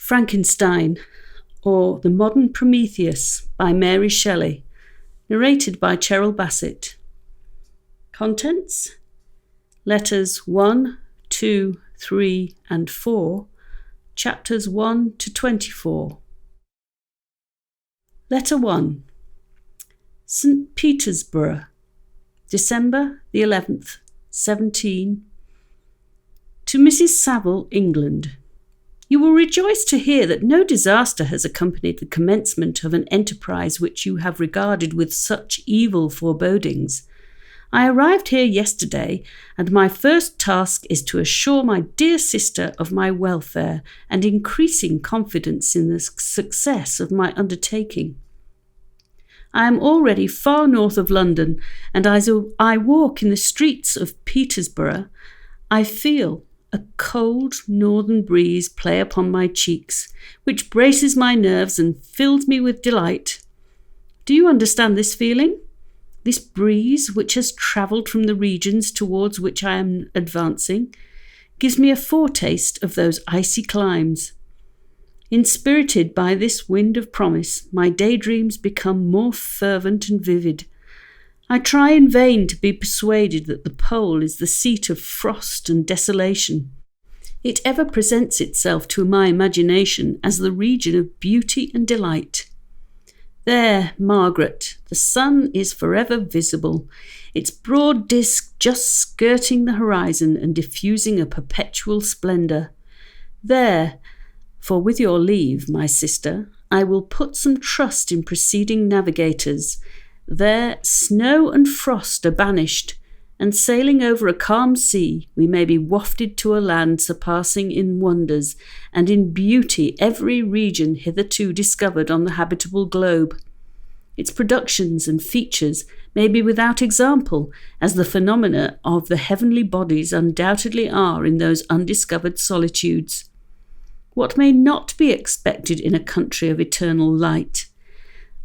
Frankenstein, or The Modern Prometheus by Mary Shelley, narrated by Cheryl Bassett. Contents: Letters 1, 2, 3 and 4, Chapters 1 to 24. Letter 1. St. Petersburg, December the 11th, 17. To Mrs. Saville, England. You will rejoice to hear that no disaster has accompanied the commencement of an enterprise which you have regarded with such evil forebodings. I arrived here yesterday, and my first task is to assure my dear sister of my welfare and increasing confidence in the success of my undertaking. I am already far north of London, and as I walk in the streets of Petersburg, I feel a cold northern breeze play upon my cheeks, which braces my nerves and fills me with delight. Do you understand this feeling? This breeze, which has travelled from the regions towards which I am advancing, gives me a foretaste of those icy climes. Inspirited by this wind of promise, my daydreams become more fervent and vivid. I try in vain to be persuaded that the pole is the seat of frost and desolation. It ever presents itself to my imagination as the region of beauty and delight. There, Margaret, the sun is forever visible, its broad disk just skirting the horizon and diffusing a perpetual splendour. There, for with your leave, my sister, I will put some trust in preceding navigators. There snow and frost are banished, and sailing over a calm sea, we may be wafted to a land surpassing in wonders and in beauty every region hitherto discovered on the habitable globe. Its productions and features may be without example, as the phenomena of the heavenly bodies undoubtedly are in those undiscovered solitudes. What may not be expected in a country of eternal light?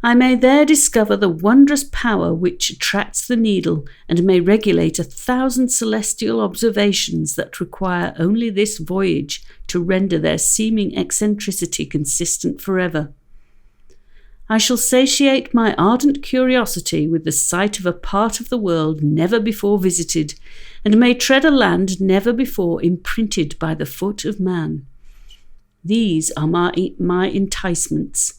I may there discover the wondrous power which attracts the needle, and may regulate 1,000 celestial observations that require only this voyage to render their seeming eccentricity consistent forever. I shall satiate my ardent curiosity with the sight of a part of the world never before visited, and may tread a land never before imprinted by the foot of man. These are my enticements,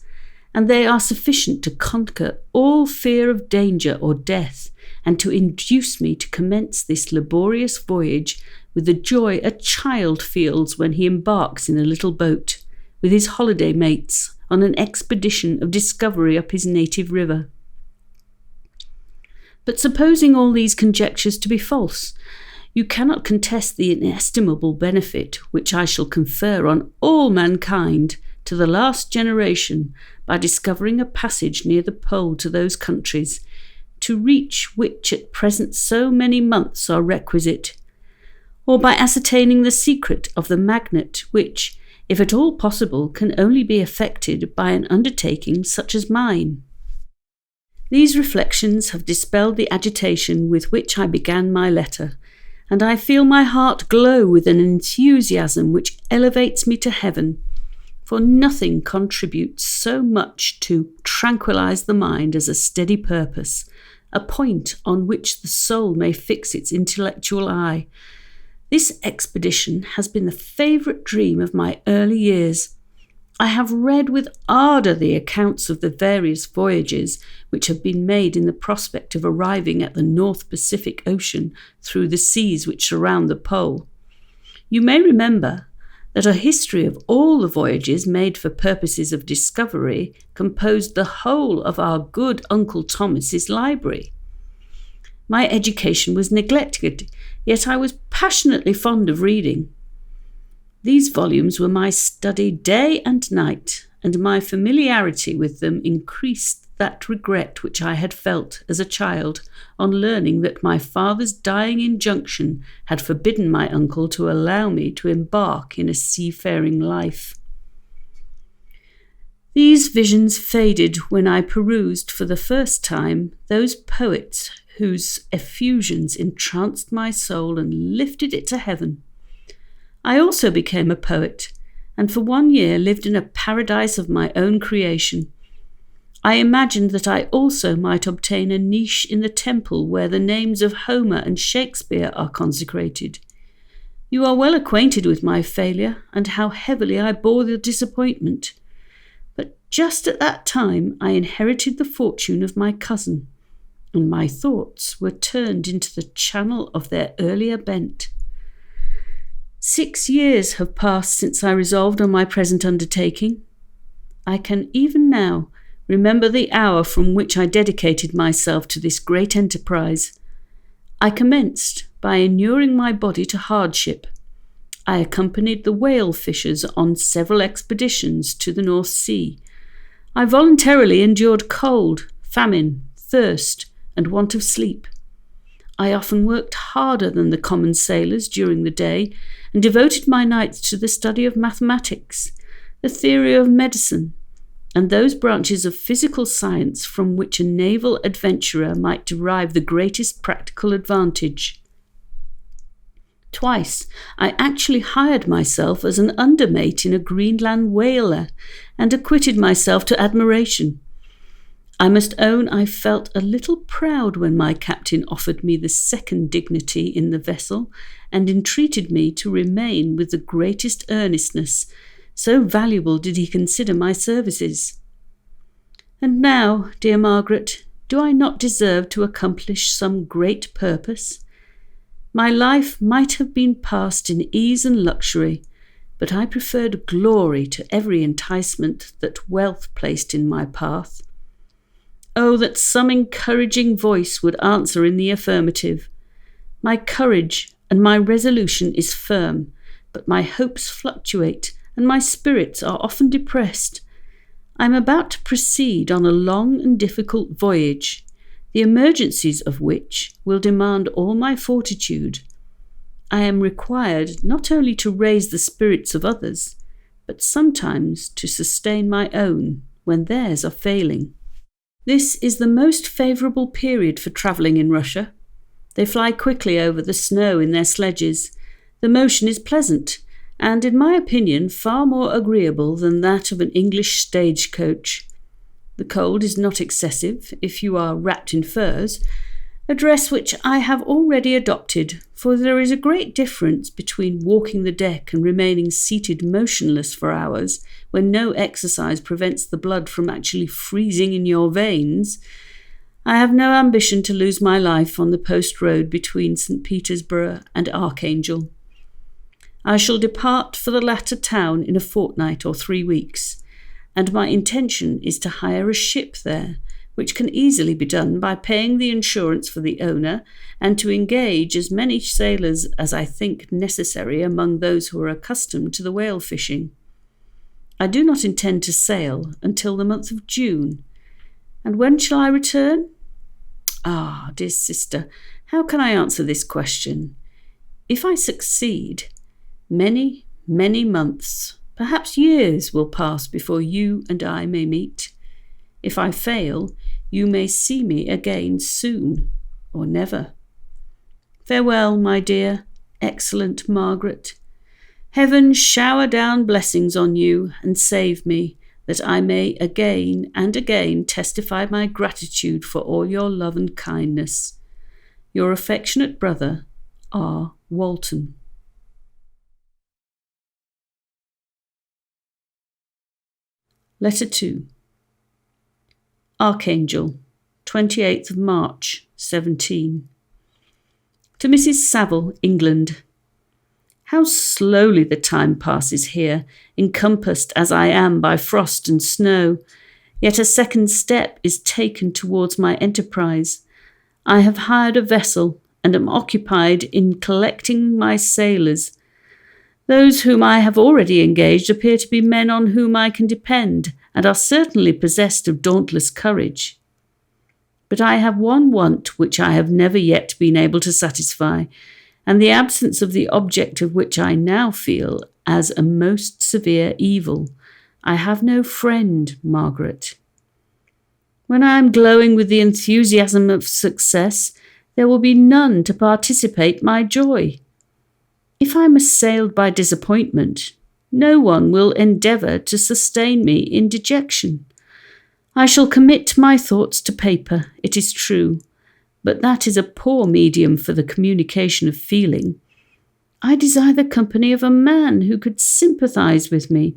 and they are sufficient to conquer all fear of danger or death, and to induce me to commence this laborious voyage with the joy a child feels when he embarks in a little boat, with his holiday mates, on an expedition of discovery up his native river. But supposing all these conjectures to be false, you cannot contest the inestimable benefit which I shall confer on all mankind to the last generation by discovering a passage near the pole to those countries, to reach which at present so many months are requisite, or by ascertaining the secret of the magnet which, if at all possible, can only be effected by an undertaking such as mine. These reflections have dispelled the agitation with which I began my letter, and I feel my heart glow with an enthusiasm which elevates me to heaven, for nothing contributes so much to tranquillize the mind as a steady purpose, a point on which the soul may fix its intellectual eye. This expedition has been the favourite dream of my early years. I have read with ardour the accounts of the various voyages which have been made in the prospect of arriving at the North Pacific Ocean through the seas which surround the pole. You may remember that a history of all the voyages made for purposes of discovery composed the whole of our good Uncle Thomas's library. My education was neglected, yet I was passionately fond of reading. These volumes were my study day and night, and my familiarity with them increased that regret which I had felt as a child on learning that my father's dying injunction had forbidden my uncle to allow me to embark in a seafaring life. These visions faded when I perused for the first time those poets whose effusions entranced my soul and lifted it to heaven. I also became a poet, and for 1 year lived in a paradise of my own creation. I imagined that I also might obtain a niche in the temple where the names of Homer and Shakespeare are consecrated. You are well acquainted with my failure and how heavily I bore the disappointment. But just at that time I inherited the fortune of my cousin, and my thoughts were turned into the channel of their earlier bent. 6 years have passed since I resolved on my present undertaking. I can even now remember the hour from which I dedicated myself to this great enterprise. I commenced by inuring my body to hardship. I accompanied the whale fishers on several expeditions to the North Sea. I voluntarily endured cold, famine, thirst, and want of sleep. I often worked harder than the common sailors during the day and devoted my nights to the study of mathematics, the theory of medicine, and those branches of physical science from which a naval adventurer might derive the greatest practical advantage. Twice I actually hired myself as an undermate in a Greenland whaler and acquitted myself to admiration. I must own I felt a little proud when my captain offered me the second dignity in the vessel and entreated me to remain with the greatest earnestness, so valuable did he consider my services. And now, dear Margaret, do I not deserve to accomplish some great purpose? My life might have been passed in ease and luxury, but I preferred glory to every enticement that wealth placed in my path. Oh, that some encouraging voice would answer in the affirmative. My courage and my resolution is firm, but my hopes fluctuate, and my spirits are often depressed. I am about to proceed on a long and difficult voyage, the emergencies of which will demand all my fortitude. I am required not only to raise the spirits of others, but sometimes to sustain my own when theirs are failing. This is the most favourable period for travelling in Russia. They fly quickly over the snow in their sledges. The motion is pleasant, and in my opinion far more agreeable than that of an English stagecoach. The cold is not excessive if you are wrapped in furs, a dress which I have already adopted, for there is a great difference between walking the deck and remaining seated motionless for hours when no exercise prevents the blood from actually freezing in your veins. I have no ambition to lose my life on the post road between St. Petersburg and Archangel. I shall depart for the latter town in a fortnight or 3 weeks, and my intention is to hire a ship there, which can easily be done by paying the insurance for the owner and to engage as many sailors as I think necessary among those who are accustomed to the whale fishing. I do not intend to sail until the month of June. And when shall I return? Ah, dear sister, how can I answer this question? If I succeed, many, many months, perhaps years, will pass before you and I may meet. If I fail, you may see me again soon, or never. Farewell, my dear, excellent Margaret. Heaven shower down blessings on you and save me, that I may again and again testify my gratitude for all your love and kindness. Your affectionate brother, R. Walton. Letter 2. Archangel, 28th of March, 17. To Mrs. Saville, England. How slowly the time passes here, encompassed as I am by frost and snow, yet a second step is taken towards my enterprise. I have hired a vessel and am occupied in collecting my sailors. Those whom I have already engaged appear to be men on whom I can depend, and are certainly possessed of dauntless courage. But I have one want which I have never yet been able to satisfy, and the absence of the object of which I now feel as a most severe evil. I have no friend, Margaret. When I am glowing with the enthusiasm of success, there will be none to participate my joy. If I am assailed by disappointment, no one will endeavour to sustain me in dejection. I shall commit my thoughts to paper, it is true, but that is a poor medium for the communication of feeling. I desire the company of a man who could sympathise with me,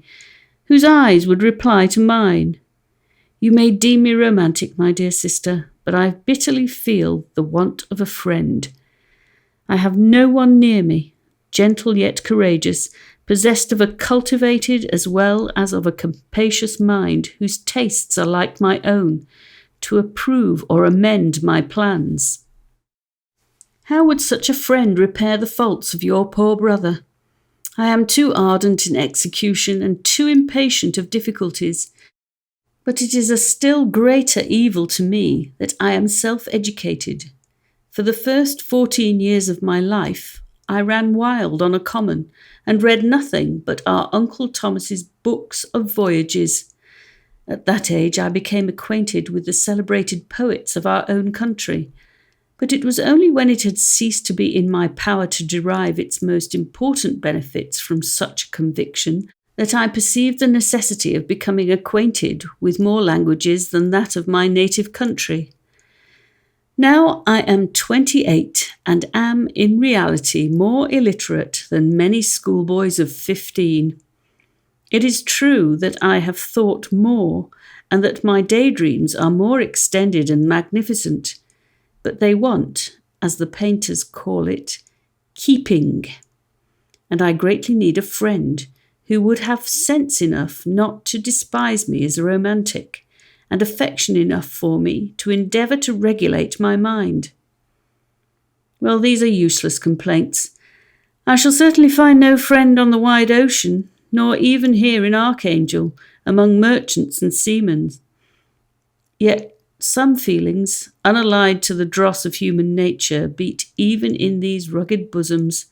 whose eyes would reply to mine. You may deem me romantic, my dear sister, but I bitterly feel the want of a friend. I have no one near me, gentle yet courageous, possessed of a cultivated as well as of a capacious mind, whose tastes are like my own, to approve or amend my plans. How would such a friend repair the faults of your poor brother? I am too ardent in execution and too impatient of difficulties. But it is a still greater evil to me that I am self-educated. For the first 14 years of my life, I ran wild on a common and read nothing but our Uncle Thomas's books of voyages. At that age I became acquainted with the celebrated poets of our own country, but it was only when it had ceased to be in my power to derive its most important benefits from such a conviction that I perceived the necessity of becoming acquainted with more languages than that of my native country. Now I am 28 and am in reality more illiterate than many schoolboys of 15. It is true that I have thought more and that my daydreams are more extended and magnificent, but they want, as the painters call it, keeping. And I greatly need a friend who would have sense enough not to despise me as a romantic, and affection enough for me to endeavour to regulate my mind. Well, these are useless complaints. I shall certainly find no friend on the wide ocean, nor even here in Archangel, among merchants and seamen. Yet some feelings, unallied to the dross of human nature, beat even in these rugged bosoms.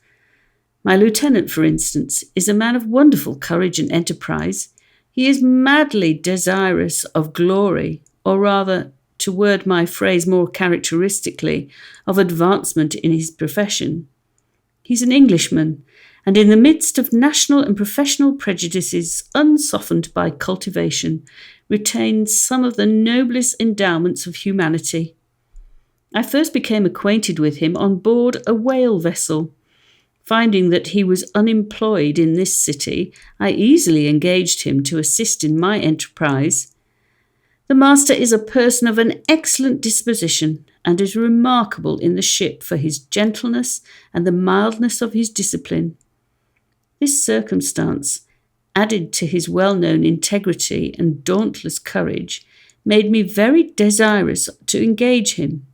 My lieutenant, for instance, is a man of wonderful courage and enterprise. He is madly desirous of glory, or rather, to word my phrase more characteristically, of advancement in his profession. He's an Englishman, and in the midst of national and professional prejudices, unsoftened by cultivation, retains some of the noblest endowments of humanity. I first became acquainted with him on board a whale vessel. Finding that he was unemployed in this city, I easily engaged him to assist in my enterprise. The master is a person of an excellent disposition, and is remarkable in the ship for his gentleness and the mildness of his discipline. This circumstance, added to his well-known integrity and dauntless courage, made me very desirous to engage him.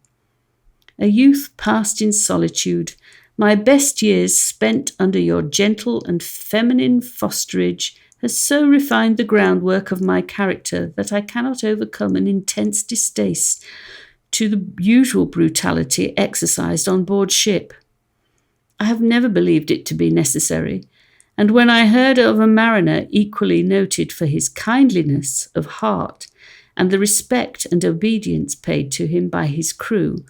A youth passed in solitude, my best years spent under your gentle and feminine fosterage, has so refined the groundwork of my character that I cannot overcome an intense distaste to the usual brutality exercised on board ship. I have never believed it to be necessary, and when I heard of a mariner equally noted for his kindliness of heart and the respect and obedience paid to him by his crew,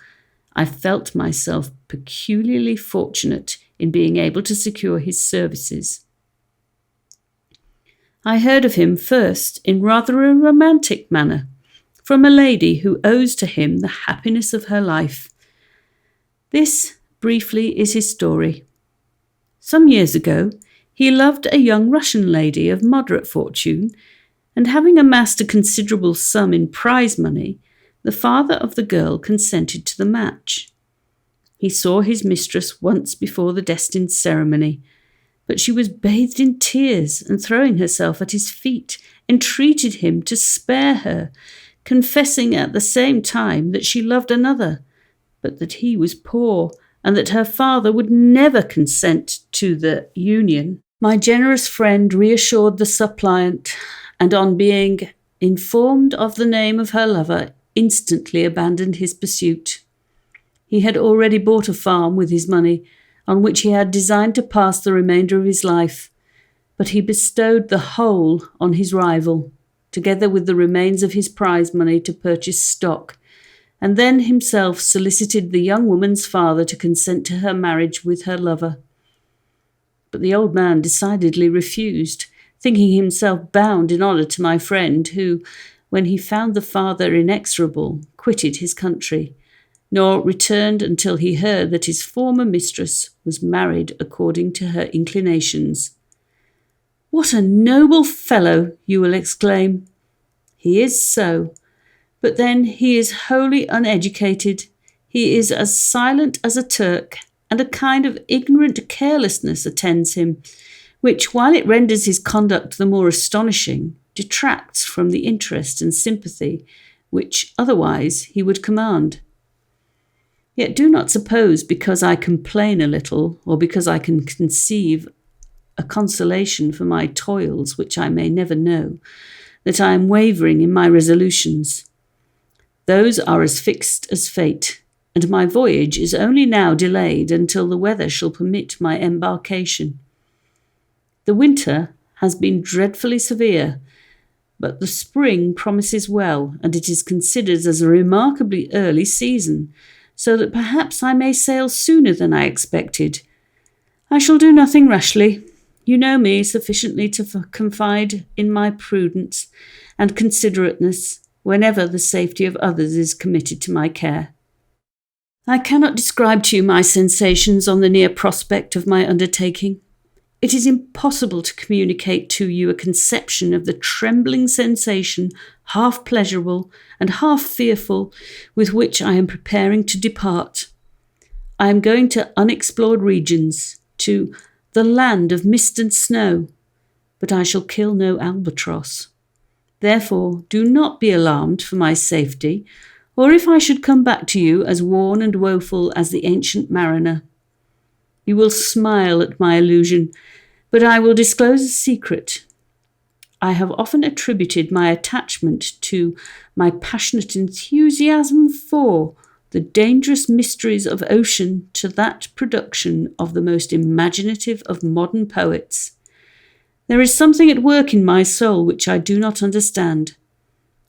I felt myself peculiarly fortunate in being able to secure his services. I heard of him first in rather a romantic manner, from a lady who owes to him the happiness of her life. This, briefly, is his story. Some years ago, he loved a young Russian lady of moderate fortune, and having amassed a considerable sum in prize money, the father of the girl consented to the match. He saw his mistress once before the destined ceremony, but she was bathed in tears and, throwing herself at his feet, entreated him to spare her, confessing at the same time that she loved another, but that he was poor and that her father would never consent to the union. My generous friend reassured the suppliant, and on being informed of the name of her lover, instantly abandoned his pursuit. He had already bought a farm with his money, on which he had designed to pass the remainder of his life, but he bestowed the whole on his rival, together with the remains of his prize money to purchase stock, and then himself solicited the young woman's father to consent to her marriage with her lover. But the old man decidedly refused, thinking himself bound in honour to my friend, who, when he found the father inexorable, quitted his country, nor returned until he heard that his former mistress was married according to her inclinations. What a noble fellow, you will exclaim. He is so, but then he is wholly uneducated. He is as silent as a Turk, and a kind of ignorant carelessness attends him, which, while it renders his conduct the more astonishing, detracts from the interest and sympathy which otherwise he would command. Yet do not suppose, because I complain a little, or because I can conceive a consolation for my toils which I may never know, that I am wavering in my resolutions. Those are as fixed as fate, and my voyage is only now delayed until the weather shall permit my embarkation. The winter has been dreadfully severe, but the spring promises well, and it is considered as a remarkably early season, so that perhaps I may sail sooner than I expected. I shall do nothing rashly. You know me sufficiently to confide in my prudence and considerateness whenever the safety of others is committed to my care. I cannot describe to you my sensations on the near prospect of my undertaking. It is impossible to communicate to you a conception of the trembling sensation, half pleasurable and half fearful, with which I am preparing to depart. I am going to unexplored regions, to the land of mist and snow, but I shall kill no albatross. Therefore, do not be alarmed for my safety, or if I should come back to you as worn and woeful as the ancient mariner. You will smile at my illusion, but I will disclose a secret. I have often attributed my attachment to my passionate enthusiasm for the dangerous mysteries of ocean to that production of the most imaginative of modern poets. There is something at work in my soul which I do not understand.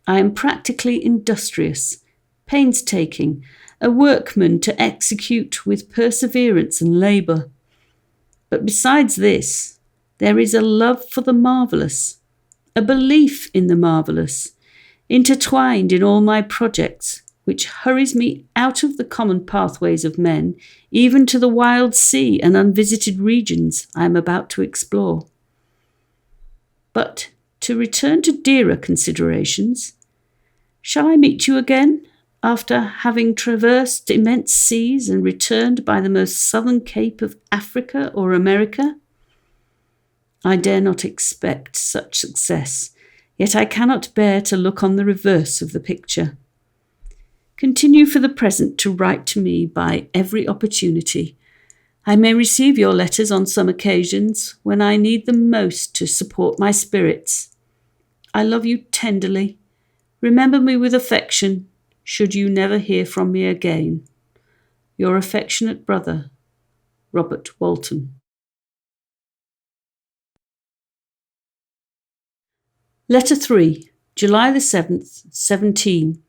I am practically industrious, painstaking, a workman to execute with perseverance and labour. But besides this, there is a love for the marvellous, a belief in the marvellous, intertwined in all my projects, which hurries me out of the common pathways of men, even to the wild sea and unvisited regions I am about to explore. But to return to dearer considerations, shall I meet you again, after having traversed immense seas and returned by the most southern cape of Africa or America? I dare not expect such success, yet I cannot bear to look on the reverse of the picture. Continue for the present to write to me by every opportunity. I may receive your letters on some occasions when I need them most to support my spirits. I love you tenderly. Remember me with affection, should you never hear from me again. Your affectionate brother, Robert Walton. Letter 3, July the 7th, 17.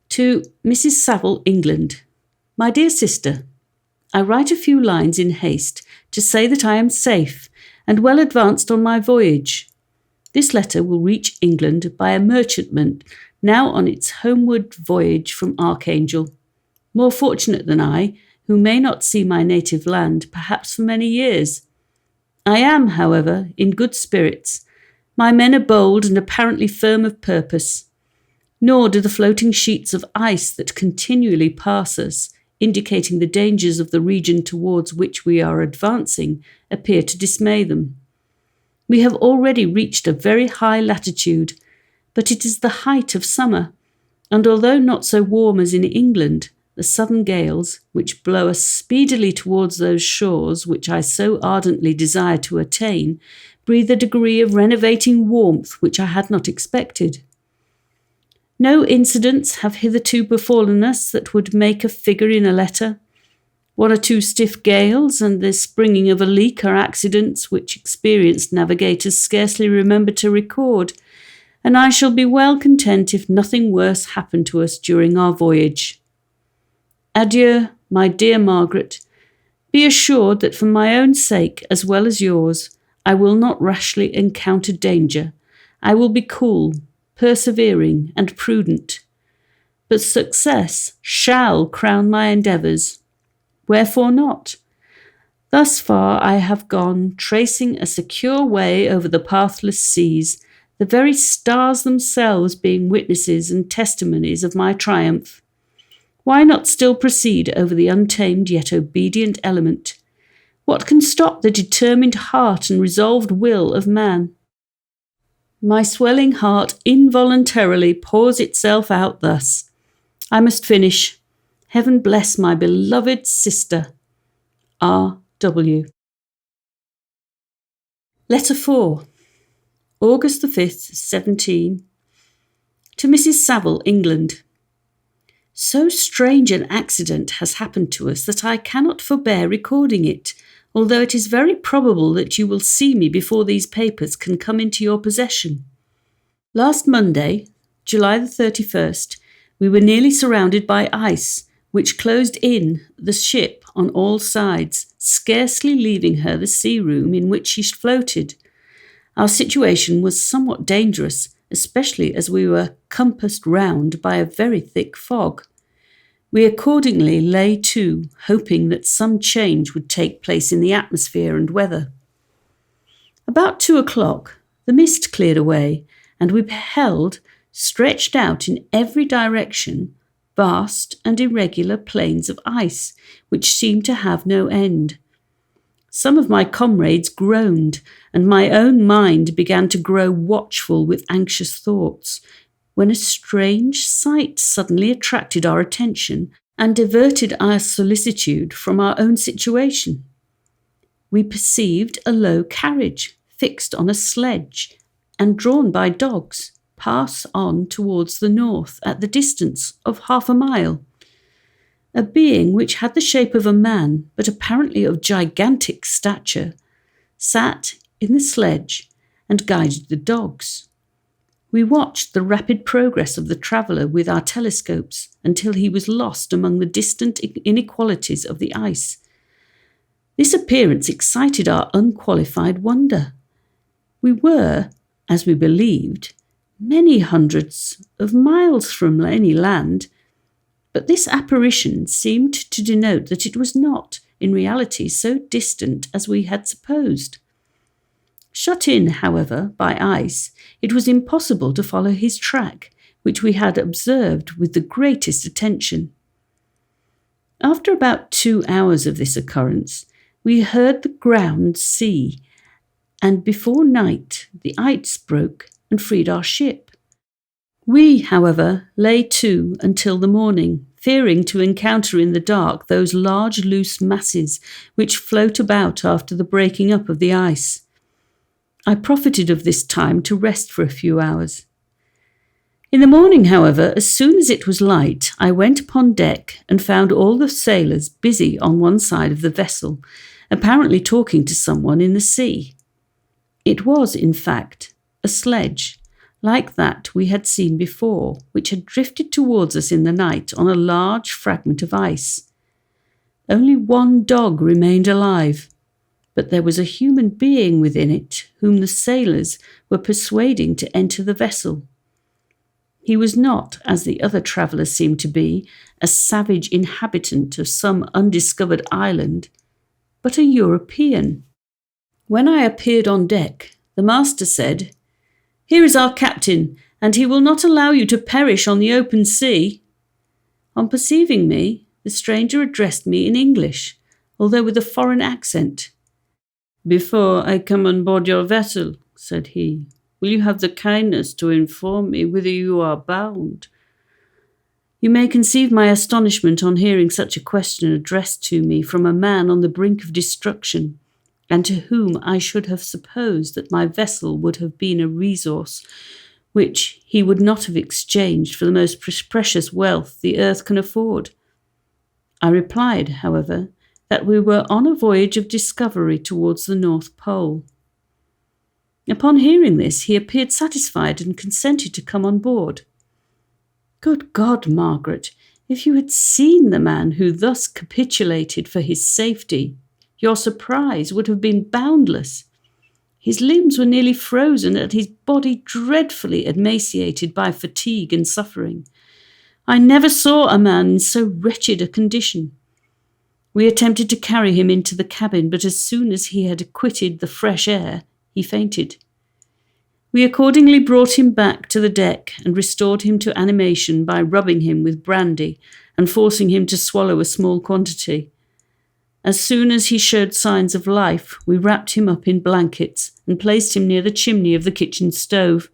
To Mrs. Saville, England. My dear sister, I write a few lines in haste to say that I am safe and well advanced on my voyage. This letter will reach England by a merchantman now on its homeward voyage from Archangel, more fortunate than I, who may not see my native land perhaps for many years. I am, however, in good spirits. My men are bold and apparently firm of purpose. Nor do the floating sheets of ice that continually pass us, indicating the dangers of the region towards which we are advancing, appear to dismay them. We have already reached a very high latitude, but it is the height of summer, and although not so warm as in England, the southern gales, which blow us speedily towards those shores which I so ardently desire to attain, breathe a degree of renovating warmth which I had not expected. No incidents have hitherto befallen us that would make a figure in a letter. 1 or 2 stiff gales and the springing of a leak are accidents which experienced navigators scarcely remember to record, and I shall be well content if nothing worse happen to us during our voyage. Adieu, my dear Margaret. Be assured that for my own sake, as well as yours, I will not rashly encounter danger. I will be cool, persevering, and prudent. But success shall crown my endeavours. Wherefore not? Thus far I have gone, tracing a secure way over the pathless seas, the very stars themselves being witnesses and testimonies of my triumph. Why not still proceed over the untamed yet obedient element? What can stop the determined heart and resolved will of man? My swelling heart involuntarily pours itself out thus. I must finish. Heaven bless my beloved sister. R.W. Letter 4. August the 5th, 17. To Mrs. Saville, England. So strange an accident has happened to us that I cannot forbear recording it, although it is very probable that you will see me before these papers can come into your possession. Last Monday, July the 31st, we were nearly surrounded by ice, which closed in the ship on all sides, scarcely leaving her the sea room in which she floated. Our situation was somewhat dangerous, especially as we were compassed round by a very thick fog. We accordingly lay to, hoping that some change would take place in the atmosphere and weather. About 2 o'clock, the mist cleared away, and we beheld, stretched out in every direction, vast and irregular plains of ice, which seemed to have no end. Some of my comrades groaned, and my own mind began to grow watchful with anxious thoughts, when a strange sight suddenly attracted our attention and diverted our solicitude from our own situation. We perceived a low carriage, fixed on a sledge, and drawn by dogs, pass on towards the north at the distance of 1/2 mile. A being which had the shape of a man, but apparently of gigantic stature, sat in the sledge and guided the dogs. We watched the rapid progress of the traveller with our telescopes until he was lost among the distant inequalities of the ice. This appearance excited our unqualified wonder. We were, as we believed, many hundreds of miles from any land, but this apparition seemed to denote that it was not, in reality, so distant as we had supposed. Shut in, however, by ice, it was impossible to follow his track, which we had observed with the greatest attention. After about 2 hours of this occurrence, we heard the ground sea, and before night the ice broke and freed our ship. We, however, lay to until the morning, fearing to encounter in the dark those large loose masses which float about after the breaking up of the ice. I profited of this time to rest for a few hours. In the morning, however, as soon as it was light, I went upon deck and found all the sailors busy on one side of the vessel, apparently talking to someone in the sea. It was, in fact, a sledge, like that we had seen before, which had drifted towards us in the night on a large fragment of ice. Only one dog remained alive, but there was a human being within it whom the sailors were persuading to enter the vessel. He was not, as the other travellers seemed to be, a savage inhabitant of some undiscovered island, but a European. When I appeared on deck, the master said, "Here is our captain, and he will not allow you to perish on the open sea." On perceiving me, the stranger addressed me in English, although with a foreign accent. "Before I come on board your vessel," said he, "will you have the kindness to inform me whither you are bound?" You may conceive my astonishment on hearing such a question addressed to me from a man on the brink of destruction, and to whom I should have supposed that my vessel would have been a resource which he would not have exchanged for the most precious wealth the earth can afford. I replied, however, that we were on a voyage of discovery towards the North Pole. Upon hearing this, he appeared satisfied and consented to come on board. Good God, Margaret, if you had seen the man who thus capitulated for his safety, your surprise would have been boundless. His limbs were nearly frozen and his body dreadfully emaciated by fatigue and suffering. I never saw a man in so wretched a condition. We attempted to carry him into the cabin, but as soon as he had quitted the fresh air, he fainted. We accordingly brought him back to the deck and restored him to animation by rubbing him with brandy and forcing him to swallow a small quantity. As soon as he showed signs of life, we wrapped him up in blankets and placed him near the chimney of the kitchen stove.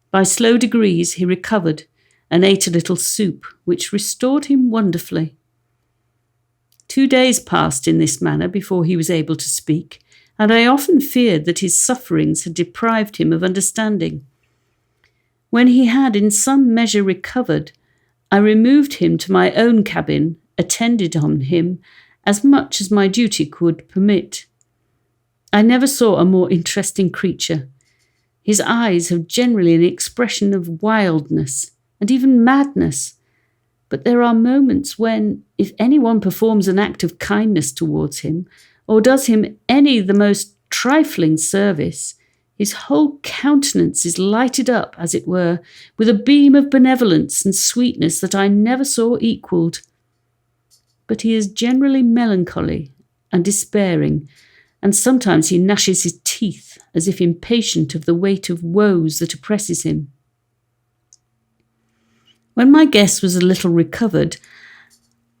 By slow degrees he recovered and ate a little soup, which restored him wonderfully. 2 days passed in this manner before he was able to speak, and I often feared that his sufferings had deprived him of understanding. When he had in some measure recovered, I removed him to my own cabin, attended on him as much as my duty could permit. I never saw a more interesting creature. His eyes have generally an expression of wildness and even madness, but there are moments when, if anyone performs an act of kindness towards him, or does him any the most trifling service, his whole countenance is lighted up, as it were, with a beam of benevolence and sweetness that I never saw equalled. But he is generally melancholy and despairing, and sometimes he gnashes his teeth as if impatient of the weight of woes that oppresses him. When my guest was a little recovered,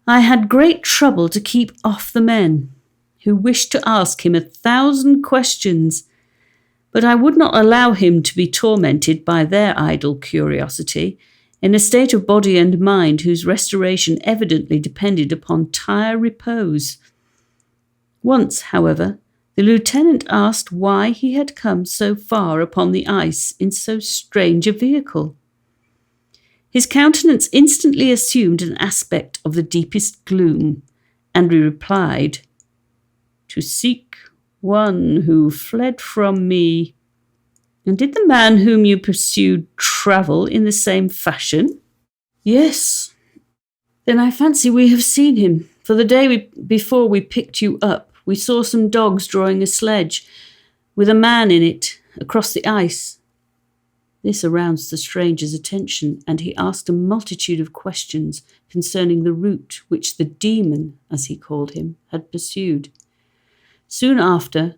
I had great trouble to keep off the men, who wished to ask him 1,000 questions, but I would not allow him to be tormented by their idle curiosity, in a state of body and mind whose restoration evidently depended upon entire repose. Once, however, the lieutenant asked why he had come so far upon the ice in so strange a vehicle. His countenance instantly assumed an aspect of the deepest gloom, and we replied, "To seek one who fled from me." "And did the man whom you pursued travel in the same fashion?" "Yes." "Then I fancy we have seen him, for the day before we picked you up, we saw some dogs drawing a sledge, with a man in it, across the ice." This aroused the stranger's attention, and he asked a multitude of questions concerning the route which the demon, as he called him, had pursued. Soon after,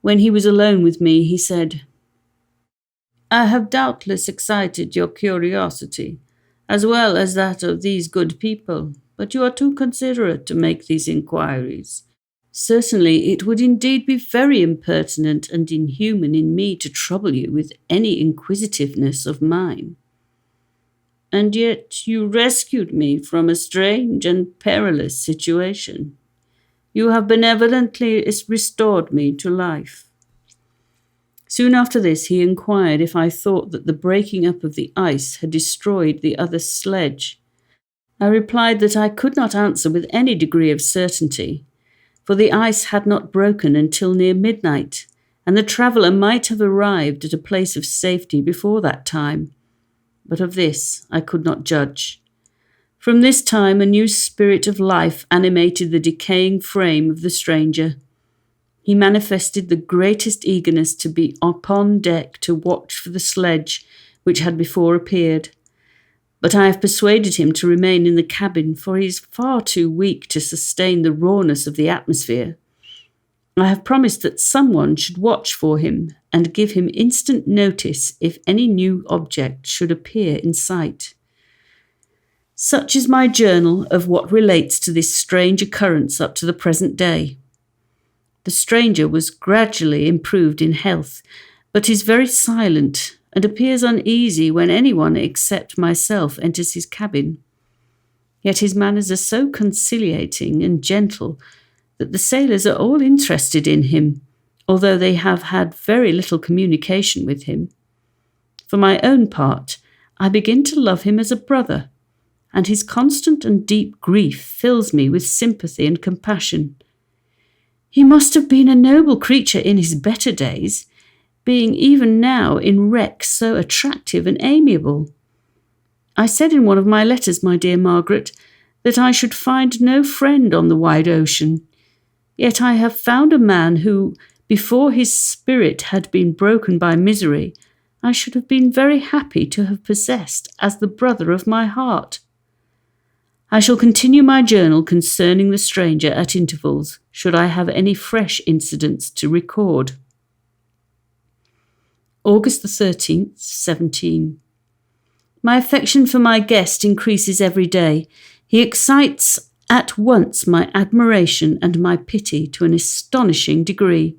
when he was alone with me, he said, "I have doubtless excited your curiosity, as well as that of these good people, but you are too considerate to make these inquiries. Certainly it would indeed be very impertinent and inhuman in me to trouble you with any inquisitiveness of mine. And yet you rescued me from a strange and perilous situation. You have benevolently restored me to life." Soon after this he inquired if I thought that the breaking up of the ice had destroyed the other sledge. I replied that I could not answer with any degree of certainty, for the ice had not broken until near midnight, and the traveller might have arrived at a place of safety before that time. But of this I could not judge. From this time a new spirit of life animated the decaying frame of the stranger. He manifested the greatest eagerness to be upon deck to watch for the sledge which had before appeared. But I have persuaded him to remain in the cabin, for he is far too weak to sustain the rawness of the atmosphere. I have promised that someone should watch for him and give him instant notice if any new object should appear in sight. Such is my journal of what relates to this strange occurrence up to the present day. The stranger was gradually improved in health, but is very silent and appears uneasy when anyone except myself enters his cabin. Yet his manners are so conciliating and gentle that the sailors are all interested in him, although they have had very little communication with him. For my own part, I begin to love him as a brother, and his constant and deep grief fills me with sympathy and compassion. He must have been a noble creature in his better days, being even now in wreck so attractive and amiable. I said in one of my letters, my dear Margaret, that I should find no friend on the wide ocean, yet I have found a man who, before his spirit had been broken by misery, I should have been very happy to have possessed as the brother of my heart. I shall continue my journal concerning the stranger at intervals, should I have any fresh incidents to record. August the 13th, 17. My affection for my guest increases every day. He excites at once my admiration and my pity to an astonishing degree.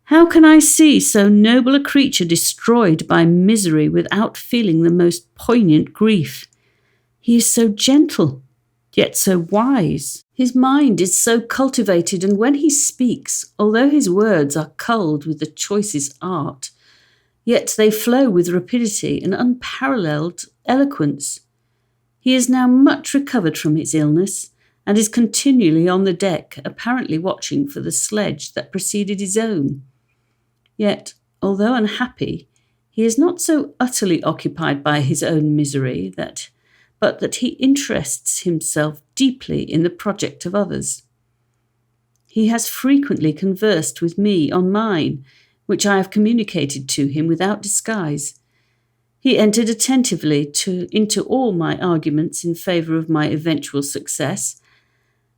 How can I see so noble a creature destroyed by misery without feeling the most poignant grief? He is so gentle, yet so wise. His mind is so cultivated, and when he speaks, although his words are culled with the choicest art, yet they flow with rapidity and unparalleled eloquence. He is now much recovered from his illness, and is continually on the deck, apparently watching for the sledge that preceded his own. Yet, although unhappy, he is not so utterly occupied by his own misery but that he interests himself deeply in the project of others. He has frequently conversed with me on mine, which I have communicated to him without disguise. He entered attentively into all my arguments in favour of my eventual success,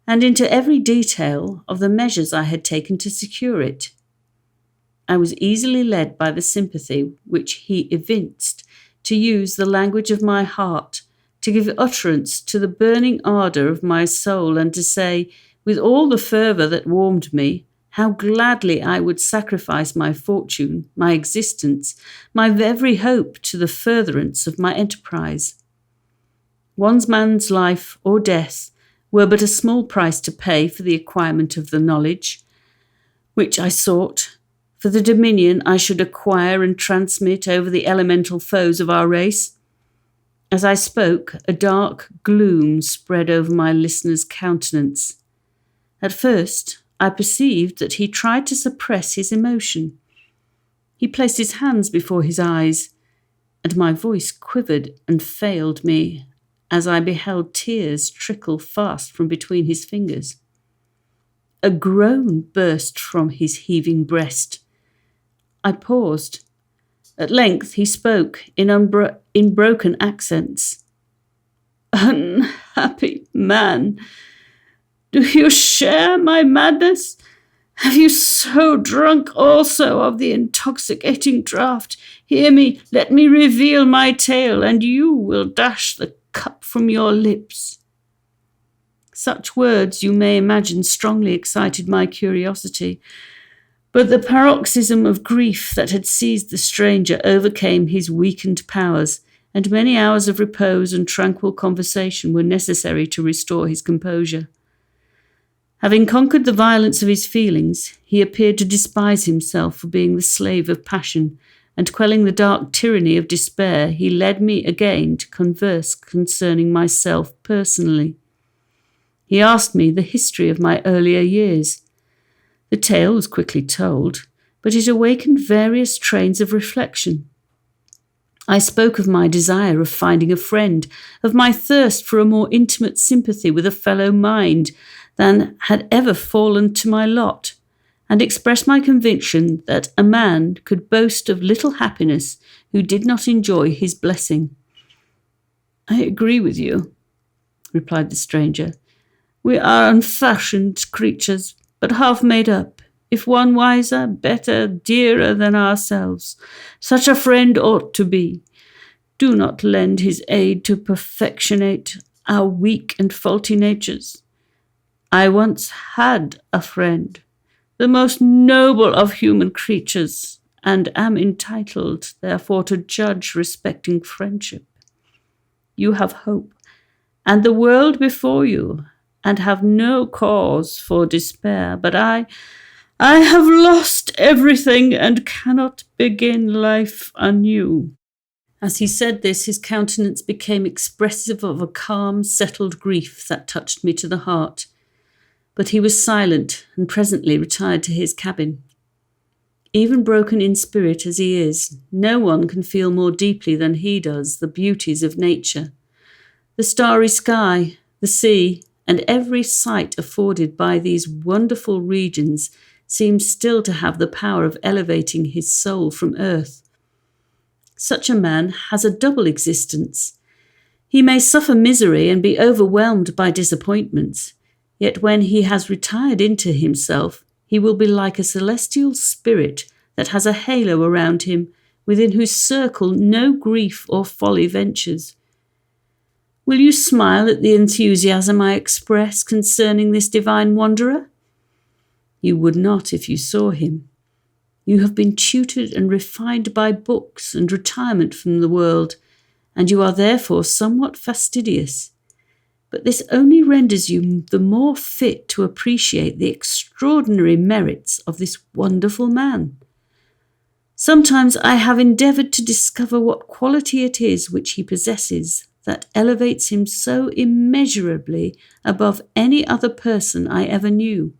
and into every detail of the measures I had taken to secure it. I was easily led by the sympathy which he evinced to use the language of my heart, to give utterance to the burning ardour of my soul, and to say, with all the fervour that warmed me, how gladly I would sacrifice my fortune, my existence, my every hope to the furtherance of my enterprise. One man's life or death were but a small price to pay for the acquirement of the knowledge which I sought, for the dominion I should acquire and transmit over the elemental foes of our race. As I spoke, a dark gloom spread over my listener's countenance. At first, I perceived that he tried to suppress his emotion. He placed his hands before his eyes, and my voice quivered and failed me as I beheld tears trickle fast from between his fingers. A groan burst from his heaving breast. I paused. At length he spoke in broken accents. "Unhappy man, do you share my madness? Have you so drunk also of the intoxicating draught? Hear me, let me reveal my tale, and you will dash the cup from your lips." Such words, you may imagine, strongly excited my curiosity, but the paroxysm of grief that had seized the stranger overcame his weakened powers, and many hours of repose and tranquil conversation were necessary to restore his composure. Having conquered the violence of his feelings, he appeared to despise himself for being the slave of passion, and quelling the dark tyranny of despair, he led me again to converse concerning myself personally. He asked me the history of my earlier years. The tale was quickly told, but it awakened various trains of reflection. I spoke of my desire of finding a friend, of my thirst for a more intimate sympathy with a fellow mind than had ever fallen to my lot, and expressed my conviction that a man could boast of little happiness who did not enjoy his blessing. "I agree with you," replied the stranger. "We are unfashioned creatures, but half made up, if one wiser, better, dearer than ourselves. Such a friend ought to be. Do not lend his aid to perfectionate our weak and faulty natures. I once had a friend, the most noble of human creatures, and am entitled, therefore, to judge respecting friendship. You have hope, and the world before you, and have no cause for despair, but I have lost everything and cannot begin life anew." As he said this, his countenance became expressive of a calm, settled grief that touched me to the heart. But he was silent and presently retired to his cabin. Even broken in spirit as he is, no one can feel more deeply than he does the beauties of nature. The starry sky, the sea, and every sight afforded by these wonderful regions seems still to have the power of elevating his soul from earth. Such a man has a double existence. He may suffer misery and be overwhelmed by disappointments, yet when he has retired into himself, he will be like a celestial spirit that has a halo around him, within whose circle no grief or folly ventures. Will you smile at the enthusiasm I express concerning this divine wanderer? You would not if you saw him. You have been tutored and refined by books and retirement from the world, and you are therefore somewhat fastidious. But this only renders you the more fit to appreciate the extraordinary merits of this wonderful man. Sometimes I have endeavoured to discover what quality it is which he possesses that elevates him so immeasurably above any other person I ever knew.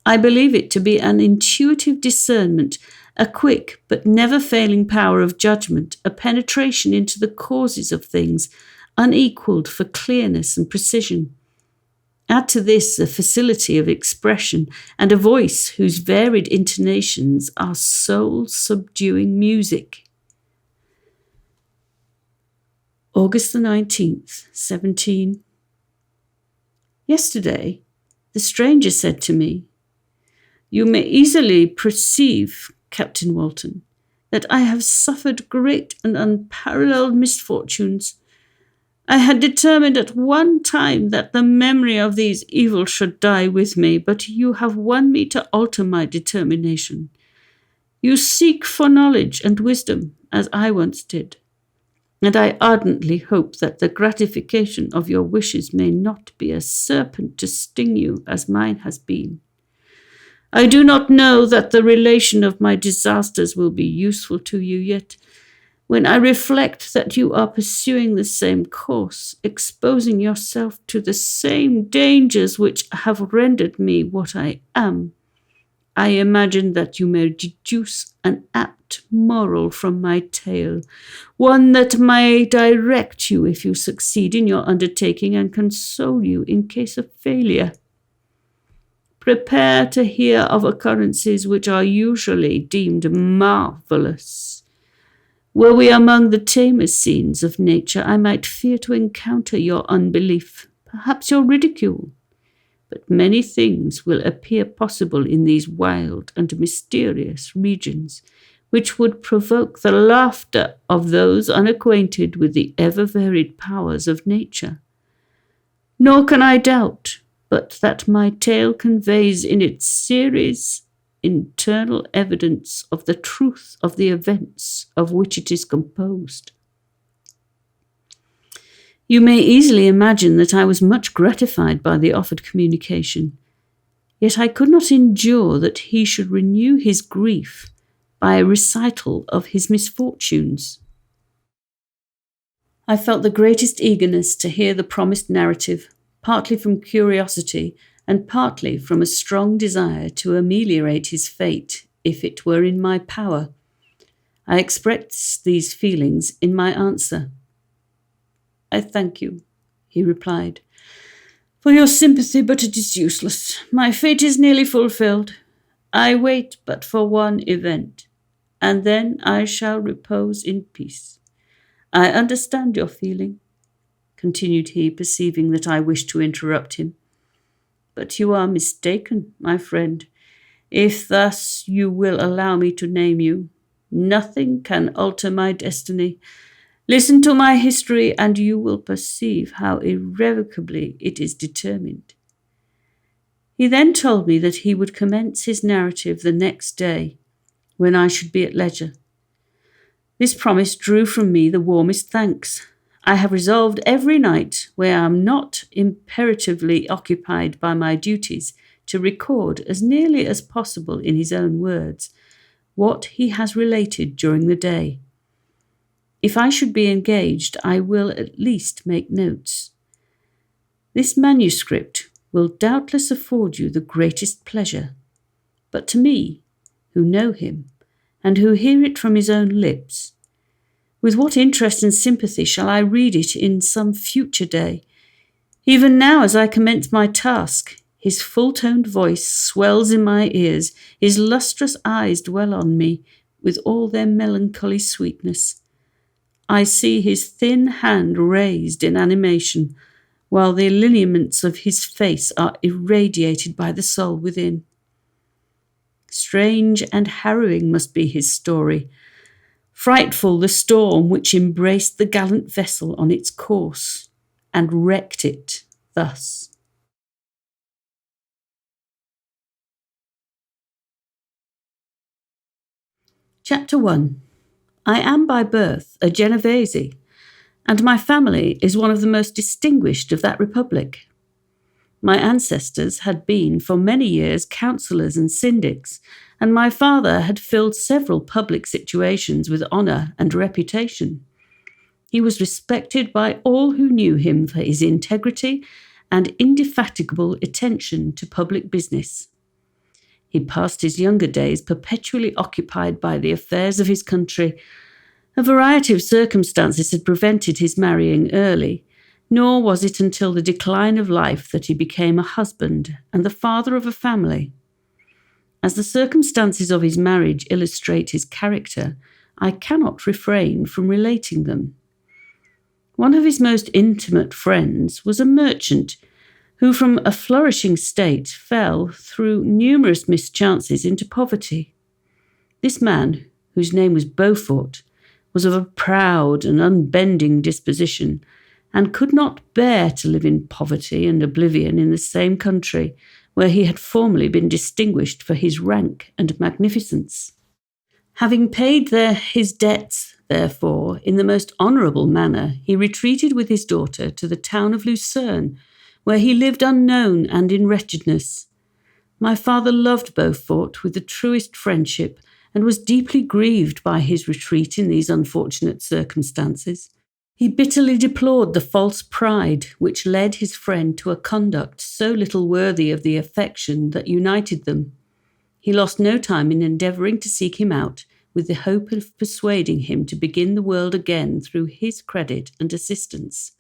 I believe it to be an intuitive discernment, a quick but never failing power of judgment, a penetration into the causes of things, unequalled for clearness and precision. Add to this a facility of expression and a voice whose varied intonations are soul-subduing music. August the 19th, 17. Yesterday, the stranger said to me, "You may easily perceive, Captain Walton, that I have suffered great and unparalleled misfortunes. I had determined at one time that the memory of these evils should die with me, but you have won me to alter my determination. You seek for knowledge and wisdom, as I once did, and I ardently hope that the gratification of your wishes may not be a serpent to sting you as mine has been. I do not know that the relation of my disasters will be useful to you, yet when I reflect that you are pursuing the same course, exposing yourself to the same dangers which have rendered me what I am, I imagine that you may deduce an apt moral from my tale, one that may direct you if you succeed in your undertaking and console you in case of failure. Prepare to hear of occurrences which are usually deemed marvellous. Were we among the tamer scenes of nature, I might fear to encounter your unbelief, perhaps your ridicule. But many things will appear possible in these wild and mysterious regions, which would provoke the laughter of those unacquainted with the ever-varied powers of nature. Nor can I doubt but that my tale conveys in its series internal evidence of the truth of the events of which it is composed. You may easily imagine that I was much gratified by the offered communication, yet I could not endure that he should renew his grief by a recital of his misfortunes. I felt the greatest eagerness to hear the promised narrative, partly from curiosity and partly from a strong desire to ameliorate his fate if it were in my power. I expressed these feelings in my answer. "I thank you," he replied, "for your sympathy, but it is useless. My fate is nearly fulfilled. I wait but for one event, and then I shall repose in peace. I understand your feeling," continued he, perceiving that I wished to interrupt him. "But you are mistaken, my friend, if thus you will allow me to name you. Nothing can alter my destiny. Listen to my history, and you will perceive how irrevocably it is determined." He then told me that he would commence his narrative the next day, when I should be at leisure. This promise drew from me the warmest thanks. I have resolved every night, where I am not imperatively occupied by my duties, to record as nearly as possible in his own words what he has related during the day. If I should be engaged, I will at least make notes. This manuscript will doubtless afford you the greatest pleasure, but to me, who know him, and who hear it from his own lips, with what interest and sympathy shall I read it in some future day? Even now, as I commence my task, His full-toned voice swells in my ears, his lustrous eyes dwell on me with all their melancholy sweetness. I see his thin hand raised in animation, while the lineaments of his face are irradiated by the soul within. Strange and harrowing must be his story. Frightful the storm which embraced the gallant vessel on its course and wrecked it thus. Chapter 1. I am by birth a Genovese, and my family is one of the most distinguished of that republic. My ancestors had been for many years councillors and syndics, and my father had filled several public situations with honour and reputation. He was respected by all who knew him for his integrity and indefatigable attention to public business. He passed his younger days perpetually occupied by the affairs of his country. A variety of circumstances had prevented his marrying early, nor was it until the decline of life that he became a husband and the father of a family. As the circumstances of his marriage illustrate his character, I cannot refrain from relating them. One of his most intimate friends was a merchant who from a flourishing state fell, through numerous mischances, into poverty. This man, whose name was Beaufort, was of a proud and unbending disposition, and could not bear to live in poverty and oblivion in the same country where he had formerly been distinguished for his rank and magnificence. Having paid his debts, therefore, in the most honourable manner, he retreated with his daughter to the town of Lucerne, where he lived unknown and in wretchedness. My father loved Beaufort with the truest friendship, and was deeply grieved by his retreat in these unfortunate circumstances. He bitterly deplored the false pride which led his friend to a conduct so little worthy of the affection that united them. He lost no time in endeavouring to seek him out, with the hope of persuading him to begin the world again through his credit and assistance.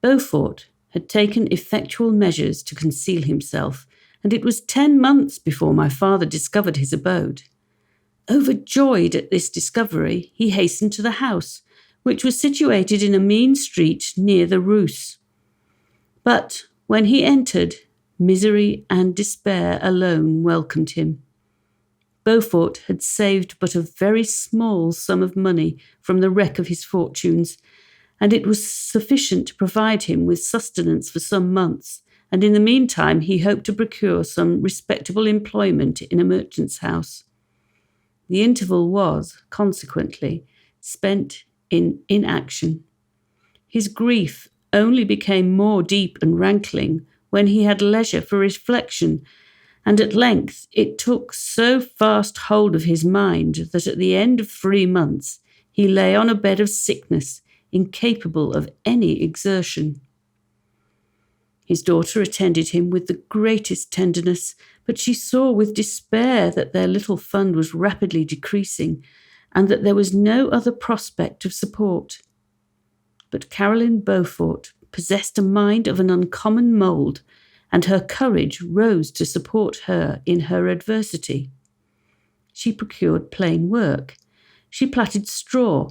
Beaufort had taken effectual measures to conceal himself, and it was 10 months before my father discovered his abode. Overjoyed at this discovery, he hastened to the house, which was situated in a mean street near the Reuss. But when he entered, misery and despair alone welcomed him. Beaufort had saved but a very small sum of money from the wreck of his fortunes, and it was sufficient to provide him with sustenance for some months, and in the meantime he hoped to procure some respectable employment in a merchant's house. The interval was, consequently, spent in inaction. His grief only became more deep and rankling when he had leisure for reflection, and at length it took so fast hold of his mind that at the end of 3 months he lay on a bed of sickness, incapable of any exertion. His daughter attended him with the greatest tenderness, but she saw with despair that their little fund was rapidly decreasing, and that there was no other prospect of support. But Caroline Beaufort possessed a mind of an uncommon mould, and her courage rose to support her in her adversity. She procured plain work. She plaited straw,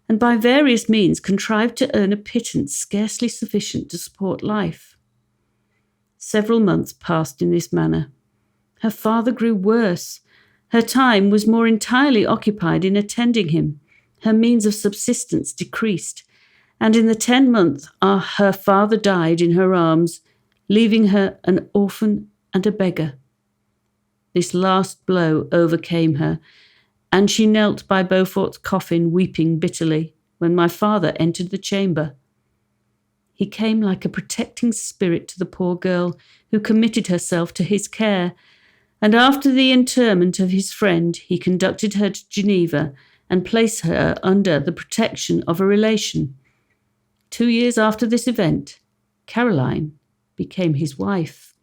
and by various means contrived to earn a pittance scarcely sufficient to support life. Several months passed in this manner. Her father grew worse. Her time was more entirely occupied in attending him. Her means of subsistence decreased, and in the 10th month her father died in her arms, leaving her an orphan and a beggar. This last blow overcame her, and she knelt by Beaufort's coffin weeping bitterly when my father entered the chamber. He came like a protecting spirit to the poor girl, who committed herself to his care, and after the interment of his friend he conducted her to Geneva and placed her under the protection of a relation. 2 years after this event, Caroline became his wife.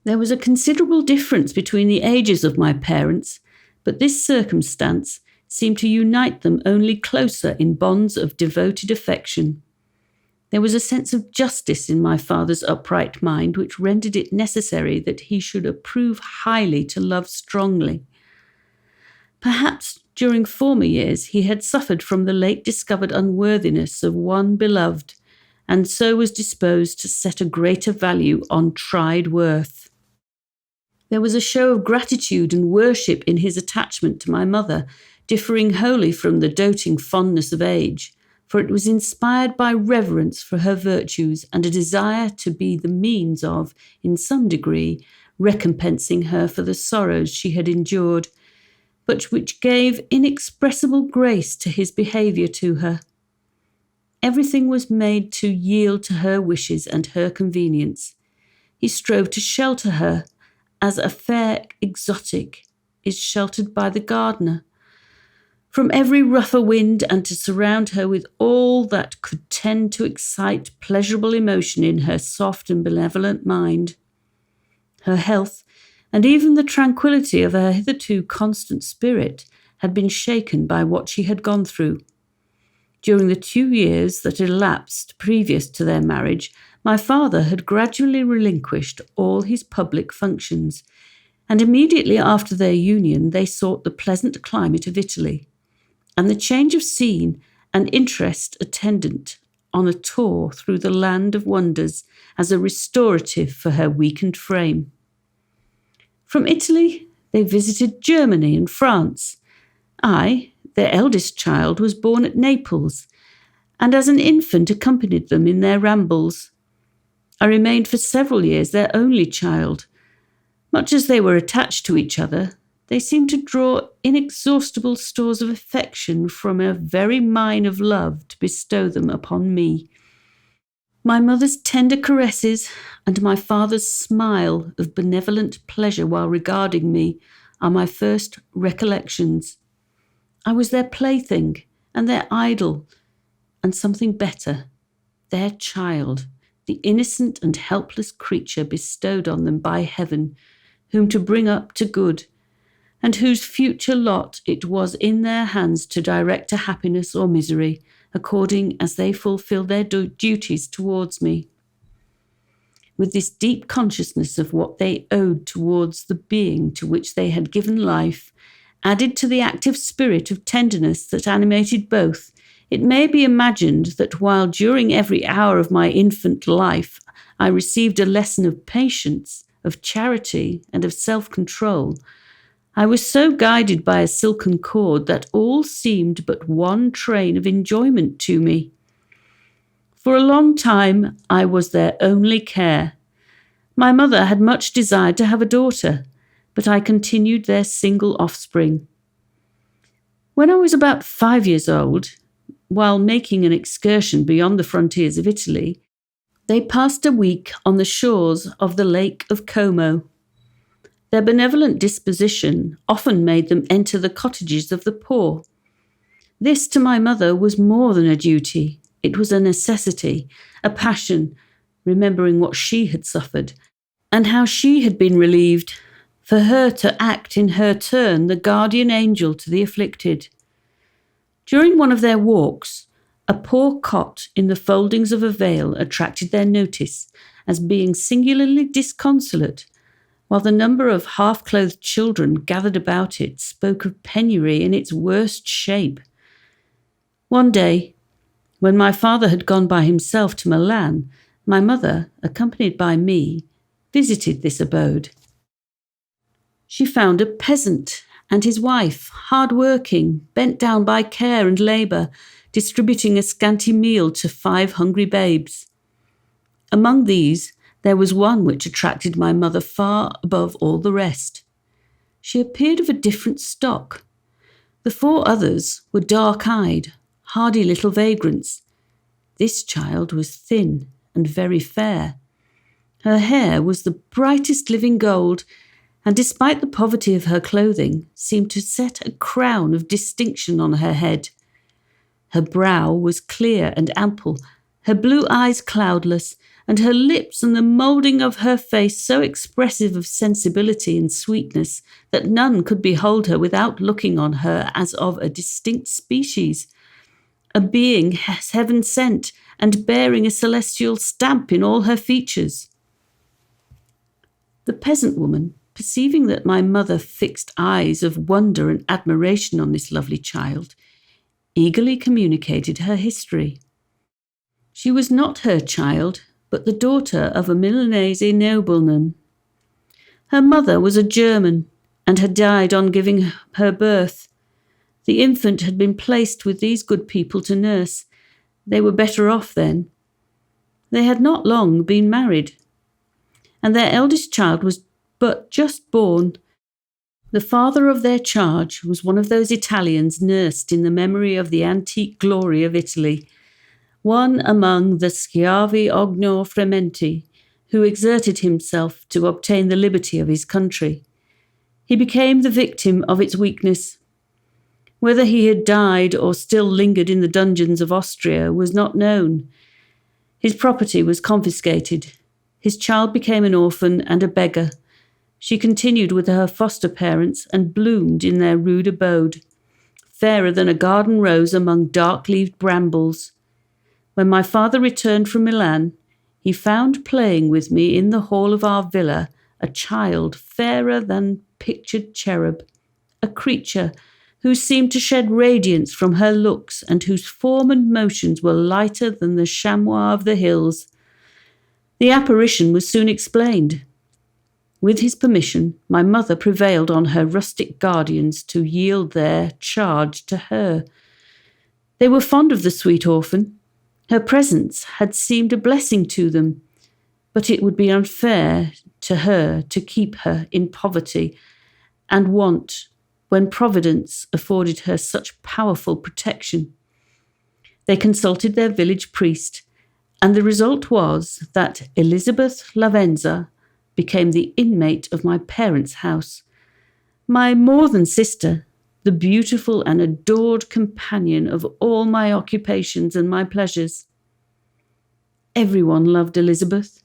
There was a considerable difference between the ages of my parents, but this circumstance seemed to unite them only closer in bonds of devoted affection. There was a sense of justice in my father's upright mind which rendered it necessary that he should approve highly to love strongly. Perhaps during former years he had suffered from the late discovered unworthiness of one beloved, and so was disposed to set a greater value on tried worth. There was a show of gratitude and worship in his attachment to my mother, differing wholly from the doting fondness of age, for it was inspired by reverence for her virtues and a desire to be the means of, in some degree, recompensing her for the sorrows she had endured, but which gave inexpressible grace to his behaviour to her. Everything was made to yield to her wishes and her convenience. He strove to shelter her as a fair exotic is sheltered by the gardener from every rougher wind, and to surround her with all that could tend to excite pleasurable emotion in her soft and benevolent mind. Her health, and even the tranquillity of her hitherto constant spirit, had been shaken by what she had gone through. During the 2 years that had elapsed previous to their marriage, my father had gradually relinquished all his public functions, and immediately after their union they sought the pleasant climate of Italy, and the change of scene and interest attendant on a tour through the land of wonders as a restorative for her weakened frame. From Italy they visited Germany and France. I, their eldest child, was born at Naples, and as an infant accompanied them in their rambles. I remained for several years their only child. Much as they were attached to each other, they seemed to draw inexhaustible stores of affection from a very mine of love to bestow them upon me. My mother's tender caresses and my father's smile of benevolent pleasure while regarding me are my first recollections. I was their plaything and their idol, and something better, their child, the innocent and helpless creature bestowed on them by heaven, whom to bring up to good, and whose future lot it was in their hands to direct to happiness or misery, according as they fulfilled their duties towards me. With this deep consciousness of what they owed towards the being to which they had given life, added to the active spirit of tenderness that animated both, it may be imagined that while during every hour of my infant life I received a lesson of patience, of charity, and of self-control, I was so guided by a silken cord that all seemed but one train of enjoyment to me. For a long time I was their only care. My mother had much desired to have a daughter, but I continued their single offspring. When I was about 5 years old, while making an excursion beyond the frontiers of Italy, they passed a week on the shores of the Lake of Como. Their benevolent disposition often made them enter the cottages of the poor. This to my mother was more than a duty. It was a necessity, a passion, remembering what she had suffered, and how she had been relieved, for her to act in her turn the guardian angel to the afflicted. During one of their walks, a poor cot in the foldings of a vale attracted their notice as being singularly disconsolate, while the number of half-clothed children gathered about it spoke of penury in its worst shape. One day, when my father had gone by himself to Milan, my mother, accompanied by me, visited this abode. She found a peasant and his wife, hard-working, bent down by care and labour, distributing a scanty meal to 5 hungry babes. Among these, there was one which attracted my mother far above all the rest. She appeared of a different stock. The 4 others were dark-eyed, hardy little vagrants. This child was thin and very fair. Her hair was the brightest living gold, and despite the poverty of her clothing, seemed to set a crown of distinction on her head. Her brow was clear and ample, her blue eyes cloudless, and her lips and the moulding of her face so expressive of sensibility and sweetness that none could behold her without looking on her as of a distinct species, a being heaven sent and bearing a celestial stamp in all her features. The peasant woman, perceiving that my mother fixed eyes of wonder and admiration on this lovely child, eagerly communicated her history. She was not her child, but the daughter of a Milanese nobleman. Her mother was a German and had died on giving her birth. The infant had been placed with these good people to nurse. They were better off then. They had not long been married, and their eldest child was but just born. The father of their charge was one of those Italians nursed in the memory of the antique glory of Italy, one among the Schiavi Ognor Frementi, who exerted himself to obtain the liberty of his country. He became the victim of its weakness. Whether he had died or still lingered in the dungeons of Austria was not known. His property was confiscated. His child became an orphan and a beggar. She continued with her foster parents and bloomed in their rude abode, fairer than a garden rose among dark-leaved brambles. When my father returned from Milan, he found playing with me in the hall of our villa a child fairer than pictured cherub, a creature who seemed to shed radiance from her looks and whose form and motions were lighter than the chamois of the hills. The apparition was soon explained. With his permission, my mother prevailed on her rustic guardians to yield their charge to her. They were fond of the sweet orphan. Her presence had seemed a blessing to them, but it would be unfair to her to keep her in poverty and want when Providence afforded her such powerful protection. They consulted their village priest, and the result was that Elizabeth Lavenza became the inmate of my parents' house. My more than sister, the beautiful and adored companion of all my occupations and my pleasures. Everyone loved Elizabeth.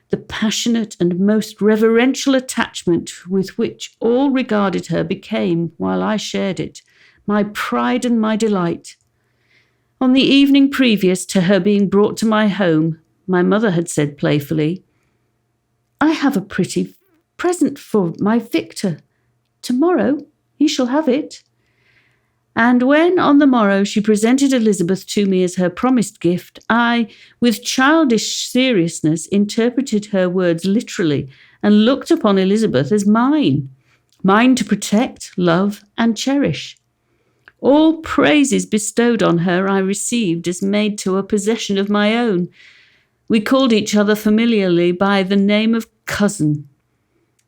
The passionate and most reverential attachment with which all regarded her became, while I shared it, my pride and my delight. On the evening previous to her being brought to my home, my mother had said playfully, "I have a pretty present for my Victor. Tomorrow he shall have it." And when on the morrow she presented Elizabeth to me as her promised gift, I, with childish seriousness, interpreted her words literally and looked upon Elizabeth as mine to protect, love, and cherish. All praises bestowed on her I received as made to a possession of my own. We called each other familiarly by the name of cousin.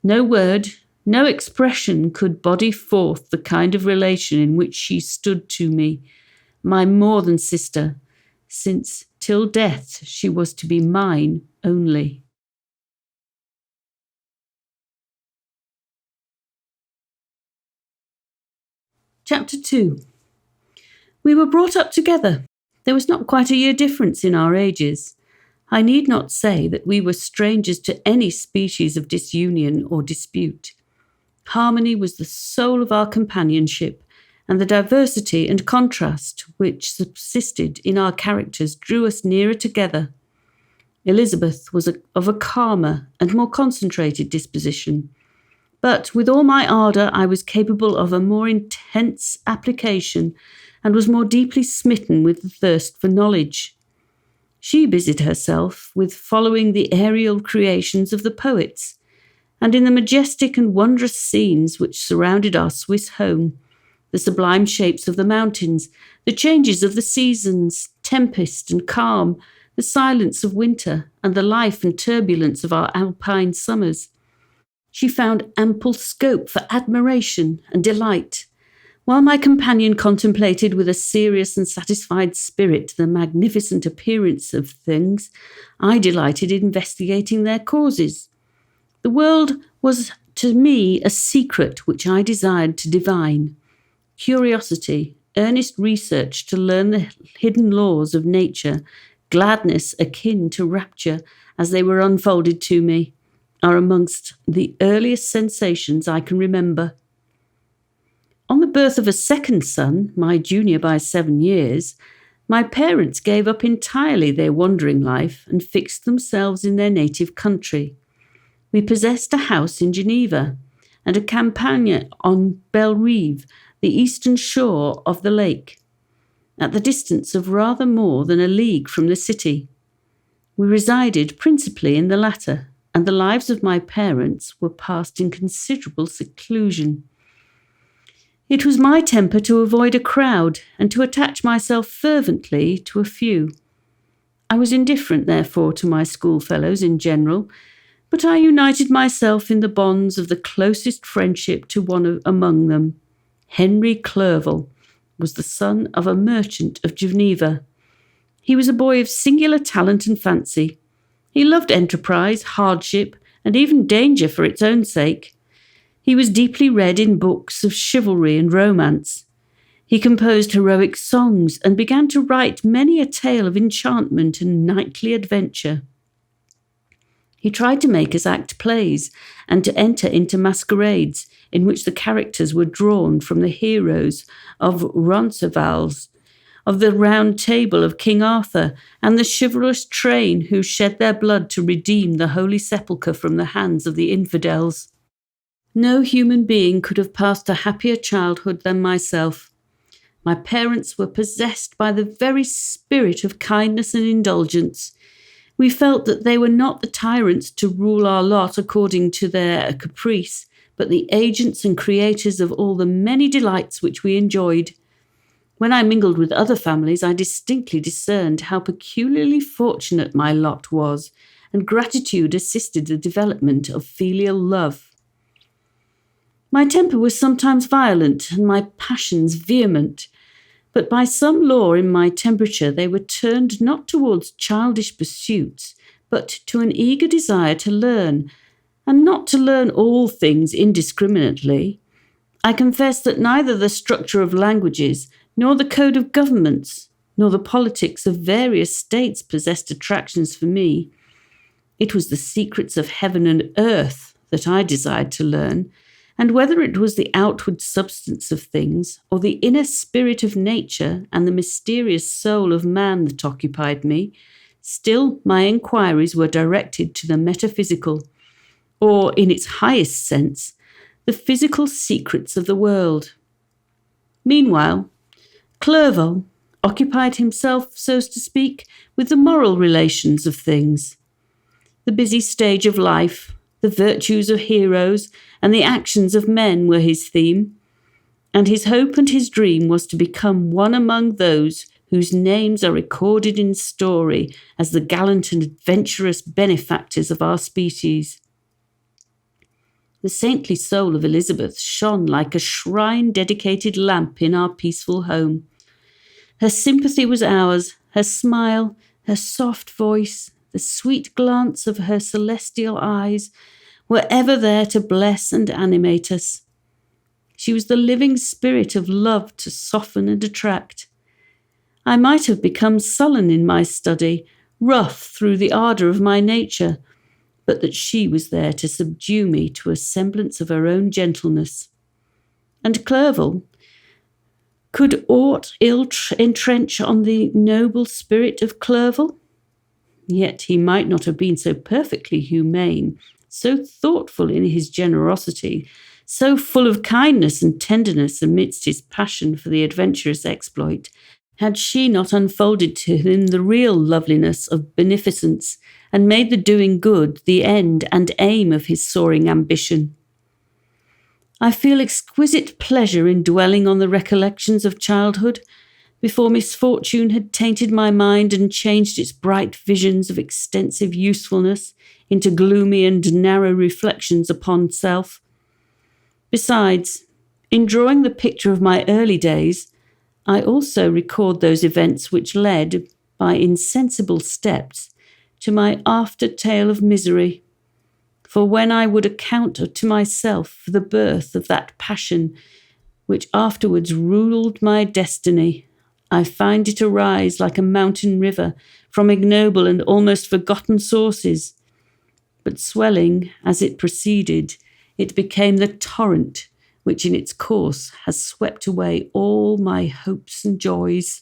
No word, no expression could body forth the kind of relation in which she stood to me, my more than sister, since till death she was to be mine only. Chapter 2. We were brought up together. There was not quite a year difference in our ages. I need not say that we were strangers to any species of disunion or dispute. Harmony was the soul of our companionship, and the diversity and contrast which subsisted in our characters drew us nearer together. Elizabeth was of a calmer and more concentrated disposition, but with all my ardour I was capable of a more intense application and was more deeply smitten with the thirst for knowledge. She busied herself with following the aerial creations of the poets, and in the majestic and wondrous scenes which surrounded our Swiss home, the sublime shapes of the mountains, the changes of the seasons, tempest and calm, the silence of winter, and the life and turbulence of our alpine summers. She found ample scope for admiration and delight, while my companion contemplated with a serious and satisfied spirit the magnificent appearance of things. I delighted in investigating their causes. The world was to me a secret which I desired to divine. Curiosity, earnest research to learn the hidden laws of nature, gladness akin to rapture as they were unfolded to me, are amongst the earliest sensations I can remember. On the birth of a second son, my junior by 7 years, My parents gave up entirely their wandering life and fixed themselves in their native country. We possessed a house in Geneva and a campagne on Belle-Rive, the eastern shore of the lake, at the distance of rather more than a league from the city. We resided principally in the latter, and the lives of my parents were passed in considerable seclusion. It was my temper to avoid a crowd and to attach myself fervently to a few. I was indifferent, therefore, to my schoolfellows in general, but I united myself in the bonds of the closest friendship to one among them. Henry Clerville was the son of a merchant of Geneva. He was a boy of singular talent and fancy. He loved enterprise, hardship, and even danger for its own sake. He was deeply read in books of chivalry and romance. He composed heroic songs and began to write many a tale of enchantment and knightly adventure. He tried to make us act plays and to enter into masquerades in which the characters were drawn from the heroes of Roncesvalles, of the Round Table of King Arthur, and the chivalrous train who shed their blood to redeem the Holy Sepulchre from the hands of the infidels. No human being could have passed a happier childhood than myself. My parents were possessed by the very spirit of kindness and indulgence. We felt that they were not the tyrants to rule our lot according to their caprice, but the agents and creators of all the many delights which we enjoyed. When I mingled with other families, I distinctly discerned how peculiarly fortunate my lot was, and gratitude assisted the development of filial love. My temper was sometimes violent, and my passions vehement, but by some law in my temperature they were turned not towards childish pursuits, but to an eager desire to learn, and not to learn all things indiscriminately. I confess that neither the structure of languages, nor the code of governments, nor the politics of various states possessed attractions for me. It was the secrets of heaven and earth that I desired to learn, and whether it was the outward substance of things, or the inner spirit of nature and the mysterious soul of man that occupied me, still my inquiries were directed to the metaphysical, or, in its highest sense, the physical secrets of the world. Meanwhile, Clerville occupied himself, so to speak, with the moral relations of things. The busy stage of life, the virtues of heroes, and the actions of men were his theme, and his hope and his dream was to become one among those whose names are recorded in story as the gallant and adventurous benefactors of our species. The saintly soul of Elizabeth shone like a shrine-dedicated lamp in our peaceful home. Her sympathy was ours, her smile, her soft voice, the sweet glance of her celestial eyes were ever there to bless and animate us. She was the living spirit of love to soften and attract. I might have become sullen in my study, rough through the ardour of my nature, but that she was there to subdue me to a semblance of her own gentleness. And Clerville, could aught ill entrench on the noble spirit of Clerville? Yet he might not have been so perfectly humane, so thoughtful in his generosity, so full of kindness and tenderness amidst his passion for the adventurous exploit, had she not unfolded to him the real loveliness of beneficence, and made the doing good the end and aim of his soaring ambition. I feel exquisite pleasure in dwelling on the recollections of childhood, before misfortune had tainted my mind and changed its bright visions of extensive usefulness into gloomy and narrow reflections upon self. Besides, in drawing the picture of my early days, I also record those events which led, by insensible steps, to my after tale of misery. For when I would account to myself for the birth of that passion which afterwards ruled my destiny, I find it arise like a mountain river from ignoble and almost forgotten sources. But swelling as it proceeded, it became the torrent which in its course has swept away all my hopes and joys.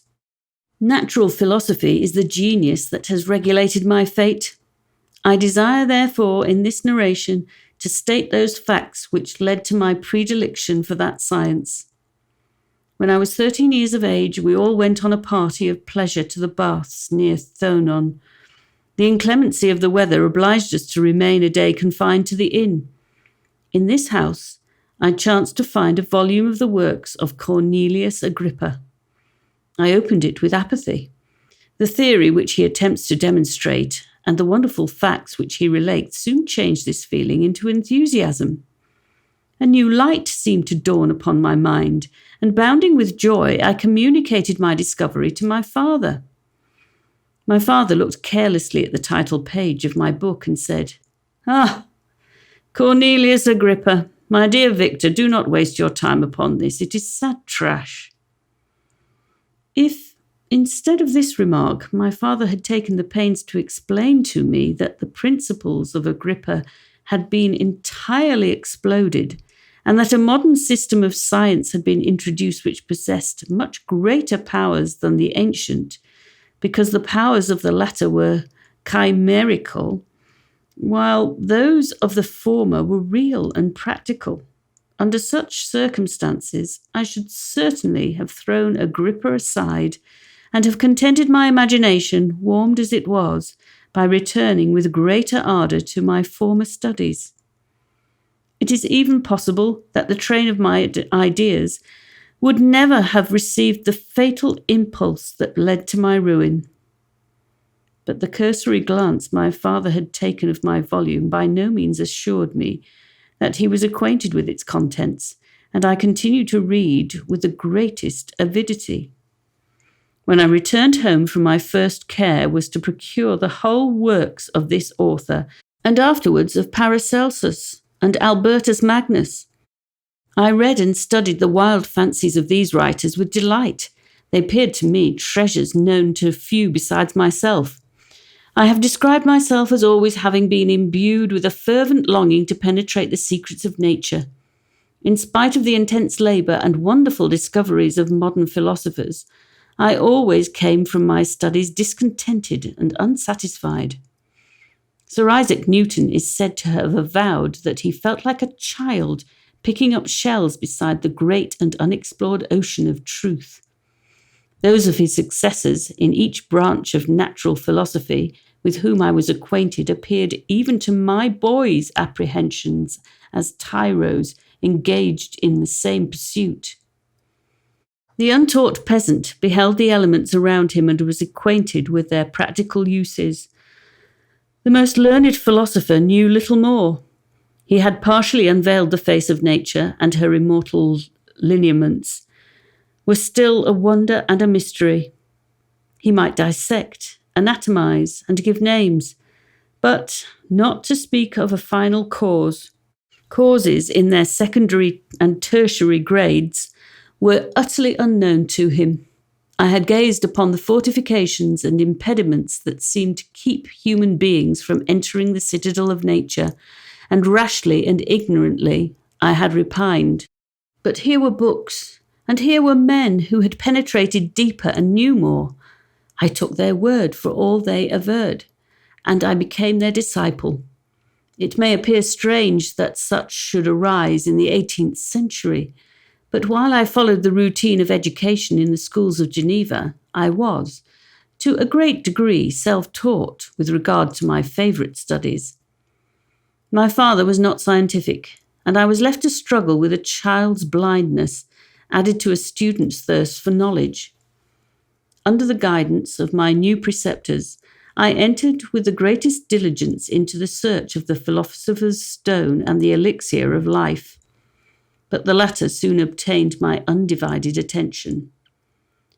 Natural philosophy is the genius that has regulated my fate. I desire, therefore, in this narration, to state those facts which led to my predilection for that science. When I was 13 years of age, we all went on a party of pleasure to the baths near Thonon. The inclemency of the weather obliged us to remain a day confined to the inn. In this house, I chanced to find a volume of the works of Cornelius Agrippa. I opened it with apathy. The theory which he attempts to demonstrate and the wonderful facts which he relates soon changed this feeling into enthusiasm. A new light seemed to dawn upon my mind, and bounding with joy, I communicated my discovery to my father. My father looked carelessly at the title page of my book and said, "Ah, Cornelius Agrippa, my dear Victor, do not waste your time upon this. It is sad trash." If, instead of this remark, my father had taken the pains to explain to me that the principles of Agrippa had been entirely exploded, and that a modern system of science had been introduced which possessed much greater powers than the ancient, because the powers of the latter were chimerical, while those of the former were real and practical. Under such circumstances, I should certainly have thrown Agrippa aside and have contented my imagination, warmed as it was, by returning with greater ardour to my former studies. It is even possible that the train of my ideas would never have received the fatal impulse that led to my ruin. But the cursory glance my father had taken of my volume by no means assured me that he was acquainted with its contents, and I continued to read with the greatest avidity. When I returned home from my first care was to procure the whole works of this author, and afterwards of Paracelsus and Albertus Magnus. I read and studied the wild fancies of these writers with delight. They appeared to me treasures known to few besides myself. I have described myself as always having been imbued with a fervent longing to penetrate the secrets of nature. In spite of the intense labour and wonderful discoveries of modern philosophers, I always came from my studies discontented and unsatisfied. Sir Isaac Newton is said to have avowed that he felt like a child picking up shells beside the great and unexplored ocean of truth. Those of his successors in each branch of natural philosophy with whom I was acquainted appeared even to my boy's apprehensions as tyros engaged in the same pursuit. The untaught peasant beheld the elements around him and was acquainted with their practical uses. The most learned philosopher knew little more. He had partially unveiled the face of nature, and her immortal lineaments were still a wonder and a mystery. He might dissect, anatomize, and give names, but not to speak of a final cause. Causes in their secondary and tertiary grades were utterly unknown to him. I had gazed upon the fortifications and impediments that seemed to keep human beings from entering the citadel of nature, and rashly and ignorantly I had repined. But here were books, and here were men who had penetrated deeper and knew more. I took their word for all they averred, and I became their disciple. It may appear strange that such should arise in the 18th century, but while I followed the routine of education in the schools of Geneva, I was, to a great degree, self-taught with regard to my favourite studies. My father was not scientific, and I was left to struggle with a child's blindness, added to a student's thirst for knowledge. Under the guidance of my new preceptors, I entered with the greatest diligence into the search of the philosopher's stone and the elixir of life, but the latter soon obtained my undivided attention.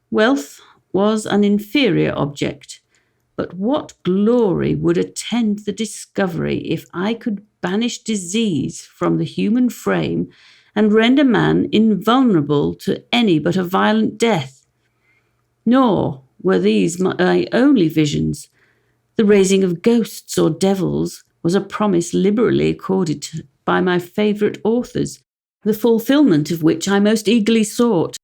Wealth was an inferior object, but what glory would attend the discovery if I could banish disease from the human frame and render man invulnerable to any but a violent death? Nor were these my only visions. The raising of ghosts or devils was a promise liberally accorded by my favourite authors, the fulfilment of which I most eagerly sought,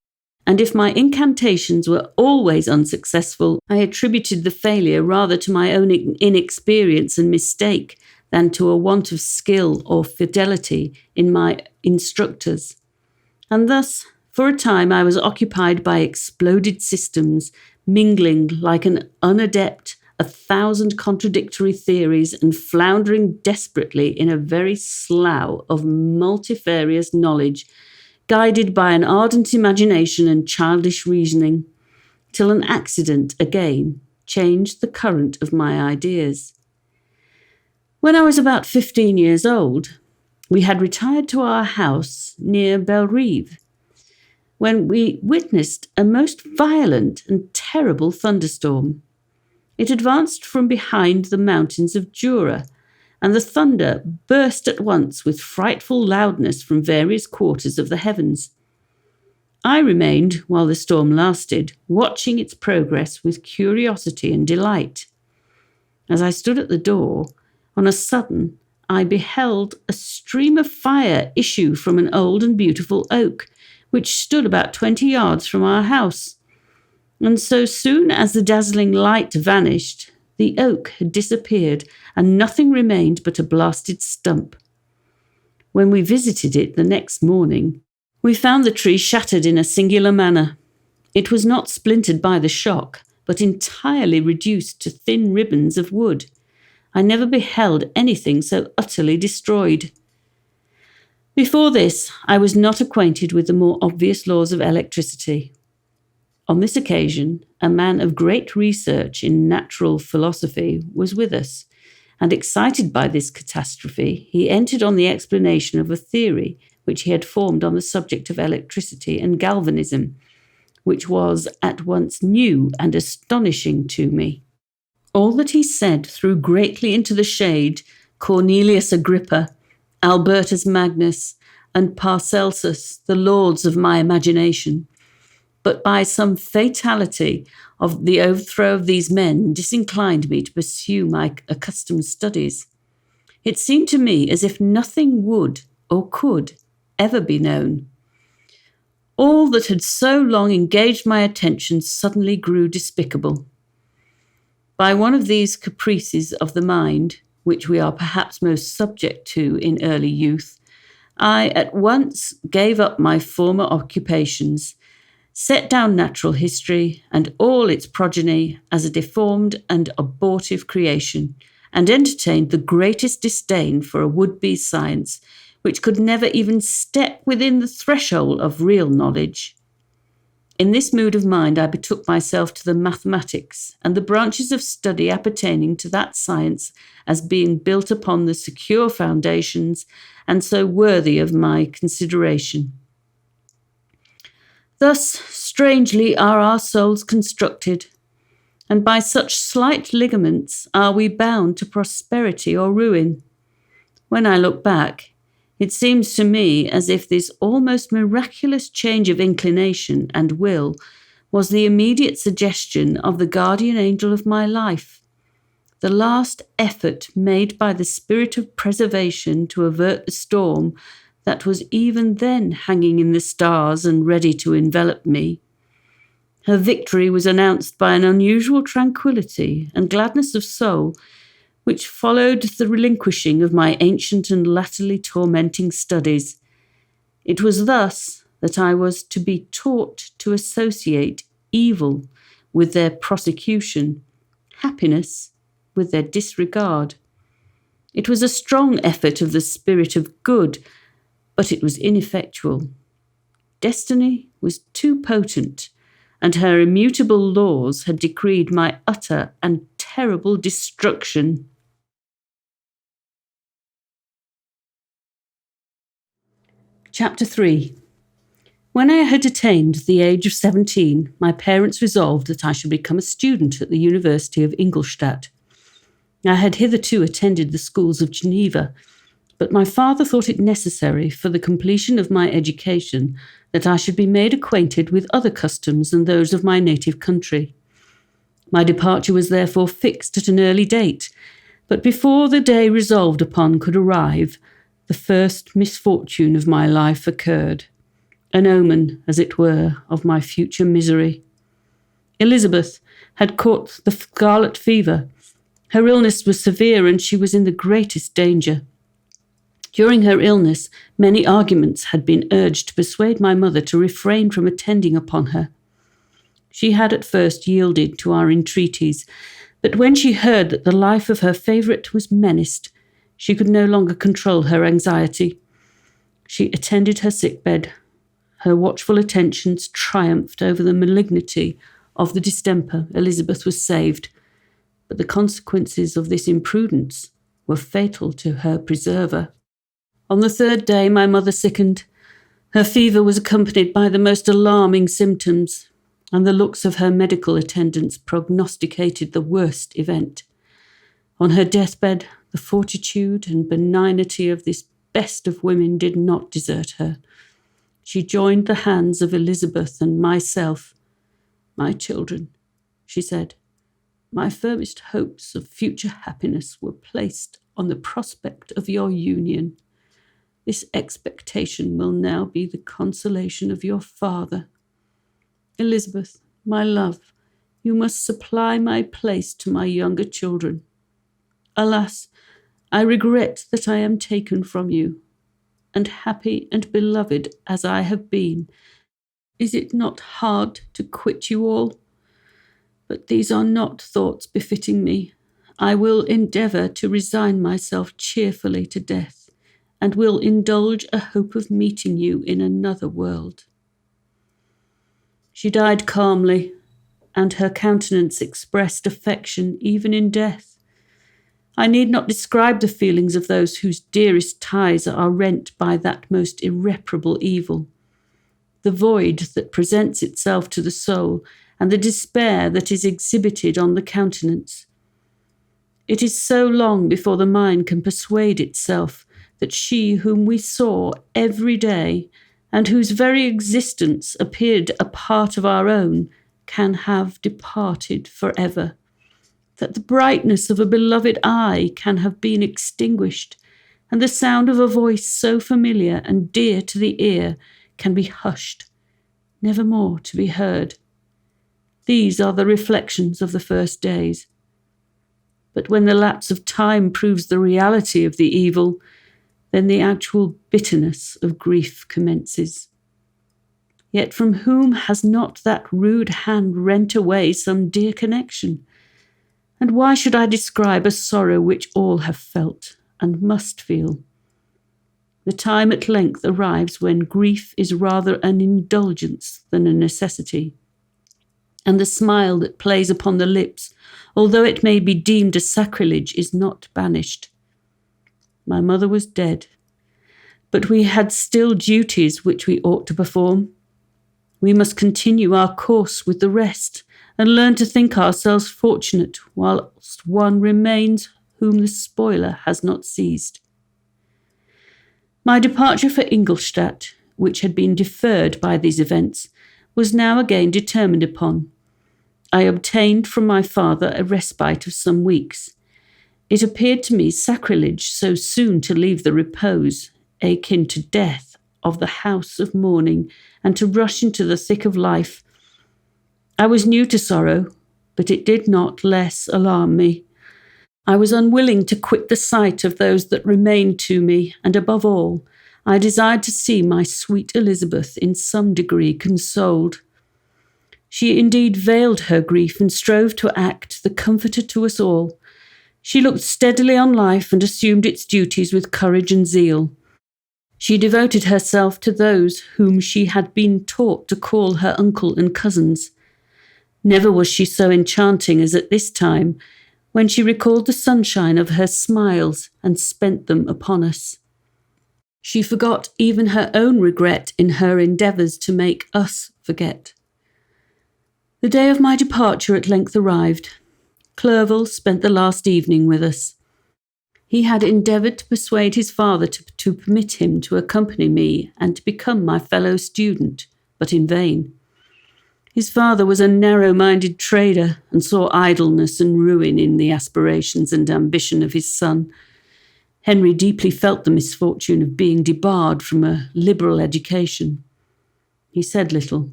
and if my incantations were always unsuccessful, I attributed the failure rather to my own inexperience and mistake than to a want of skill or fidelity in my instructors. And thus, for a time, I was occupied by exploded systems, mingling like an unadept 1,000 contradictory theories and floundering desperately in a very slough of multifarious knowledge, guided by an ardent imagination and childish reasoning, till an accident again changed the current of my ideas. When I was about 15 years old, we had retired to our house near Bellerive, when we witnessed a most violent and terrible thunderstorm. It advanced from behind the mountains of Jura, and the thunder burst at once with frightful loudness from various quarters of the heavens. I remained, while the storm lasted, watching its progress with curiosity and delight. As I stood at the door, on a sudden I beheld a stream of fire issue from an old and beautiful oak, which stood about 20 yards from our house. And so soon as the dazzling light vanished, the oak had disappeared, and nothing remained but a blasted stump. When we visited it the next morning, we found the tree shattered in a singular manner. It was not splintered by the shock, but entirely reduced to thin ribbons of wood. I never beheld anything so utterly destroyed. Before this, I was not acquainted with the more obvious laws of electricity. On this occasion, a man of great research in natural philosophy was with us, and excited by this catastrophe, he entered on the explanation of a theory which he had formed on the subject of electricity and galvanism, which was at once new and astonishing to me. All that he said threw greatly into the shade Cornelius Agrippa, Albertus Magnus, and Paracelsus, the lords of my imagination. But by some fatality of the overthrow of these men disinclined me to pursue my accustomed studies. It seemed to me as if nothing would or could ever be known. All that had so long engaged my attention suddenly grew despicable. By one of these caprices of the mind, which we are perhaps most subject to in early youth, I at once gave up my former occupations, set down natural history and all its progeny as a deformed and abortive creation, and entertained the greatest disdain for a would-be science which could never even step within the threshold of real knowledge. In this mood of mind I betook myself to the mathematics and the branches of study appertaining to that science as being built upon the secure foundations and so worthy of my consideration. Thus, strangely are our souls constructed, and by such slight ligaments are we bound to prosperity or ruin. When I look back, it seems to me as if this almost miraculous change of inclination and will was the immediate suggestion of the guardian angel of my life, the last effort made by the spirit of preservation to avert the storm that was even then hanging in the stars and ready to envelop me. Her victory was announced by an unusual tranquillity and gladness of soul, which followed the relinquishing of my ancient and latterly tormenting studies. It was thus that I was to be taught to associate evil with their prosecution, happiness with their disregard. It was a strong effort of the spirit of good, but it was ineffectual. Destiny was too potent, and her immutable laws had decreed my utter and terrible destruction. Chapter 3. When I had attained the age of 17, my parents resolved that I should become a student at the University of Ingolstadt. I had hitherto attended the schools of Geneva, but my father thought it necessary for the completion of my education that I should be made acquainted with other customs than those of my native country. My departure was therefore fixed at an early date, but before the day resolved upon could arrive, the first misfortune of my life occurred. an omen, as it were, of my future misery. Elizabeth had caught the scarlet fever. Her illness was severe and she was in the greatest danger. During her illness, many arguments had been urged to persuade my mother to refrain from attending upon her. She had at first yielded to our entreaties, but when she heard that the life of her favourite was menaced, she could no longer control her anxiety. She attended her sickbed. Her watchful attentions triumphed over the malignity of the distemper. Elizabeth was saved, but the consequences of this imprudence were fatal to her preserver. On the third day, my mother sickened. Her fever was accompanied by the most alarming symptoms, and the looks of her medical attendants prognosticated the worst event. On her deathbed, the fortitude and benignity of this best of women did not desert her. She joined the hands of Elizabeth and myself. "My children," she said, "my firmest hopes of future happiness were placed on the prospect of your union. This expectation will now be the consolation of your father. Elizabeth, my love, you must supply my place to my younger children. Alas, I regret that I am taken from you, and happy and beloved as I have been, is it not hard to quit you all? But these are not thoughts befitting me. I will endeavour to resign myself cheerfully to death, and will indulge a hope of meeting you in another world." She died calmly, and her countenance expressed affection even in death. I need not describe the feelings of those whose dearest ties are rent by that most irreparable evil. The void that presents itself to the soul, and the despair that is exhibited on the countenance. It is so long before the mind can persuade itself that she whom we saw every day, and whose very existence appeared a part of our own, can have departed forever, that the brightness of a beloved eye can have been extinguished, and the sound of a voice so familiar and dear to the ear can be hushed, never more to be heard. These are the reflections of the first days. But when the lapse of time proves the reality of the evil, then the actual bitterness of grief commences. Yet from whom has not that rude hand rent away some dear connection? And why should I describe a sorrow which all have felt and must feel? The time at length arrives when grief is rather an indulgence than a necessity, and the smile that plays upon the lips, although it may be deemed a sacrilege, is not banished. My mother was dead, but we had still duties which we ought to perform. We must continue our course with the rest, and learn to think ourselves fortunate whilst one remains whom the spoiler has not seized. My departure for Ingolstadt, which had been deferred by these events, was now again determined upon. I obtained from my father a respite of some weeks. It appeared to me sacrilege so soon to leave the repose, akin to death, of the house of mourning, and to rush into the thick of life. I was new to sorrow, but it did not less alarm me. I was unwilling to quit the sight of those that remained to me, and above all, I desired to see my sweet Elizabeth in some degree consoled. She indeed veiled her grief and strove to act the comforter to us all. She looked steadily on life and assumed its duties with courage and zeal. She devoted herself to those whom she had been taught to call her uncle and cousins. Never was she so enchanting as at this time, when she recalled the sunshine of her smiles and spent them upon us. She forgot even her own regret in her endeavours to make us forget. The day of my departure at length arrived. Clerville spent the last evening with us. He had endeavoured to persuade his father to permit him to accompany me and to become my fellow student, but in vain. His father was a narrow-minded trader and saw idleness and ruin in the aspirations and ambition of his son. Henry deeply felt the misfortune of being debarred from a liberal education. He said little,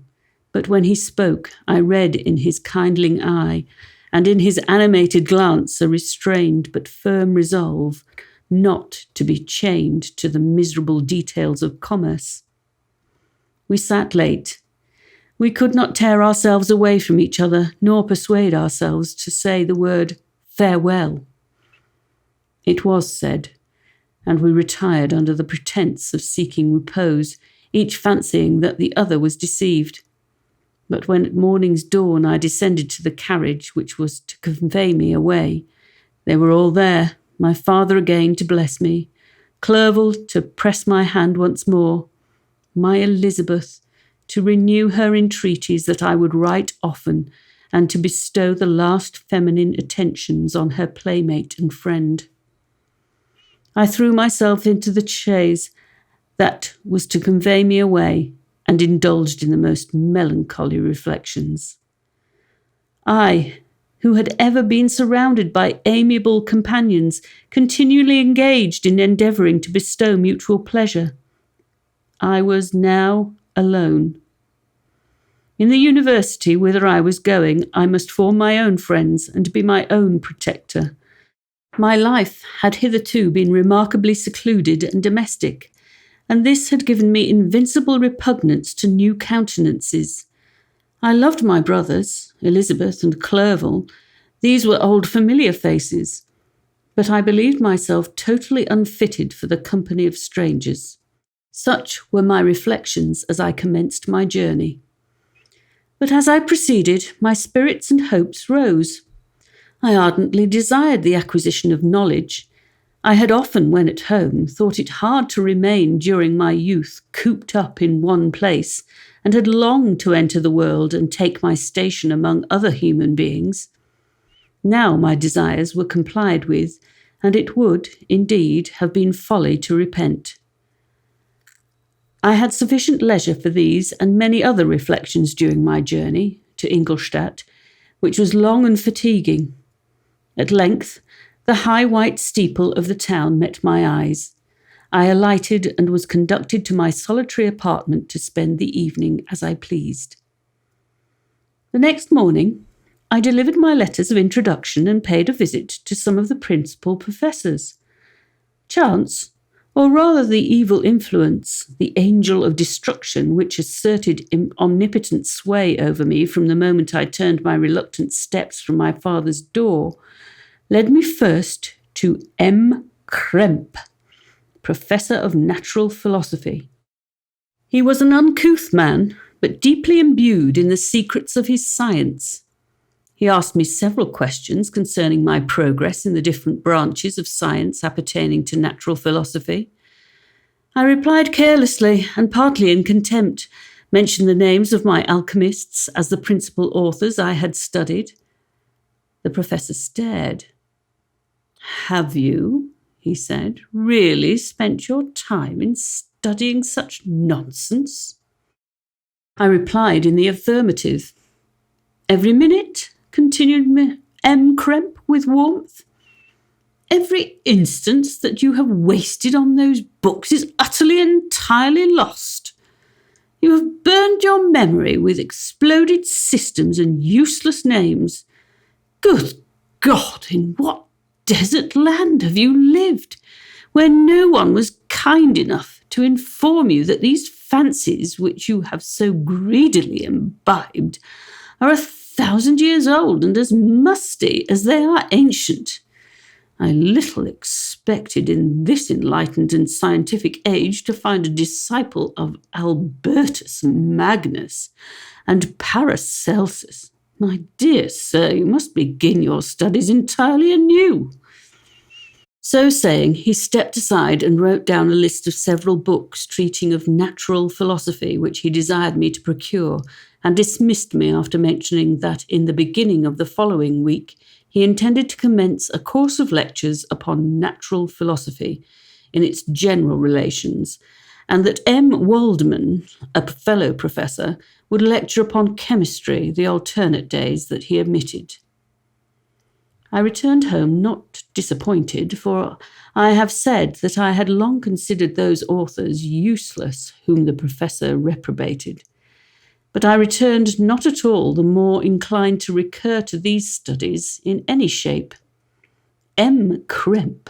but when he spoke, I read in his kindling eye and in his animated glance a restrained but firm resolve not to be chained to the miserable details of commerce. We sat late. We could not tear ourselves away from each other, nor persuade ourselves to say the word farewell. It was said, and we retired under the pretence of seeking repose, each fancying that the other was deceived. But when at morning's dawn I descended to the carriage which was to convey me away, they were all there, my father again to bless me, Clerville to press my hand once more, my Elizabeth to renew her entreaties that I would write often and to bestow the last feminine attentions on her playmate and friend. I threw myself into the chaise that was to convey me away and indulged in the most melancholy reflections. I, who had ever been surrounded by amiable companions, continually engaged in endeavouring to bestow mutual pleasure. I was now alone. In the university whither I was going, I must form my own friends and be my own protector. My life had hitherto been remarkably secluded and domestic, and this had given me invincible repugnance to new countenances. I loved my brothers, Elizabeth and Clerville. These were old familiar faces, but I believed myself totally unfitted for the company of strangers. Such were my reflections as I commenced my journey. But as I proceeded, my spirits and hopes rose. I ardently desired the acquisition of knowledge. I had often, when at home, thought it hard to remain during my youth cooped up in one place, and had longed to enter the world and take my station among other human beings. Now my desires were complied with, and it would, indeed, have been folly to repent. I had sufficient leisure for these and many other reflections during my journey to Ingolstadt, which was long and fatiguing. At length, the high white steeple of the town met my eyes. I alighted and was conducted to my solitary apartment to spend the evening as I pleased. The next morning, I delivered my letters of introduction and paid a visit to some of the principal professors. Chance, or rather the evil influence, the angel of destruction which asserted omnipotent sway over me from the moment I turned my reluctant steps from my father's door, led me first to M. Krempe, Professor of Natural Philosophy. He was an uncouth man, but deeply imbued in the secrets of his science. He asked me several questions concerning my progress in the different branches of science appertaining to natural philosophy. I replied carelessly and partly in contempt, mentioned the names of my alchemists as the principal authors I had studied. The professor stared. "Have you," he said, "really spent your time in studying such nonsense?" I replied in the affirmative. "Every minute," continued M. Krempe with warmth. "Every instant that you have wasted on those books is utterly and entirely lost. You have burned your memory with exploded systems and useless names. Good God, in what desert land have you lived, where no one was kind enough to inform you that these fancies which you have so greedily imbibed are 1,000 years old and as musty as they are ancient? I little expected in this enlightened and scientific age to find a disciple of Albertus Magnus and Paracelsus. My dear sir, you must begin your studies entirely anew." So saying, he stepped aside and wrote down a list of several books treating of natural philosophy which he desired me to procure, and dismissed me after mentioning that in the beginning of the following week he intended to commence a course of lectures upon natural philosophy in its general relations, and that M. Waldman, a fellow professor, would lecture upon chemistry the alternate days that he omitted. I returned home not disappointed, for I have said that I had long considered those authors useless whom the professor reprobated. but I returned not at all the more inclined to recur to these studies in any shape. M. Kremp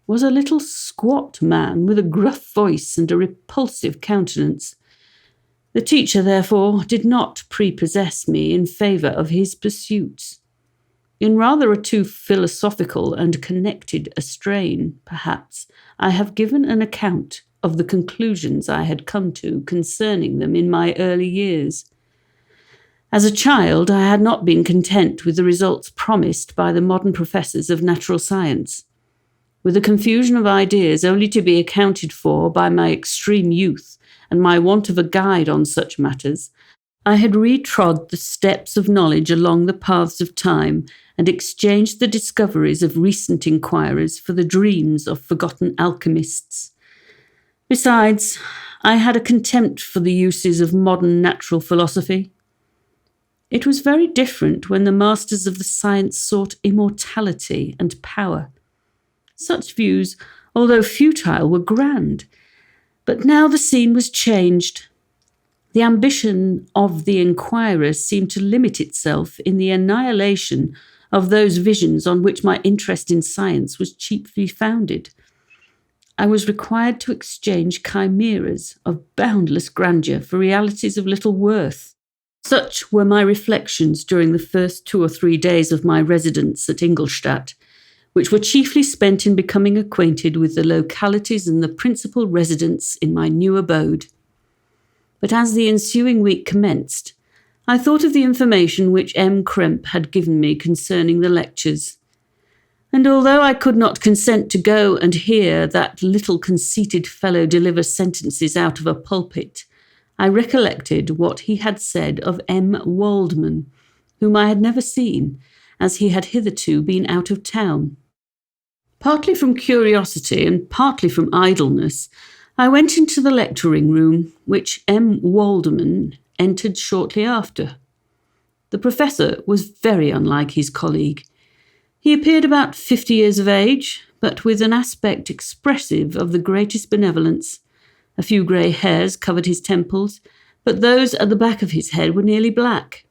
was a little squat man with a gruff voice and a repulsive countenance. The teacher, therefore, did not prepossess me in favour of his pursuits. In rather a too philosophical and connected a strain, perhaps, I have given an account of the conclusions I had come to concerning them in my early years. As a child, I had not been content with the results promised by the modern professors of natural science. With a confusion of ideas only to be accounted for by my extreme youth and my want of a guide on such matters, I had retrod the steps of knowledge along the paths of time and exchanged the discoveries of recent inquirers for the dreams of forgotten alchemists. Besides, I had a contempt for the uses of modern natural philosophy. It was very different when the masters of the science sought immortality and power. Such views, although futile, were grand. But now the scene was changed. The ambition of the inquirers seemed to limit itself in the annihilation of those visions on which my interest in science was chiefly founded. I was required to exchange chimeras of boundless grandeur for realities of little worth. Such were my reflections during the first 2 or 3 days of my residence at Ingolstadt, which were chiefly spent in becoming acquainted with the localities and the principal residents in my new abode. But as the ensuing week commenced, I thought of the information which M. Kremp had given me concerning the lectures, and although I could not consent to go and hear that little conceited fellow deliver sentences out of a pulpit, I recollected what he had said of M. Waldman, whom I had never seen, as he had hitherto been out of town. Partly from curiosity and partly from idleness, I went into the lecturing room, which M. Waldman entered shortly after. The professor was very unlike his colleague. He appeared about 50 years of age, but with an aspect expressive of the greatest benevolence. A few grey hairs covered his temples, but those at the back of his head were nearly black.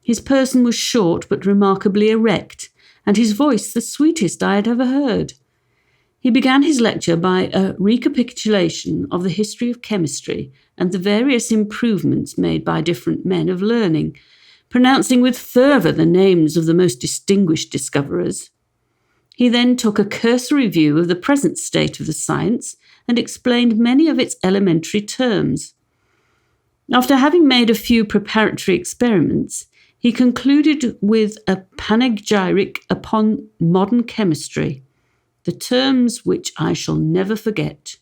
His person was short but remarkably erect, and his voice the sweetest I had ever heard. He began his lecture by a recapitulation of the history of chemistry and the various improvements made by different men of learning, pronouncing with fervour the names of the most distinguished discoverers. He then took a cursory view of the present state of the science and explained many of its elementary terms. After having made a few preparatory experiments, he concluded with a panegyric upon modern chemistry, the terms which I shall never forget.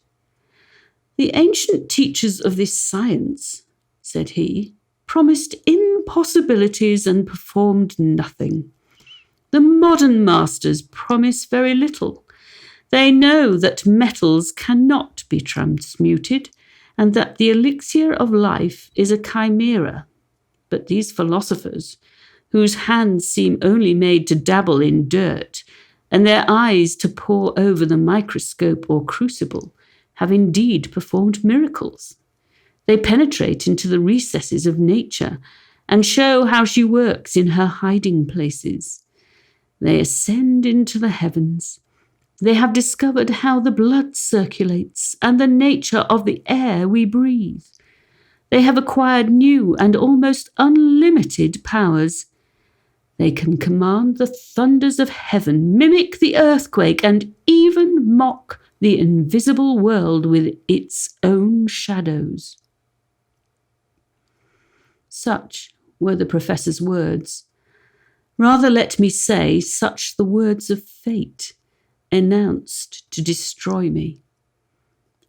"The ancient teachers of this science," said he, "promised impossibilities and performed nothing. The modern masters promise very little. They know that metals cannot be transmuted and that the elixir of life is a chimera. But these philosophers, whose hands seem only made to dabble in dirt and their eyes to pore over the microscope or crucible, have indeed performed miracles. They penetrate into the recesses of nature and show how she works in her hiding places. They ascend into the heavens. They have discovered how the blood circulates and the nature of the air we breathe. They have acquired new and almost unlimited powers. They can command the thunders of heaven, mimic the earthquake, and even mock the invisible world with its own shadows." Such were the professor's words. Rather, let me say, such the words of fate, announced to destroy me.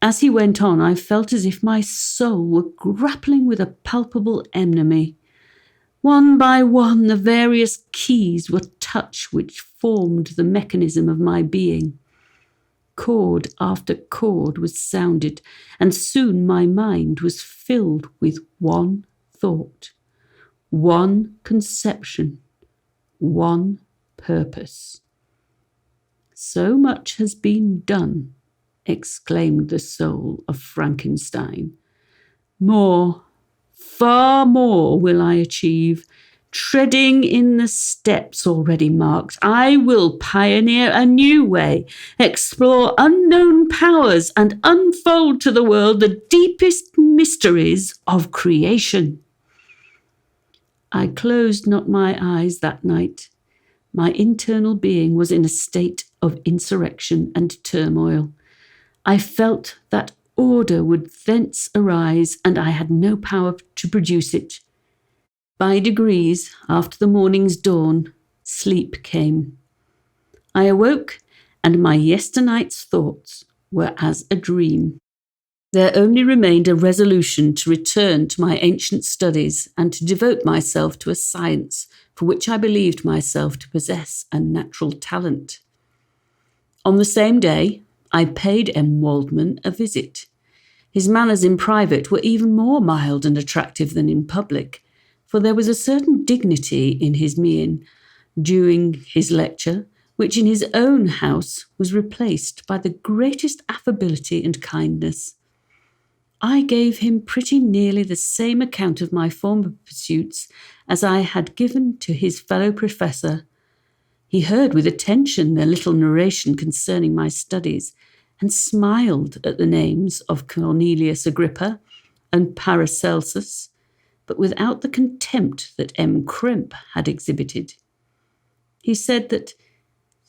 As he went on, I felt as if my soul were grappling with a palpable enemy. One by one, the various keys were touched which formed the mechanism of my being. Chord after chord was sounded, and soon my mind was filled with one thought, one conception, one purpose. "So much has been done," exclaimed the soul of Frankenstein. "More, Far more will I achieve. Treading in the steps already marked, I will pioneer a new way, explore unknown powers, and unfold to the world the deepest mysteries of creation. I closed not my eyes that night. My internal being was in a state of insurrection and turmoil. I felt that order would thence arise, and I had no power to produce it. By degrees, after the morning's dawn, sleep came. I awoke, and my yesternight's thoughts were as a dream. There only remained a resolution to return to my ancient studies and to devote myself to a science for which I believed myself to possess a natural talent. On the same day, I paid M. Waldman a visit. His manners in private were even more mild and attractive than in public, for there was a certain dignity in his mien during his lecture, which in his own house was replaced by the greatest affability and kindness. I gave him pretty nearly the same account of my former pursuits as I had given to his fellow professor. He heard with attention the little narration concerning my studies, and smiled at the names of Cornelius Agrippa and Paracelsus, but without the contempt that M. Krempe had exhibited. He said that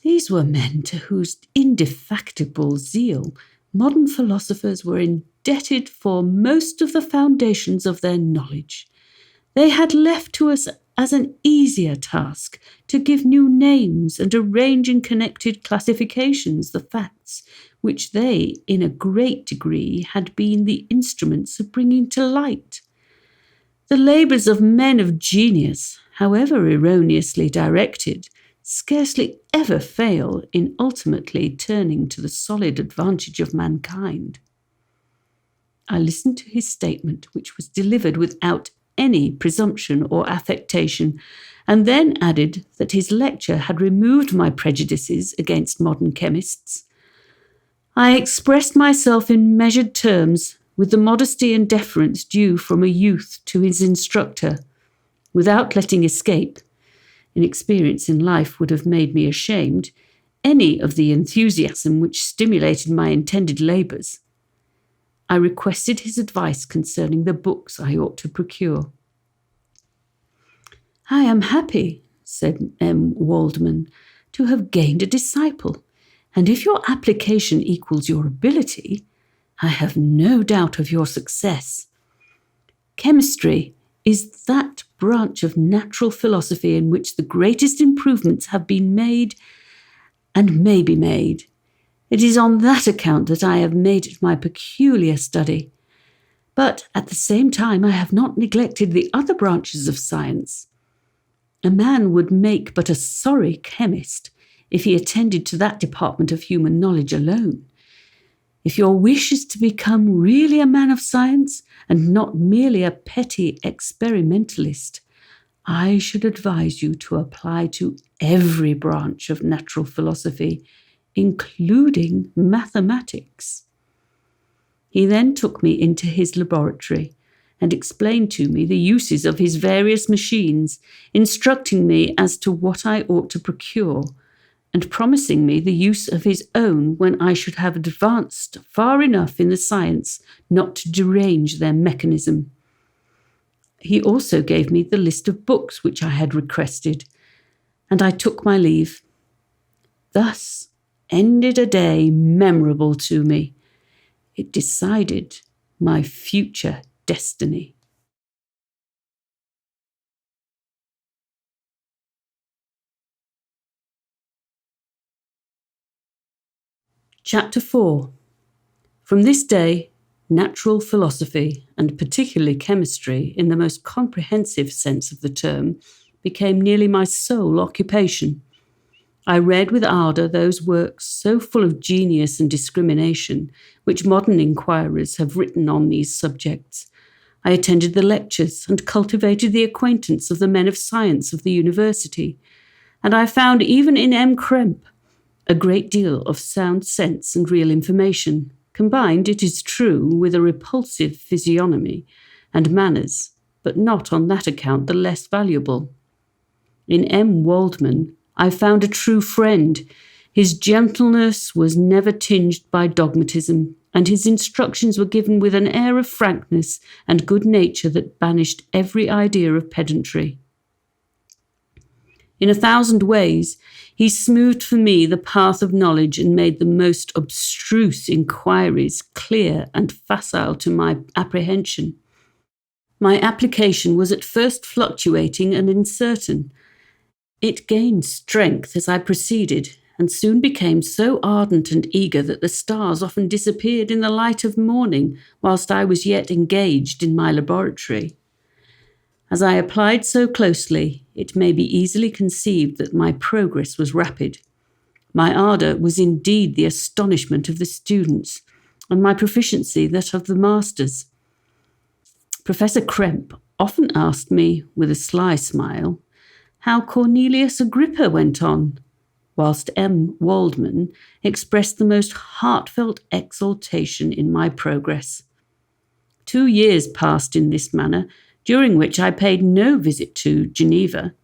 these were men to whose indefatigable zeal modern philosophers were indebted for most of the foundations of their knowledge. They had left to us as an easier task to give new names and arrange in connected classifications the facts which they, in a great degree, had been the instruments of bringing to light. The labours of men of genius, however erroneously directed, scarcely ever fail in ultimately turning to the solid advantage of mankind. I listened to his statement, which was delivered without any presumption or affectation, and then added that his lecture had removed my prejudices against modern chemists. I expressed myself in measured terms, with the modesty and deference due from a youth to his instructor, without letting escape, inexperience in life would have made me ashamed, any of the enthusiasm which stimulated my intended labours. I requested his advice concerning the books I ought to procure. "I am happy," said M. Waldman, "to have gained a disciple, and if your application equals your ability, I have no doubt of your success. Chemistry is that branch of natural philosophy in which the greatest improvements have been made and may be made. It is on that account that I have made it my peculiar study. But at the same time I have not neglected the other branches of science. A man would make but a sorry chemist if he attended to that department of human knowledge alone. If your wish is to become really a man of science and not merely a petty experimentalist, I should advise you to apply to every branch of natural philosophy, including mathematics." He then took me into his laboratory and explained to me the uses of his various machines, instructing me as to what I ought to procure, and promising me the use of his own when I should have advanced far enough in the science not to derange their mechanism. He also gave me the list of books which I had requested, and I took my leave. Thus ended a day memorable to me. It decided my future destiny. Chapter 4. From this day, natural philosophy, and particularly chemistry, in the most comprehensive sense of the term, became nearly my sole occupation. I read with ardour those works so full of genius and discrimination, which modern inquirers have written on these subjects. I attended the lectures and cultivated the acquaintance of the men of science of the university, and I found even in M. Krempe a great deal of sound sense and real information, combined, it is true, with a repulsive physiognomy and manners but not on that account the less valuable. In M. Waldman, I found a true friend. His gentleness was never tinged by dogmatism, and his instructions were given with an air of frankness and good nature that banished every idea of pedantry. In 1,000 ways, he smoothed for me the path of knowledge and made the most abstruse inquiries clear and facile to my apprehension. My application was at first fluctuating and uncertain. It gained strength as I proceeded, and soon became so ardent and eager that the stars often disappeared in the light of morning whilst I was yet engaged in my laboratory. As I applied so closely, it may be easily conceived that my progress was rapid. My ardour was indeed the astonishment of the students, and my proficiency that of the masters. Professor Kremp often asked me, with a sly smile, how Cornelius Agrippa went on, whilst M. Waldman expressed the most heartfelt exultation in my progress. 2 years passed in this manner, during which I paid no visit to Geneva,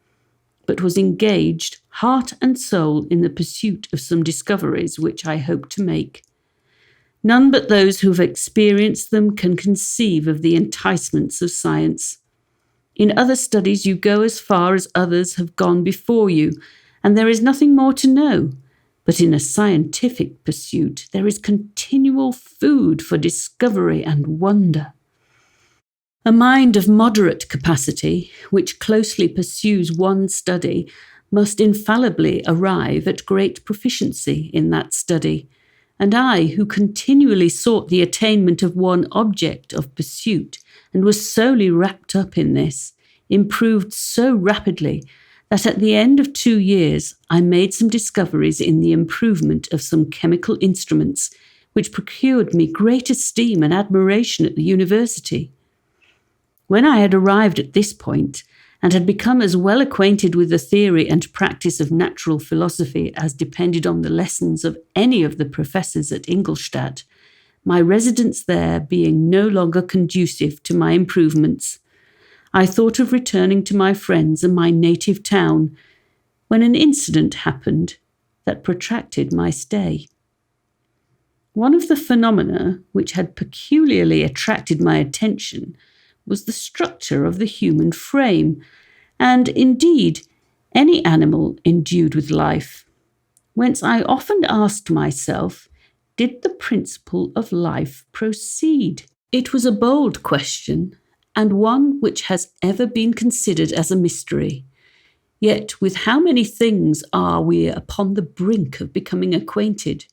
but was engaged heart and soul in the pursuit of some discoveries which I hoped to make. None but those who have experienced them can conceive of the enticements of science. In other studies you go as far as others have gone before you, and there is nothing more to know. But in a scientific pursuit there is continual food for discovery and wonder. A mind of moderate capacity, which closely pursues one study, must infallibly arrive at great proficiency in that study, and I, who continually sought the attainment of one object of pursuit, and was solely wrapped up in this, improved so rapidly that at the end of 2 years I made some discoveries in the improvement of some chemical instruments, which procured me great esteem and admiration at the university. When I had arrived at this point, and had become as well acquainted with the theory and practice of natural philosophy as depended on the lessons of any of the professors at Ingolstadt, my residence there being no longer conducive to my improvements, I thought of returning to my friends and my native town, when an incident happened that protracted my stay. One of the phenomena which had peculiarly attracted my attention was the structure of the human frame, and indeed any animal endued with life, whence I often asked myself, did the principle of life proceed? It was a bold question, and one which has ever been considered as a mystery. Yet with how many things are we upon the brink of becoming acquainted,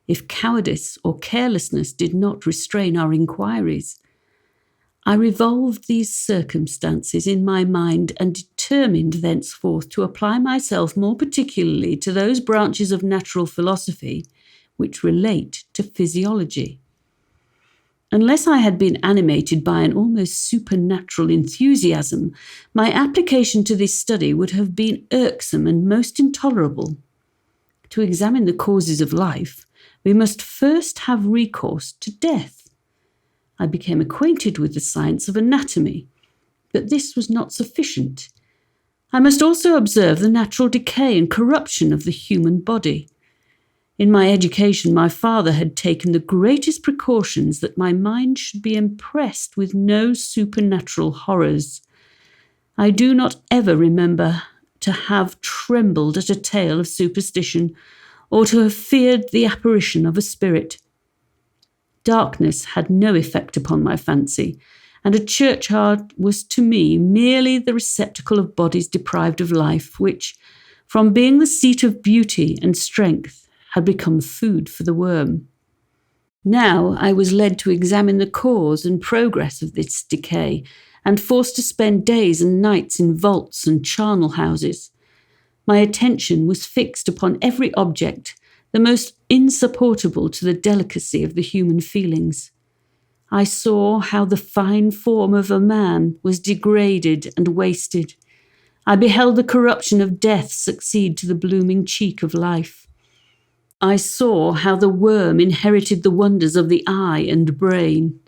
if cowardice or carelessness did not restrain our inquiries? I revolved these circumstances in my mind and determined thenceforth to apply myself more particularly to those branches of natural philosophy which relate to physiology. Unless I had been animated by an almost supernatural enthusiasm, my application to this study would have been irksome and most intolerable. To examine the causes of life, we must first have recourse to death. I became acquainted with the science of anatomy, but this was not sufficient. I must also observe the natural decay and corruption of the human body. In my education, my father had taken the greatest precautions that my mind should be impressed with no supernatural horrors. I do not ever remember to have trembled at a tale of superstition, or to have feared the apparition of a spirit. Darkness had no effect upon my fancy, and a churchyard was to me merely the receptacle of bodies deprived of life, which, from being the seat of beauty and strength, had become food for the worm. Now I was led to examine the cause and progress of this decay, and forced to spend days and nights in vaults and charnel houses. My attention was fixed upon every object, the most insupportable to the delicacy of the human feelings. I saw how the fine form of a man was degraded and wasted. I beheld the corruption of death succeed to the blooming cheek of life. I saw how the worm inherited the wonders of the eye and brain.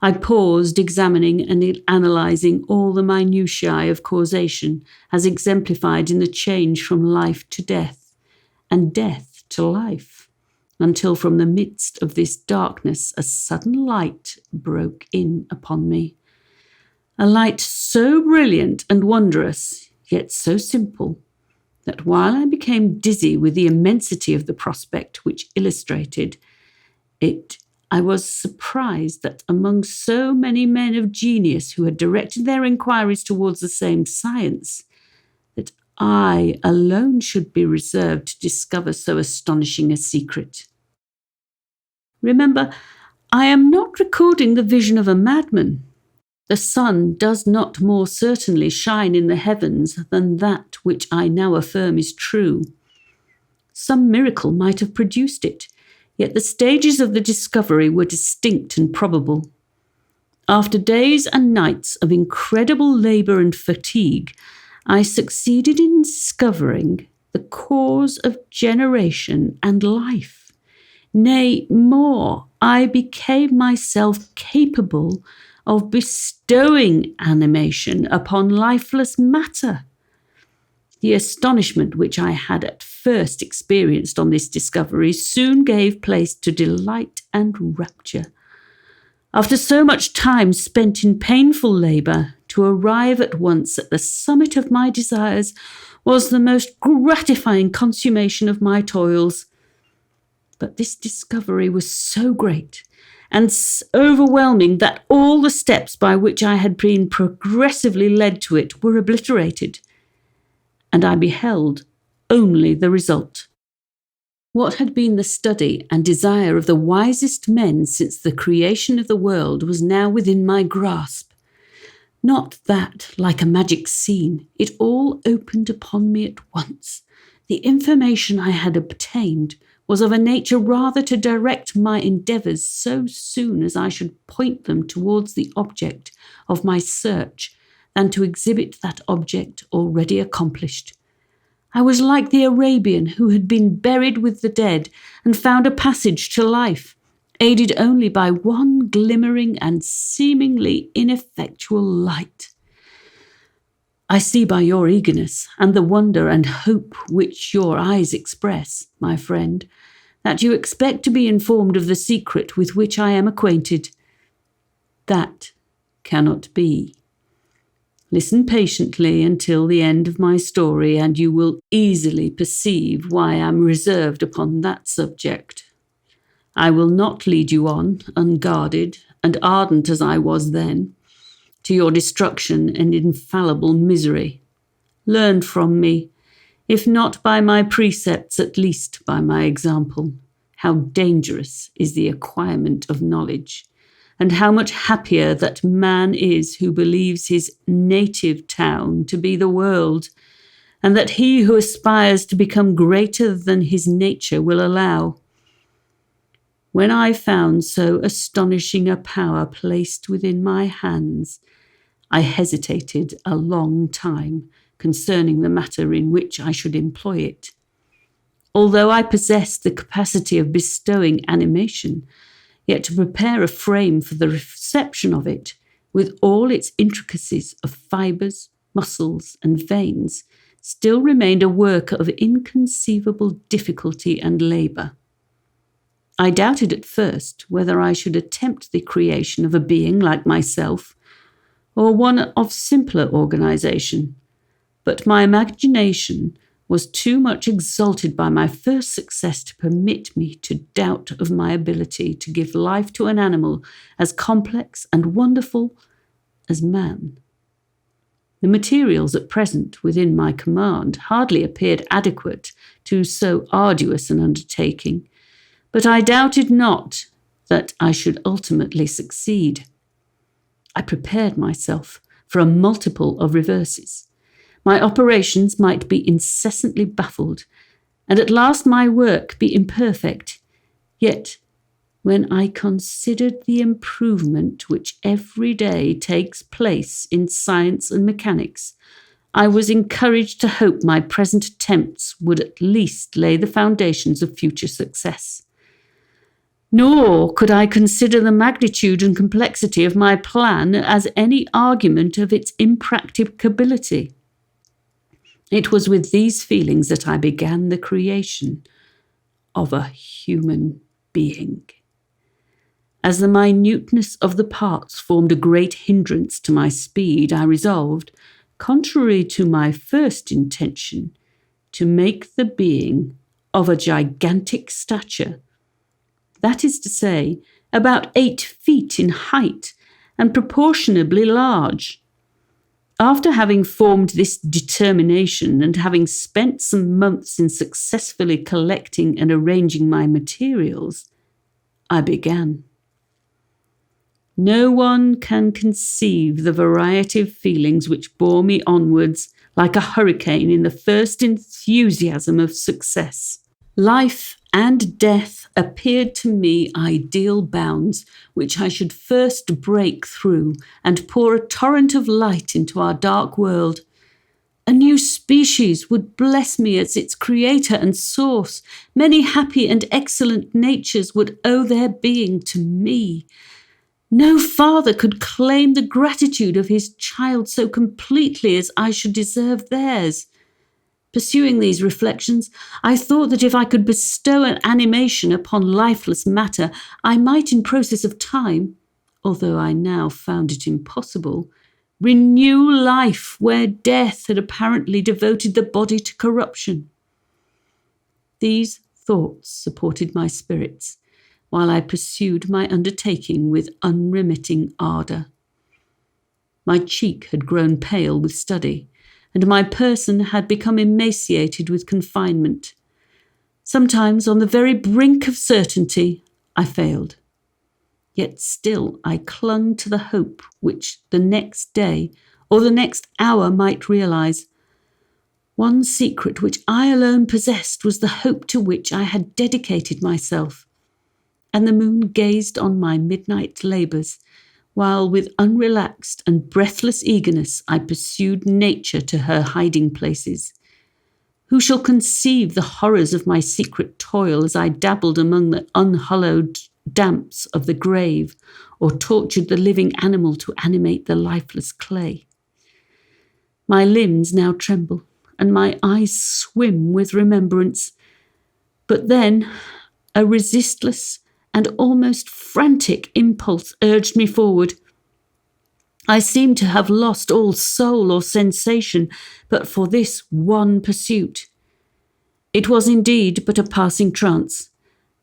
I paused, examining and analysing all the minutiae of causation as exemplified in the change from life to death, and death to life, until from the midst of this darkness a sudden light broke in upon me. A light so brilliant and wondrous, yet so simple, that while I became dizzy with the immensity of the prospect which illustrated it, I was surprised that among so many men of genius who had directed their inquiries towards the same science, that I alone should be reserved to discover so astonishing a secret. Remember, I am not recording the vision of a madman. The sun does not more certainly shine in the heavens than that which I now affirm is true. Some miracle might have produced it, yet the stages of the discovery were distinct and probable. After days and nights of incredible labour and fatigue, I succeeded in discovering the cause of generation and life. Nay, more, I became myself capable of bestowing animation upon lifeless matter. The astonishment which I had at first experienced on this discovery soon gave place to delight and rapture. After so much time spent in painful labour, to arrive at once at the summit of my desires was the most gratifying consummation of my toils. But this discovery was so great and overwhelming that all the steps by which I had been progressively led to it were obliterated, and I beheld only the result. What had been the study and desire of the wisest men since the creation of the world was now within my grasp. Not that, like a magic scene, it all opened upon me at once. The information I had obtained was of a nature rather to direct my endeavours so soon as I should point them towards the object of my search than to exhibit that object already accomplished. I was like the Arabian who had been buried with the dead and found a passage to life, aided only by one glimmering and seemingly ineffectual light. I see by your eagerness and the wonder and hope which your eyes express, my friend, that you expect to be informed of the secret with which I am acquainted. That cannot be. Listen patiently until the end of my story, and you will easily perceive why I am reserved upon that subject. I will not lead you on, unguarded and ardent as I was then, to your destruction and infallible misery. Learn from me, if not by my precepts, at least by my example, how dangerous is the acquirement of knowledge, and how much happier that man is who believes his native town to be the world, and that he who aspires to become greater than his nature will allow. When I found so astonishing a power placed within my hands, I hesitated a long time concerning the matter in which I should employ it. Although I possessed the capacity of bestowing animation, yet to prepare a frame for the reception of it, with all its intricacies of fibres, muscles, and veins, still remained a work of inconceivable difficulty and labour. I doubted at first whether I should attempt the creation of a being like myself, or one of simpler organisation, but my imagination was too much exalted by my first success to permit me to doubt of my ability to give life to an animal as complex and wonderful as man. The materials at present within my command hardly appeared adequate to so arduous an undertaking, but I doubted not that I should ultimately succeed. I prepared myself for a multiple of reverses. My operations might be incessantly baffled, and at last my work be imperfect. Yet, when I considered the improvement which every day takes place in science and mechanics, I was encouraged to hope my present attempts would at least lay the foundations of future success. Nor could I consider the magnitude and complexity of my plan as any argument of its impracticability. It was with these feelings that I began the creation of a human being. As the minuteness of the parts formed a great hindrance to my speed, I resolved, contrary to my first intention, to make the being of a gigantic stature. That is to say, about 8 feet in height and proportionably large. After having formed this determination and having spent some months in successfully collecting and arranging my materials, I began. No one can conceive the variety of feelings which bore me onwards like a hurricane in the first enthusiasm of success. Life and death appeared to me ideal bounds which I should first break through and pour a torrent of light into our dark world. A new species would bless me as its creator and source. Many happy and excellent natures would owe their being to me. No father could claim the gratitude of his child so completely as I should deserve theirs. Pursuing these reflections, I thought that if I could bestow an animation upon lifeless matter, I might in process of time, although I now found it impossible, renew life where death had apparently devoted the body to corruption. These thoughts supported my spirits, while I pursued my undertaking with unremitting ardour. My cheek had grown pale with study, and my person had become emaciated with confinement. Sometimes, on the very brink of certainty, I failed. Yet still I clung to the hope which the next day or the next hour might realise. One secret which I alone possessed was the hope to which I had dedicated myself. And the moon gazed on my midnight labours, while with unrelaxed and breathless eagerness I pursued nature to her hiding places. Who shall conceive the horrors of my secret toil as I dabbled among the unhallowed damps of the grave, or tortured the living animal to animate the lifeless clay? My limbs now tremble, and my eyes swim with remembrance. But then a resistless and almost frantic impulse urged me forward. I seemed to have lost all soul or sensation but for this one pursuit. It was indeed but a passing trance,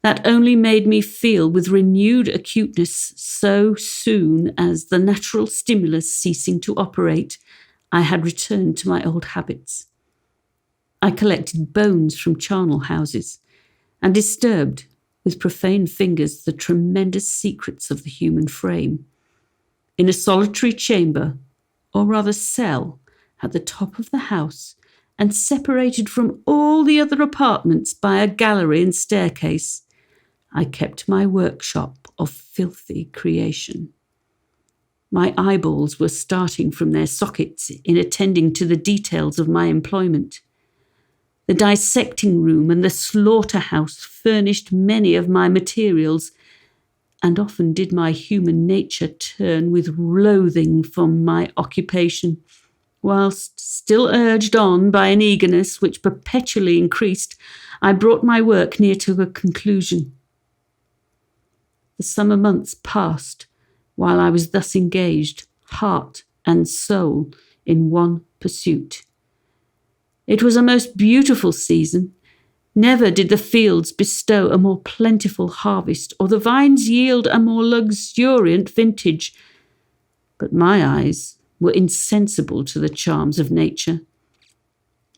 that only made me feel with renewed acuteness so soon as, the natural stimulus ceasing to operate, I had returned to my old habits. I collected bones from charnel houses and disturbed with profane fingers the tremendous secrets of the human frame. In a solitary chamber, or rather cell, at the top of the house, and separated from all the other apartments by a gallery and staircase, I kept my workshop of filthy creation. My eyeballs were starting from their sockets in attending to the details of my employment. The dissecting room and the slaughterhouse furnished many of my materials, and often did my human nature turn with loathing from my occupation, whilst, still urged on by an eagerness which perpetually increased, I brought my work near to a conclusion. The summer months passed while I was thus engaged, heart and soul, in one pursuit. It was a most beautiful season. Never did the fields bestow a more plentiful harvest, or the vines yield a more luxuriant vintage. But my eyes were insensible to the charms of nature.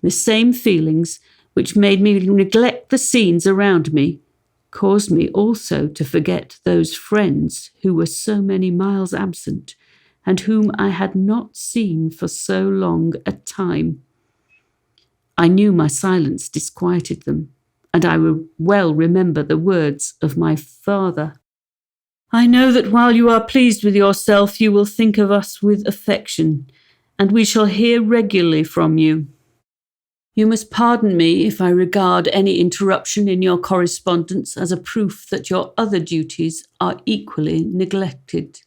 The same feelings which made me neglect the scenes around me caused me also to forget those friends who were so many miles absent, and whom I had not seen for so long a time. I knew my silence disquieted them, and I well remember the words of my father. I know that while you are pleased with yourself, you will think of us with affection, and we shall hear regularly from you. You must pardon me if I regard any interruption in your correspondence as a proof that your other duties are equally neglected.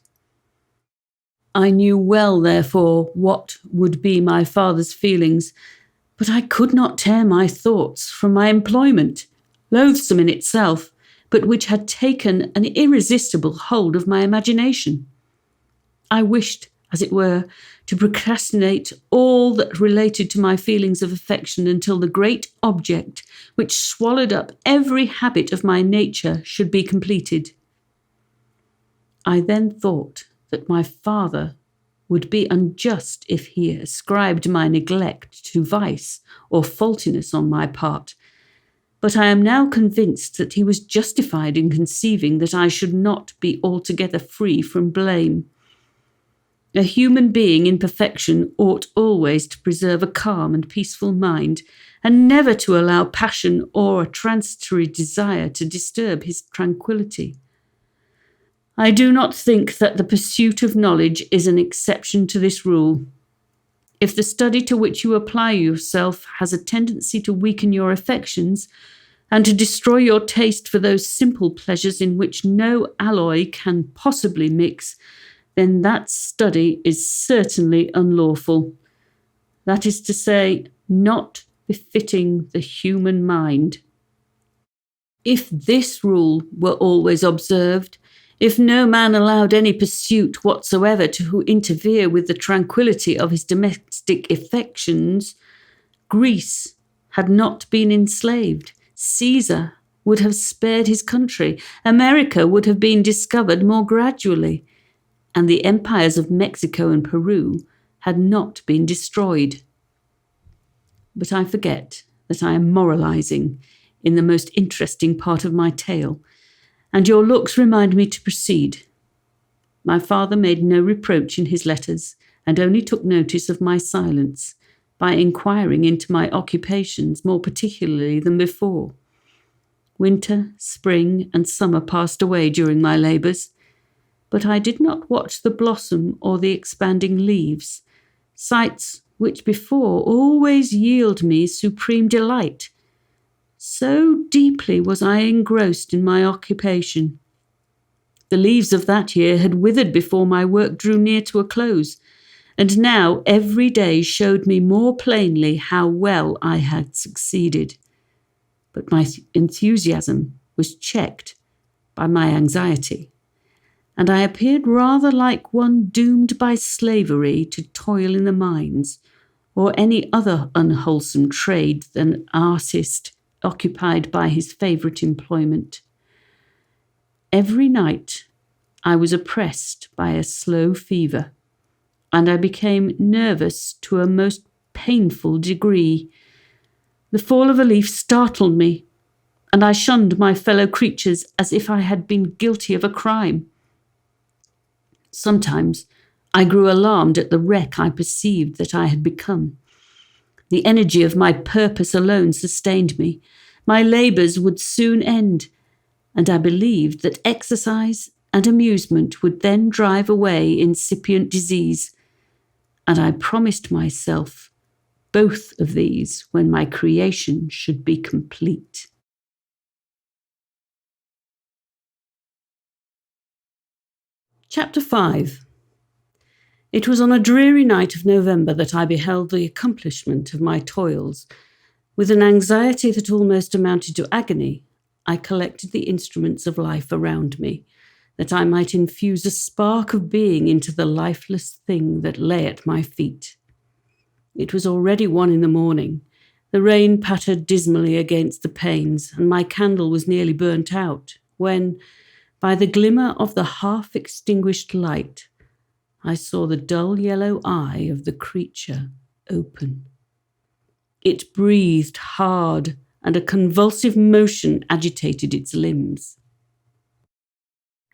I knew well, therefore, what would be my father's feelings, but I could not tear my thoughts from my employment, loathsome in itself, but which had taken an irresistible hold of my imagination. I wished, as it were, to procrastinate all that related to my feelings of affection until the great object which swallowed up every habit of my nature should be completed. I then thought that my father would be unjust if he ascribed my neglect to vice or faultiness on my part, but I am now convinced that he was justified in conceiving that I should not be altogether free from blame. A human being in perfection ought always to preserve a calm and peaceful mind, and never to allow passion or a transitory desire to disturb his tranquillity. I do not think that the pursuit of knowledge is an exception to this rule. If the study to which you apply yourself has a tendency to weaken your affections, and to destroy your taste for those simple pleasures in which no alloy can possibly mix, then that study is certainly unlawful. That is to say, not befitting the human mind. If this rule were always observed, if no man allowed any pursuit whatsoever to interfere with the tranquillity of his domestic affections, Greece had not been enslaved. Caesar would have spared his country. America would have been discovered more gradually, and the empires of Mexico and Peru had not been destroyed. But I forget that I am moralizing in the most interesting part of my tale, and your looks remind me to proceed. My father made no reproach in his letters, and only took notice of my silence by inquiring into my occupations more particularly than before. Winter, spring, and summer passed away during my labours, but I did not watch the blossom or the expanding leaves, sights which before always yield me supreme delight. So deeply was I engrossed in my occupation. The leaves of that year had withered before my work drew near to a close, and now every day showed me more plainly how well I had succeeded. But my enthusiasm was checked by my anxiety, and I appeared rather like one doomed by slavery to toil in the mines, or any other unwholesome trade than an artist occupied by his favourite employment. Every night I was oppressed by a slow fever, and I became nervous to a most painful degree. The fall of a leaf startled me, and I shunned my fellow creatures as if I had been guilty of a crime. Sometimes I grew alarmed at the wreck I perceived that I had become. The energy of my purpose alone sustained me. My labours would soon end, and I believed that exercise and amusement would then drive away incipient disease, and I promised myself both of these when my creation should be complete. Chapter 5. It was on a dreary night of November that I beheld the accomplishment of my toils. With an anxiety that almost amounted to agony, I collected the instruments of life around me, that I might infuse a spark of being into the lifeless thing that lay at my feet. It was already 1 a.m. The rain pattered dismally against the panes, and my candle was nearly burnt out, when, by the glimmer of the half-extinguished light, I saw the dull yellow eye of the creature open. It breathed hard, and a convulsive motion agitated its limbs.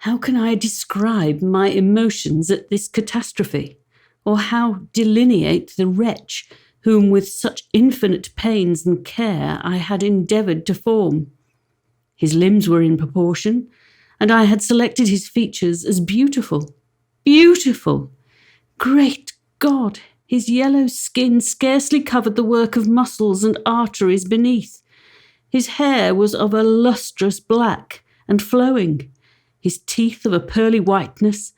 How can I describe my emotions at this catastrophe, or how delineate the wretch whom with such infinite pains and care I had endeavoured to form? His limbs were in proportion, and I had selected his features as beautiful. Beautiful! Great God! His yellow skin scarcely covered the work of muscles and arteries beneath. His hair was of a lustrous black and flowing, his teeth of a pearly whiteness,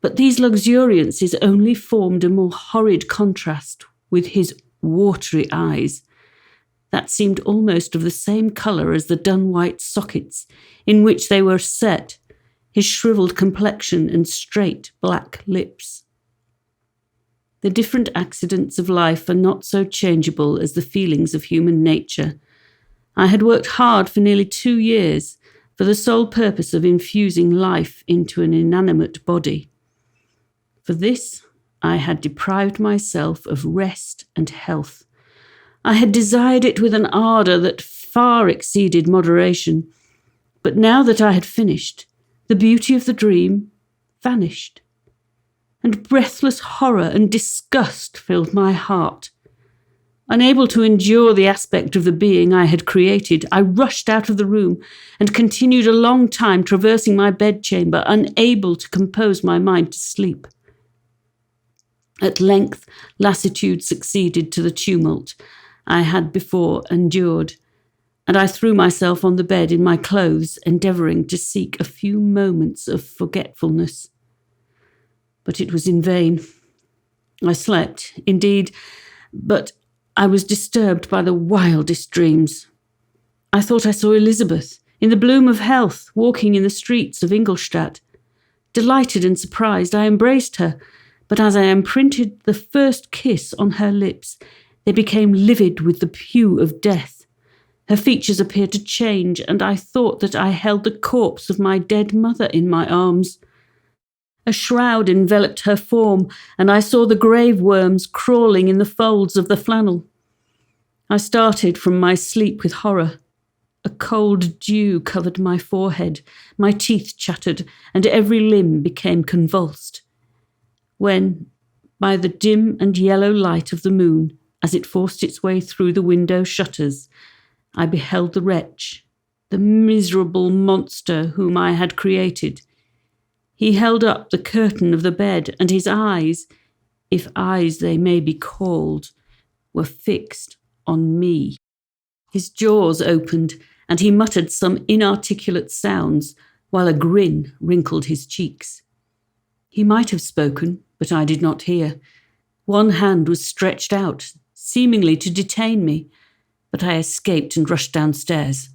but these luxuriances only formed a more horrid contrast with his watery eyes, that seemed almost of the same colour as the dun-white sockets in which they were set, his shrivelled complexion and straight black lips. The different accidents of life are not so changeable as the feelings of human nature. I had worked hard for nearly 2 years for the sole purpose of infusing life into an inanimate body. For this, I had deprived myself of rest and health. I had desired it with an ardour that far exceeded moderation, but now that I had finished, the beauty of the dream vanished, and breathless horror and disgust filled my heart. Unable to endure the aspect of the being I had created, I rushed out of the room and continued a long time traversing my bedchamber, unable to compose my mind to sleep. At length, lassitude succeeded to the tumult I had before endured, and I threw myself on the bed in my clothes, endeavouring to seek a few moments of forgetfulness. But it was in vain. I slept, indeed, but I was disturbed by the wildest dreams. I thought I saw Elizabeth, in the bloom of health, walking in the streets of Ingolstadt. Delighted and surprised, I embraced her, but as I imprinted the first kiss on her lips, they became livid with the hue of death. Her features appeared to change, and I thought that I held the corpse of my dead mother in my arms. A shroud enveloped her form, and I saw the grave worms crawling in the folds of the flannel. I started from my sleep with horror. A cold dew covered my forehead, my teeth chattered, and every limb became convulsed. When, by the dim and yellow light of the moon, as it forced its way through the window shutters, I beheld the wretch, the miserable monster whom I had created. He held up the curtain of the bed, and his eyes, if eyes they may be called, were fixed on me. His jaws opened, and he muttered some inarticulate sounds, while a grin wrinkled his cheeks. He might have spoken, but I did not hear. One hand was stretched out, seemingly to detain me, but I escaped and rushed downstairs.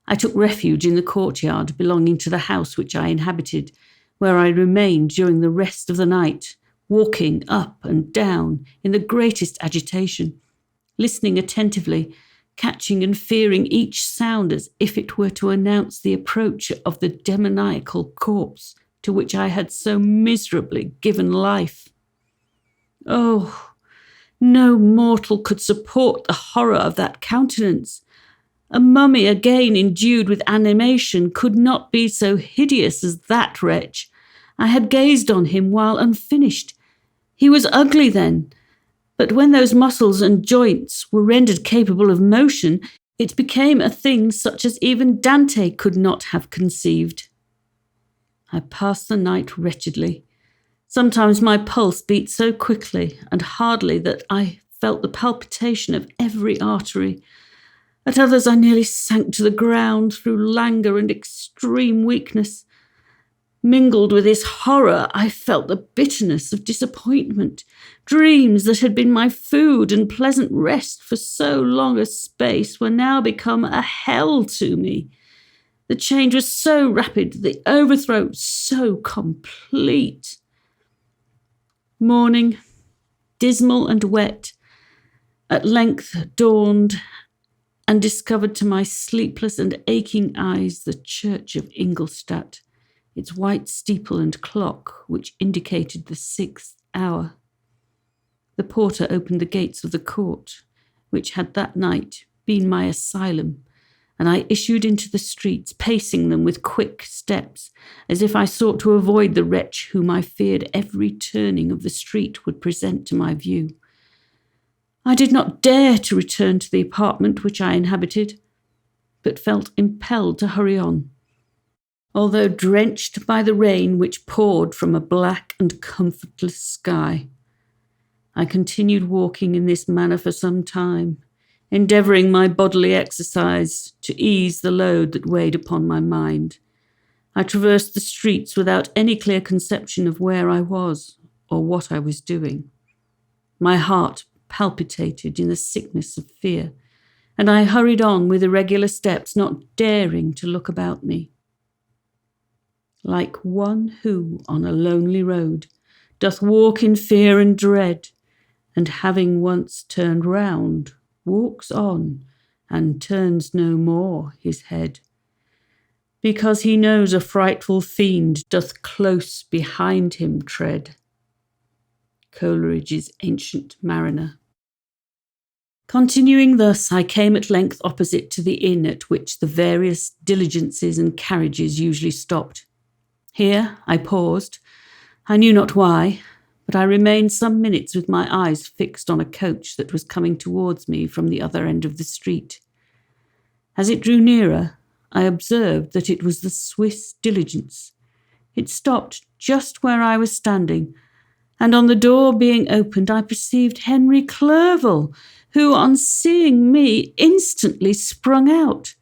I took refuge in the courtyard belonging to the house which I inhabited, where I remained during the rest of the night, walking up and down in the greatest agitation, listening attentively, catching and fearing each sound as if it were to announce the approach of the demoniacal corpse to which I had so miserably given life. Oh, no mortal could support the horror of that countenance. A mummy again endued with animation could not be so hideous as that wretch. I had gazed on him while unfinished. He was ugly then, but when those muscles and joints were rendered capable of motion, it became a thing such as even Dante could not have conceived. I passed the night wretchedly. Sometimes my pulse beat so quickly and hardly that I felt the palpitation of every artery. At others I nearly sank to the ground through languor and extreme weakness. Mingled with this horror, I felt the bitterness of disappointment. Dreams that had been my food and pleasant rest for so long a space were now become a hell to me. The change was so rapid, the overthrow so complete. Morning, dismal and wet, at length dawned and discovered to my sleepless and aching eyes the church of Ingolstadt, its white steeple and clock, which indicated the 6th hour. The porter opened the gates of the court, which had that night been my asylum, and I issued into the streets, pacing them with quick steps, as if I sought to avoid the wretch whom I feared every turning of the street would present to my view. I did not dare to return to the apartment which I inhabited, but felt impelled to hurry on, although drenched by the rain which poured from a black and comfortless sky. I continued walking in this manner for some time, endeavouring my bodily exercise to ease the load that weighed upon my mind. I traversed the streets without any clear conception of where I was or what I was doing. My heart palpitated in the sickness of fear, and I hurried on with irregular steps, not daring to look about me. Like one who, on a lonely road, doth walk in fear and dread, and having once turned round, walks on, and turns no more his head, because he knows a frightful fiend doth close behind him tread. Coleridge's Ancient Mariner. Continuing thus, I came at length opposite to the inn at which the various diligences and carriages usually stopped. Here I paused. I knew not why, but I remained some minutes with my eyes fixed on a coach that was coming towards me from the other end of the street. As it drew nearer, I observed that it was the Swiss diligence. It stopped just where I was standing, and on the door being opened, I perceived Henry Clerville, who, on seeing me, instantly sprung out.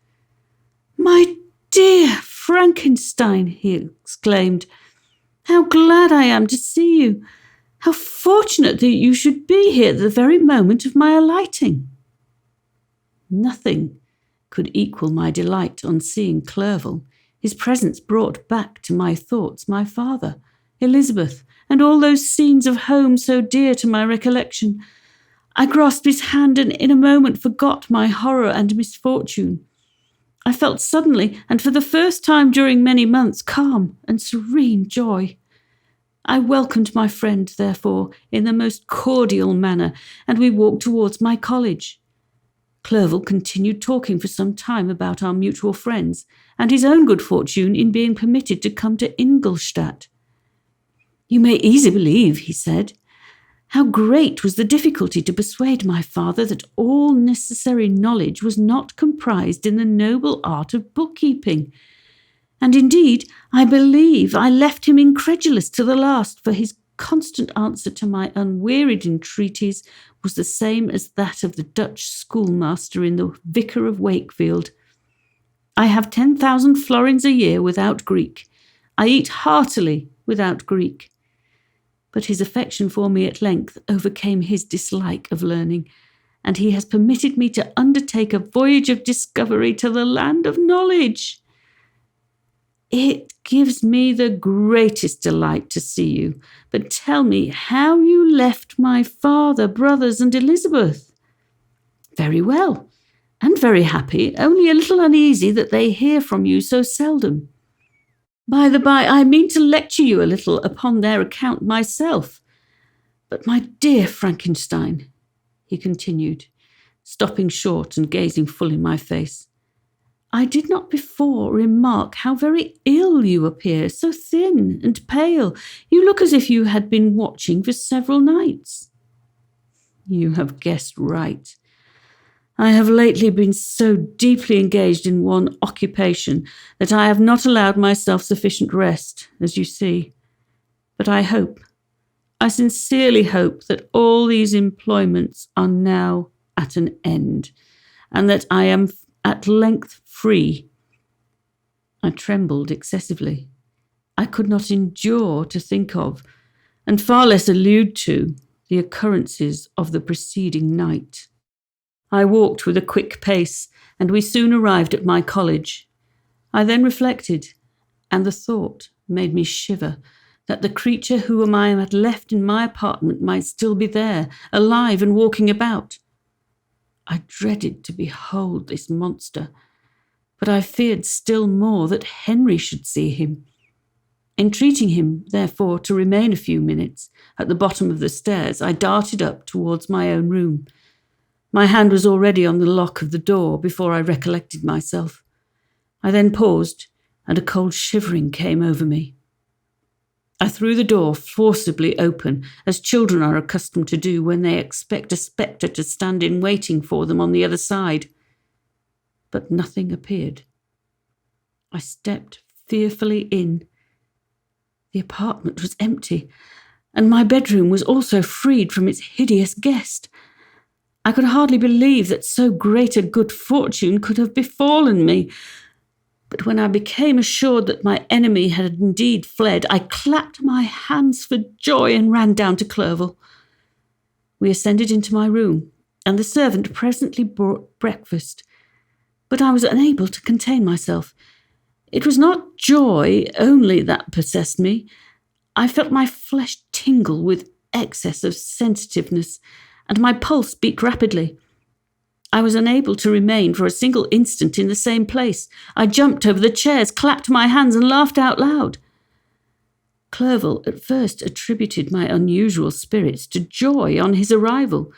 "My dear Frankenstein," he exclaimed, "how glad I am to see you! How fortunate that you should be here at the very moment of my alighting!" Nothing could equal my delight on seeing Clerville. His presence brought back to my thoughts my father, Elizabeth, and all those scenes of home so dear to my recollection. I grasped his hand and in a moment forgot my horror and misfortune. I felt suddenly, and for the first time during many months, calm and serene joy. I welcomed my friend, therefore, in the most cordial manner, and we walked towards my college. Clerville continued talking for some time about our mutual friends and his own good fortune in being permitted to come to Ingolstadt. "You may easily believe," he said, "how great was the difficulty to persuade my father that all necessary knowledge was not comprised in the noble art of bookkeeping. And indeed, I believe I left him incredulous to the last, for his constant answer to my unwearied entreaties was the same as that of the Dutch schoolmaster in the Vicar of Wakefield. I have 10,000 florins a year without Greek. I eat heartily without Greek." But his affection for me at length overcame his dislike of learning, and he has permitted me to undertake a voyage of discovery to the land of knowledge. "It gives me the greatest delight to see you, but tell me how you left my father, brothers, and Elizabeth." "Very well, and very happy, only a little uneasy that they hear from you so seldom. By the by, I mean to lecture you a little upon their account myself. But my dear Frankenstein," he continued, stopping short and gazing full in my face, "I did not before remark how very ill you appear, so thin and pale. You look as if you had been watching for several nights." "You have guessed right. I have lately been so deeply engaged in one occupation that I have not allowed myself sufficient rest, as you see. But I sincerely hope that all these employments are now at an end, and that I am at length free." I trembled excessively. I could not endure to think of, and far less allude to, the occurrences of the preceding night. I walked with a quick pace, and we soon arrived at my college. I then reflected, and the thought made me shiver, that the creature whom I had left in my apartment might still be there, alive and walking about. I dreaded to behold this monster, but I feared still more that Henry should see him. Entreating him, therefore, to remain a few minutes at the bottom of the stairs, I darted up towards my own room. My hand was already on the lock of the door before I recollected myself. I then paused, and a cold shivering came over me. I threw the door forcibly open, as children are accustomed to do when they expect a spectre to stand in waiting for them on the other side. But nothing appeared. I stepped fearfully in. The apartment was empty, and my bedroom was also freed from its hideous guest. I could hardly believe that so great a good fortune could have befallen me. But when I became assured that my enemy had indeed fled, I clapped my hands for joy and ran down to Clerville. We ascended into my room, and the servant presently brought breakfast. But I was unable to contain myself. It was not joy only that possessed me. I felt my flesh tingle with excess of sensitiveness, and my pulse beat rapidly. I was unable to remain for a single instant in the same place. I jumped over the chairs, clapped my hands, and laughed out loud. Clerville at first attributed my unusual spirits to joy on his arrival,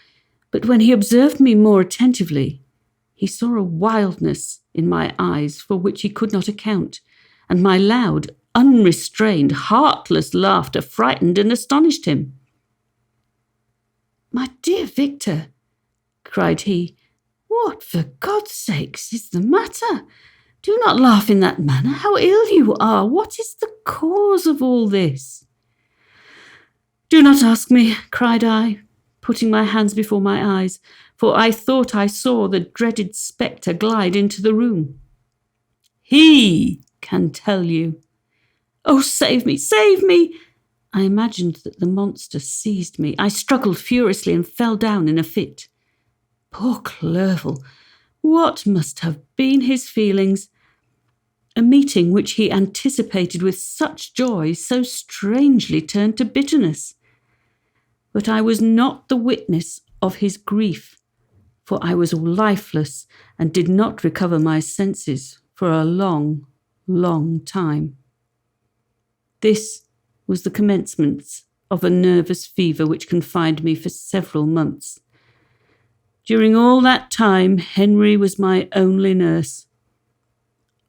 but when he observed me more attentively, he saw a wildness in my eyes for which he could not account, and my loud, unrestrained, heartless laughter frightened and astonished him. "My dear Victor," cried he, "what, for God's sake, is the matter? Do not laugh in that manner. How ill you are! What is the cause of all this?" "Do not ask me," cried I, putting my hands before my eyes, for I thought I saw the dreaded spectre glide into the room. "He can tell you." "Oh, save me, save me!" I imagined that the monster seized me. I struggled furiously and fell down in a fit. Poor Clerville! What must have been his feelings? A meeting which he anticipated with such joy so strangely turned to bitterness. But I was not the witness of his grief, for I was lifeless and did not recover my senses for a long, long time. This was the commencement of a nervous fever which confined me for several months. During all that time, Henry was my only nurse.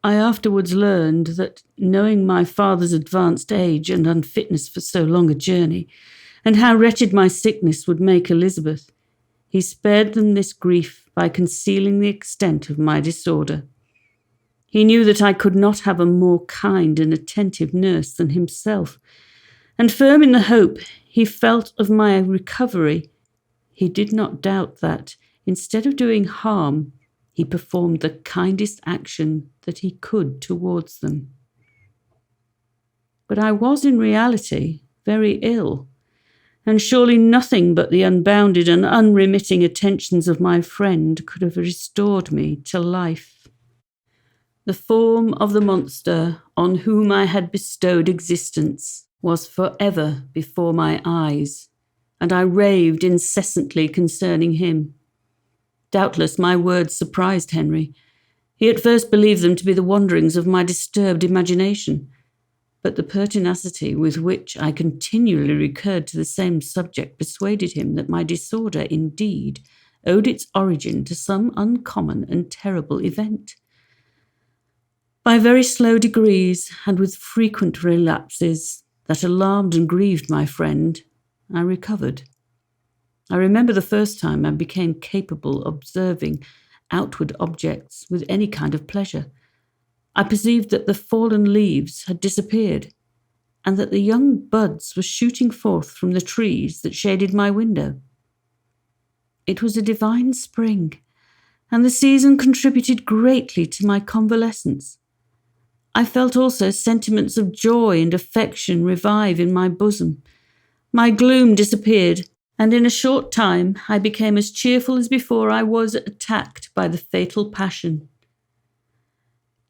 I afterwards learned that, knowing my father's advanced age and unfitness for so long a journey, and how wretched my sickness would make Elizabeth, he spared them this grief by concealing the extent of my disorder. He knew that I could not have a more kind and attentive nurse than himself, and firm in the hope he felt of my recovery, he did not doubt that, instead of doing harm, he performed the kindest action that he could towards them. But I was in reality very ill, and surely nothing but the unbounded and unremitting attentions of my friend could have restored me to life. The form of the monster on whom I had bestowed existence was forever before my eyes, and I raved incessantly concerning him. Doubtless my words surprised Henry. He at first believed them to be the wanderings of my disturbed imagination, but the pertinacity with which I continually recurred to the same subject persuaded him that my disorder indeed owed its origin to some uncommon and terrible event. By very slow degrees, and with frequent relapses that alarmed and grieved my friend, I recovered. I remember the first time I became capable of observing outward objects with any kind of pleasure. I perceived that the fallen leaves had disappeared, and that the young buds were shooting forth from the trees that shaded my window. It was a divine spring, and the season contributed greatly to my convalescence. I felt also sentiments of joy and affection revive in my bosom. My gloom disappeared, and in a short time I became as cheerful as before I was attacked by the fatal passion.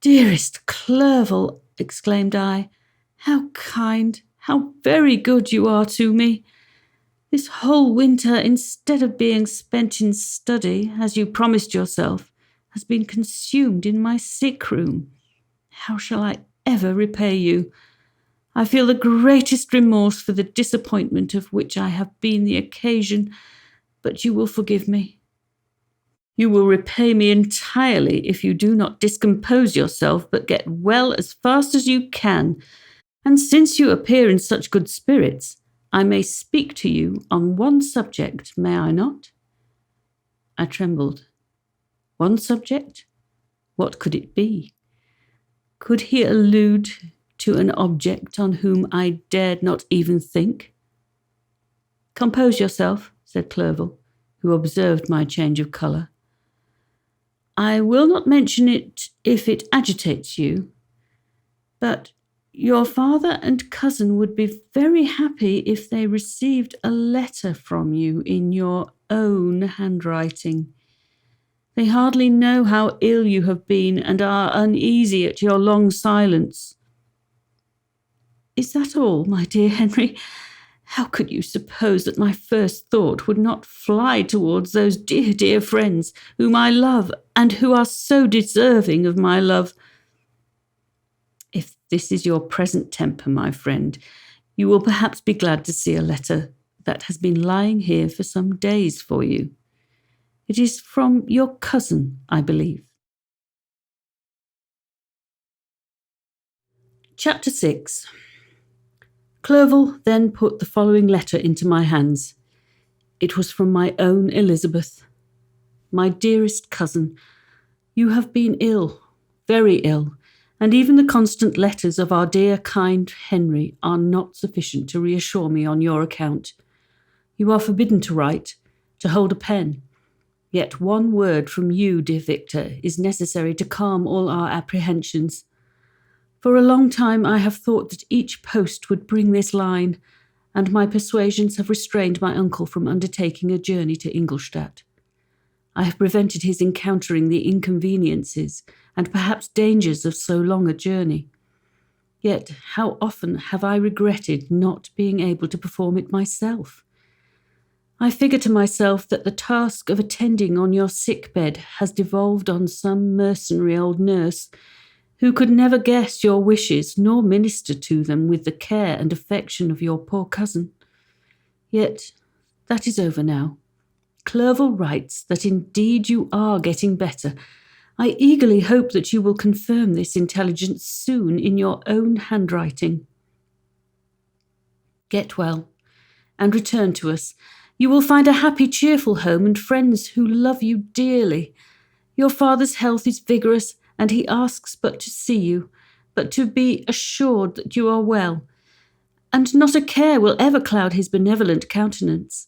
"Dearest Clerville," exclaimed I, "how kind, how very good you are to me. This whole winter, instead of being spent in study, as you promised yourself, has been consumed in my sick room. How shall I ever repay you? I feel the greatest remorse for the disappointment of which I have been the occasion, but you will forgive me. You will repay me entirely if you do not discompose yourself, but get well as fast as you can. And since you appear in such good spirits, I may speak to you on one subject, may I not?" I trembled. One subject? What could it be? Could he allude to an object on whom I dared not even think? Compose yourself, said Clerville, who observed my change of colour. I will not mention it if it agitates you, but your father and cousin would be very happy if they received a letter from you in your own handwriting. They hardly know how ill you have been and are uneasy at your long silence. Is that all, my dear Henry? How could you suppose that my first thought would not fly towards those dear, dear friends whom I love and who are so deserving of my love? If this is your present temper, my friend, you will perhaps be glad to see a letter that has been lying here for some days for you. It is from your cousin, I believe. Chapter 6. Clerville then put the following letter into my hands. It was from my own Elizabeth. My dearest cousin, you have been ill, very ill, and even the constant letters of our dear, kind Henry are not sufficient to reassure me on your account. You are forbidden to write, to hold a pen. Yet one word from you, dear Victor, is necessary to calm all our apprehensions. For a long time I have thought that each post would bring this line, and my persuasions have restrained my uncle from undertaking a journey to Ingolstadt. I have prevented his encountering the inconveniences and perhaps dangers of so long a journey. Yet how often have I regretted not being able to perform it myself? I figure to myself that the task of attending on your sick bed has devolved on some mercenary old nurse who could never guess your wishes nor minister to them with the care and affection of your poor cousin. Yet that is over now. Clerville writes that indeed you are getting better. I eagerly hope that you will confirm this intelligence soon in your own handwriting. Get well, and return to us. You will find a happy, cheerful home and friends who love you dearly. Your father's health is vigorous, and he asks but to see you, but to be assured that you are well, and not a care will ever cloud his benevolent countenance.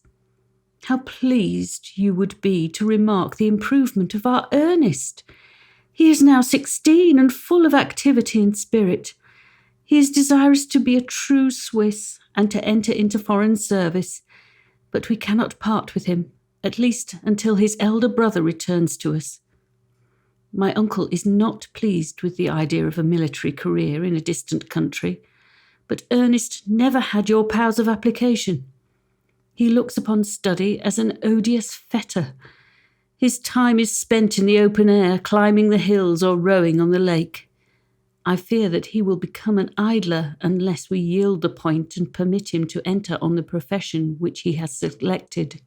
How pleased you would be to remark the improvement of our Ernest. He is now 16 and full of activity and spirit. He is desirous to be a true Swiss and to enter into foreign service, but we cannot part with him, at least until his elder brother returns to us. My uncle is not pleased with the idea of a military career in a distant country, but Ernest never had your powers of application. He looks upon study as an odious fetter. His time is spent in the open air, climbing the hills or rowing on the lake. I fear that he will become an idler unless we yield the point and permit him to enter on the profession which he has selected.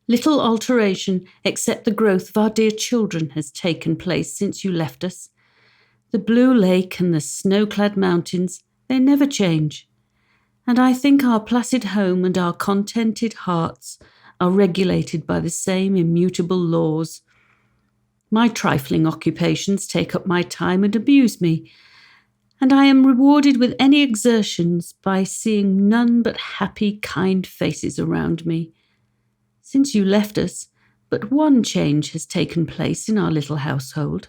Little alteration, except the growth of our dear children, has taken place since you left us. The blue lake and the snow-clad mountains, they never change. And I think our placid home and our contented hearts are regulated by the same immutable laws. My trifling occupations take up my time and amuse me, and I am rewarded with any exertions by seeing none but happy, kind faces around me. Since you left us, but one change has taken place in our little household.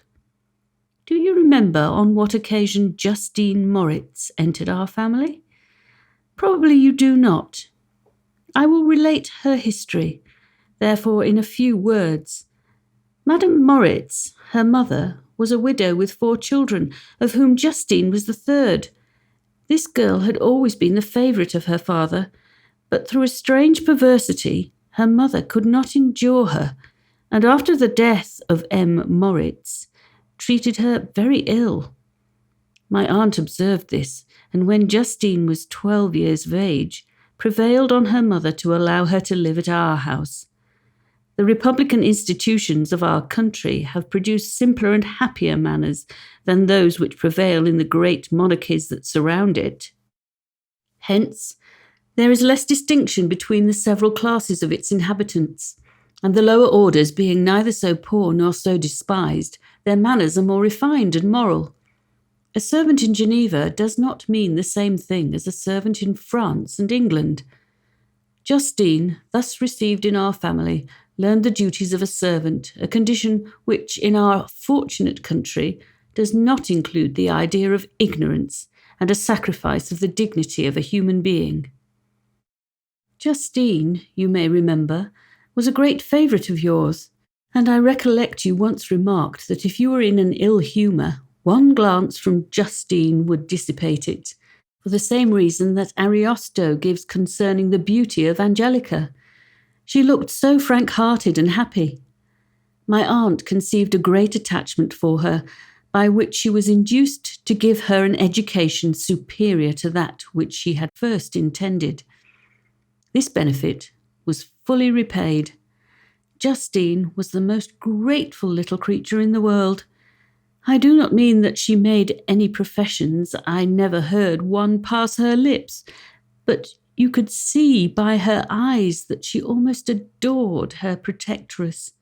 Do you remember on what occasion Justine Moritz entered our family? Probably you do not. I will relate her history, therefore in a few words. Madame Moritz, her mother, was a widow with 4 children, of whom Justine was the third. This girl had always been the favourite of her father, but through a strange perversity, her mother could not endure her, and after the death of M. Moritz, treated her very ill. My aunt observed this, and when Justine was 12 years of age, prevailed on her mother to allow her to live at our house. The republican institutions of our country have produced simpler and happier manners than those which prevail in the great monarchies that surround it. Hence, there is less distinction between the several classes of its inhabitants, and the lower orders being neither so poor nor so despised, their manners are more refined and moral. A servant in Geneva does not mean the same thing as a servant in France and England. Justine, thus received in our family, learned the duties of a servant, a condition which, in our fortunate country, does not include the idea of ignorance and a sacrifice of the dignity of a human being. Justine, you may remember, was a great favourite of yours, and I recollect you once remarked that if you were in an ill humour, one glance from Justine would dissipate it, for the same reason that Ariosto gives concerning the beauty of Angelica. She looked so frank-hearted and happy. My aunt conceived a great attachment for her, by which she was induced to give her an education superior to that which she had first intended. This benefit was fully repaid. Justine was the most grateful little creature in the world. I do not mean that she made any professions. I never heard one pass her lips, but you could see by her eyes that she almost adored her protectress.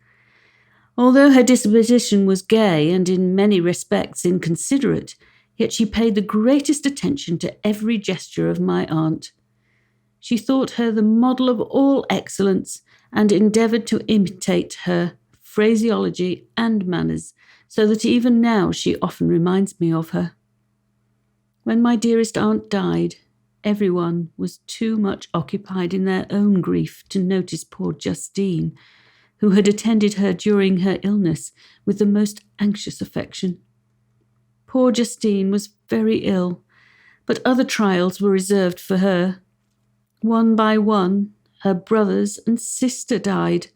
Although her disposition was gay and in many respects inconsiderate, yet she paid the greatest attention to every gesture of my aunt. She thought her the model of all excellence and endeavoured to imitate her phraseology and manners, so that even now she often reminds me of her. When my dearest aunt died, everyone was too much occupied in their own grief to notice poor Justine, who had attended her during her illness with the most anxious affection. Poor Justine was very ill, but other trials were reserved for her. One by one, her brothers and sister died,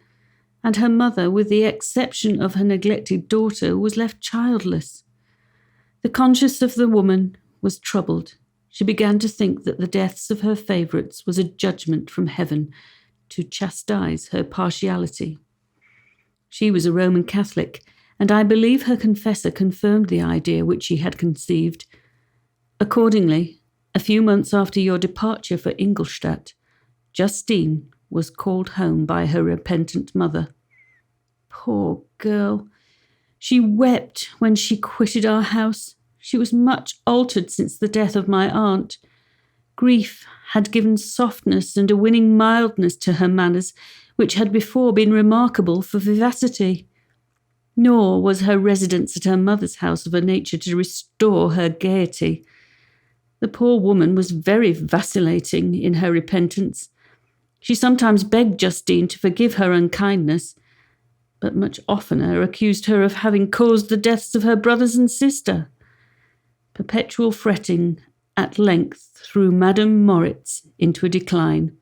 and her mother, with the exception of her neglected daughter, was left childless. The conscience of the woman was troubled. She began to think that the deaths of her favourites was a judgment from heaven to chastise her partiality. She was a Roman Catholic, and I believe her confessor confirmed the idea which she had conceived. Accordingly, a few months after your departure for Ingolstadt, Justine was called home by her repentant mother. Poor girl! She wept when she quitted our house. She was much altered since the death of my aunt. Grief had given softness and a winning mildness to her manners, which had before been remarkable for vivacity. Nor was her residence at her mother's house of a nature to restore her gaiety. The poor woman was very vacillating in her repentance. She sometimes begged Justine to forgive her unkindness, but much oftener accused her of having caused the deaths of her brothers and sister. Perpetual fretting at length threw Madame Moritz into a decline,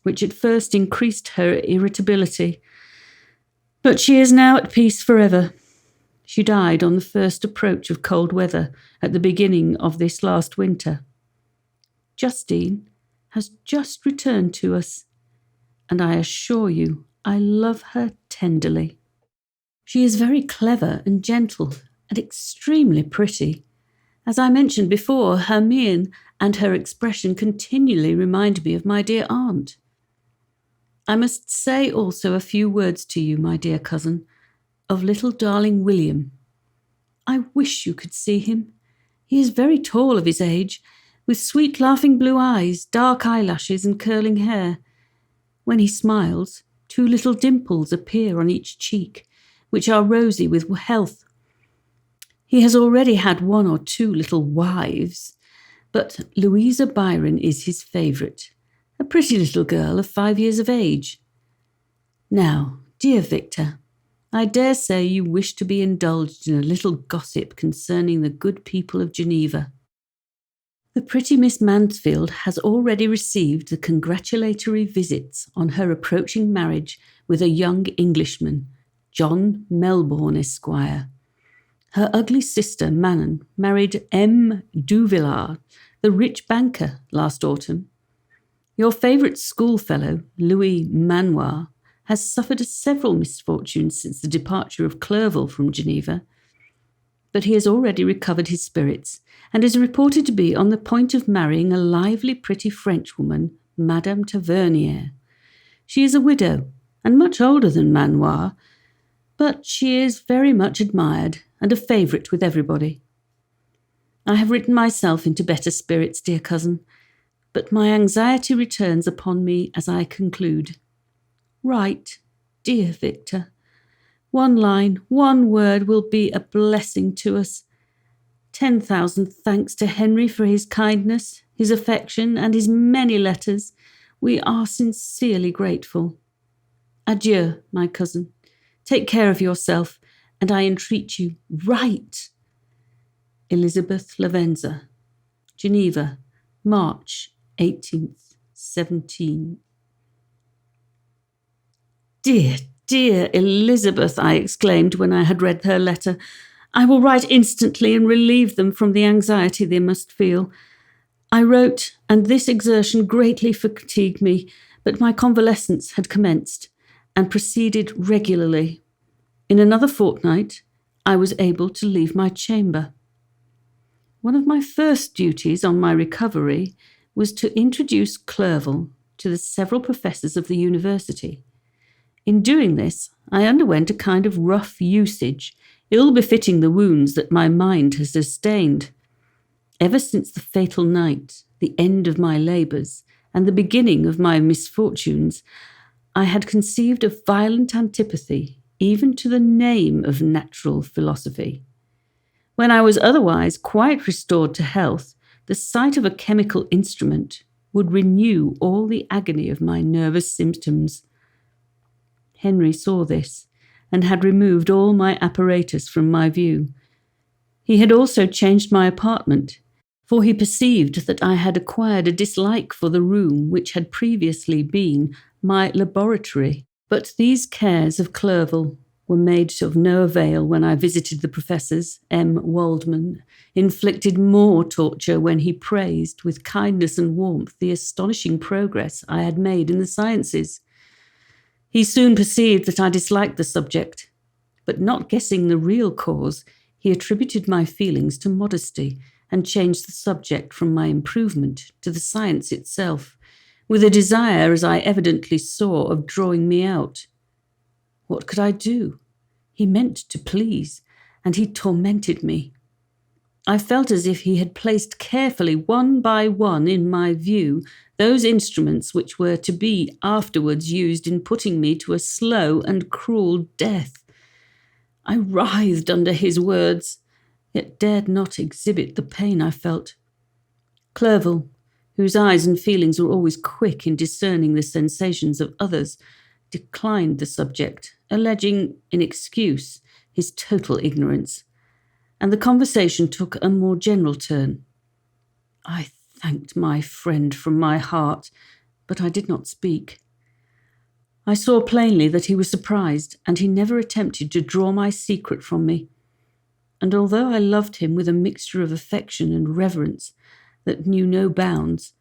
which at first increased her irritability. But she is now at peace forever. She died on the first approach of cold weather at the beginning of this last winter. Justine has just returned to us, and I assure you I love her tenderly. She is very clever and gentle and extremely pretty. As I mentioned before, her mien and her expression continually remind me of my dear aunt. I must say also a few words to you, my dear cousin, of little darling William. I wish you could see him. He is very tall of his age, with sweet laughing blue eyes, dark eyelashes and curling hair. When he smiles, 2 little dimples appear on each cheek, which are rosy with health. He has already had 1 or 2 little wives, but Louisa Byron is his favourite, a pretty little girl of 5 years of age. Now, dear Victor, I dare say you wish to be indulged in a little gossip concerning the good people of Geneva. The pretty Miss Mansfield has already received the congratulatory visits on her approaching marriage with a young Englishman, John Melbourne, Esquire. Her ugly sister, Manon, married M. Duvillard, the rich banker, last autumn. Your favourite schoolfellow, Louis Manoir, has suffered several misfortunes since the departure of Clerville from Geneva, but he has already recovered his spirits and is reported to be on the point of marrying a lively, pretty Frenchwoman, Madame Tavernier. She is a widow and much older than Manoir, but she is very much admired and a favourite with everybody. I have written myself into better spirits, dear cousin, but my anxiety returns upon me as I conclude. Write, dear Victor. One line, one word will be a blessing to us. 10,000 thanks to Henry for his kindness, his affection, and his many letters. We are sincerely grateful. Adieu, my cousin. Take care of yourself, and I entreat you, write. Elizabeth Lavenza, Geneva, March 18th, 17. Dear, dear Elizabeth, I exclaimed when I had read her letter. I will write instantly and relieve them from the anxiety they must feel. I wrote, and this exertion greatly fatigued me, but my convalescence had commenced and proceeded regularly. In another fortnight, I was able to leave my chamber. One of my first duties on my recovery was to introduce Clerville to the several professors of the university. In doing this, I underwent a kind of rough usage, ill-befitting the wounds that my mind has sustained. Ever since the fatal night, the end of my labours, and the beginning of my misfortunes, I had conceived a violent antipathy even to the name of natural philosophy. When I was otherwise quite restored to health, the sight of a chemical instrument would renew all the agony of my nervous symptoms. Henry saw this, and had removed all my apparatus from my view. He had also changed my apartment, for he perceived that I had acquired a dislike for the room which had previously been my laboratory. But these cares of Clerville were made of no avail when I visited the professors. M. Waldman inflicted more torture when he praised with kindness and warmth the astonishing progress I had made in the sciences. He soon perceived that I disliked the subject, but not guessing the real cause, he attributed my feelings to modesty and changed the subject from my improvement to the science itself, with a desire, as I evidently saw, of drawing me out. What could I do? He meant to please, and he tormented me. I felt as if he had placed carefully one by one in my view those instruments which were to be afterwards used in putting me to a slow and cruel death. I writhed under his words, yet dared not exhibit the pain I felt. Clerville, whose eyes and feelings were always quick in discerning the sensations of others, declined the subject, alleging in excuse his total ignorance, and the conversation took a more general turn. I thanked my friend from my heart, but I did not speak. I saw plainly that he was surprised, and he never attempted to draw my secret from me. And although I loved him with a mixture of affection and reverence that knew no bounds,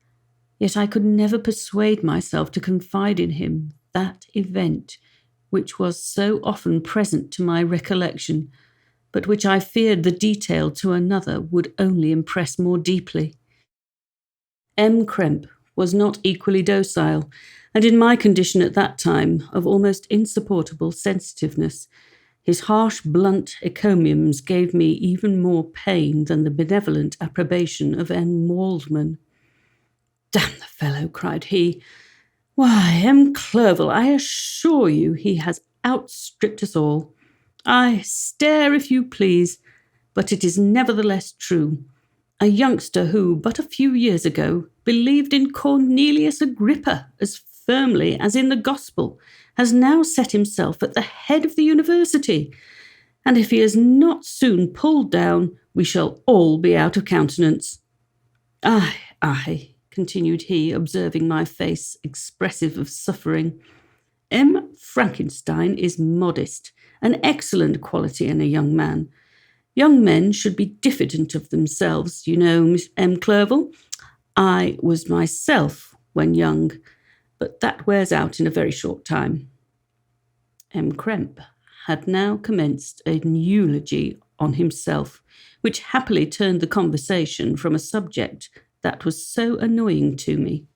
yet I could never persuade myself to confide in him that event which was so often present to my recollection, but which I feared the detail to another would only impress more deeply. M. Krempe was not equally docile, and in my condition at that time of almost insupportable sensitiveness, his harsh, blunt encomiums gave me even more pain than the benevolent approbation of M. Waldman. "Damn the fellow," cried he. "Why, M. Clerville, I assure you he has outstripped us all. Ay, stare if you please, but it is nevertheless true. A youngster who, but a few years ago, believed in Cornelius Agrippa as firmly as in the gospel, has now set himself at the head of the university, and if he is not soon pulled down, we shall all be out of countenance. Ay, ay," continued he, observing my face expressive of suffering, "M. Frankenstein is modest, an excellent quality in a young man. Young men should be diffident of themselves, you know, M. Clerville. I was myself when young, but that wears out in a very short time." M. Krempe had now commenced an eulogy on himself, which happily turned the conversation from a subject that was so annoying to me.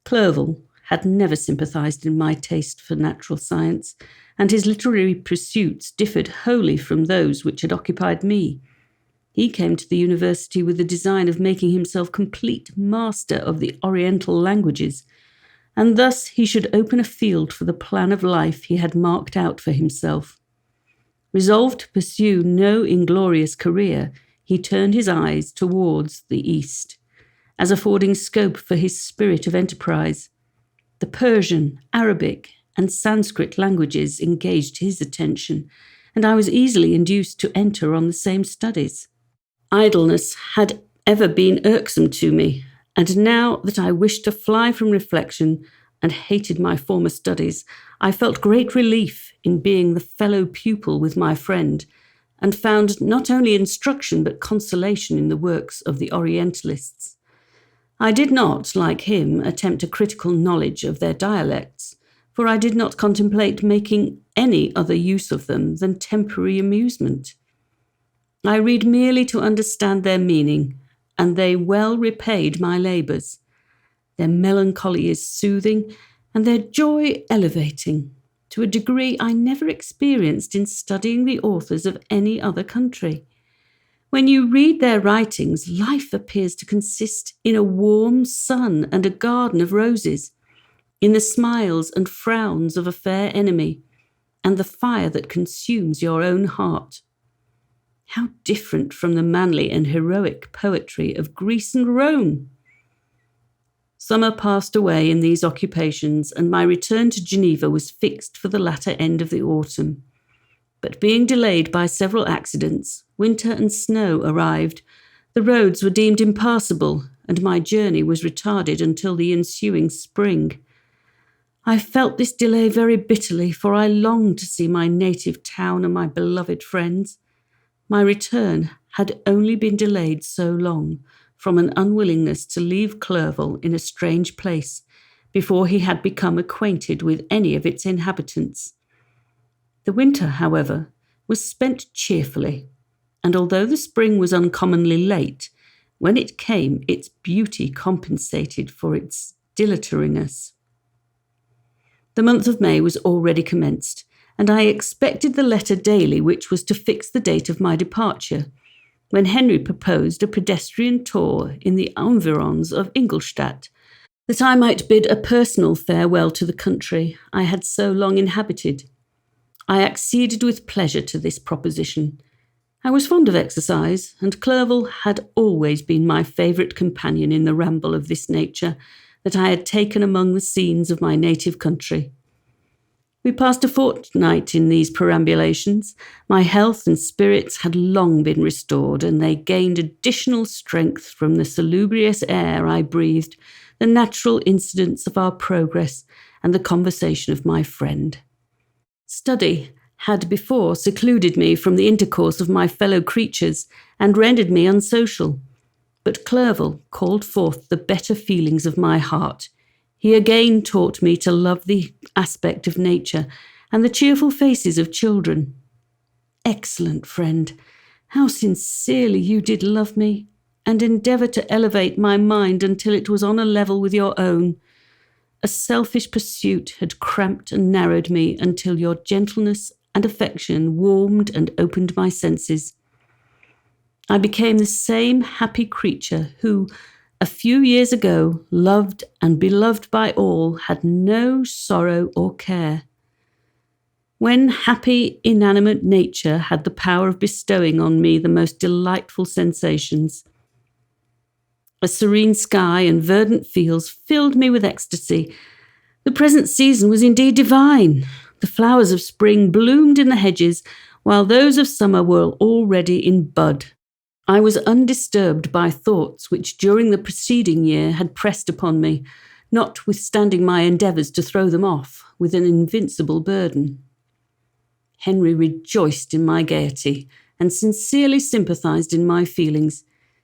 Clerville had never sympathized in my taste for natural science, and his literary pursuits differed wholly from those which had occupied me. He came to the university with the design of making himself complete master of the Oriental languages, and thus he should open a field for the plan of life he had marked out for himself. Resolved to pursue no inglorious career, he turned his eyes towards the East, as affording scope for his spirit of enterprise. The Persian, Arabic, and Sanskrit languages engaged his attention, and I was easily induced to enter on the same studies. Idleness had ever been irksome to me, and now that I wished to fly from reflection and hated my former studies, I felt great relief in being the fellow pupil with my friend, and found not only instruction but consolation in the works of the Orientalists. I did not, like him, attempt a critical knowledge of their dialects, for I did not contemplate making any other use of them than temporary amusement. I read merely to understand their meaning, and they well repaid my labours. Their melancholy is soothing, and their joy elevating, to a degree I never experienced in studying the authors of any other country. When you read their writings, life appears to consist in a warm sun and a garden of roses, in the smiles and frowns of a fair enemy, and the fire that consumes your own heart. How different from the manly and heroic poetry of Greece and Rome! Summer passed away in these occupations, and my return to Geneva was fixed for the latter end of the autumn. But being delayed by several accidents, winter and snow arrived, the roads were deemed impassable, and my journey was retarded until the ensuing spring. I felt this delay very bitterly, for I longed to see my native town and my beloved friends. My return had only been delayed so long, from an unwillingness to leave Clerville in a strange place, before he had become acquainted with any of its inhabitants. The winter, however, was spent cheerfully, and although the spring was uncommonly late, when it came its beauty compensated for its dilatoriness. The month of May was already commenced, and I expected the letter daily which was to fix the date of my departure, when Henry proposed a pedestrian tour in the environs of Ingolstadt, that I might bid a personal farewell to the country I had so long inhabited. I acceded with pleasure to this proposition. I was fond of exercise, and Clerville had always been my favourite companion in the ramble of this nature that I had taken among the scenes of my native country. We passed a fortnight in these perambulations. My health and spirits had long been restored, and they gained additional strength from the salubrious air I breathed, the natural incidents of our progress, and the conversation of my friend. Study had before secluded me from the intercourse of my fellow creatures and rendered me unsocial, but Clerville called forth the better feelings of my heart. He again taught me to love the aspect of nature and the cheerful faces of children. Excellent friend, how sincerely you did love me, and endeavour to elevate my mind until it was on a level with your own. A selfish pursuit had cramped and narrowed me until your gentleness and affection warmed and opened my senses. I became the same happy creature who, a few years ago, loved and beloved by all, had no sorrow or care. When happy, inanimate nature had the power of bestowing on me the most delightful sensations. A serene sky and verdant fields filled me with ecstasy. The present season was indeed divine. The flowers of spring bloomed in the hedges, while those of summer were already in bud. I was undisturbed by thoughts which during the preceding year had pressed upon me, notwithstanding my endeavours to throw them off with an invincible burden. Henry rejoiced in my gaiety and sincerely sympathised in my feelings.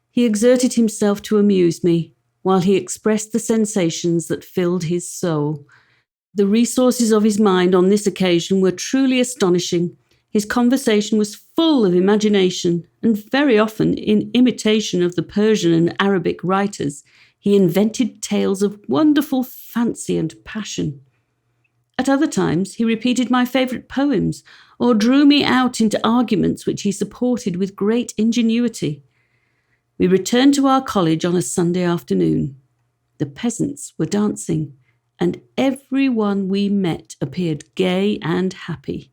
He exerted himself to amuse me, while he expressed the sensations that filled his soul. The resources of his mind on this occasion were truly astonishing. His conversation was full of imagination, and very often, in imitation of the Persian and Arabic writers, he invented tales of wonderful fancy and passion. At other times, he repeated my favourite poems, or drew me out into arguments which he supported with great ingenuity. We returned to our college on a Sunday afternoon. The peasants were dancing, and everyone we met appeared gay and happy.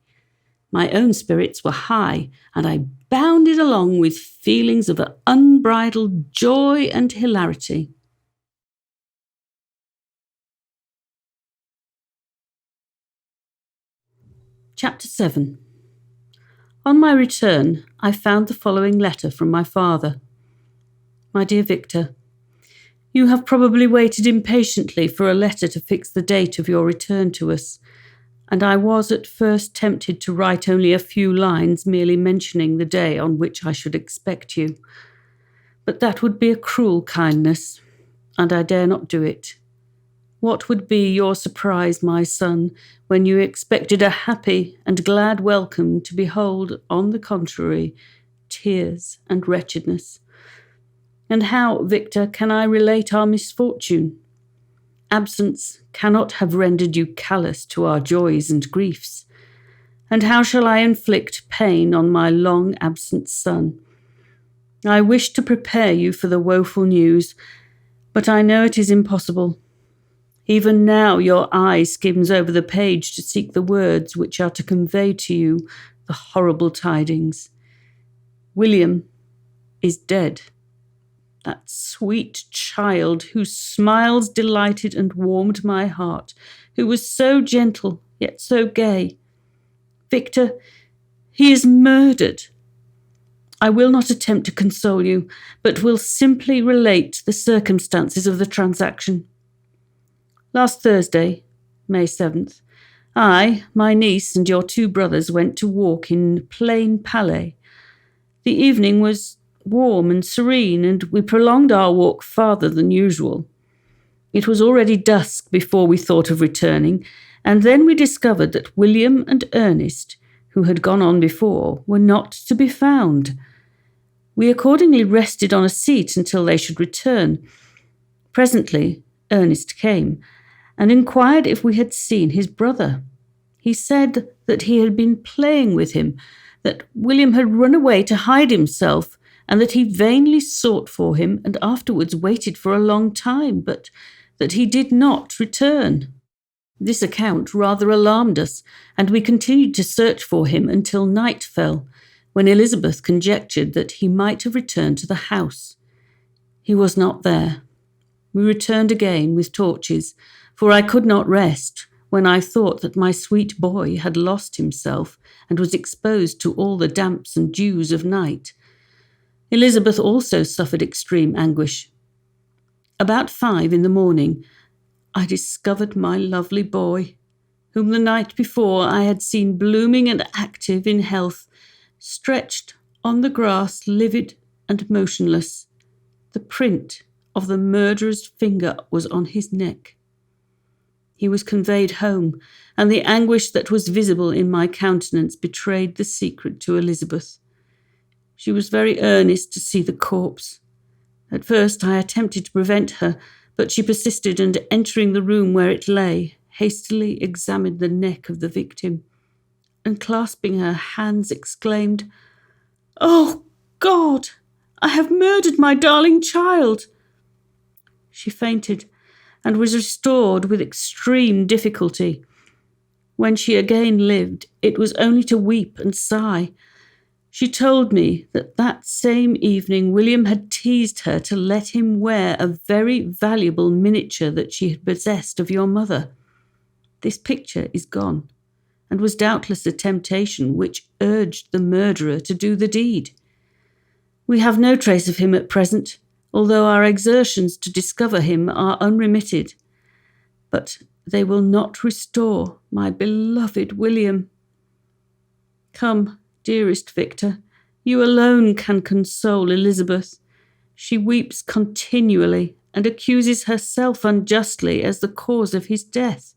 My own spirits were high, and I bounded along with feelings of unbridled joy and hilarity. Chapter 7. On my return, I found the following letter from my father. My dear Victor, you have probably waited impatiently for a letter to fix the date of your return to us, and I was at first tempted to write only a few lines merely mentioning the day on which I should expect you. But that would be a cruel kindness, and I dare not do it. What would be your surprise, my son, when you expected a happy and glad welcome to behold, on the contrary, tears and wretchedness? And how, Victor, can I relate our misfortune? Absence cannot have rendered you callous to our joys and griefs. And how shall I inflict pain on my long-absent son? I wish to prepare you for the woeful news, but I know it is impossible. Even now your eye skims over the page to seek the words which are to convey to you the horrible tidings. William is dead. That sweet child whose smiles delighted and warmed my heart, who was so gentle yet so gay. Victor, he is murdered. I will not attempt to console you, but will simply relate the circumstances of the transaction. Last Thursday, May 7th, I, my niece, and your 2 brothers went to walk in Plain Palais. The evening was warm and serene, and we prolonged our walk farther than usual. It was already dusk before we thought of returning, and then we discovered that William and Ernest, who had gone on before, were not to be found. We accordingly rested on a seat until they should return. Presently, Ernest came and inquired if we had seen his brother. He said that he had been playing with him, that William had run away to hide himself, and that he vainly sought for him and afterwards waited for a long time, but that he did not return. This account rather alarmed us, and we continued to search for him until night fell, when Elizabeth conjectured that he might have returned to the house. He was not there. We returned again with torches, for I could not rest when I thought that my sweet boy had lost himself and was exposed to all the damps and dews of night. Elizabeth also suffered extreme anguish. About 5 in the morning, I discovered my lovely boy, whom the night before I had seen blooming and active in health, stretched on the grass, livid and motionless. The print of the murderer's finger was on his neck. He was conveyed home, and the anguish that was visible in my countenance betrayed the secret to Elizabeth. She was very earnest to see the corpse. At first I attempted to prevent her, but she persisted, and entering the room where it lay, hastily examined the neck of the victim, and clasping her hands exclaimed, "Oh, God! I have murdered my darling child!" She fainted, and was restored with extreme difficulty. When she again lived, it was only to weep and sigh. She told me that that same evening William had teased her to let him wear a very valuable miniature that she had possessed of your mother. This picture is gone, and was doubtless a temptation which urged the murderer to do the deed. We have no trace of him at present, although our exertions to discover him are unremitted. But they will not restore my beloved William. Come, dearest Victor, you alone can console Elizabeth. She weeps continually and accuses herself unjustly as the cause of his death.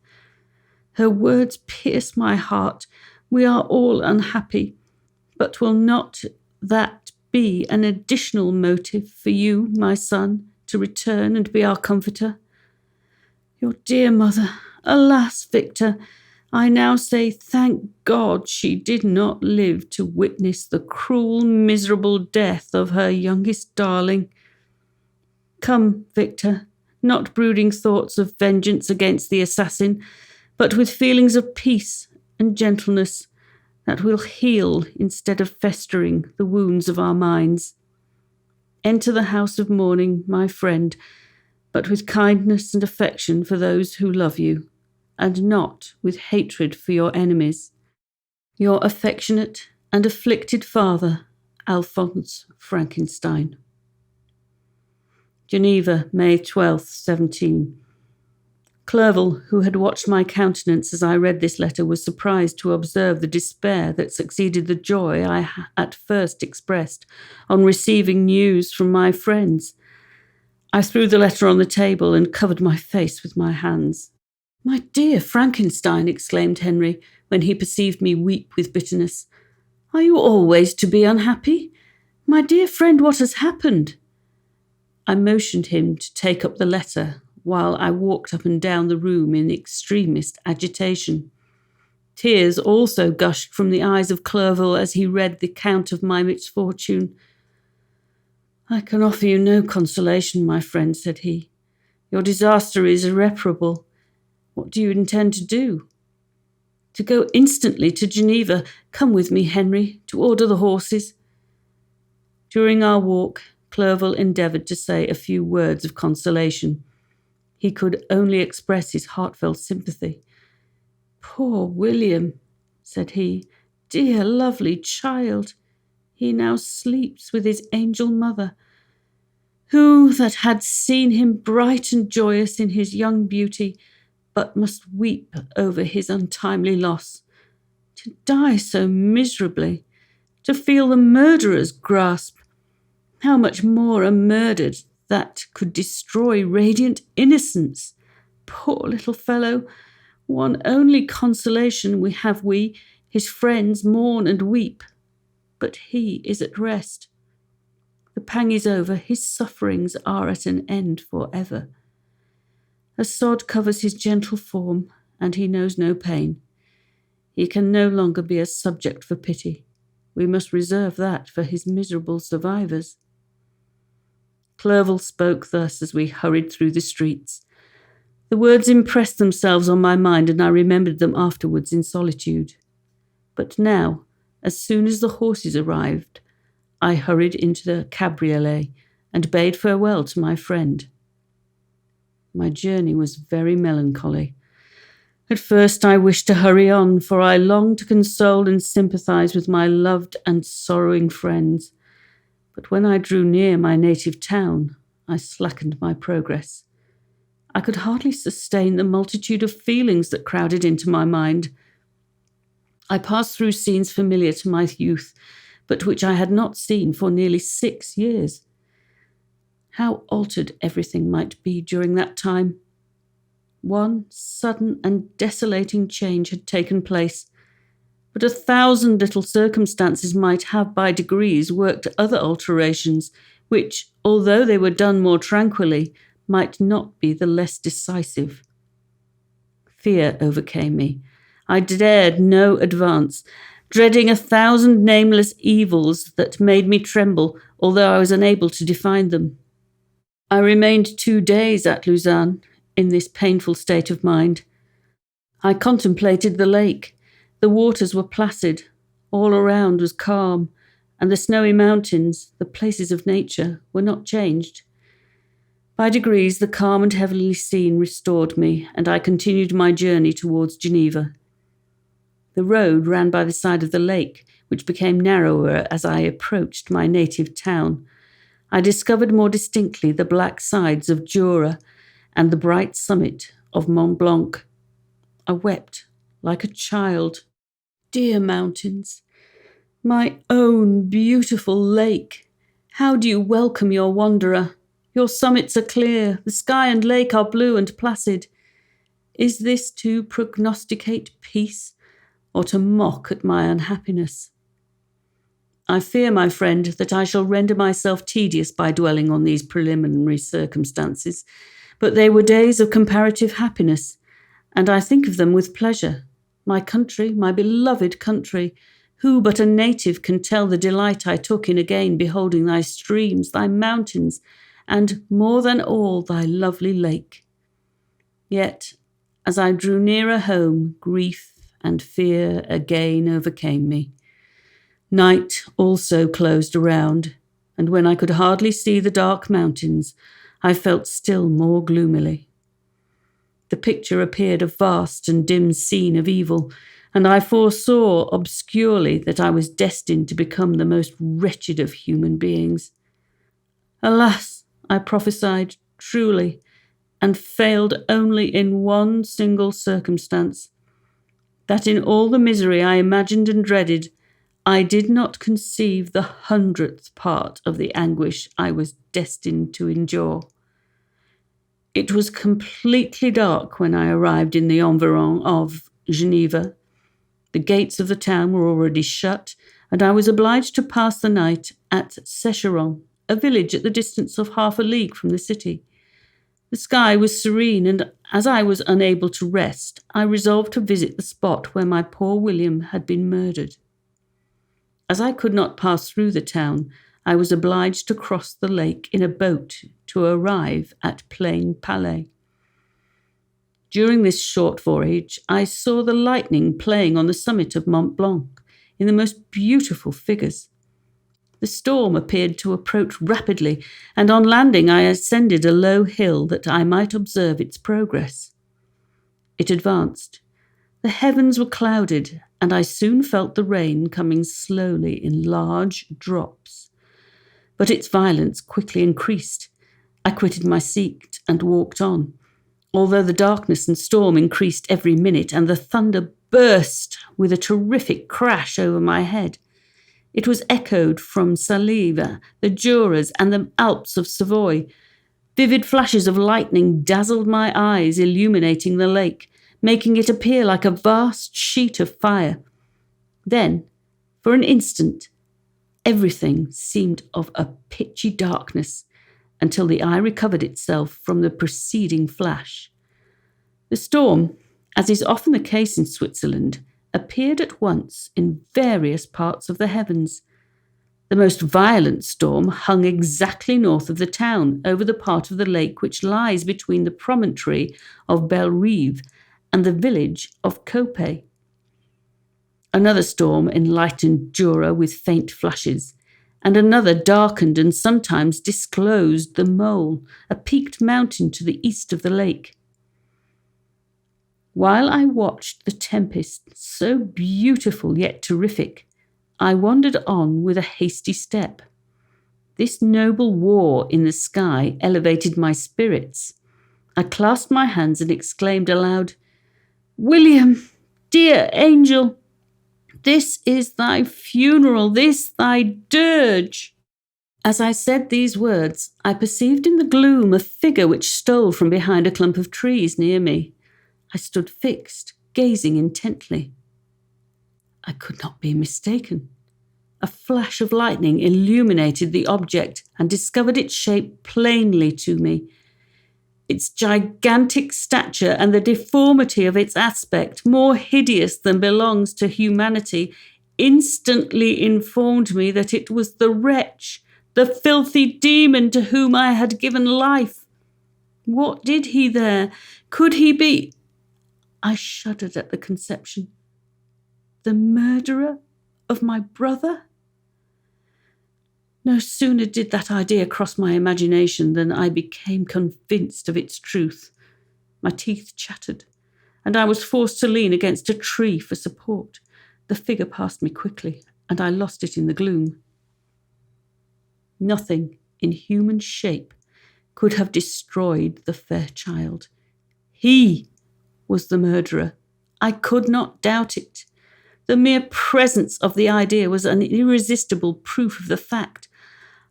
Her words pierce my heart. We are all unhappy, but will not that be an additional motive for you, my son, to return and be our comforter? Your dear mother, alas, Victor, I now say thank God she did not live to witness the cruel, miserable death of her youngest darling. Come, Victor, not brooding thoughts of vengeance against the assassin, but with feelings of peace and gentleness that will heal instead of festering the wounds of our minds. Enter the house of mourning, my friend, but with kindness and affection for those who love you, and not with hatred for your enemies. Your affectionate and afflicted father, Alphonse Frankenstein. Geneva, May 12th, 17. Clerville, who had watched my countenance as I read this letter, was surprised to observe the despair that succeeded the joy I at first expressed on receiving news from my friends. I threw the letter on the table and covered my face with my hands. "My dear Frankenstein," exclaimed Henry, when he perceived me weep with bitterness, "are you always to be unhappy? My dear friend, what has happened?" I motioned him to take up the letter, while I walked up and down the room in extremest agitation. Tears also gushed from the eyes of Clerville as he read the account of my misfortune. "I can offer you no consolation, my friend," said he. "Your disaster is irreparable. What do you intend to do?" "To go instantly to Geneva. Come with me, Henry, to order the horses." During our walk, Clerville endeavoured to say a few words of consolation. He could only express his heartfelt sympathy. "Poor William," said he, "dear lovely child, he now sleeps with his angel mother. Who that had seen him bright and joyous in his young beauty, but must weep over his untimely loss. To die so miserably, to feel the murderer's grasp. How much more a murder that could destroy radiant innocence. Poor little fellow, one only consolation we, his friends, mourn and weep. But he is at rest. The pang is over, his sufferings are at an end for ever. A sod covers his gentle form, and he knows no pain. He can no longer be a subject for pity. We must reserve that for his miserable survivors." Clerville spoke thus as we hurried through the streets. The words impressed themselves on my mind, and I remembered them afterwards in solitude. But now, as soon as the horses arrived, I hurried into the cabriolet and bade farewell to my friend. My journey was very melancholy. At first I wished to hurry on, for I longed to console and sympathize with my loved and sorrowing friends. But when I drew near my native town, I slackened my progress. I could hardly sustain the multitude of feelings that crowded into my mind. I passed through scenes familiar to my youth, but which I had not seen for nearly 6 years. How altered everything might be during that time. One sudden and desolating change had taken place, but 1,000 little circumstances might have by degrees worked other alterations, which, although they were done more tranquilly, might not be the less decisive. Fear overcame me. I dared no advance, dreading 1,000 nameless evils that made me tremble, although I was unable to define them. I remained 2 days at Lausanne in this painful state of mind. I contemplated the lake. The waters were placid, all around was calm, and the snowy mountains, the places of nature, were not changed. By degrees, the calm and heavenly scene restored me, and I continued my journey towards Geneva. The road ran by the side of the lake, which became narrower as I approached my native town. I discovered more distinctly the black sides of Jura and the bright summit of Mont Blanc. I wept like a child. Dear mountains, my own beautiful lake, how do you welcome your wanderer? Your summits are clear, the sky and lake are blue and placid. Is this to prognosticate peace, or to mock at my unhappiness? I fear, my friend, that I shall render myself tedious by dwelling on these preliminary circumstances, but they were days of comparative happiness, and I think of them with pleasure. My country, my beloved country, who but a native can tell the delight I took in again beholding thy streams, thy mountains, and more than all thy lovely lake. Yet, as I drew nearer home, grief and fear again overcame me. Night also closed around, and when I could hardly see the dark mountains, I felt still more gloomily. The picture appeared a vast and dim scene of evil, and I foresaw obscurely that I was destined to become the most wretched of human beings. Alas, I prophesied truly, and failed only in one single circumstance, that in all the misery I imagined and dreaded, I did not conceive the 100th part of the anguish I was destined to endure. It was completely dark when I arrived in the environs of Geneva. The gates of the town were already shut, and I was obliged to pass the night at Secheron, a village at the distance of half a league from the city. The sky was serene, and as I was unable to rest, I resolved to visit the spot where my poor William had been murdered. As I could not pass through the town, I was obliged to cross the lake in a boat to arrive at Plain Palais. During this short voyage, I saw the lightning playing on the summit of Mont Blanc in the most beautiful figures. The storm appeared to approach rapidly, and on landing I ascended a low hill that I might observe its progress. It advanced. The heavens were clouded, and I soon felt the rain coming slowly in large drops. But its violence quickly increased. I quitted my seat and walked on, although the darkness and storm increased every minute, and the thunder burst with a terrific crash over my head. It was echoed from Salive, the Juras, and the Alps of Savoy. Vivid flashes of lightning dazzled my eyes, illuminating the lake, making it appear like a vast sheet of fire. Then, for an instant, everything seemed of a pitchy darkness, until the eye recovered itself from the preceding flash. The storm, as is often the case in Switzerland, appeared at once in various parts of the heavens. The most violent storm hung exactly north of the town, over the part of the lake which lies between the promontory of Belle-Rive and the village of Coppet. Another storm enlightened Jura with faint flashes, and another darkened and sometimes disclosed the Mole, a peaked mountain to the east of the lake. While I watched the tempest, so beautiful yet terrific, I wandered on with a hasty step. This noble war in the sky elevated my spirits. I clasped my hands and exclaimed aloud, "William, dear angel, this is thy funeral, this thy dirge." As I said these words, I perceived in the gloom a figure which stole from behind a clump of trees near me. I stood fixed, gazing intently. I could not be mistaken. A flash of lightning illuminated the object and discovered its shape plainly to me. Its gigantic stature and the deformity of its aspect, more hideous than belongs to humanity, instantly informed me that it was the wretch, the filthy demon to whom I had given life. What did he there? Could he be? I shuddered at the conception. The murderer of my brother? No sooner did that idea cross my imagination than I became convinced of its truth. My teeth chattered, and I was forced to lean against a tree for support. The figure passed me quickly, and I lost it in the gloom. Nothing in human shape could have destroyed the fair child. He was the murderer. I could not doubt it. The mere presence of the idea was an irresistible proof of the fact.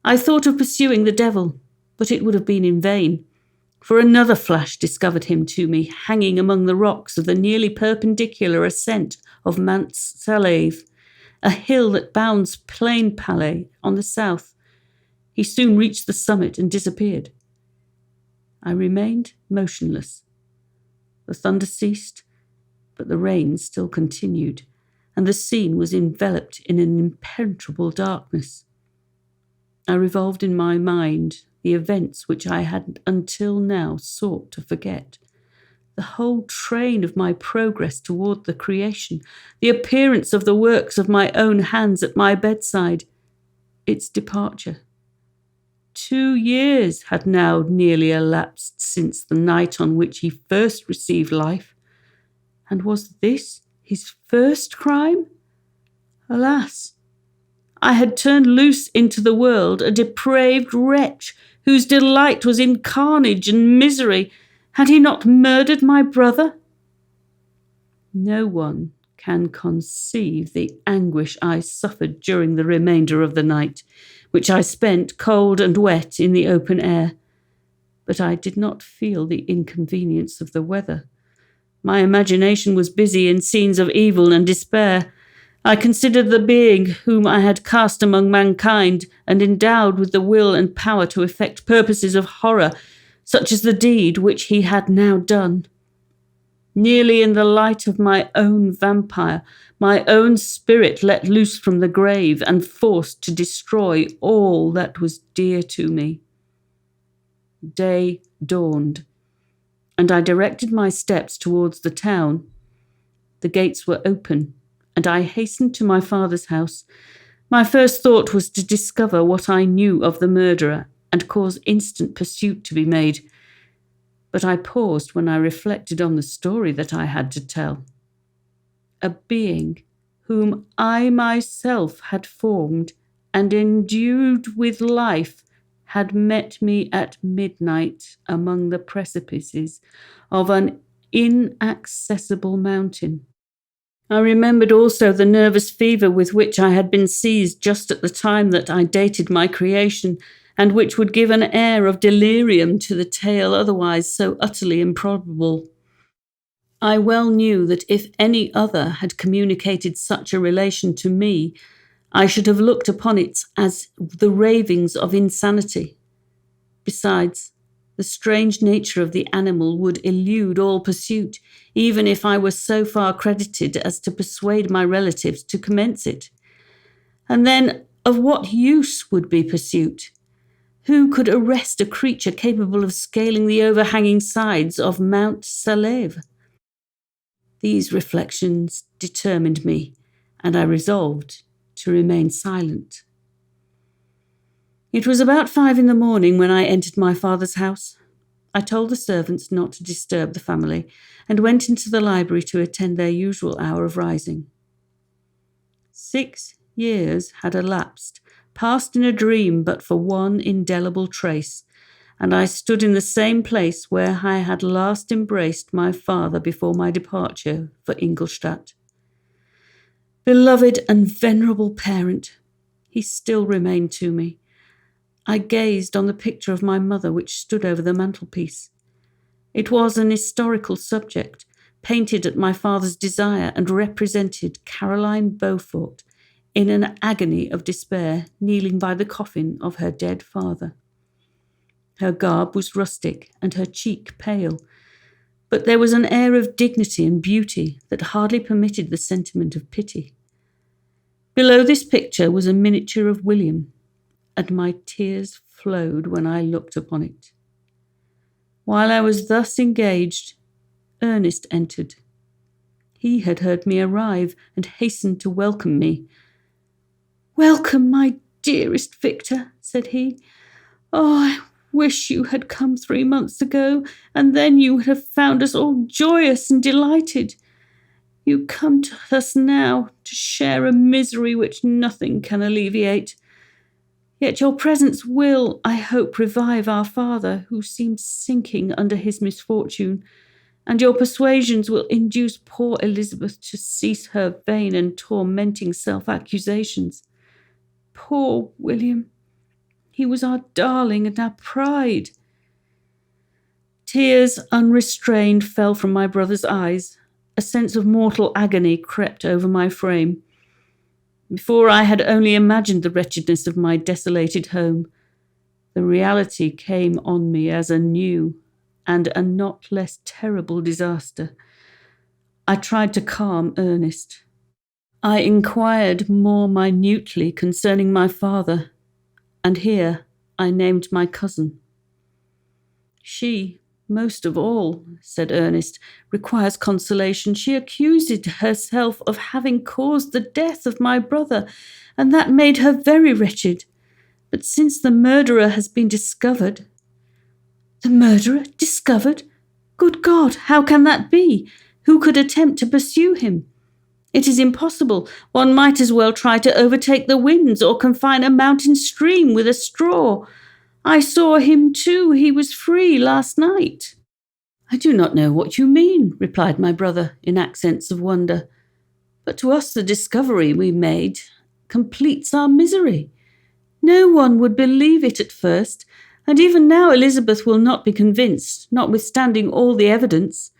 I thought of pursuing the devil, but it would have been in vain, for another flash discovered him to me, hanging among the rocks of the nearly perpendicular ascent of Mont Salève, a hill that bounds Plain Palais on the south. He soon reached the summit and disappeared. I remained motionless. The thunder ceased, but the rain still continued, and the scene was enveloped in an impenetrable darkness. I revolved in my mind the events which I had until now sought to forget. The whole train of my progress toward the creation, the appearance of the works of my own hands at my bedside, its departure. 2 years had now nearly elapsed since the night on which he first received life. And was this his first crime? Alas! I had turned loose into the world a depraved wretch whose delight was in carnage and misery. Had he not murdered my brother? No one can conceive the anguish I suffered during the remainder of the night, which I spent cold and wet in the open air. But I did not feel the inconvenience of the weather. My imagination was busy in scenes of evil and despair. I considered the being whom I had cast among mankind and endowed with the will and power to effect purposes of horror, such as the deed which he had now done. Nearly in the light of my own vampire, my own spirit let loose from the grave and forced to destroy all that was dear to me. Day dawned, and I directed my steps towards the town. The gates were open, and I hastened to my father's house. My first thought was to discover what I knew of the murderer and cause instant pursuit to be made. But I paused when I reflected on the story that I had to tell. A being whom I myself had formed and endued with life had met me at midnight among the precipices of an inaccessible mountain. I remembered also the nervous fever with which I had been seized just at the time that I dated my creation, and which would give an air of delirium to the tale otherwise so utterly improbable. I well knew that if any other had communicated such a relation to me, I should have looked upon it as the ravings of insanity. Besides, the strange nature of the animal would elude all pursuit, even if I were so far credited as to persuade my relatives to commence it. And then, of what use would be pursuit? Who could arrest a creature capable of scaling the overhanging sides of Mount Salève? These reflections determined me, and I resolved to remain silent. It was about 5 a.m. when I entered my father's house. I told the servants not to disturb the family and went into the library to attend their usual hour of rising. 6 years had elapsed, passed in a dream but for one indelible trace, and I stood in the same place where I had last embraced my father before my departure for Ingolstadt. Beloved and venerable parent, he still remained to me. I gazed on the picture of my mother which stood over the mantelpiece. It was an historical subject, painted at my father's desire, and represented Caroline Beaufort in an agony of despair, kneeling by the coffin of her dead father. Her garb was rustic and her cheek pale, but there was an air of dignity and beauty that hardly permitted the sentiment of pity. Below this picture was a miniature of William, and my tears flowed when I looked upon it. While I was thus engaged, Ernest entered. He had heard me arrive and hastened to welcome me. "Welcome, my dearest Victor," said he. "Oh, I wish you had come 3 months ago, and then you would have found us all joyous and delighted. You come to us now to share a misery which nothing can alleviate. Yet your presence will, I hope, revive our father, who seems sinking under his misfortune, and your persuasions will induce poor Elizabeth to cease her vain and tormenting self-accusations. Poor William! He was our darling and our pride." Tears unrestrained fell from my brother's eyes. A sense of mortal agony crept over my frame. Before I had only imagined the wretchedness of my desolated home, the reality came on me as a new and a not less terrible disaster. I tried to calm Ernest. I inquired more minutely concerning my father, and here I named my cousin. She, most of all, said Ernest, requires consolation. She accused herself of having caused the death of my brother, and that made her very wretched. But since the murderer has been discovered— The murderer? Discovered? Good God, how can that be? Who could attempt to pursue him? It is impossible. One might as well try to overtake the winds or confine a mountain stream with a straw. I saw him too. He was free last night. I do not know what you mean, replied my brother in accents of wonder. But to us the discovery we made completes our misery. No one would believe it at first, and even now Elizabeth will not be convinced, notwithstanding all the evidence.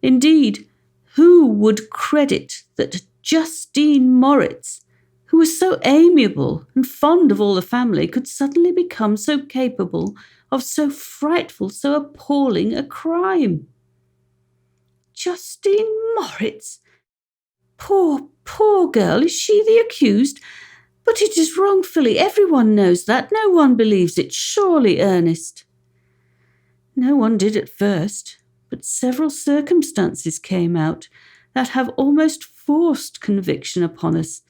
Indeed, who would credit that Justine Moritz, who was so amiable and fond of all the family, could suddenly become so capable of so frightful, so appalling a crime? Justine Moritz? Poor, poor girl, is she the accused? But it is wrongfully. Everyone knows that. No one believes it. Surely, Ernest. No one did at first, but several circumstances came out that have almost forced conviction upon us,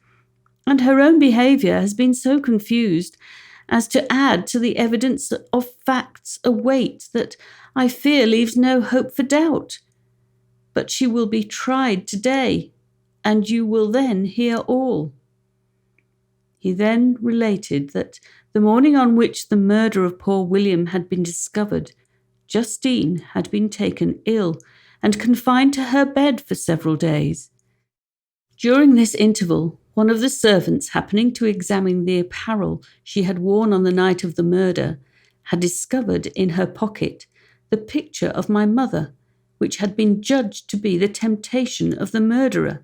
and her own behaviour has been so confused as to add to the evidence of facts a weight that I fear leaves no hope for doubt. But she will be tried today, and you will then hear all. He then related that the morning on which the murder of poor William had been discovered, Justine had been taken ill and confined to her bed for several days. During this interval, one of the servants, happening to examine the apparel she had worn on the night of the murder, had discovered in her pocket the picture of my mother, which had been judged to be the temptation of the murderer.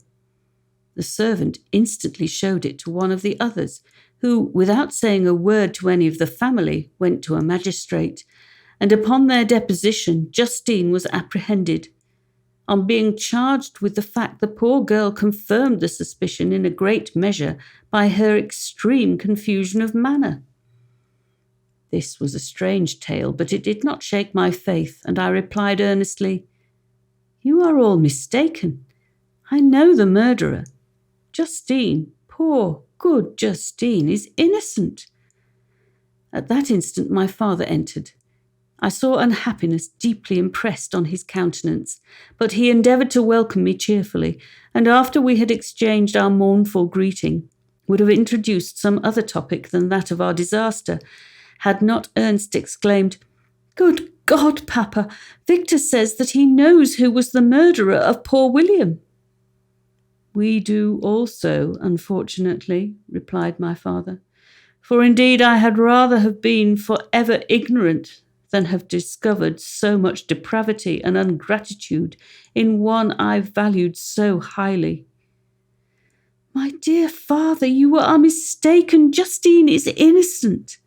The servant instantly showed it to one of the others, who, without saying a word to any of the family, went to a magistrate, and upon their deposition Justine was apprehended. On being charged with the fact, the poor girl confirmed the suspicion in a great measure by her extreme confusion of manner. This was a strange tale, but it did not shake my faith, and I replied earnestly, "You are all mistaken. I know the murderer. Justine, poor, good Justine, is innocent." At that instant my father entered. I saw unhappiness deeply impressed on his countenance, but he endeavoured to welcome me cheerfully, and after we had exchanged our mournful greeting, would have introduced some other topic than that of our disaster, had not Ernest exclaimed, "Good God, Papa, Victor says that he knows who was the murderer of poor William." "We do also, unfortunately," replied my father, "for indeed I had rather have been for ever ignorant than have discovered so much depravity and ingratitude in one I valued so highly." "My dear father, you are mistaken. Justine is innocent."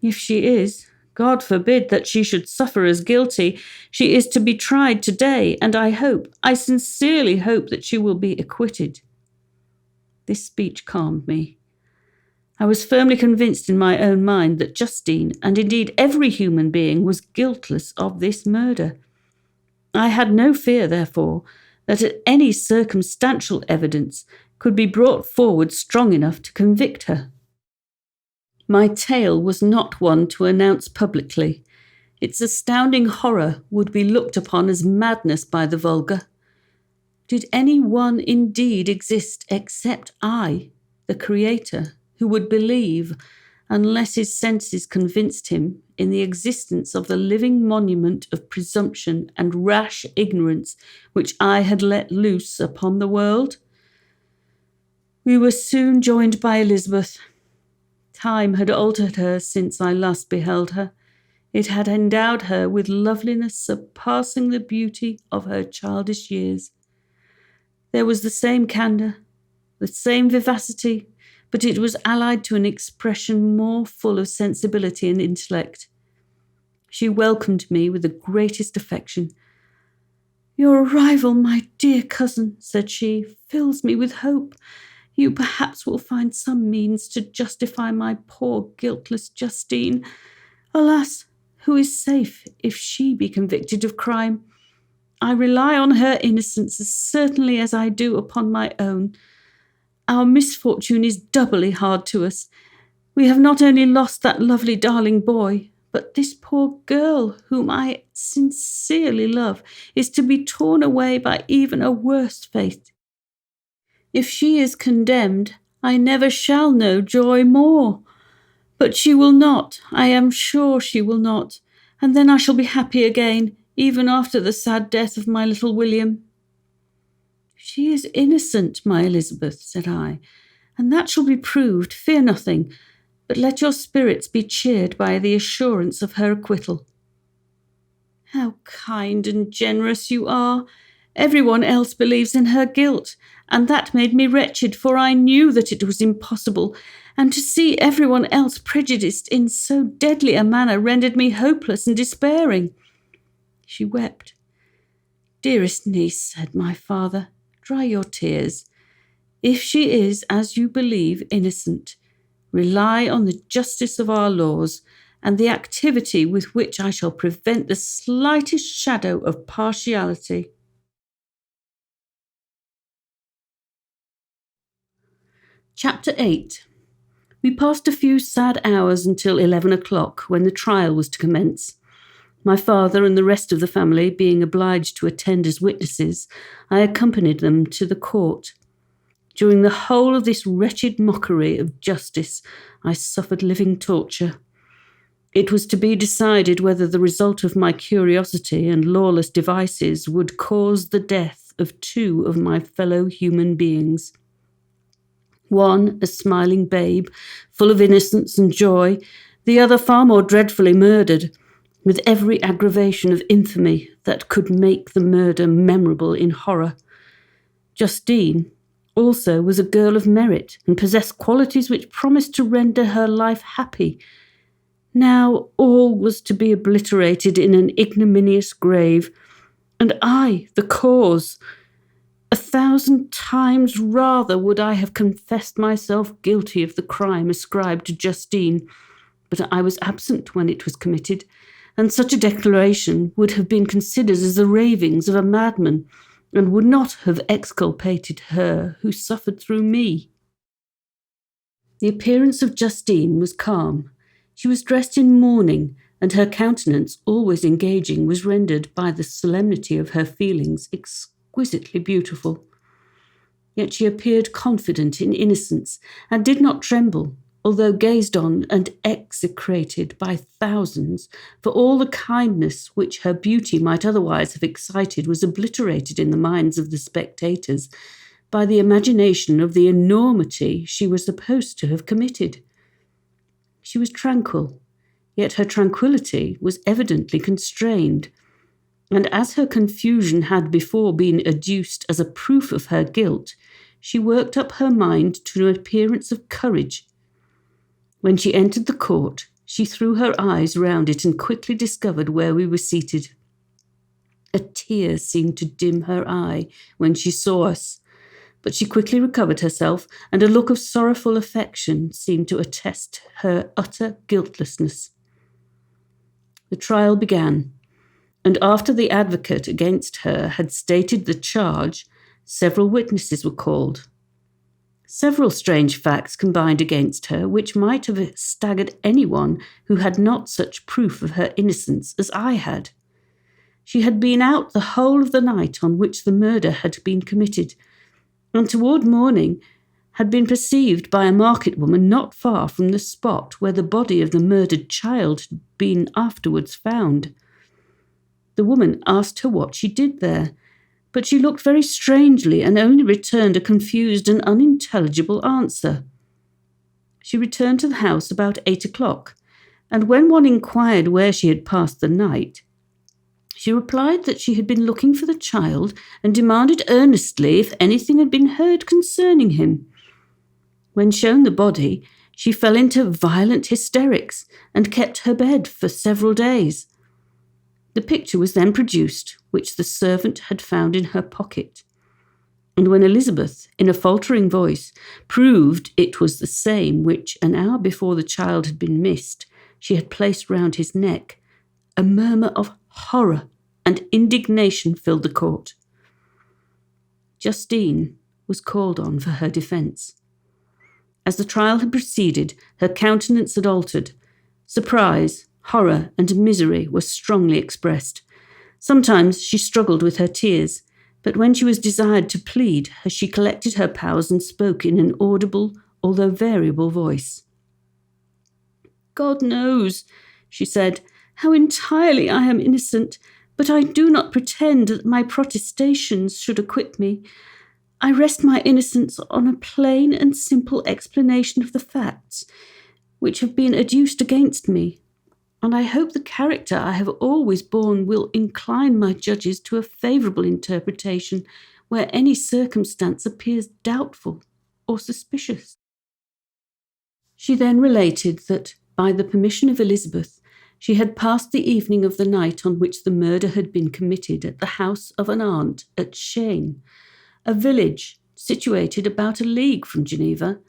"If she is, God forbid that she should suffer as guilty. She is to be tried today, and I sincerely hope that she will be acquitted." This speech calmed me. I was firmly convinced in my own mind that Justine, and indeed every human being, was guiltless of this murder. I had no fear, therefore, that any circumstantial evidence could be brought forward strong enough to convict her. My tale was not one to announce publicly. Its astounding horror would be looked upon as madness by the vulgar. Did any one indeed exist except I, the Creator, who would believe, unless his senses convinced him, in the existence of the living monument of presumption and rash ignorance which I had let loose upon the world? We were soon joined by Elizabeth. Time had altered her since I last beheld her. It had endowed her with loveliness surpassing the beauty of her childish years. There was the same candour, the same vivacity, but it was allied to an expression more full of sensibility and intellect. She welcomed me with the greatest affection. "Your arrival, my dear cousin," said she, "fills me with hope. You perhaps will find some means to justify my poor guiltless Justine. Alas, who is safe if she be convicted of crime? I rely on her innocence as certainly as I do upon my own. Our misfortune is doubly hard to us. We have not only lost that lovely darling boy, but this poor girl, whom I sincerely love, is to be torn away by even a worse fate. If she is condemned, I never shall know joy more. But she will not, I am sure she will not, and then I shall be happy again, even after the sad death of my little William. She is innocent, my Elizabeth, said I, and that shall be proved, fear nothing, but let your spirits be cheered by the assurance of her acquittal. How kind and generous you are! Everyone else believes in her guilt, and that made me wretched, for I knew that it was impossible, and to see everyone else prejudiced in so deadly a manner rendered me hopeless and despairing. She wept. Dearest niece, said my father, dry your tears. If she is, as you believe, innocent, rely on the justice of our laws, and the activity with which I shall prevent the slightest shadow of partiality. Chapter 8. We passed a few sad hours until 11 o'clock, when the trial was to commence. My father and the rest of the family being obliged to attend as witnesses, I accompanied them to the court. During the whole of this wretched mockery of justice, I suffered living torture. It was to be decided whether the result of my curiosity and lawless devices would cause the death of two of my fellow human beings. One, a smiling babe, full of innocence and joy, the other far more dreadfully murdered, with every aggravation of infamy that could make the murder memorable in horror. Justine, also, was a girl of merit and possessed qualities which promised to render her life happy. Now all was to be obliterated in an ignominious grave, and I, the cause. 1,000 times rather would I have confessed myself guilty of the crime ascribed to Justine, but I was absent when it was committed, and such a declaration would have been considered as the ravings of a madman, and would not have exculpated her who suffered through me. The appearance of Justine was calm. She was dressed in mourning, and her countenance, always engaging, was rendered by the solemnity of her feelings exquisitely beautiful. Yet she appeared confident in innocence, and did not tremble, although gazed on and execrated by thousands, for all the kindness which her beauty might otherwise have excited was obliterated in the minds of the spectators by the imagination of the enormity she was supposed to have committed. She was tranquil, yet her tranquillity was evidently constrained, and as her confusion had before been adduced as a proof of her guilt, she worked up her mind to an appearance of courage. When she entered the court, she threw her eyes round it and quickly discovered where we were seated. A tear seemed to dim her eye when she saw us, but she quickly recovered herself, and a look of sorrowful affection seemed to attest her utter guiltlessness. The trial began, and after the advocate against her had stated the charge, several witnesses were called. Several strange facts combined against her, which might have staggered anyone who had not such proof of her innocence as I had. She had been out the whole of the night on which the murder had been committed, and toward morning had been perceived by a market woman not far from the spot where the body of the murdered child had been afterwards found. The woman asked her what she did there, but she looked very strangely and only returned a confused and unintelligible answer. She returned to the house about 8 o'clock, and when one inquired where she had passed the night, she replied that she had been looking for the child and demanded earnestly if anything had been heard concerning him. When shown the body, she fell into violent hysterics and kept her bed for several days. The picture was then produced, which the servant had found in her pocket. And when Elizabeth, in a faltering voice, proved it was the same which, an hour before the child had been missed, she had placed round his neck, a murmur of horror and indignation filled the court. Justine was called on for her defence. As the trial had proceeded, her countenance had altered. Surprise, horror, and misery were strongly expressed. Sometimes she struggled with her tears, but when she was desired to plead, she collected her powers and spoke in an audible, although variable voice. "God knows," she said, "how entirely I am innocent, but I do not pretend that my protestations should acquit me. I rest my innocence on a plain and simple explanation of the facts which have been adduced against me, and I hope the character I have always borne will incline my judges to a favourable interpretation where any circumstance appears doubtful or suspicious." She then related that, by the permission of Elizabeth, she had passed the evening of the night on which the murder had been committed at the house of an aunt at Cheyne, a village situated about a league from Geneva.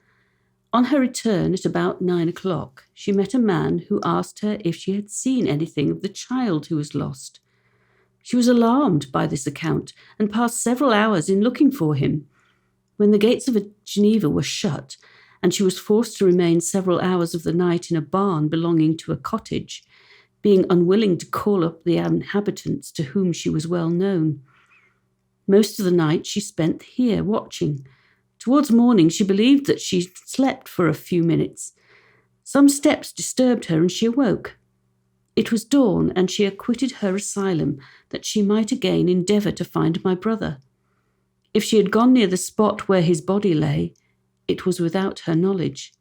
On her return at about 9 o'clock, she met a man who asked her if she had seen anything of the child who was lost. She was alarmed by this account and passed several hours in looking for him. When the gates of Geneva were shut, and she was forced to remain several hours of the night in a barn belonging to a cottage, being unwilling to call up the inhabitants to whom she was well known. Most of the night she spent here watching. Towards morning she believed that she slept for a few minutes. Some steps disturbed her and she awoke. It was dawn, and she quitted her asylum that she might again endeavour to find my brother. If she had gone near the spot where his body lay, it was without her knowledge.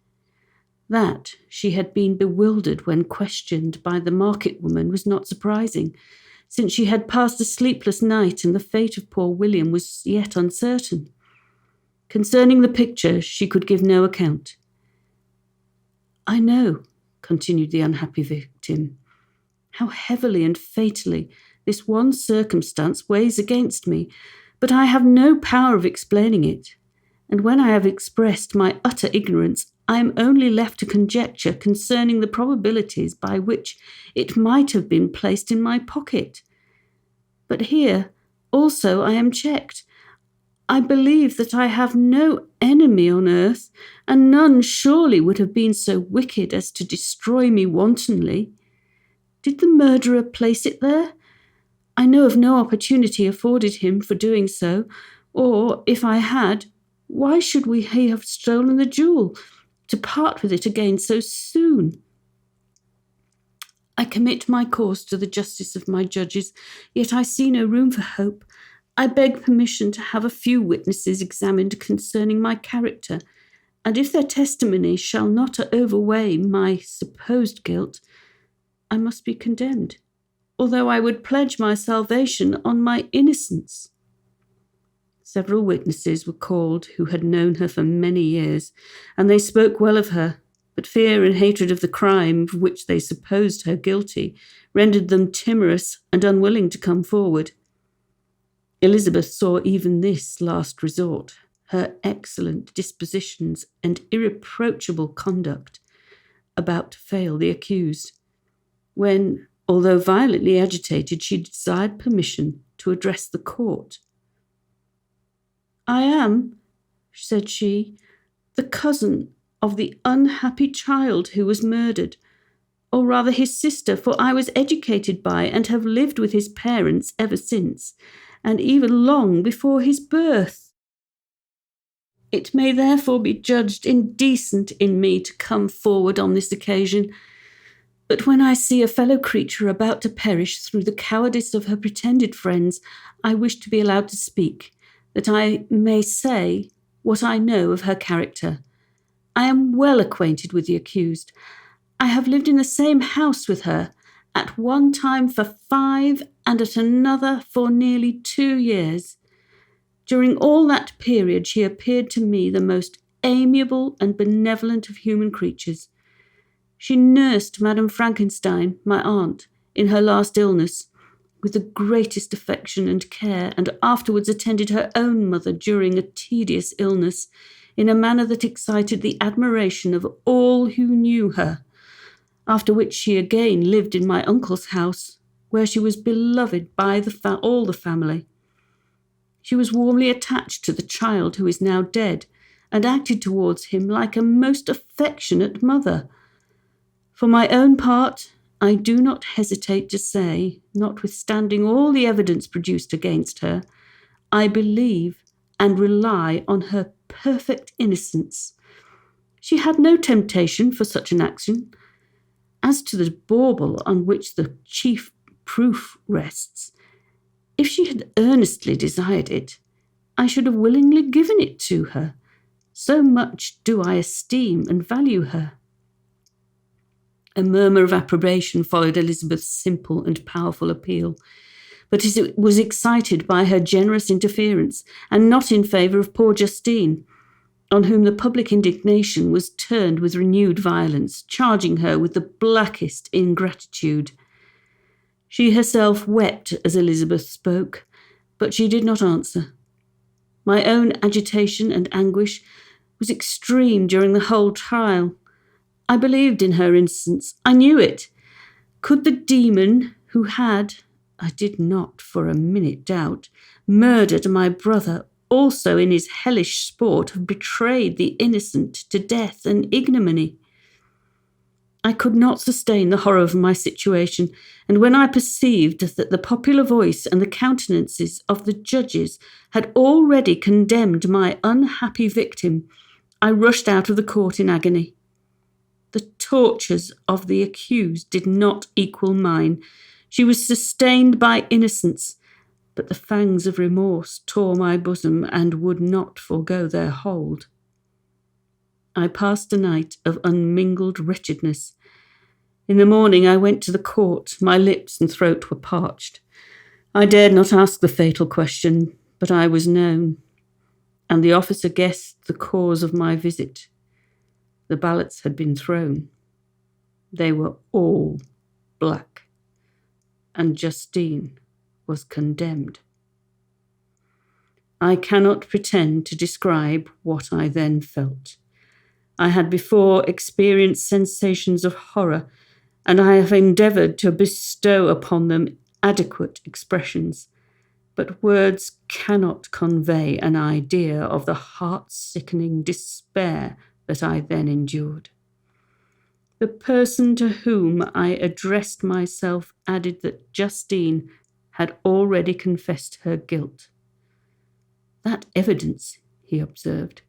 That she had been bewildered when questioned by the market woman was not surprising, since she had passed a sleepless night and the fate of poor William was yet uncertain. Concerning the picture, she could give no account. "I know," continued the unhappy victim, "how heavily and fatally this one circumstance weighs against me, but I have no power of explaining it, and when I have expressed my utter ignorance, I am only left to conjecture concerning the probabilities by which it might have been placed in my pocket. But here also I am checked. I believe that I have no enemy on earth, and none surely would have been so wicked as to destroy me wantonly. Did the murderer place it there? I know of no opportunity afforded him for doing so, or, if I had, why should he have stolen the jewel, to part with it again so soon? I commit my cause to the justice of my judges, yet I see no room for hope. I beg permission to have a few witnesses examined concerning my character, and if their testimony shall not overweigh my supposed guilt, I must be condemned, although I would pledge my salvation on my innocence." Several witnesses were called who had known her for many years, and they spoke well of her, but fear and hatred of the crime of which they supposed her guilty rendered them timorous and unwilling to come forward. Elizabeth saw even this last resort, her excellent dispositions and irreproachable conduct, about to fail the accused, when, although violently agitated, she desired permission to address the court. "I am," said she, "the cousin of the unhappy child who was murdered, or rather his sister, for I was educated by and have lived with his parents ever since, and even long before his birth. It may therefore be judged indecent in me to come forward on this occasion, but when I see a fellow creature about to perish through the cowardice of her pretended friends, I wish to be allowed to speak, that I may say what I know of her character. I am well acquainted with the accused. I have lived in the same house with her, at one time for 5 and at another for nearly 2 years. During all that period she appeared to me the most amiable and benevolent of human creatures. She nursed Madame Frankenstein, my aunt, in her last illness, with the greatest affection and care, and afterwards attended her own mother during a tedious illness in a manner that excited the admiration of all who knew her, after which she again lived in my uncle's house, where she was beloved by all the family. She was warmly attached to the child who is now dead, and acted towards him like a most affectionate mother. For my own part, I do not hesitate to say, notwithstanding all the evidence produced against her, I believe and rely on her perfect innocence. She had no temptation for such an action. As to the bauble on which the chief proof rests, if she had earnestly desired it, I should have willingly given it to her. So much do I esteem and value her. A murmur of approbation followed Elizabeth's simple and powerful appeal, but it was excited by her generous interference, and not in favour of poor Justine, on whom the public indignation was turned with renewed violence, charging her with the blackest ingratitude. She herself wept as Elizabeth spoke, but she did not answer. My own agitation and anguish was extreme during the whole trial. I believed in her innocence. I knew it. Could the demon who had, I did not for a minute doubt, murdered my brother also in his hellish sport have betrayed the innocent to death and ignominy? I could not sustain the horror of my situation, and when I perceived that the popular voice and the countenances of the judges had already condemned my unhappy victim, I rushed out of the court in agony. The tortures of the accused did not equal mine. She was sustained by innocence, but the fangs of remorse tore my bosom and would not forego their hold. I passed a night of unmingled wretchedness. In the morning I went to the court. My lips and throat were parched. I dared not ask the fatal question, but I was known, and the officer guessed the cause of my visit. The ballots had been thrown. They were all black, and Justine was condemned. I cannot pretend to describe what I then felt. I had before experienced sensations of horror, and I have endeavoured to bestow upon them adequate expressions, but words cannot convey an idea of the heart-sickening despair that I then endured. The person to whom I addressed myself added that Justine had already confessed her guilt. That evidence, he observed,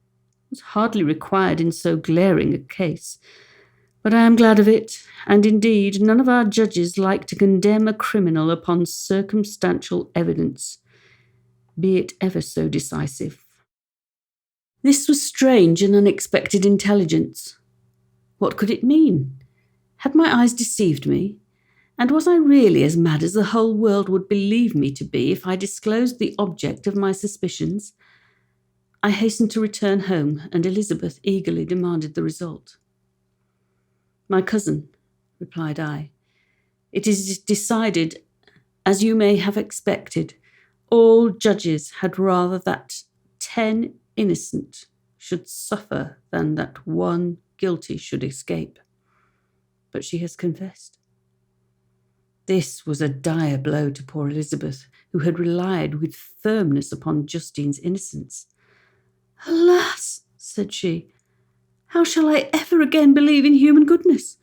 was hardly required in so glaring a case, but I am glad of it, and indeed none of our judges like to condemn a criminal upon circumstantial evidence, be it ever so decisive. This was strange and unexpected intelligence. What could it mean? Had my eyes deceived me? And was I really as mad as the whole world would believe me to be if I disclosed the object of my suspicions? I hastened to return home, and Elizabeth eagerly demanded the result. "My cousin," replied I, "it is decided, as you may have expected. All judges had rather that 10 innocent should suffer than that one guilty should escape. But she has confessed." This was a dire blow to poor Elizabeth, who had relied with firmness upon Justine's innocence. "Alas," said she, "how shall I ever again believe in human goodness?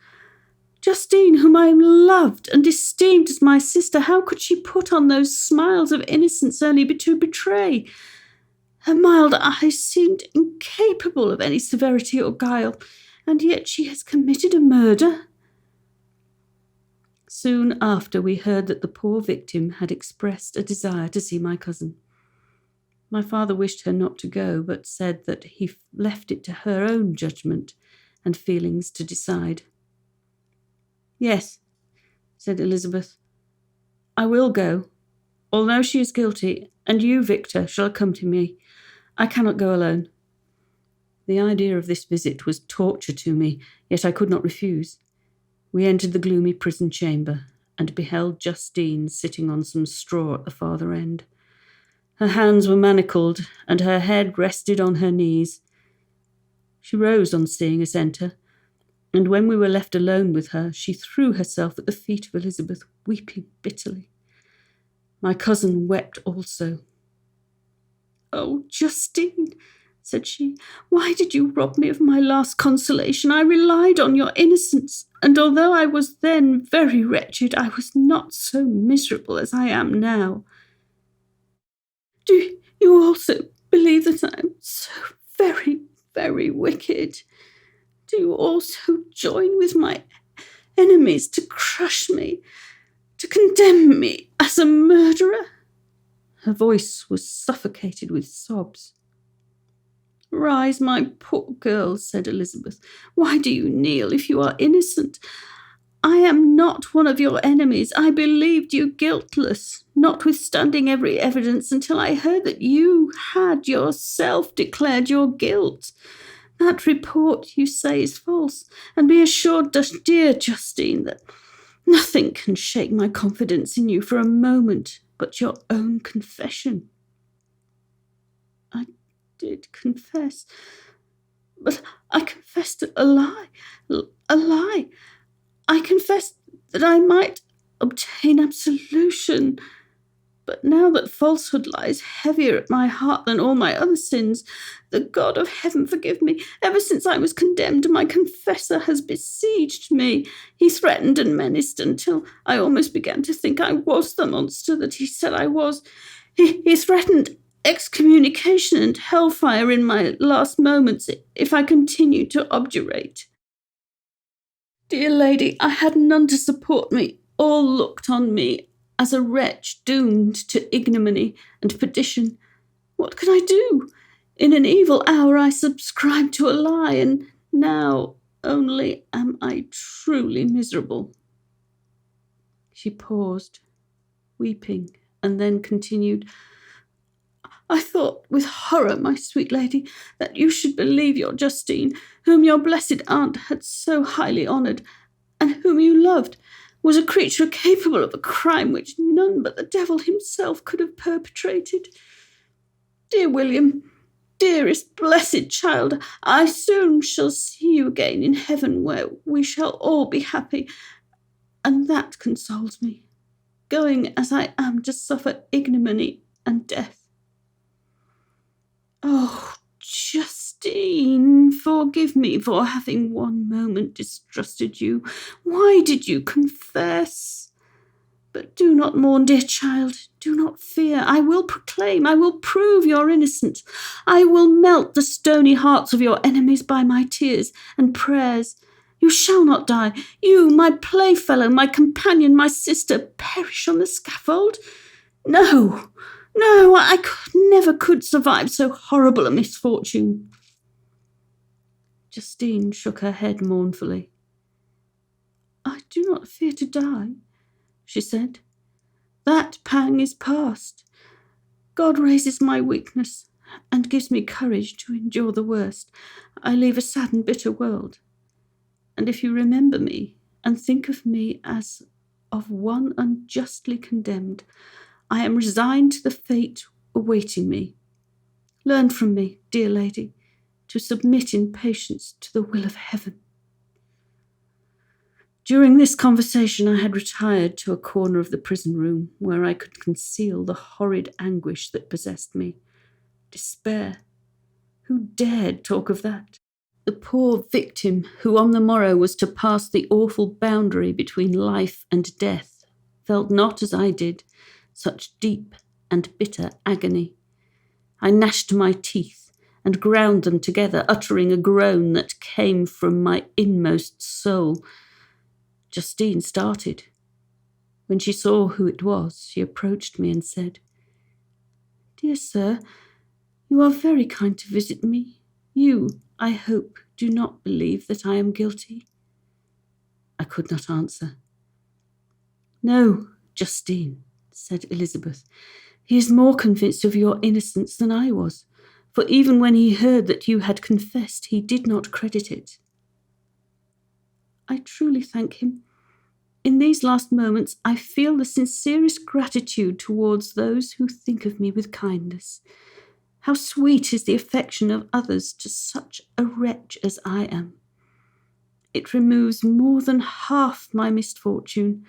Justine, whom I loved and esteemed as my sister, how could she put on those smiles of innocence only to betray? Her mild eyes seemed incapable of any severity or guile, and yet she has committed a murder." Soon after we heard that the poor victim had expressed a desire to see my cousin. My father wished her not to go, but said that he left it to her own judgment and feelings to decide. "Yes," said Elizabeth, "I will go, although she is guilty, and you, Victor, shall accompany me. I cannot go alone." The idea of this visit was torture to me, yet I could not refuse. We entered the gloomy prison chamber, and beheld Justine sitting on some straw at the farther end. Her hands were manacled, and her head rested on her knees. She rose on seeing us enter, and when we were left alone with her, she threw herself at the feet of Elizabeth, weeping bitterly. My cousin wept also. "Oh, Justine," said she, "why did you rob me of my last consolation? I relied on your innocence, and although I was then very wretched, I was not so miserable as I am now. Do you also believe that I am so very, very wicked? Do you also join with my enemies to crush me, to condemn me as a murderer?" Her voice was suffocated with sobs. "Rise, my poor girl," said Elizabeth. "Why do you kneel if you are innocent? I am not one of your enemies. I believed you guiltless, notwithstanding every evidence, until I heard that you had yourself declared your guilt. That report, you say, is false, and be assured, dear Justine, that nothing can shake my confidence in you for a moment but your own confession." "I did confess, but I confessed a lie. I confessed that I might obtain absolution. But now that falsehood lies heavier at my heart than all my other sins, the God of heaven forgive me, ever since I was condemned, my confessor has besieged me. He threatened and menaced until I almost began to think I was the monster that he said I was. He threatened excommunication and hellfire in my last moments if I continued to obdurate. Dear lady, I had none to support me. All looked on me as a wretch doomed to ignominy and perdition. What could I do? In an evil hour I subscribed to a lie, and now only am I truly miserable." She paused, weeping, and then continued, "I thought with horror, my sweet lady, that you should believe your Justine, whom your blessed aunt had so highly honoured, and whom you loved, was a creature capable of a crime which none but the devil himself could have perpetrated. Dear William, dearest blessed child, I soon shall see you again in heaven, where we shall all be happy, and that consoles me, going as I am to suffer ignominy and death. Oh, Justine, forgive me for having one moment distrusted you. Why did you confess? But do not mourn, dear child, do not fear. I will proclaim, I will prove your innocence. I will melt the stony hearts of your enemies by my tears and prayers. You shall not die. You, my playfellow, my companion, my sister, perish on the scaffold? No, I never could survive so horrible a misfortune." Justine shook her head mournfully. "I do not fear to die," she said. "That pang is past. God raises my weakness and gives me courage to endure the worst. I leave a sad and bitter world. And if you remember me and think of me as of one unjustly condemned, I am resigned to the fate awaiting me. Learn from me, dear lady, to submit in patience to the will of heaven." During this conversation I had retired to a corner of the prison room where I could conceal the horrid anguish that possessed me. Despair. Who dared talk of that? The poor victim who on the morrow was to pass the awful boundary between life and death felt not, as I did, such deep and bitter agony. I gnashed my teeth and ground them together, uttering a groan that came from my inmost soul. Justine started. When she saw who it was, she approached me and said, "Dear sir, you are very kind to visit me. You, I hope, do not believe that I am guilty?" I could not answer. "No, Justine," said Elizabeth. "He is more convinced of your innocence than I was, for even when he heard that you had confessed, he did not credit it." "I truly thank him. in these last moments I feel the sincerest gratitude towards those who think of me with kindness. How sweet is the affection of others to such a wretch as I am. It removes more than half my misfortune,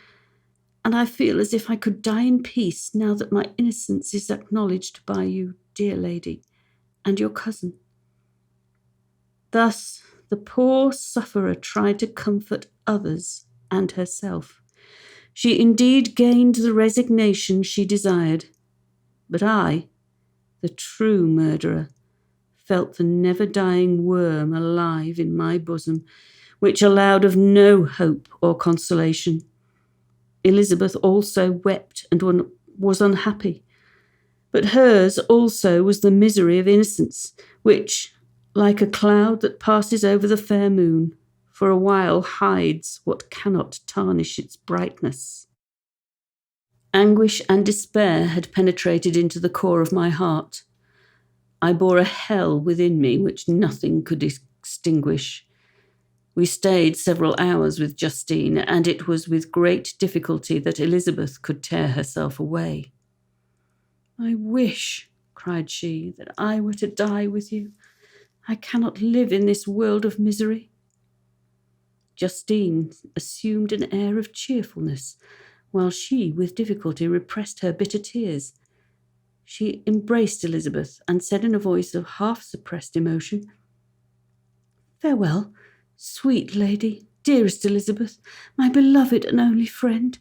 and I feel as if I could die in peace now that my innocence is acknowledged by you, dear lady, and your cousin. Thus the poor sufferer tried to comfort others and herself. She indeed gained the resignation she desired, but I, the true murderer, felt the never-dying worm alive in my bosom, which allowed of no hope or consolation. Elizabeth also wept and was unhappy, but hers also was the misery of innocence, which, like a cloud that passes over the fair moon, for a while hides what cannot tarnish its brightness. Anguish and despair had penetrated into the core of my heart. I bore a hell within me which nothing could extinguish. We stayed several hours with Justine, and it was with great difficulty that Elizabeth could tear herself away. "I wish," cried she, "that I were to die with you. I cannot live in this world of misery." Justine assumed an air of cheerfulness, while she, with difficulty, repressed her bitter tears. She embraced Elizabeth and said in a voice of half-suppressed emotion, "Farewell, sweet lady, dearest Elizabeth, my beloved and only friend.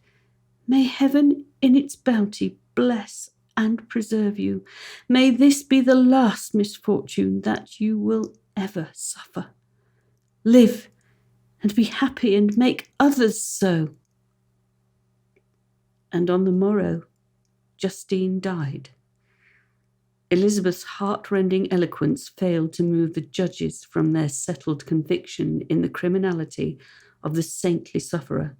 May heaven in its bounty bless and preserve you. May this be the last misfortune that you will ever suffer. Live and be happy and make others so." And on the morrow, Justine died. Elizabeth's heart-rending eloquence failed to move the judges from their settled conviction in the criminality of the saintly sufferer.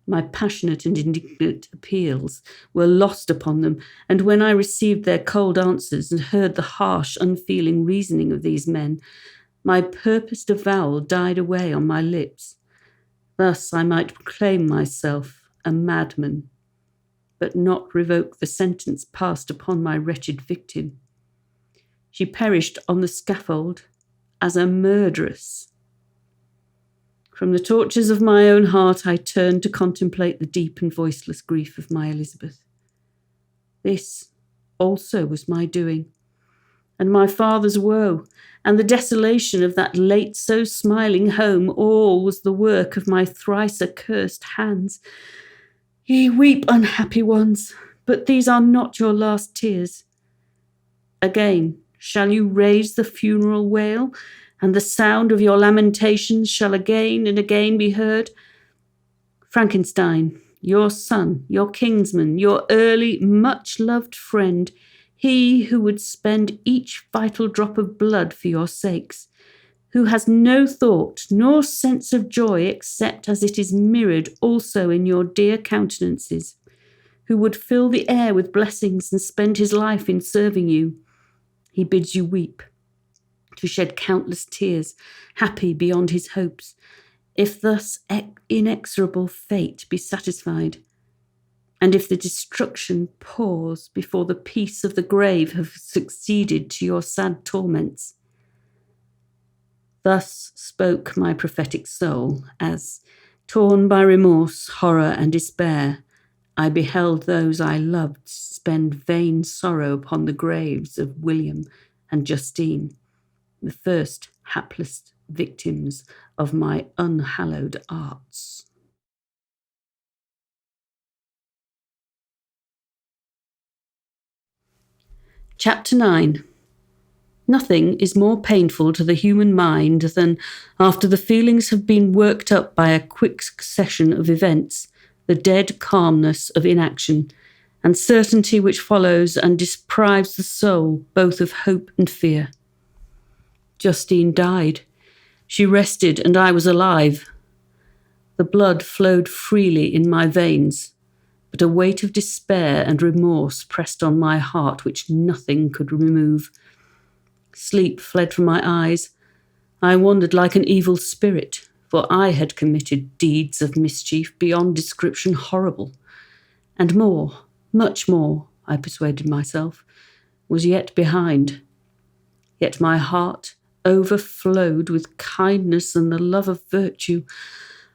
My passionate and indignant appeals were lost upon them, and when I received their cold answers and heard the harsh, unfeeling reasoning of these men, my purposed avowal died away on my lips. Thus I might proclaim myself a madman, but not revoke the sentence passed upon my wretched victim. She perished on the scaffold as a murderess. From the tortures of my own heart I turned to contemplate the deep and voiceless grief of my Elizabeth. This also was my doing, and my father's woe, and the desolation of that late so smiling home, all was the work of my thrice accursed hands. Ye weep, unhappy ones, but these are not your last tears. Again shall you raise the funeral wail, and the sound of your lamentations shall again and again be heard. Frankenstein, your son, your kinsman, your early, much-loved friend, he who would spend each vital drop of blood for your sakes, who has no thought nor sense of joy except as it is mirrored also in your dear countenances, who would fill the air with blessings and spend his life in serving you. He bids you weep, to shed countless tears, happy beyond his hopes, if thus inexorable fate be satisfied, and if the destruction pause before the peace of the grave have succeeded to your sad torments. Thus spoke my prophetic soul, as, torn by remorse, horror, and despair, I beheld those I loved spend vain sorrow upon the graves of William and Justine, the first hapless victims of my unhallowed arts. Chapter 9. Nothing is more painful to the human mind than, after the feelings have been worked up by a quick succession of events, the dead calmness of inaction, and certainty which follows and deprives the soul both of hope and fear. Justine died. She rested, and I was alive. The blood flowed freely in my veins, but a weight of despair and remorse pressed on my heart which nothing could remove. Sleep fled from my eyes. I wandered like an evil spirit, for I had committed deeds of mischief beyond description horrible. And more, much more, I persuaded myself, was yet behind. Yet my heart overflowed with kindness and the love of virtue.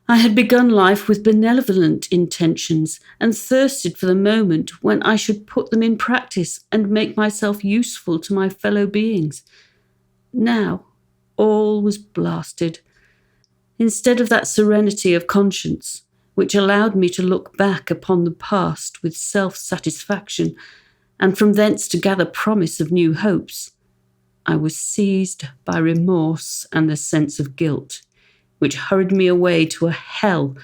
I had begun life with benevolent intentions and thirsted for the moment when I should put them in practice and make myself useful to my fellow beings. Now, all was blasted. Instead of that serenity of conscience, which allowed me to look back upon the past with self-satisfaction, and from thence to gather promise of new hopes, I was seized by remorse and the sense of guilt, which hurried me away to a hell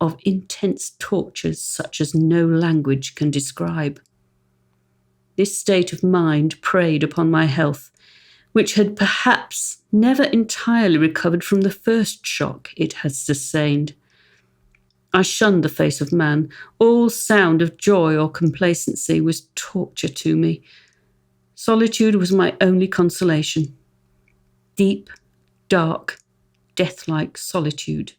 of intense tortures such as no language can describe. This state of mind preyed upon my health, which had perhaps never entirely recovered from the first shock it had sustained. I shunned the face of man. All sound of joy or complacency was torture to me. Solitude was my only consolation. Deep, dark, death-like solitude.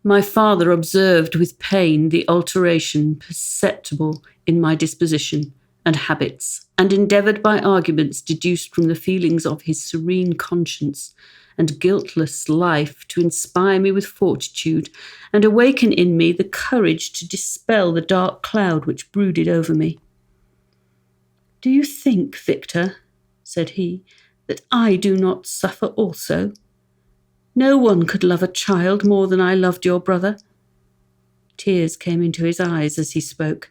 My father observed with pain the alteration perceptible in my disposition and habits, and endeavoured by arguments deduced from the feelings of his serene conscience and guiltless life to inspire me with fortitude and awaken in me the courage to dispel the dark cloud which brooded over me. "Do you think, Victor," said he, "that I do not suffer also? No one could love a child more than I loved your brother." Tears came into his eyes as he spoke.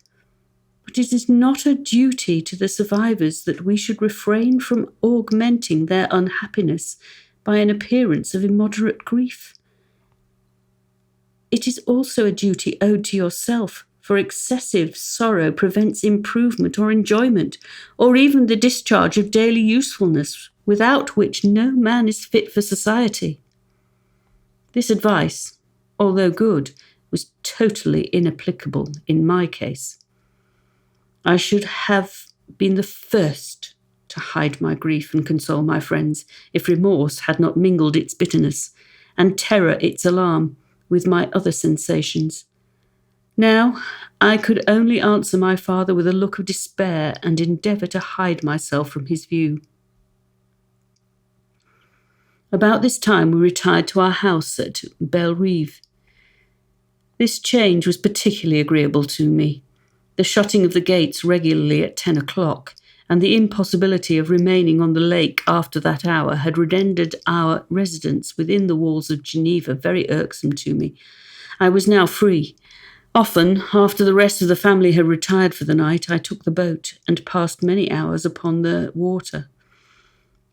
"But it is not a duty to the survivors that we should refrain from augmenting their unhappiness by an appearance of immoderate grief. It is also a duty owed to yourself, for excessive sorrow prevents improvement or enjoyment, or even the discharge of daily usefulness, without which no man is fit for society." This advice, although good, was totally inapplicable in my case. I should have been the first to hide my grief and console my friends if remorse had not mingled its bitterness, and terror its alarm, with my other sensations. Now I could only answer my father with a look of despair and endeavour to hide myself from his view. About this time we retired to our house at Bellerive. This change was particularly agreeable to me. The shutting of the gates regularly at 10 o'clock, and the impossibility of remaining on the lake after that hour had rendered our residence within the walls of Geneva very irksome to me. I was now free. Often, after the rest of the family had retired for the night, I took the boat and passed many hours upon the water.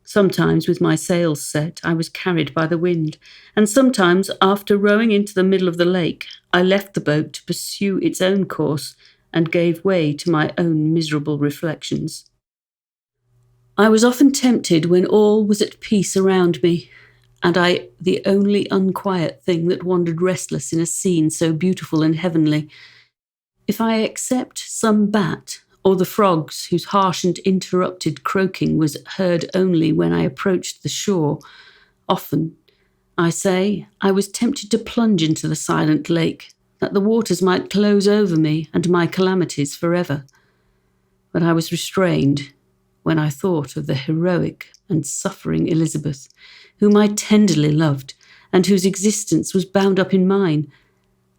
Sometimes, with my sails set, I was carried by the wind, and sometimes, after rowing into the middle of the lake, I left the boat to pursue its own course and gave way to my own miserable reflections. I was often tempted when all was at peace around me, and I the only unquiet thing that wandered restless in a scene so beautiful and heavenly. If I except some bat, or the frogs whose harsh and interrupted croaking was heard only when I approached the shore, often, I say, I was tempted to plunge into the silent lake, that the waters might close over me and my calamities forever. But I was restrained when I thought of the heroic and suffering Elizabeth, whom I tenderly loved, and whose existence was bound up in mine.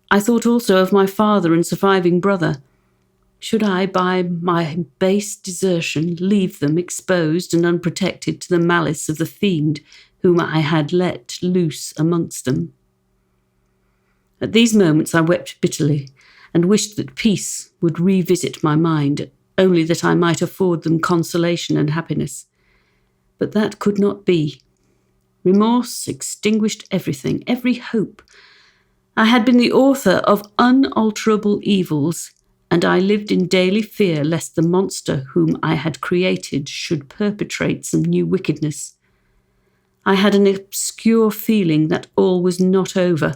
I thought also of my father and surviving brother. Should I, by my base desertion, leave them exposed and unprotected to the malice of the fiend whom I had let loose amongst them? At these moments I wept bitterly, and wished that peace would revisit my mind, only that I might afford them consolation and happiness. But that could not be. Remorse extinguished everything, every hope. I had been the author of unalterable evils, and I lived in daily fear lest the monster whom I had created should perpetrate some new wickedness. I had an obscure feeling that all was not over,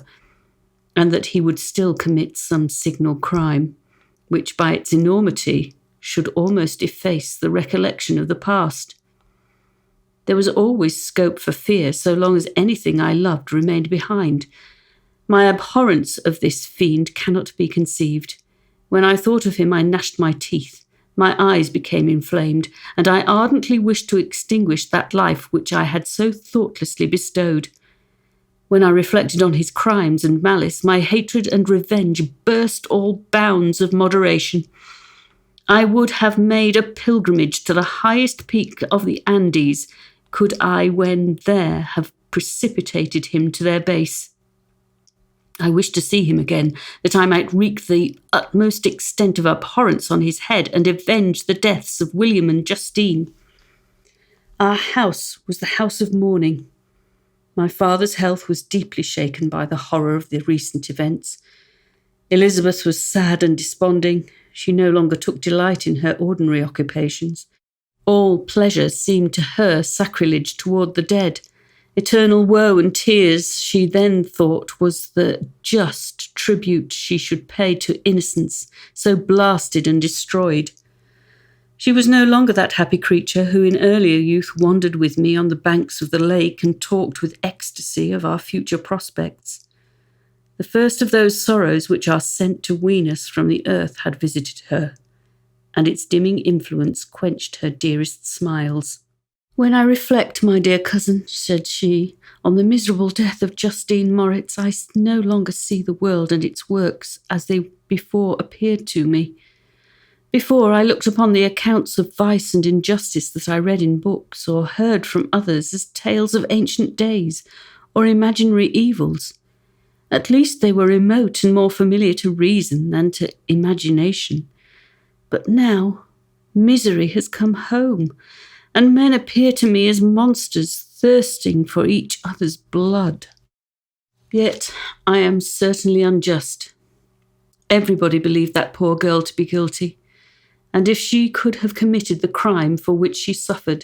and that he would still commit some signal crime, which by its enormity should almost efface the recollection of the past. There was always scope for fear so long as anything I loved remained behind. My abhorrence of this fiend cannot be conceived. When I thought of him, I gnashed my teeth. My eyes became inflamed, and I ardently wished to extinguish that life which I had so thoughtlessly bestowed. When I reflected on his crimes and malice, my hatred and revenge burst all bounds of moderation. I would have made a pilgrimage to the highest peak of the Andes, could I, when there, have precipitated him to their base. I wished to see him again, that I might wreak the utmost extent of abhorrence on his head and avenge the deaths of William and Justine. Our house was the house of mourning. My father's health was deeply shaken by the horror of the recent events. Elizabeth was sad and desponding. She no longer took delight in her ordinary occupations. All pleasure seemed to her sacrilege toward the dead. Eternal woe and tears, she then thought, was the just tribute she should pay to innocence, so blasted and destroyed. She was no longer that happy creature who in earlier youth wandered with me on the banks of the lake and talked with ecstasy of our future prospects. The first of those sorrows which are sent to wean us from the earth had visited her, and its dimming influence quenched her dearest smiles. "When I reflect, my dear cousin," said she, "on the miserable death of Justine Moritz, I no longer see the world and its works as they before appeared to me. Before, I looked upon the accounts of vice and injustice that I read in books or heard from others as tales of ancient days or imaginary evils. At least they were remote and more familiar to reason than to imagination. But now misery has come home, and men appear to me as monsters thirsting for each other's blood. Yet I am certainly unjust. Everybody believed that poor girl to be guilty, and if she could have committed the crime for which she suffered,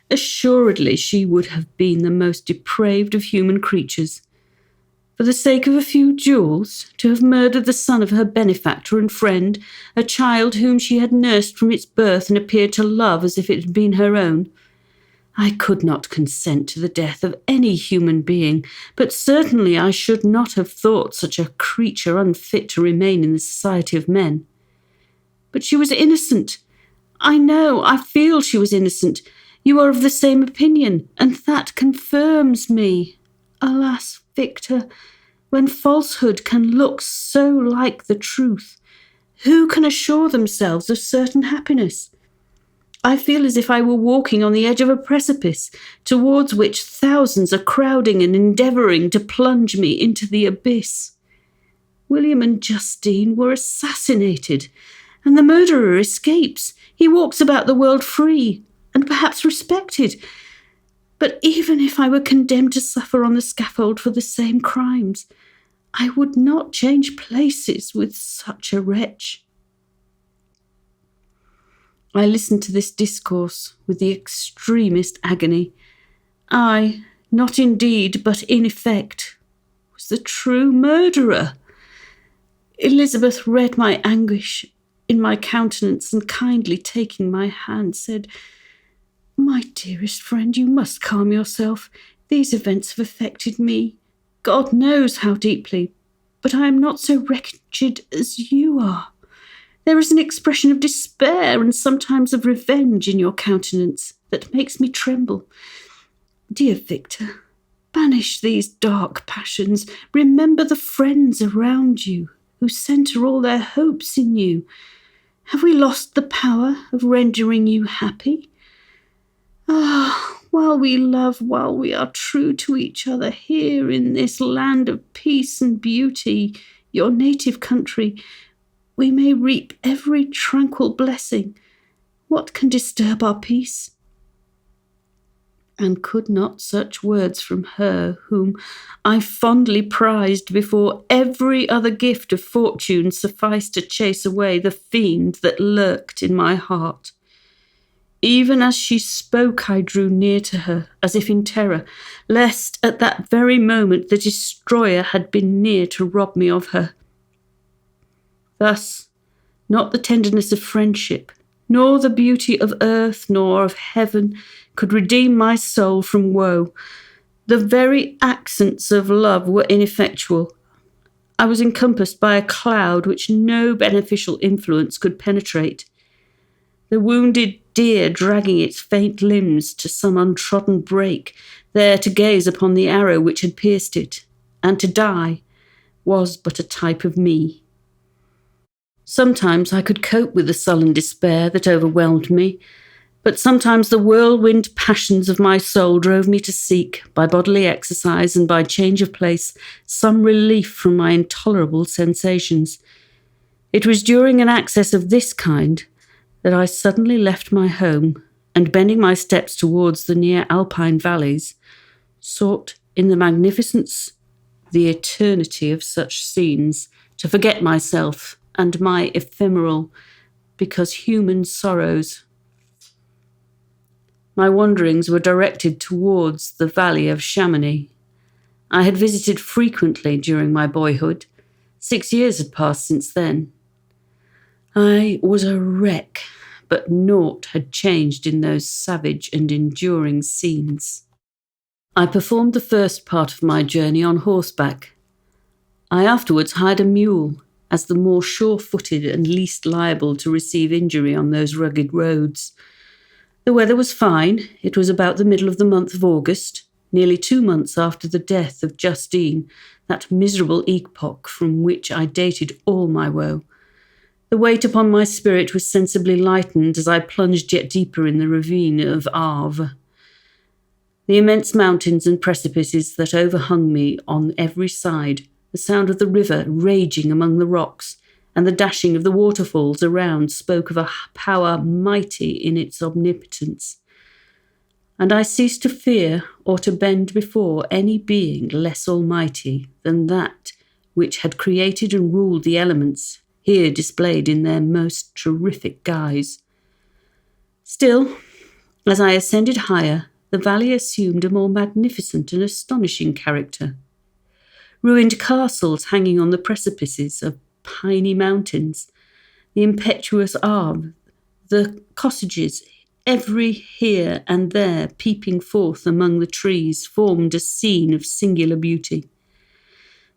assuredly she would have been the most depraved of human creatures. For the sake of a few jewels, to have murdered the son of her benefactor and friend, a child whom she had nursed from its birth and appeared to love as if it had been her own. I could not consent to the death of any human being, but certainly I should not have thought such a creature unfit to remain in the society of men. But she was innocent. I know, I feel she was innocent. You are of the same opinion, and that confirms me. Alas, Victor, when falsehood can look so like the truth, who can assure themselves of certain happiness? I feel as if I were walking on the edge of a precipice, towards which thousands are crowding and endeavouring to plunge me into the abyss. William and Justine were assassinated, and the murderer escapes. He walks about the world free, and perhaps respected. But even if I were condemned to suffer on the scaffold for the same crimes, I would not change places with such a wretch." I listened to this discourse with the extremest agony. I, not in deed, but in effect, was the true murderer. Elizabeth read my anguish in my countenance, and kindly taking my hand, said, "My dearest friend, you must calm yourself. These events have affected me, God knows how deeply, but I am not so wretched as you are. There is an expression of despair and sometimes of revenge in your countenance that makes me tremble. Dear Victor, banish these dark passions. Remember the friends around you who centre all their hopes in you. Have we lost the power of rendering you happy? While we love, while we are true to each other here in this land of peace and beauty, your native country, we may reap every tranquil blessing. What can disturb our peace?" And could not such words from her whom I fondly prized before every other gift of fortune suffice to chase away the fiend that lurked in my heart? Even as she spoke, I drew near to her, as if in terror, lest at that very moment the destroyer had been near to rob me of her. Thus, not the tenderness of friendship, nor the beauty of earth nor of heaven could redeem my soul from woe. The very accents of love were ineffectual. I was encompassed by a cloud which no beneficial influence could penetrate. The wounded deer dragging its faint limbs to some untrodden brake, there to gaze upon the arrow which had pierced it, and to die, was but a type of me. Sometimes I could cope with the sullen despair that overwhelmed me, but sometimes the whirlwind passions of my soul drove me to seek, by bodily exercise and by change of place, some relief from my intolerable sensations. It was during an access of this kind that I suddenly left my home, and bending my steps towards the near alpine valleys, sought in the magnificence, the eternity of such scenes, to forget myself and my ephemeral, because human sorrows. My wanderings were directed towards the valley of Chamonix. I had visited frequently during my boyhood. 6 years had passed since then. I was a wreck, but naught had changed in those savage and enduring scenes. I performed the first part of my journey on horseback. I afterwards hired a mule, as the more sure-footed and least liable to receive injury on those rugged roads. The weather was fine. It was about the middle of the month of August, nearly 2 months after the death of Justine, that miserable epoch from which I dated all my woe. The weight upon my spirit was sensibly lightened as I plunged yet deeper in the ravine of Arve. The immense mountains and precipices that overhung me on every side, the sound of the river raging among the rocks, and the dashing of the waterfalls around spoke of a power mighty in its omnipotence. And I ceased to fear or to bend before any being less almighty than that which had created and ruled the elements, here displayed in their most terrific guise. Still, as I ascended higher, the valley assumed a more magnificent and astonishing character. Ruined castles hanging on the precipices of piny mountains, the impetuous Arve, the cottages, every here and there peeping forth among the trees, formed a scene of singular beauty.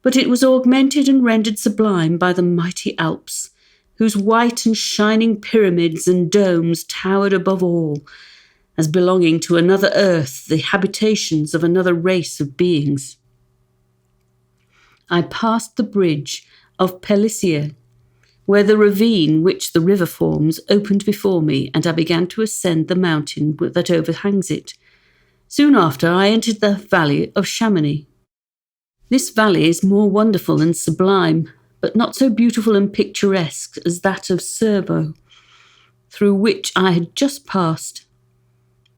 But it was augmented and rendered sublime by the mighty Alps, whose white and shining pyramids and domes towered above all, as belonging to another earth, the habitations of another race of beings. I passed the bridge of Pélissier, where the ravine which the river forms opened before me, and I began to ascend the mountain that overhangs it. Soon after, I entered the valley of Chamonix. This valley is more wonderful and sublime, but not so beautiful and picturesque as that of Clerville, through which I had just passed.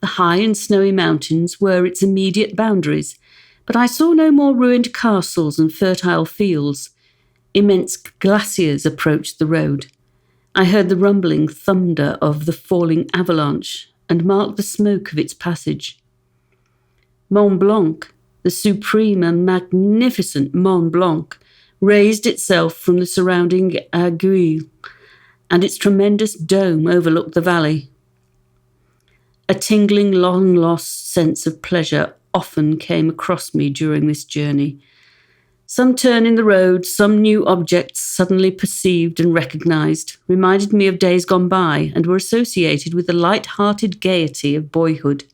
The high and snowy mountains were its immediate boundaries, but I saw no more ruined castles and fertile fields. Immense glaciers approached the road. I heard the rumbling thunder of the falling avalanche and marked the smoke of its passage. Mont Blanc, the supreme and magnificent Mont Blanc, raised itself from the surrounding aiguilles, and its tremendous dome overlooked the valley. A tingling, long-lost sense of pleasure often came across me during this journey. Some turn in the road, some new objects suddenly perceived and recognised, reminded me of days gone by and were associated with the light-hearted gaiety of boyhood.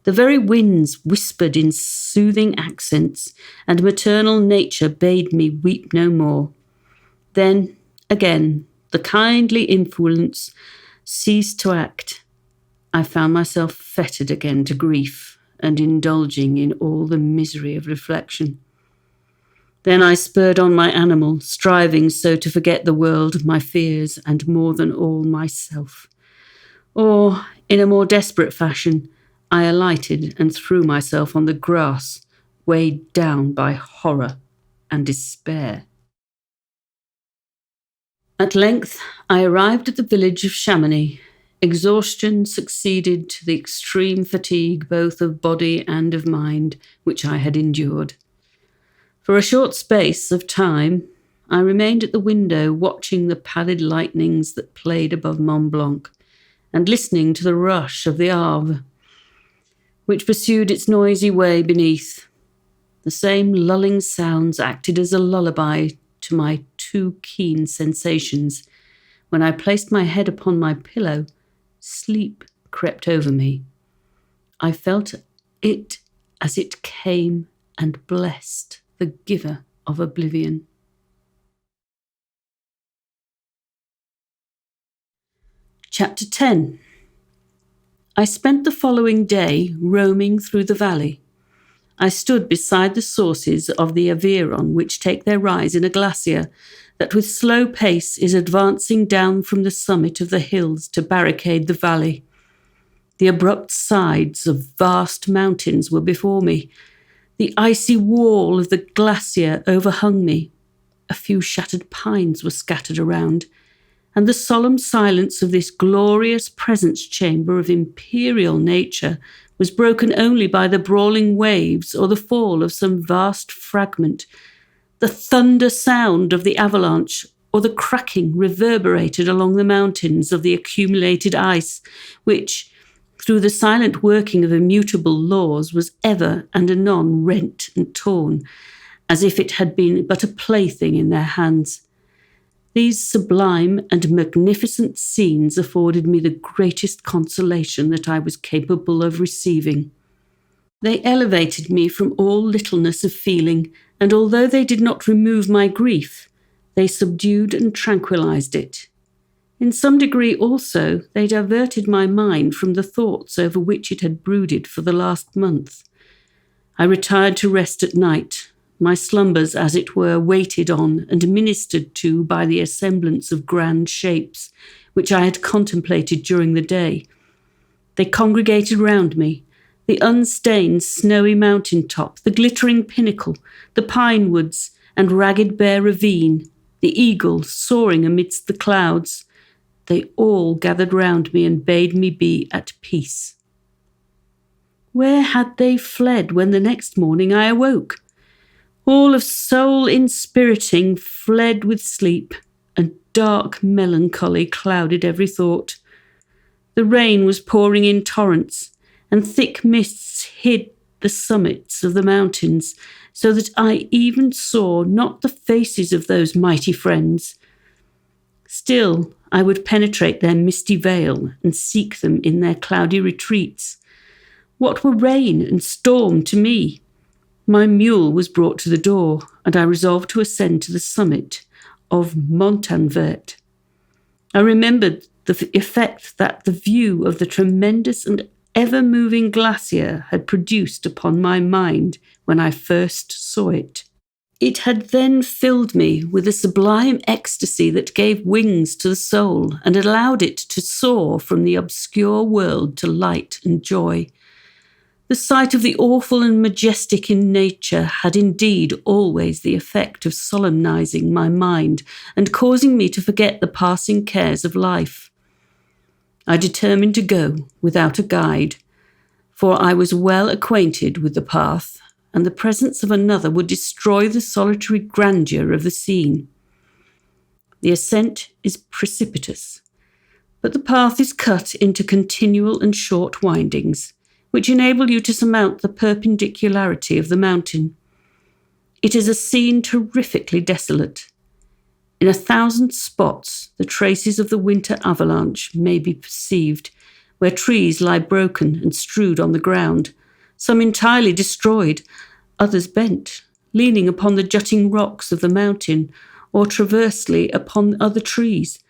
The very winds whispered in soothing accents, and maternal nature bade me weep no more. Then, again, the kindly influence ceased to act. I found myself fettered again to grief and indulging in all the misery of reflection. Then I spurred on my animal, striving so to forget the world, my fears, and more than all myself. Or, in a more desperate fashion, I alighted and threw myself on the grass, weighed down by horror and despair. At length I arrived at the village of Chamonix. Exhaustion succeeded to the extreme fatigue both of body and of mind which I had endured. For a short space of time I remained at the window watching the pallid lightnings that played above Mont Blanc and listening to the rush of the Arve. which pursued its noisy way beneath. The same lulling sounds acted as a lullaby to my too keen sensations. When I placed my head upon my pillow, sleep crept over me. I felt it as it came and blessed the giver of oblivion. Chapter 10. I spent the following day roaming through the valley. I stood beside the sources of the Aveyron, which take their rise in a glacier that with slow pace is advancing down from the summit of the hills to barricade the valley. The abrupt sides of vast mountains were before me. The icy wall of the glacier overhung me. A few shattered pines were scattered around, and the solemn silence of this glorious presence chamber of imperial nature was broken only by the brawling waves or the fall of some vast fragment. The thunder sound of the avalanche or the cracking reverberated along the mountains of the accumulated ice, which, through the silent working of immutable laws, was ever and anon rent and torn, as if it had been but a plaything in their hands. These sublime and magnificent scenes afforded me the greatest consolation that I was capable of receiving. They elevated me from all littleness of feeling, and although they did not remove my grief, they subdued and tranquilized it. In some degree also, they diverted my mind from the thoughts over which it had brooded for the last month. I retired to rest at night, my slumbers, as it were, waited on and ministered to by the assemblance of grand shapes which I had contemplated during the day. They congregated round me, the unstained snowy mountain top, the glittering pinnacle, the pine woods and ragged bare ravine, the eagle soaring amidst the clouds. They all gathered round me and bade me be at peace. Where had they fled when the next morning I awoke? All of soul inspiriting fled with sleep, and dark melancholy clouded every thought. The rain was pouring in torrents, and thick mists hid the summits of the mountains, so that I even saw not the faces of those mighty friends. Still, I would penetrate their misty veil and seek them in their cloudy retreats. What were rain and storm to me? My mule was brought to the door, and I resolved to ascend to the summit of Montanvert. I remembered the effect that the view of the tremendous and ever-moving glacier had produced upon my mind when I first saw it. It had then filled me with a sublime ecstasy that gave wings to the soul and allowed it to soar from the obscure world to light and joy. The sight of the awful and majestic in nature had indeed always the effect of solemnizing my mind and causing me to forget the passing cares of life. I determined to go without a guide, for I was well acquainted with the path, and the presence of another would destroy the solitary grandeur of the scene. The ascent is precipitous, but the path is cut into continual and short windings, which enable you to surmount the perpendicularity of the mountain. It is a scene terrifically desolate. In 1,000 spots, the traces of the winter avalanche may be perceived, where trees lie broken and strewed on the ground, some entirely destroyed, others bent, leaning upon the jutting rocks of the mountain, or transversely upon other trees.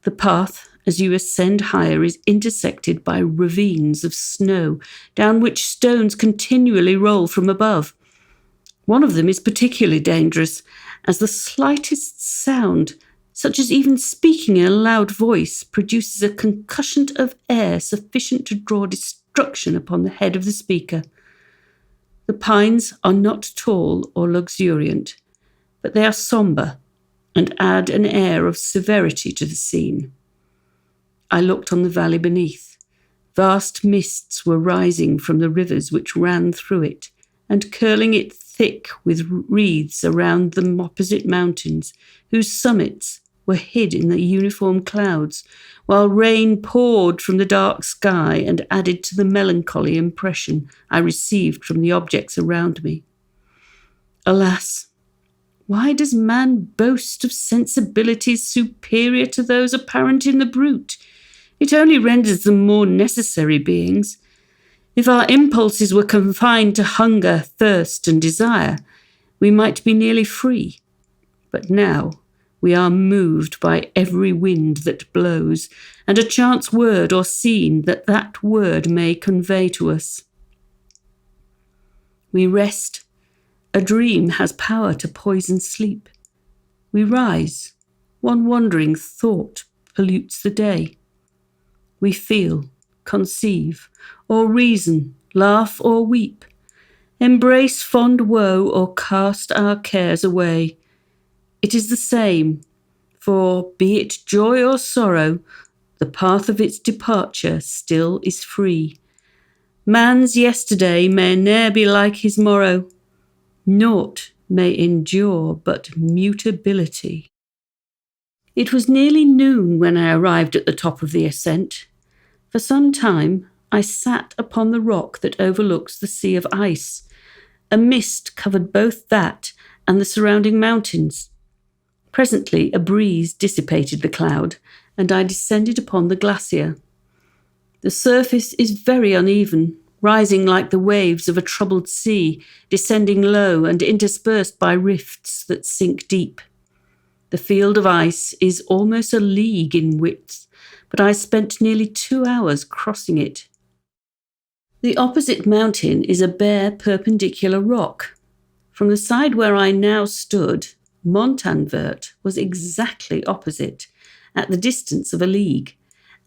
The path, as you ascend higher, is intersected by ravines of snow, down which stones continually roll from above. One of them is particularly dangerous, as the slightest sound, such as even speaking in a loud voice, produces a concussion of air sufficient to draw destruction upon the head of the speaker. The pines are not tall or luxuriant, but they are sombre and add an air of severity to the scene. I looked on the valley beneath. Vast mists were rising from the rivers which ran through it, and curling it thick with wreaths around the opposite mountains, whose summits, were hid in the uniform clouds, while rain poured from the dark sky and added to the melancholy impression I received from the objects around me. Alas, why does man boast of sensibilities superior to those apparent in the brute? It only renders them more necessary beings. If our impulses were confined to hunger, thirst, and desire, we might be nearly free. But now we are moved by every wind that blows, and a chance word or scene that word may convey to us. We rest. A dream has power to poison sleep. We rise. One wandering thought pollutes the day. We feel, conceive, or reason, laugh or weep, embrace fond woe or cast our cares away. It is the same, for be it joy or sorrow, the path of its departure still is free. Man's yesterday may ne'er be like his morrow. Naught may endure but mutability. It was nearly noon when I arrived at the top of the ascent. For some time I sat upon the rock that overlooks the sea of ice. A mist covered both that and the surrounding mountains. Presently a breeze dissipated the cloud, and I descended upon the glacier. The surface is very uneven, rising like the waves of a troubled sea, descending low and interspersed by rifts that sink deep. The field of ice is almost a league in width, but I spent nearly 2 hours crossing it. The opposite mountain is a bare perpendicular rock. From the side where I now stood, Montanvert was exactly opposite, at the distance of a league,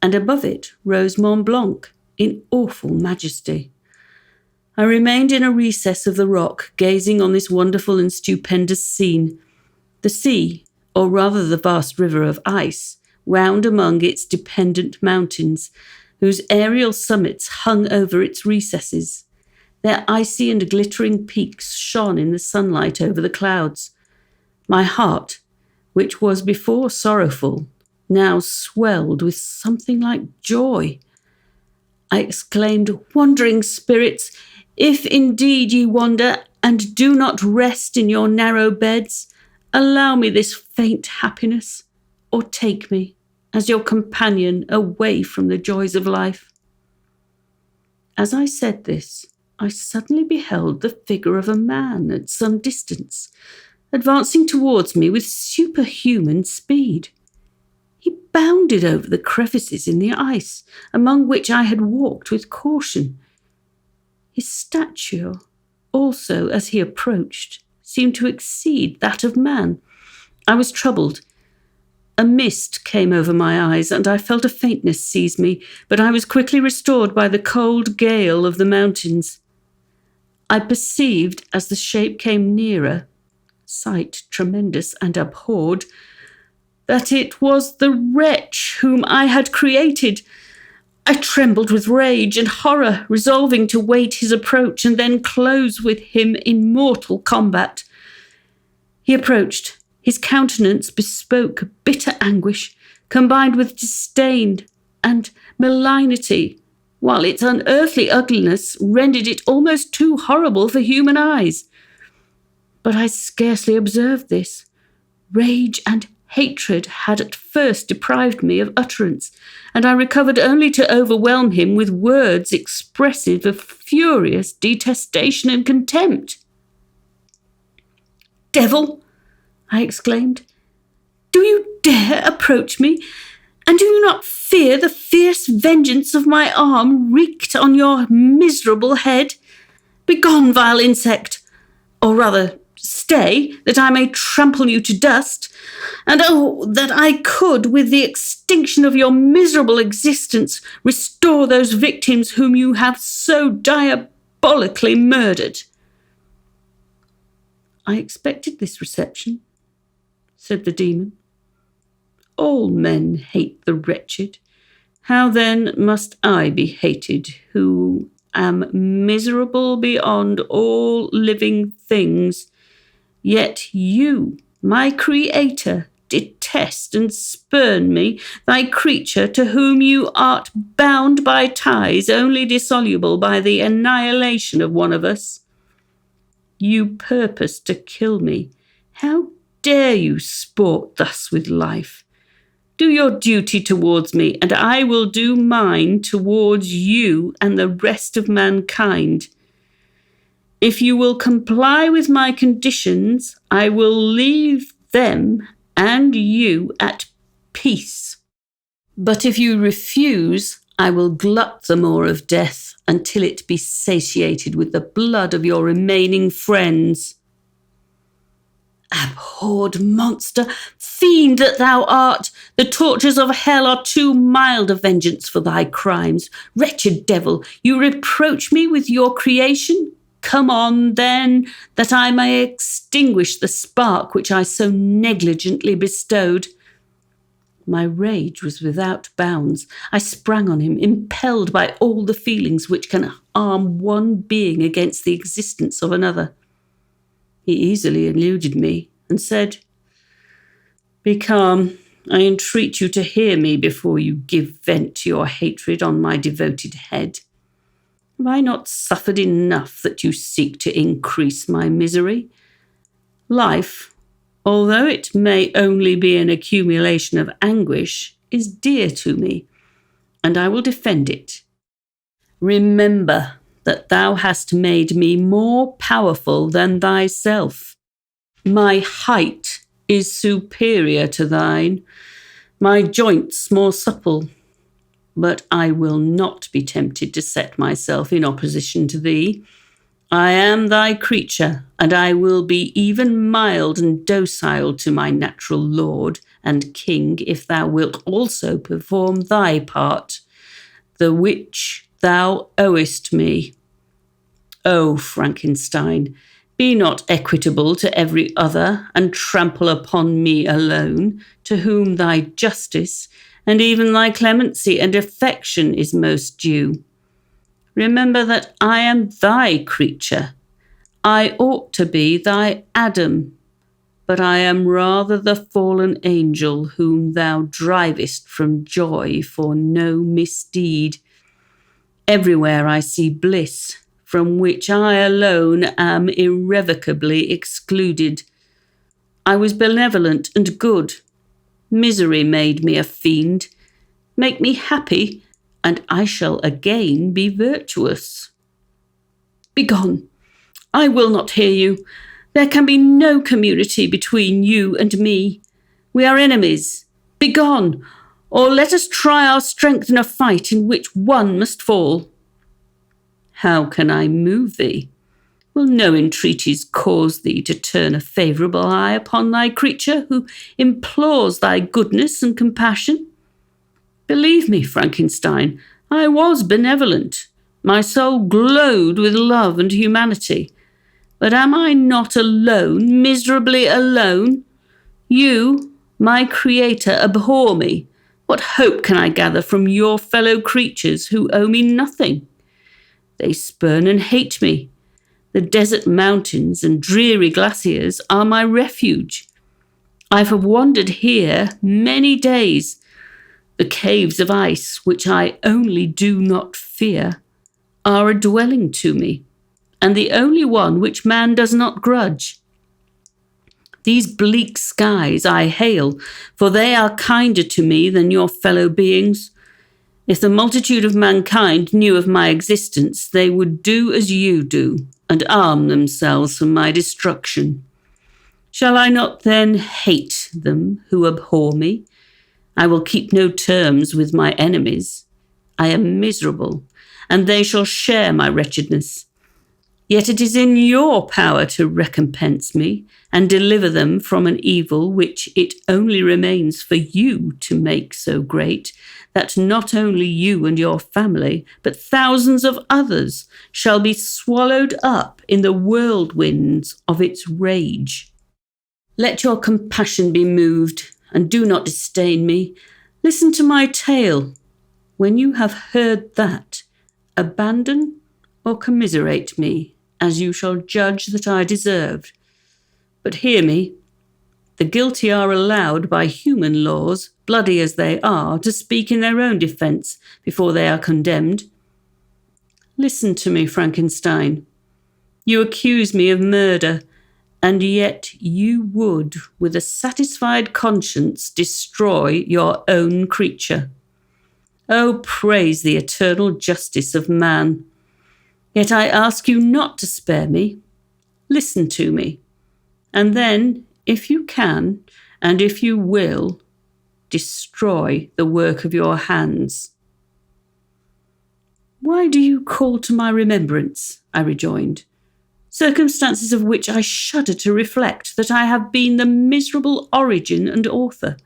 and above it rose Mont Blanc in awful majesty. I remained in a recess of the rock, gazing on this wonderful and stupendous scene. The sea, or rather the vast river of ice, wound among its dependent mountains, whose aerial summits hung over its recesses. Their icy and glittering peaks shone in the sunlight over the clouds. My heart, which was before sorrowful, now swelled with something like joy. I exclaimed, "Wandering spirits, if indeed ye wander and do not rest in your narrow beds, allow me this faint happiness, or take me as your companion away from the joys of life." As I said this, I suddenly beheld the figure of a man at some distance, advancing towards me with superhuman speed. He bounded over the crevices in the ice, among which I had walked with caution. His stature, also, as he approached, seemed to exceed that of man. I was troubled. A mist came over my eyes, and I felt a faintness seize me, but I was quickly restored by the cold gale of the mountains. I perceived, as the shape came nearer, sight tremendous and abhorred, that it was the wretch whom I had created. I trembled with rage and horror, resolving to wait his approach and then close with him in mortal combat. He approached. His countenance bespoke bitter anguish, combined with disdain and malignity, while its unearthly ugliness rendered it almost too horrible for human eyes. But I scarcely observed this. Rage and hatred had at first deprived me of utterance, and I recovered only to overwhelm him with words expressive of furious detestation and contempt. "Devil!" I exclaimed. "Do you dare approach me? And do you not fear the fierce vengeance of my arm wreaked on your miserable head? Begone, vile insect! Or rather, stay, that I may trample you to dust. And oh, that I could, with the extinction of your miserable existence, restore those victims whom you have so diabolically murdered." "I expected this reception," said the demon. "All men hate the wretched. How then must I be hated, who am miserable beyond all living things? Yet you, my creator, detest and spurn me, thy creature, to whom you art bound by ties only dissoluble by the annihilation of one of us. You purpose to kill me. How dare you sport thus with life? Do your duty towards me, and I will do mine towards you and the rest of mankind. If you will comply with my conditions, I will leave them and you at peace. But if you refuse, I will glut the maw of death until it be satiated with the blood of your remaining friends. Abhorred monster, fiend that thou art, the tortures of hell are too mild a vengeance for thy crimes. Wretched devil, you reproach me with your creation? Come on, then, that I may extinguish the spark which I so negligently bestowed. My rage was without bounds. I sprang on him, impelled by all the feelings which can arm one being against the existence of another. He easily eluded me and said, "Be calm. I entreat you to hear me before you give vent to your hatred on my devoted head. Have I not suffered enough that you seek to increase my misery? Life, although it may only be an accumulation of anguish, is dear to me, and I will defend it. Remember that thou hast made me more powerful than thyself. My height is superior to thine, my joints more supple. But I will not be tempted to set myself in opposition to thee. I am thy creature, and I will be even mild and docile to my natural lord and king if thou wilt also perform thy part, the which thou owest me. O Frankenstein, be not equitable to every other, and trample upon me alone, to whom thy justice and even thy clemency and affection is most due. Remember that I am thy creature. I ought to be thy Adam, but I am rather the fallen angel whom thou drivest from joy for no misdeed. Everywhere I see bliss, from which I alone am irrevocably excluded. I was benevolent and good. Misery made me a fiend. Make me happy, and I shall again be virtuous. Begone! I will not hear you. There can be no community between you and me. We are enemies. Begone, or let us try our strength in a fight in which one must fall. How can I move thee? Will no entreaties cause thee to turn a favourable eye upon thy creature who implores thy goodness and compassion? Believe me, Frankenstein, I was benevolent. My soul glowed with love and humanity. But am I not alone, miserably alone? You, my creator, abhor me. What hope can I gather from your fellow creatures who owe me nothing? They spurn and hate me. The desert mountains and dreary glaciers are my refuge. I have wandered here many days. The caves of ice, which I only do not fear, are a dwelling to me, and the only one which man does not grudge. These bleak skies I hail, for they are kinder to me than your fellow beings. If the multitude of mankind knew of my existence, they would do as you do, and arm themselves for my destruction. Shall I not then hate them who abhor me? I will keep no terms with my enemies. I am miserable, and they shall share my wretchedness. Yet it is in your power to recompense me and deliver them from an evil which it only remains for you to make so great that not only you and your family, but thousands of others shall be swallowed up in the whirlwinds of its rage. Let your compassion be moved, and do not disdain me. Listen to my tale. When you have heard that, abandon or commiserate me, as you shall judge that I deserved. But hear me. The guilty are allowed by human laws, bloody as they are, to speak in their own defence before they are condemned. Listen to me, Frankenstein. You accuse me of murder, and yet you would, with a satisfied conscience, destroy your own creature. Oh, praise the eternal justice of man. Yet I ask you not to spare me. Listen to me, and then, if you can, and if you will, destroy the work of your hands. Why do you call to my remembrance, I rejoined, circumstances of which I shudder to reflect, that I have been the miserable origin and author?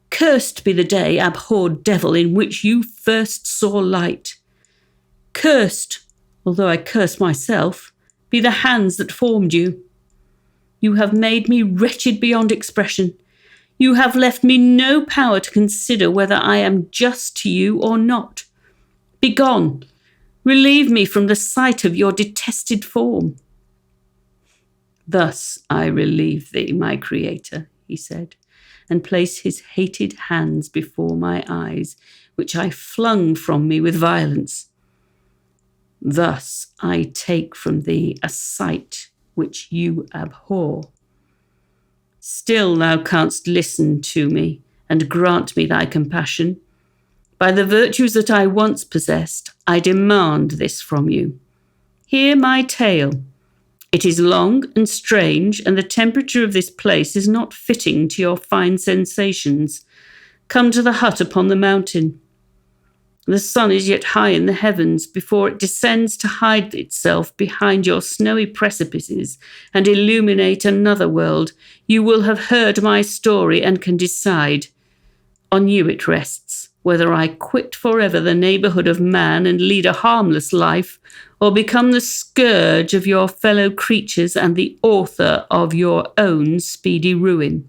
Cursed be the day, abhorred devil, in which you first saw light. Cursed, although I curse myself, be the hands that formed you. You have made me wretched beyond expression. You have left me no power to consider whether I am just to you or not. Begone! Relieve me from the sight of your detested form. Thus I relieve thee, my Creator, he said, and placed his hated hands before my eyes, which I flung from me with violence. Thus I take from thee a sight which you abhor. Still thou canst listen to me, and grant me thy compassion. By the virtues that I once possessed, I demand this from you. Hear my tale. It is long and strange, and the temperature of this place is not fitting to your fine sensations. Come to the hut upon the mountain. The sun is yet high in the heavens before it descends to hide itself behind your snowy precipices and illuminate another world. You will have heard my story and can decide. On you it rests, whether I quit forever the neighbourhood of man and lead a harmless life, or become the scourge of your fellow creatures and the author of your own speedy ruin.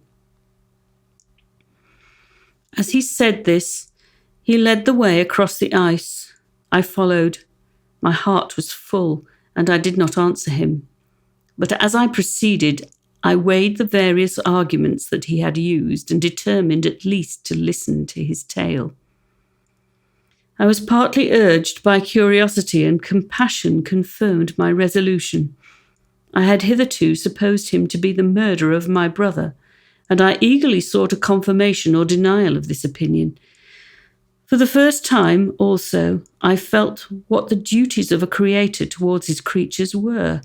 As he said this, he led the way across the ice. I followed. My heart was full, and I did not answer him. But as I proceeded, I weighed the various arguments that he had used and determined at least to listen to his tale. I was partly urged by curiosity, and compassion confirmed my resolution. I had hitherto supposed him to be the murderer of my brother, and I eagerly sought a confirmation or denial of this opinion. For the first time, also, I felt what the duties of a creator towards his creatures were,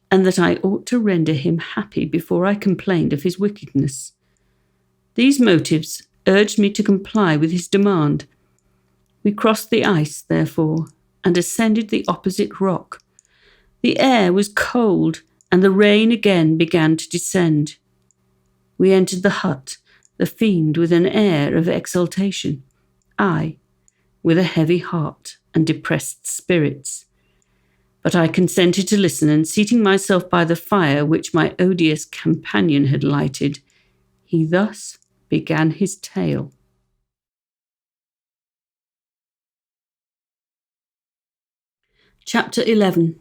and that I ought to render him happy before I complained of his wickedness. These motives urged me to comply with his demand. We crossed the ice, therefore, and ascended the opposite rock. The air was cold, and the rain again began to descend. We entered the hut, the fiend with an air of exultation, I with a heavy heart and depressed spirits. But I consented to listen, and seating myself by the fire which my odious companion had lighted, he thus began his tale. Chapter 11.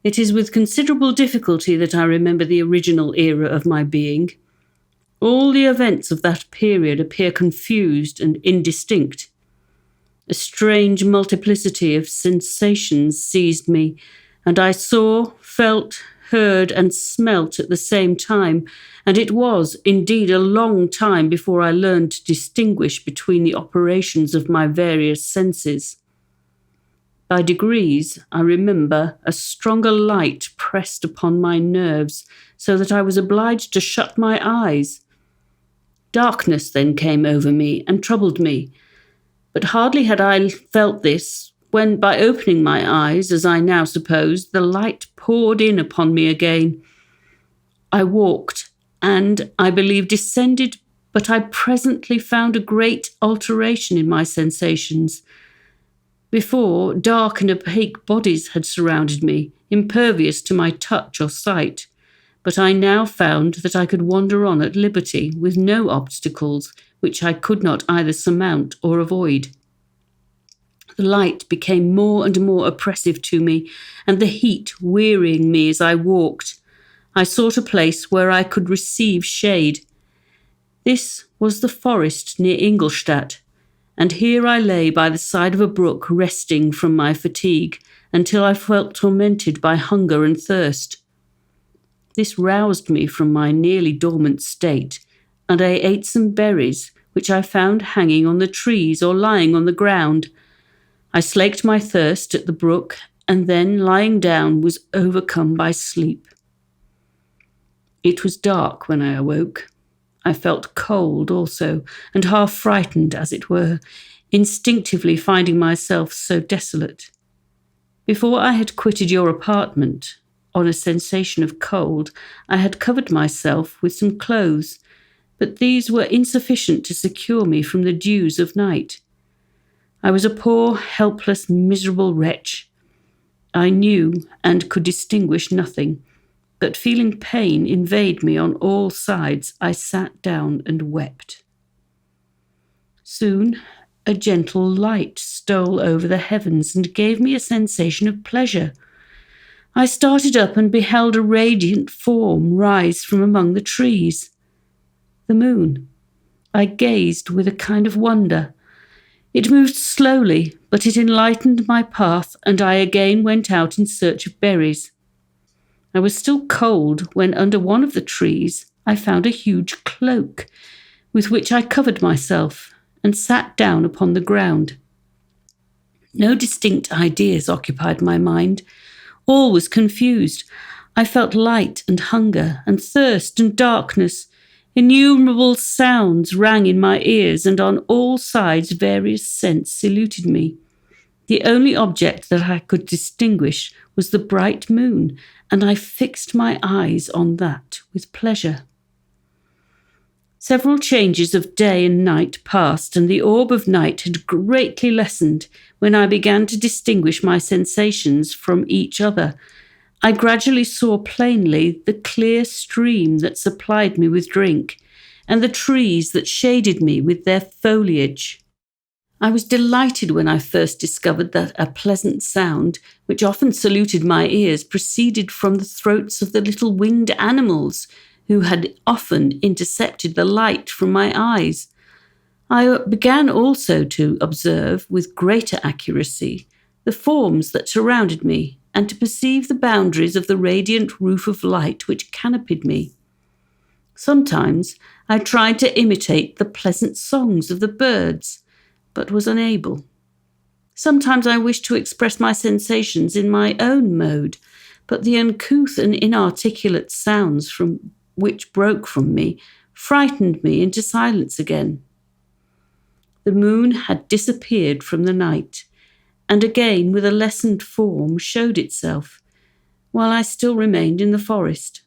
It is with considerable difficulty that I remember the original era of my being. All the events of that period appear confused and indistinct. A strange multiplicity of sensations seized me, and I saw, felt, heard, and smelt at the same time, and it was, indeed, a long time before I learned to distinguish between the operations of my various senses. By degrees, I remember, a stronger light pressed upon my nerves, so that I was obliged to shut my eyes. Darkness then came over me and troubled me, but hardly had I felt this when, by opening my eyes, as I now supposed, the light poured in upon me again. I walked, and, I believe, descended, but I presently found a great alteration in my sensations. Before, dark and opaque bodies had surrounded me, impervious to my touch or sight. But I now found that I could wander on at liberty with no obstacles which I could not either surmount or avoid. The light became more and more oppressive to me, and the heat wearying me as I walked. I sought a place where I could receive shade. This was the forest near Ingolstadt, and here I lay by the side of a brook resting from my fatigue until I felt tormented by hunger and thirst. This roused me from my nearly dormant state, and I ate some berries which I found hanging on the trees or lying on the ground. I slaked my thirst at the brook, and then, lying down, was overcome by sleep. It was dark when I awoke. I felt cold also, and half frightened, as it were, instinctively finding myself so desolate. Before I had quitted your apartment, on a sensation of cold, I had covered myself with some clothes, but these were insufficient to secure me from the dews of night. I was a poor, helpless, miserable wretch. I knew and could distinguish nothing, but feeling pain invade me on all sides, I sat down and wept. Soon a gentle light stole over the heavens and gave me a sensation of pleasure. I started up and beheld a radiant form rise from among the trees. The moon. I gazed with a kind of wonder. It moved slowly, but it enlightened my path, and I again went out in search of berries. I was still cold when under one of the trees I found a huge cloak, with which I covered myself and sat down upon the ground. No distinct ideas occupied my mind. All was confused. I felt light and hunger and thirst and darkness. Innumerable sounds rang in my ears, and on all sides various scents saluted me. The only object that I could distinguish was the bright moon, and I fixed my eyes on that with pleasure. Several changes of day and night passed, and the orb of night had greatly lessened when I began to distinguish my sensations from each other. I gradually saw plainly the clear stream that supplied me with drink, and the trees that shaded me with their foliage. I was delighted when I first discovered that a pleasant sound, which often saluted my ears, proceeded from the throats of the little winged animals who had often intercepted the light from my eyes. I began also to observe with greater accuracy the forms that surrounded me, and to perceive the boundaries of the radiant roof of light which canopied me. Sometimes I tried to imitate the pleasant songs of the birds, but was unable. Sometimes I wished to express my sensations in my own mode, but the uncouth and inarticulate sounds which broke from me frightened me into silence again. The moon had disappeared from the night, and again with a lessened form showed itself, while I still remained in the forest.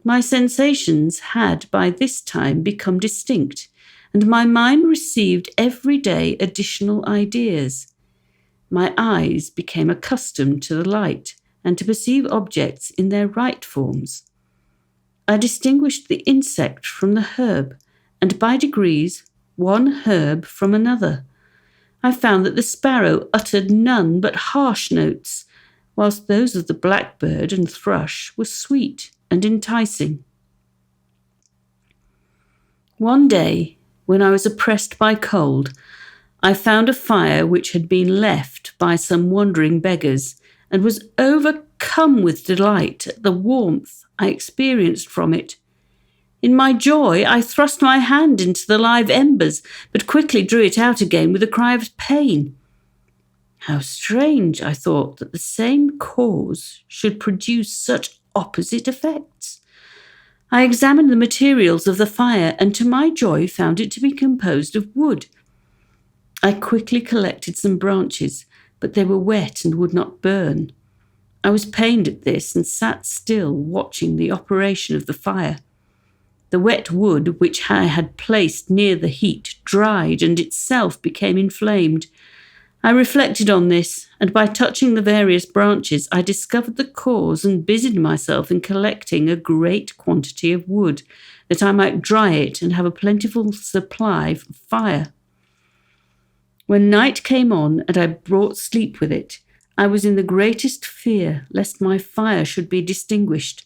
My sensations had by this time become distinct, and my mind received every day additional ideas. My eyes became accustomed to the light and to perceive objects in their right forms. I distinguished the insect from the herb, and by degrees one herb from another. I found that the sparrow uttered none but harsh notes, whilst those of the blackbird and thrush were sweet and enticing. One day, when I was oppressed by cold, I found a fire which had been left by some wandering beggars, and was overcome with delight at the warmth I experienced from it. In my joy, I thrust my hand into the live embers, but quickly drew it out again with a cry of pain. How strange, I thought, that the same cause should produce such opposite effects. I examined the materials of the fire, and to my joy found it to be composed of wood. I quickly collected some branches, but they were wet and would not burn. I was pained at this, and sat still, watching the operation of the fire. The wet wood, which I had placed near the heat, dried and itself became inflamed. I reflected on this, and by touching the various branches, I discovered the cause and busied myself in collecting a great quantity of wood, that I might dry it and have a plentiful supply of fire. When night came on, and I brought sleep with it, I was in the greatest fear lest my fire should be distinguished.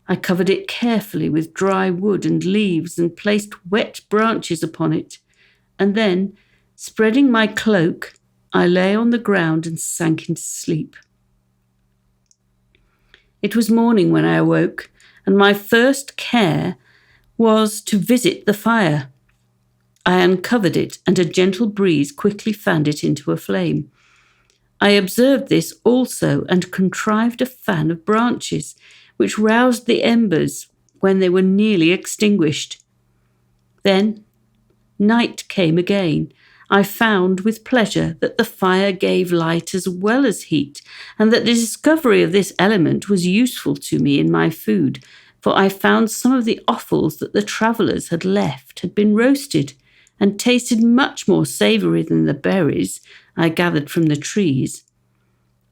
I covered it carefully with dry wood and leaves and placed wet branches upon it, and then, spreading my cloak, I lay on the ground and sank into sleep. It was morning when I awoke, and my first care was to visit the fire. I uncovered it, and a gentle breeze quickly fanned it into a flame. I observed this also and contrived a fan of branches, which roused the embers when they were nearly extinguished. Then night came again. I found with pleasure that the fire gave light as well as heat, and that the discovery of this element was useful to me in my food, for I found some of the offals that the travellers had left had been roasted, and tasted much more savoury than the berries I gathered from the trees.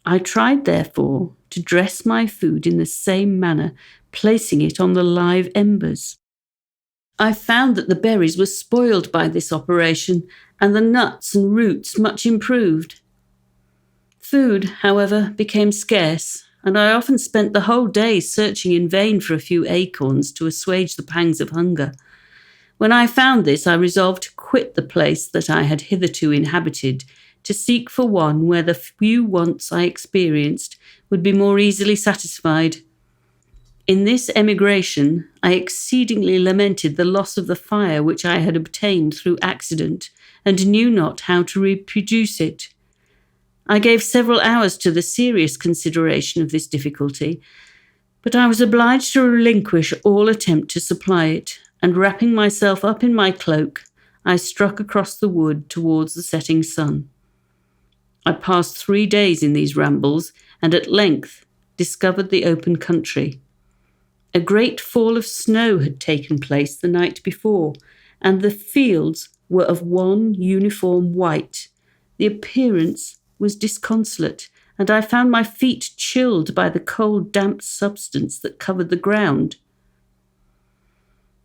I tried, therefore, to dress my food in the same manner, placing it on the live embers. I found that the berries were spoiled by this operation, and the nuts and roots much improved. Food, however, became scarce, and I often spent the whole day searching in vain for a few acorns to assuage the pangs of hunger. When I found this, I resolved to quit the place that I had hitherto inhabited, to seek for one where the few wants I experienced would be more easily satisfied. In this emigration, I exceedingly lamented the loss of the fire which I had obtained through accident, and knew not how to reproduce it. I gave several hours to the serious consideration of this difficulty, but I was obliged to relinquish all attempt to supply it, and wrapping myself up in my cloak, I struck across the wood towards the setting sun. I passed 3 days in these rambles, and at length discovered the open country. A great fall of snow had taken place the night before, and the fields were of one uniform white. The appearance was disconsolate, and I found my feet chilled by the cold, damp substance that covered the ground.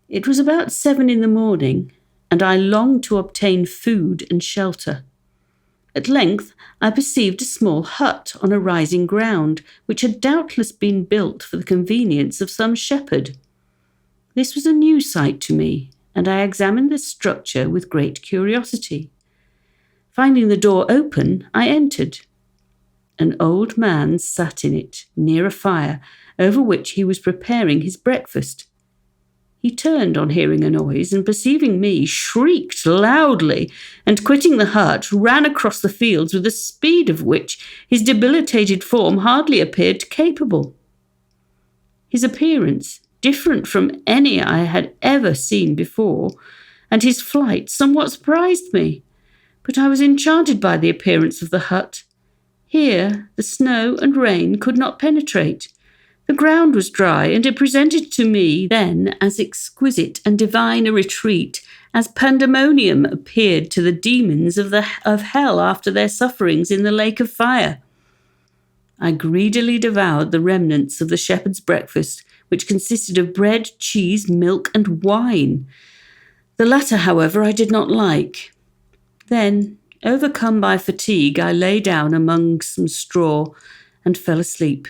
It was about 7 in the morning, and I longed to obtain food and shelter. At length I perceived a small hut on a rising ground, which had doubtless been built for the convenience of some shepherd. This was a new sight to me, and I examined the structure with great curiosity. Finding the door open, I entered. An old man sat in it, near a fire, over which he was preparing his breakfast. He turned on hearing a noise, and perceiving me, shrieked loudly, and quitting the hut, ran across the fields with a speed of which his debilitated form hardly appeared capable. His appearance, different from any I had ever seen before, and his flight somewhat surprised me, but I was enchanted by the appearance of the hut. Here the snow and rain could not penetrate. The ground was dry, and it presented to me then as exquisite and divine a retreat as pandemonium appeared to the demons of hell after their sufferings in the lake of fire. I greedily devoured the remnants of the shepherd's breakfast, which consisted of bread, cheese, milk, and wine. The latter, however, I did not like. Then, overcome by fatigue, I lay down among some straw and fell asleep.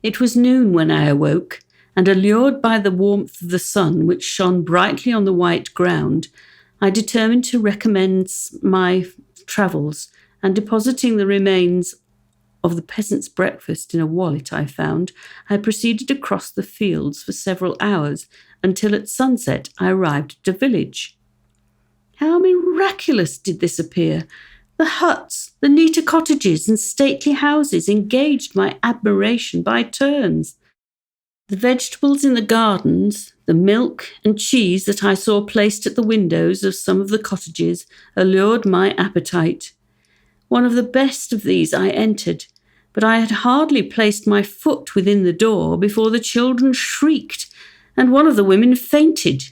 It was noon when I awoke, and allured by the warmth of the sun which shone brightly on the white ground, I determined to recommence my travels, and depositing the remains of the peasant's breakfast in a wallet I found, I proceeded across the fields for several hours, until at sunset I arrived at a village. How miraculous did this appear! The huts, the neater cottages and stately houses engaged my admiration by turns. The vegetables in the gardens, the milk and cheese that I saw placed at the windows of some of the cottages allured my appetite. One of the best of these I entered, but I had hardly placed my foot within the door before the children shrieked, and one of the women fainted.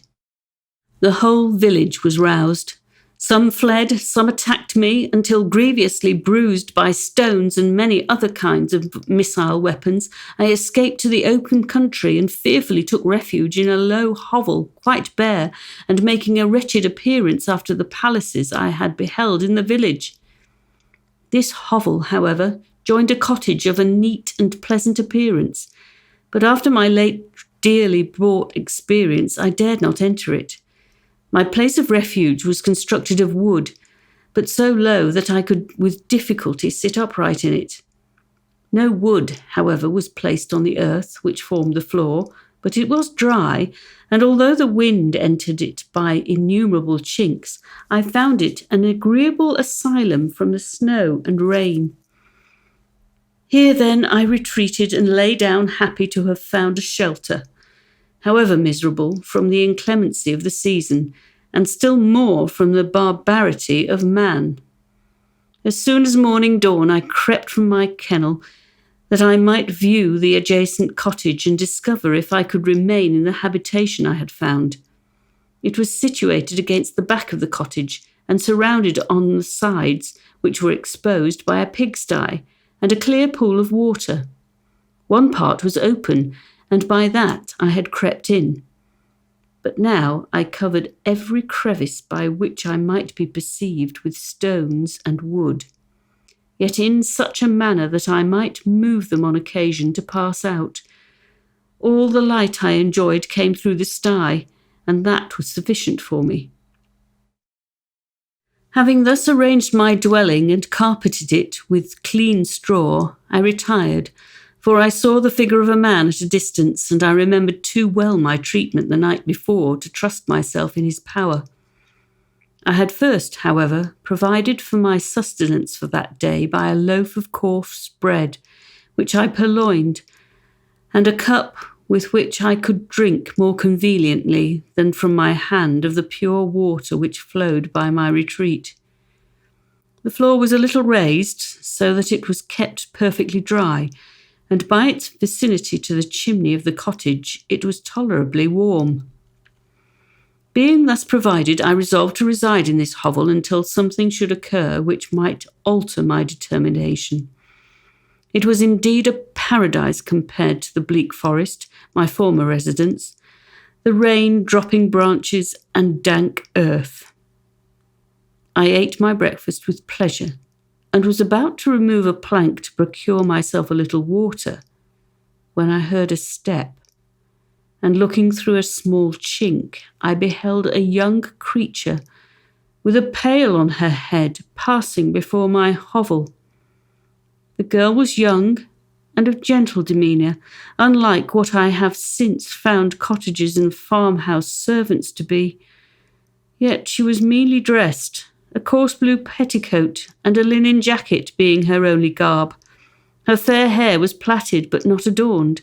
The whole village was roused. Some fled, some attacked me, until grievously bruised by stones and many other kinds of missile weapons, I escaped to the open country and fearfully took refuge in a low hovel, quite bare, and making a wretched appearance after the palaces I had beheld in the village. This hovel, however, joined a cottage of a neat and pleasant appearance, but after my late dearly bought experience, I dared not enter it. My place of refuge was constructed of wood, but so low that I could with difficulty sit upright in it. No wood, however, was placed on the earth which formed the floor, but it was dry, and although the wind entered it by innumerable chinks, I found it an agreeable asylum from the snow and rain. Here then I retreated and lay down, happy to have found a shelter, however miserable, from the inclemency of the season, and still more from the barbarity of man. As soon as morning dawned, I crept from my kennel, that I might view the adjacent cottage and discover if I could remain in the habitation I had found. It was situated against the back of the cottage, and surrounded on the sides, which were exposed, by a pigsty and a clear pool of water. One part was open, and by that I had crept in. But now I covered every crevice by which I might be perceived with stones and wood, yet in such a manner that I might move them on occasion to pass out. All the light I enjoyed came through the sty, and that was sufficient for me. Having thus arranged my dwelling and carpeted it with clean straw, I retired, for I saw the figure of a man at a distance, and I remembered too well my treatment the night before to trust myself in his power. I had first, however, provided for my sustenance for that day by a loaf of coarse bread, which I purloined, and a cup with which I could drink more conveniently than from my hand of the pure water which flowed by my retreat. The floor was a little raised, so that it was kept perfectly dry, and by its vicinity to the chimney of the cottage it was tolerably warm. Being thus provided, I resolved to reside in this hovel until something should occur which might alter my determination. It was indeed a paradise compared to the bleak forest, my former residence, the rain-dropping branches and dank earth. I ate my breakfast with pleasure, and was about to remove a plank to procure myself a little water, when I heard a step, and looking through a small chink, I beheld a young creature with a pail on her head passing before my hovel. The girl was young and of gentle demeanour, unlike what I have since found cottages and farmhouse servants to be. Yet she was meanly dressed, a coarse blue petticoat and a linen jacket being her only garb. Her fair hair was plaited but not adorned.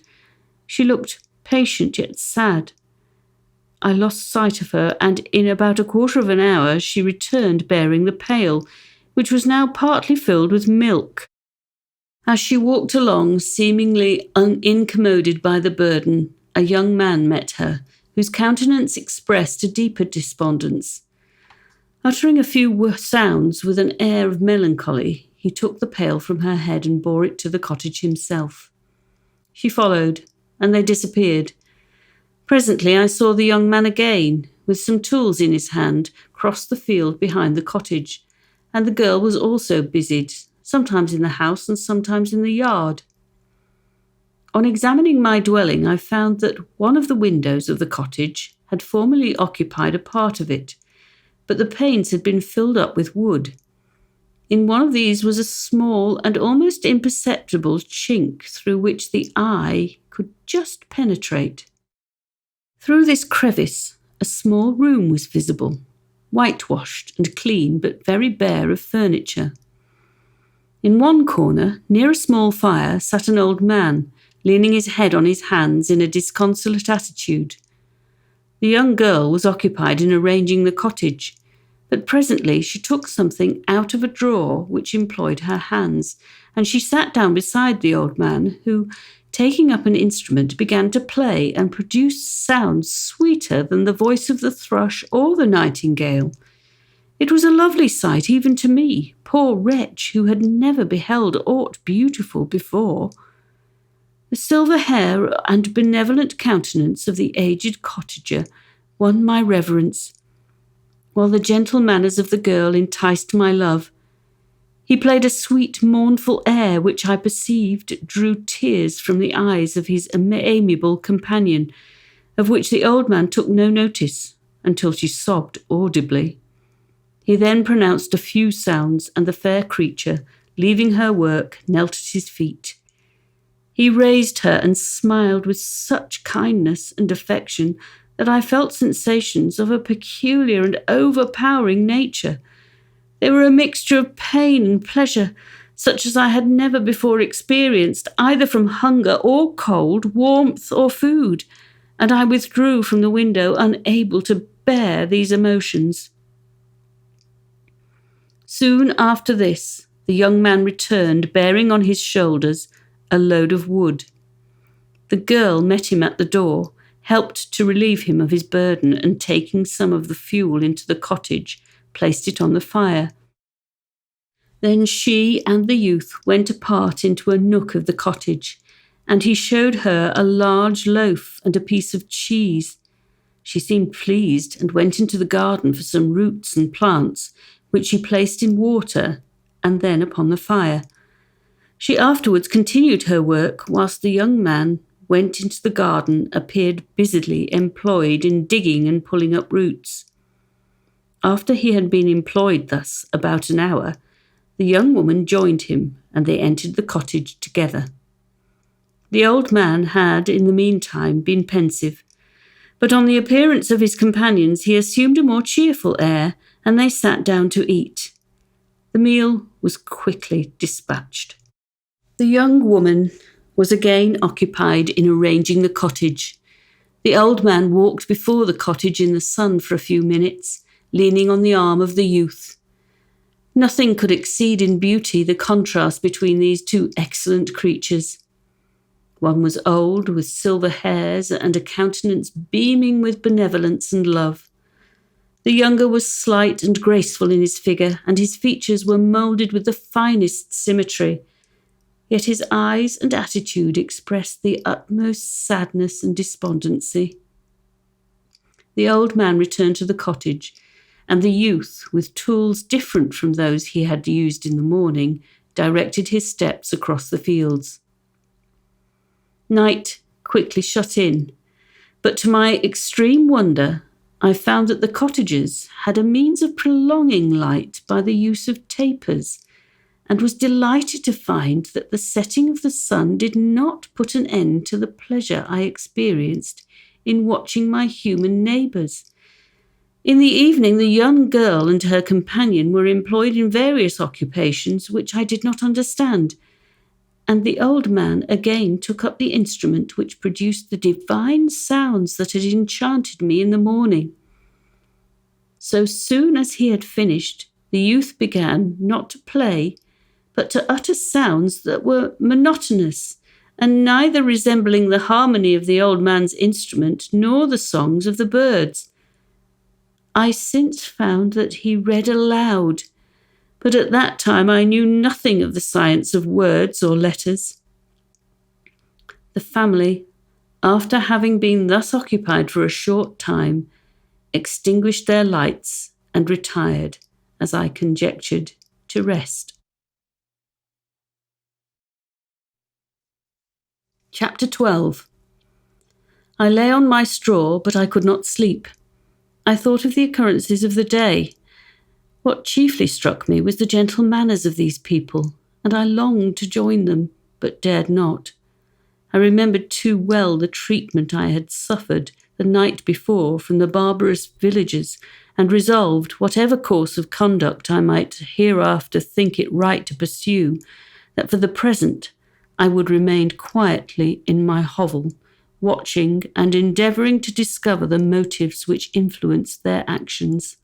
She looked patient yet sad. I lost sight of her, and in about a quarter of an hour she returned bearing the pail, which was now partly filled with milk. As she walked along, seemingly incommoded by the burden, a young man met her, whose countenance expressed a deeper despondence. Uttering a few sounds with an air of melancholy, he took the pail from her head and bore it to the cottage himself. She followed, and they disappeared. Presently I saw the young man again, with some tools in his hand, cross the field behind the cottage, and the girl was also busied, sometimes in the house and sometimes in the yard. On examining my dwelling, I found that one of the windows of the cottage had formerly occupied a part of it, but the panes had been filled up with wood. In one of these was a small and almost imperceptible chink through which the eye could just penetrate. Through this crevice, a small room was visible, whitewashed and clean, but very bare of furniture. In one corner, near a small fire, sat an old man, leaning his head on his hands in a disconsolate attitude. The young girl was occupied in arranging the cottage, but presently she took something out of a drawer which employed her hands, and she sat down beside the old man, who, taking up an instrument, began to play and produce sounds sweeter than the voice of the thrush or the nightingale. It was a lovely sight even to me, poor wretch, who had never beheld aught beautiful before. The silver hair and benevolent countenance of the aged cottager won my reverence, while the gentle manners of the girl enticed my love. He played a sweet, mournful air which I perceived drew tears from the eyes of his amiable companion, of which the old man took no notice until she sobbed audibly. He then pronounced a few sounds, and the fair creature, leaving her work, knelt at his feet. He raised her and smiled with such kindness and affection that I felt sensations of a peculiar and overpowering nature. They were a mixture of pain and pleasure, such as I had never before experienced, either from hunger or cold, warmth or food, and I withdrew from the window, unable to bear these emotions. Soon after this, the young man returned, bearing on his shoulders a load of wood. The girl met him at the door, helped to relieve him of his burden, and taking some of the fuel into the cottage, placed it on the fire. Then she and the youth went apart into a nook of the cottage, and he showed her a large loaf and a piece of cheese. She seemed pleased and went into the garden for some roots and plants, which she placed in water and then upon the fire. She afterwards continued her work, whilst the young man went into the garden, appeared busily employed in digging and pulling up roots. After he had been employed thus about an hour, the young woman joined him, and they entered the cottage together. The old man had, in the meantime, been pensive, but on the appearance of his companions he assumed a more cheerful air, and they sat down to eat. The meal was quickly dispatched. The young woman was again occupied in arranging the cottage. The old man walked before the cottage in the sun for a few minutes, leaning on the arm of the youth. Nothing could exceed in beauty the contrast between these two excellent creatures. One was old, with silver hairs and a countenance beaming with benevolence and love. The younger was slight and graceful in his figure, and his features were moulded with the finest symmetry. Yet his eyes and attitude expressed the utmost sadness and despondency. The old man returned to the cottage, and the youth, with tools different from those he had used in the morning, directed his steps across the fields. Night quickly shut in, but to my extreme wonder, I found that the cottagers had a means of prolonging light by the use of tapers, and was delighted to find that the setting of the sun did not put an end to the pleasure I experienced in watching my human neighbours. In the evening, the young girl and her companion were employed in various occupations which I did not understand, and the old man again took up the instrument which produced the divine sounds that had enchanted me in the morning. So soon as he had finished, the youth began not to play, but to utter sounds that were monotonous, and neither resembling the harmony of the old man's instrument nor the songs of the birds. I since found that he read aloud, but at that time I knew nothing of the science of words or letters. The family, after having been thus occupied for a short time, extinguished their lights and retired, as I conjectured, to rest. Chapter 12. I lay on my straw, but I could not sleep. I thought of the occurrences of the day. What chiefly struck me was the gentle manners of these people, and I longed to join them, but dared not. I remembered too well the treatment I had suffered the night before from the barbarous villagers, and resolved, whatever course of conduct I might hereafter think it right to pursue, that for the present I would remain quietly in my hovel, watching and endeavouring to discover the motives which influenced their actions.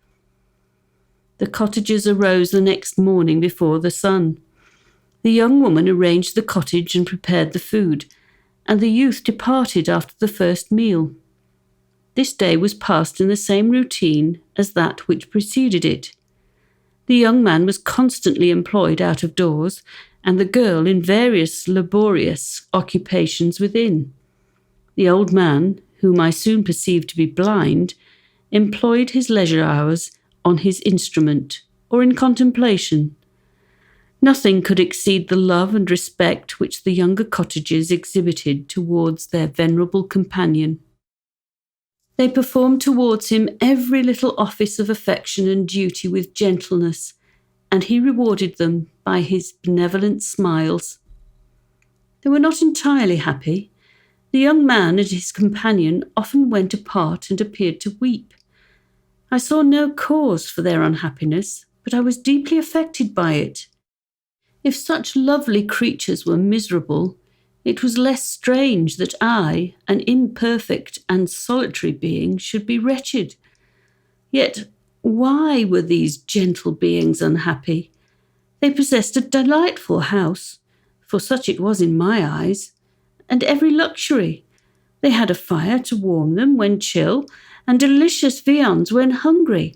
The cottagers arose the next morning before the sun. The young woman arranged the cottage and prepared the food, and the youth departed after the first meal. This day was passed in the same routine as that which preceded it. The young man was constantly employed out of doors, and the girl in various laborious occupations within. The old man, whom I soon perceived to be blind, employed his leisure hours on his instrument or in contemplation. Nothing could exceed the love and respect which the younger cottagers exhibited towards their venerable companion. They performed towards him every little office of affection and duty with gentleness, and he rewarded them by his benevolent smiles. They were not entirely happy. The young man and his companion often went apart and appeared to weep. I saw no cause for their unhappiness, but I was deeply affected by it. If such lovely creatures were miserable, it was less strange that I, an imperfect and solitary being, should be wretched. Yet why were these gentle beings unhappy? They possessed a delightful house, for such it was in my eyes, and every luxury. They had a fire to warm them when chill, and delicious viands when hungry.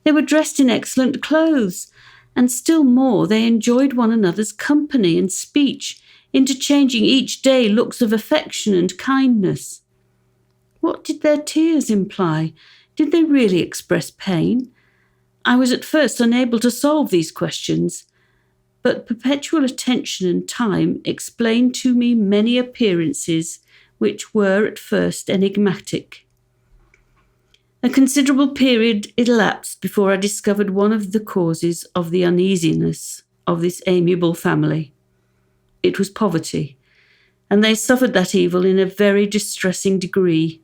They were dressed in excellent clothes, and still more they enjoyed one another's company and speech, interchanging each day looks of affection and kindness. What did their tears imply? Did they really express pain? I was at first unable to solve these questions, but perpetual attention and time explained to me many appearances which were at first enigmatic. A considerable period elapsed before I discovered one of the causes of the uneasiness of this amiable family. It was poverty, and they suffered that evil in a very distressing degree.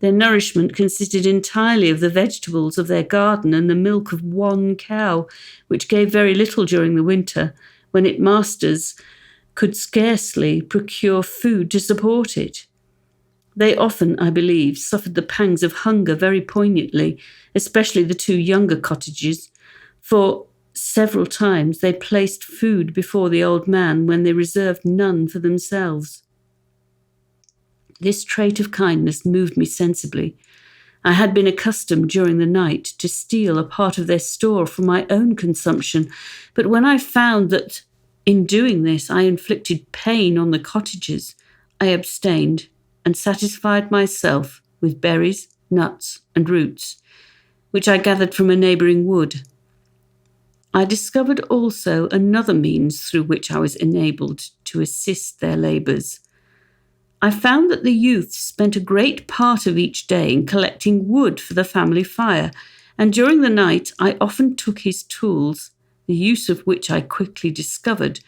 Their nourishment consisted entirely of the vegetables of their garden and the milk of one cow, which gave very little during the winter, when its masters could scarcely procure food to support it. They often, I believe, suffered the pangs of hunger very poignantly, especially the two younger cottagers, for several times they placed food before the old man when they reserved none for themselves. This trait of kindness moved me sensibly. I had been accustomed during the night to steal a part of their store for my own consumption, but when I found that in doing this I inflicted pain on the cottagers, I abstained and satisfied myself with berries, nuts, and roots, which I gathered from a neighbouring wood. I discovered also another means through which I was enabled to assist their labours. I found that the youth spent a great part of each day in collecting wood for the family fire, and during the night I often took his tools, the use of which I quickly discovered,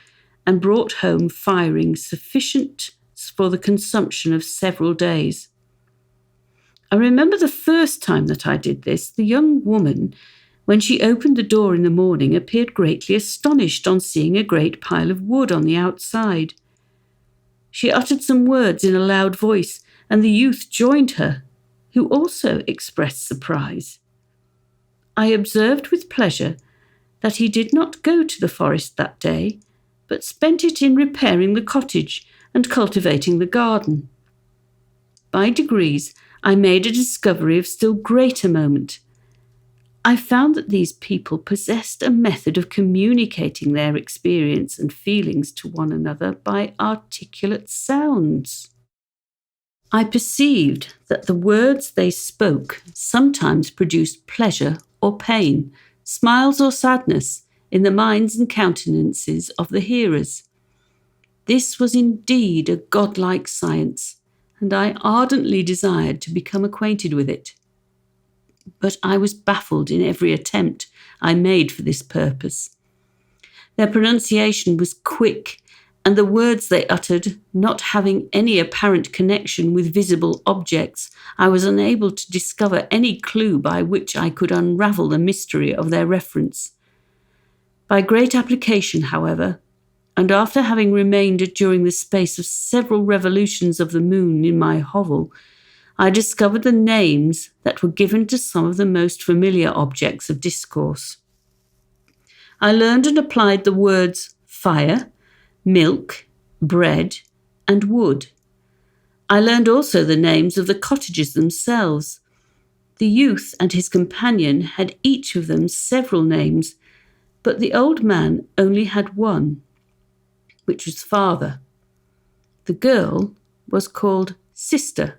and brought home firing sufficient for the consumption of several days. I remember the first time that I did this, the young woman, when she opened the door in the morning, appeared greatly astonished on seeing a great pile of wood on the outside. She uttered some words in a loud voice, and the youth joined her, who also expressed surprise. I observed with pleasure that he did not go to the forest that day, but spent it in repairing the cottage and cultivating the garden. By degrees, I made a discovery of still greater moment. I found that these people possessed a method of communicating their experience and feelings to one another by articulate sounds. I perceived that the words they spoke sometimes produced pleasure or pain, smiles or sadness in the minds and countenances of the hearers. This was indeed a godlike science, and I ardently desired to become acquainted with it. But I was baffled in every attempt I made for this purpose. Their pronunciation was quick, and the words they uttered, not having any apparent connection with visible objects, I was unable to discover any clue by which I could unravel the mystery of their reference. By great application, however, and after having remained during the space of several revolutions of the moon in my hovel, I discovered the names that were given to some of the most familiar objects of discourse. I learned and applied the words fire, milk, bread, and wood. I learned also the names of the cottages themselves. The youth and his companion had each of them several names, but the old man only had one, which was father. The girl was called sister,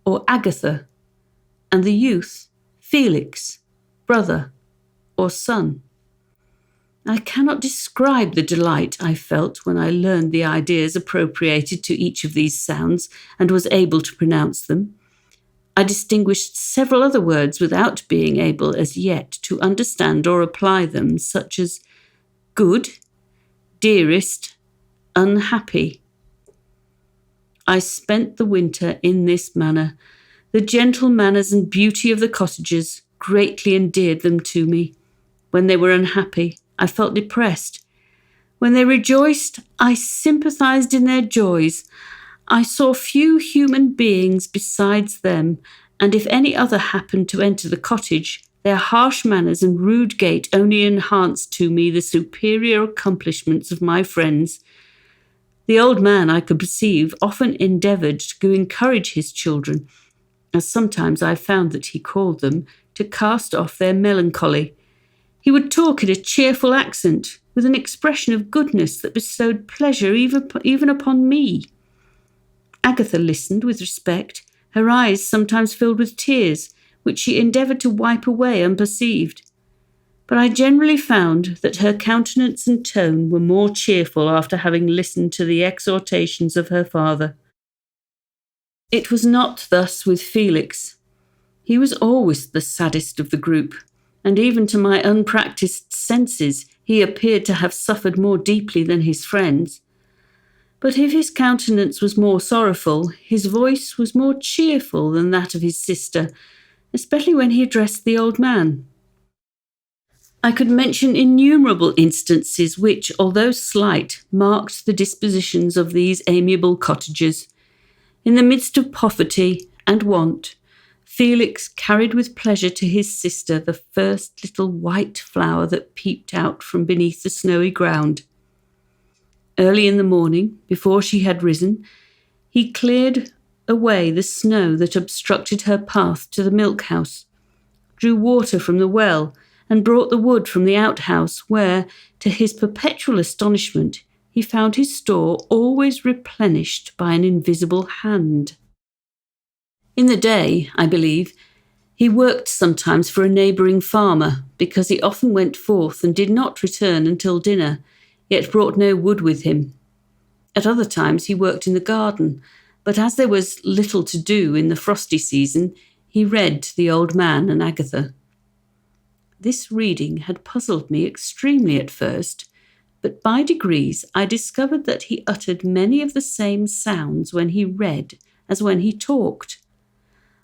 or Agatha, and the youth Felix, brother, or son. I cannot describe the delight I felt when I learned the ideas appropriated to each of these sounds and was able to pronounce them. I distinguished several other words without being able as yet to understand or apply them, such as good, dearest, unhappy. I spent the winter in this manner. The gentle manners and beauty of the cottagers greatly endeared them to me. When they were unhappy, I felt depressed. When they rejoiced, I sympathized in their joys. I saw few human beings besides them, and if any other happened to enter the cottage, their harsh manners and rude gait only enhanced to me the superior accomplishments of my friends. The old man, I could perceive, often endeavoured to encourage his children, as sometimes I found that he called them, to cast off their melancholy. He would talk in a cheerful accent, with an expression of goodness that bestowed pleasure even upon me. Agatha listened with respect, her eyes sometimes filled with tears, which she endeavoured to wipe away unperceived. But I generally found that her countenance and tone were more cheerful after having listened to the exhortations of her father. It was not thus with Felix. He was always the saddest of the group, and even to my unpractised senses he appeared to have suffered more deeply than his friends. But if his countenance was more sorrowful, his voice was more cheerful than that of his sister, especially when he addressed the old man. I could mention innumerable instances which, although slight, marked the dispositions of these amiable cottagers. In the midst of poverty and want, Felix carried with pleasure to his sister the first little white flower that peeped out from beneath the snowy ground. Early in the morning, before she had risen, he cleared away the snow that obstructed her path to the milk-house, drew water from the well, and brought the wood from the outhouse, where, to his perpetual astonishment, he found his store always replenished by an invisible hand. In the day, I believe, he worked sometimes for a neighbouring farmer, because he often went forth and did not return until dinner, yet brought no wood with him. At other times he worked in the garden, but as there was little to do in the frosty season, he read to the old man and Agatha. This reading had puzzled me extremely at first, but by degrees I discovered that he uttered many of the same sounds when he read as when he talked.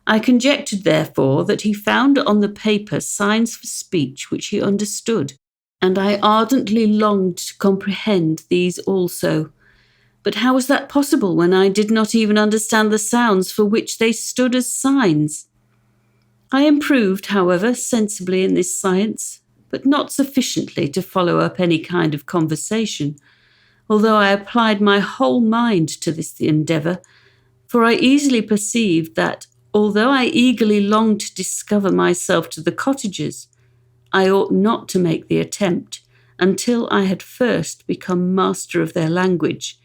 I conjectured, therefore, that he found on the paper signs for speech which he understood, and I ardently longed to comprehend these also. But how was that possible when I did not even understand the sounds for which they stood as signs? I improved, however, sensibly in this science, but not sufficiently to follow up any kind of conversation, although I applied my whole mind to this endeavour, for I easily perceived that, although I eagerly longed to discover myself to the cottagers, I ought not to make the attempt until I had first become master of their language,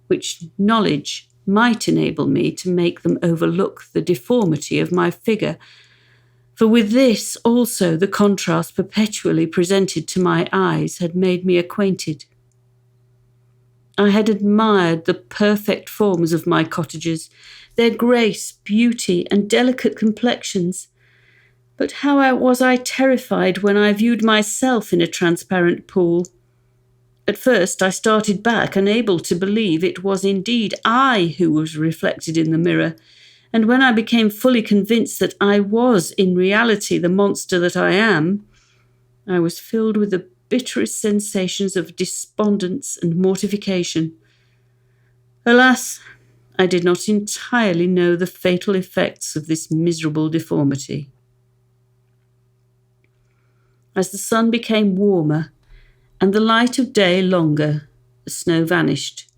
which knowledge might enable me to make them overlook the deformity of my figure. For with this also the contrast perpetually presented to my eyes had made me acquainted. I had admired the perfect forms of my cottagers, their grace, beauty, and delicate complexions. But how was I terrified when I viewed myself in a transparent pool. At first I started back, unable to believe it was indeed I who was reflected in the mirror, and when I became fully convinced that I was in reality the monster that I am, I was filled with the bitterest sensations of despondence and mortification. Alas, I did not entirely know the fatal effects of this miserable deformity. As the sun became warmer and the light of day longer, the snow vanished,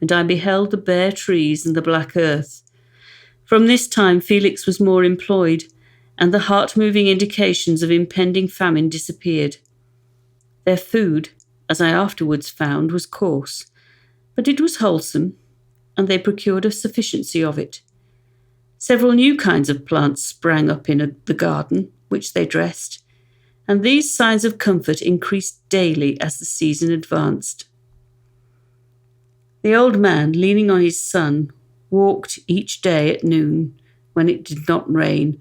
and I beheld the bare trees and the black earth. From this time Felix was more employed, and the heart-moving indications of impending famine disappeared. Their food, as I afterwards found, was coarse, but it was wholesome, and they procured a sufficiency of it. Several new kinds of plants sprang up in the garden, which they dressed, and these signs of comfort increased daily as the season advanced. The old man, leaning on his son, walked each day at noon, when it did not rain,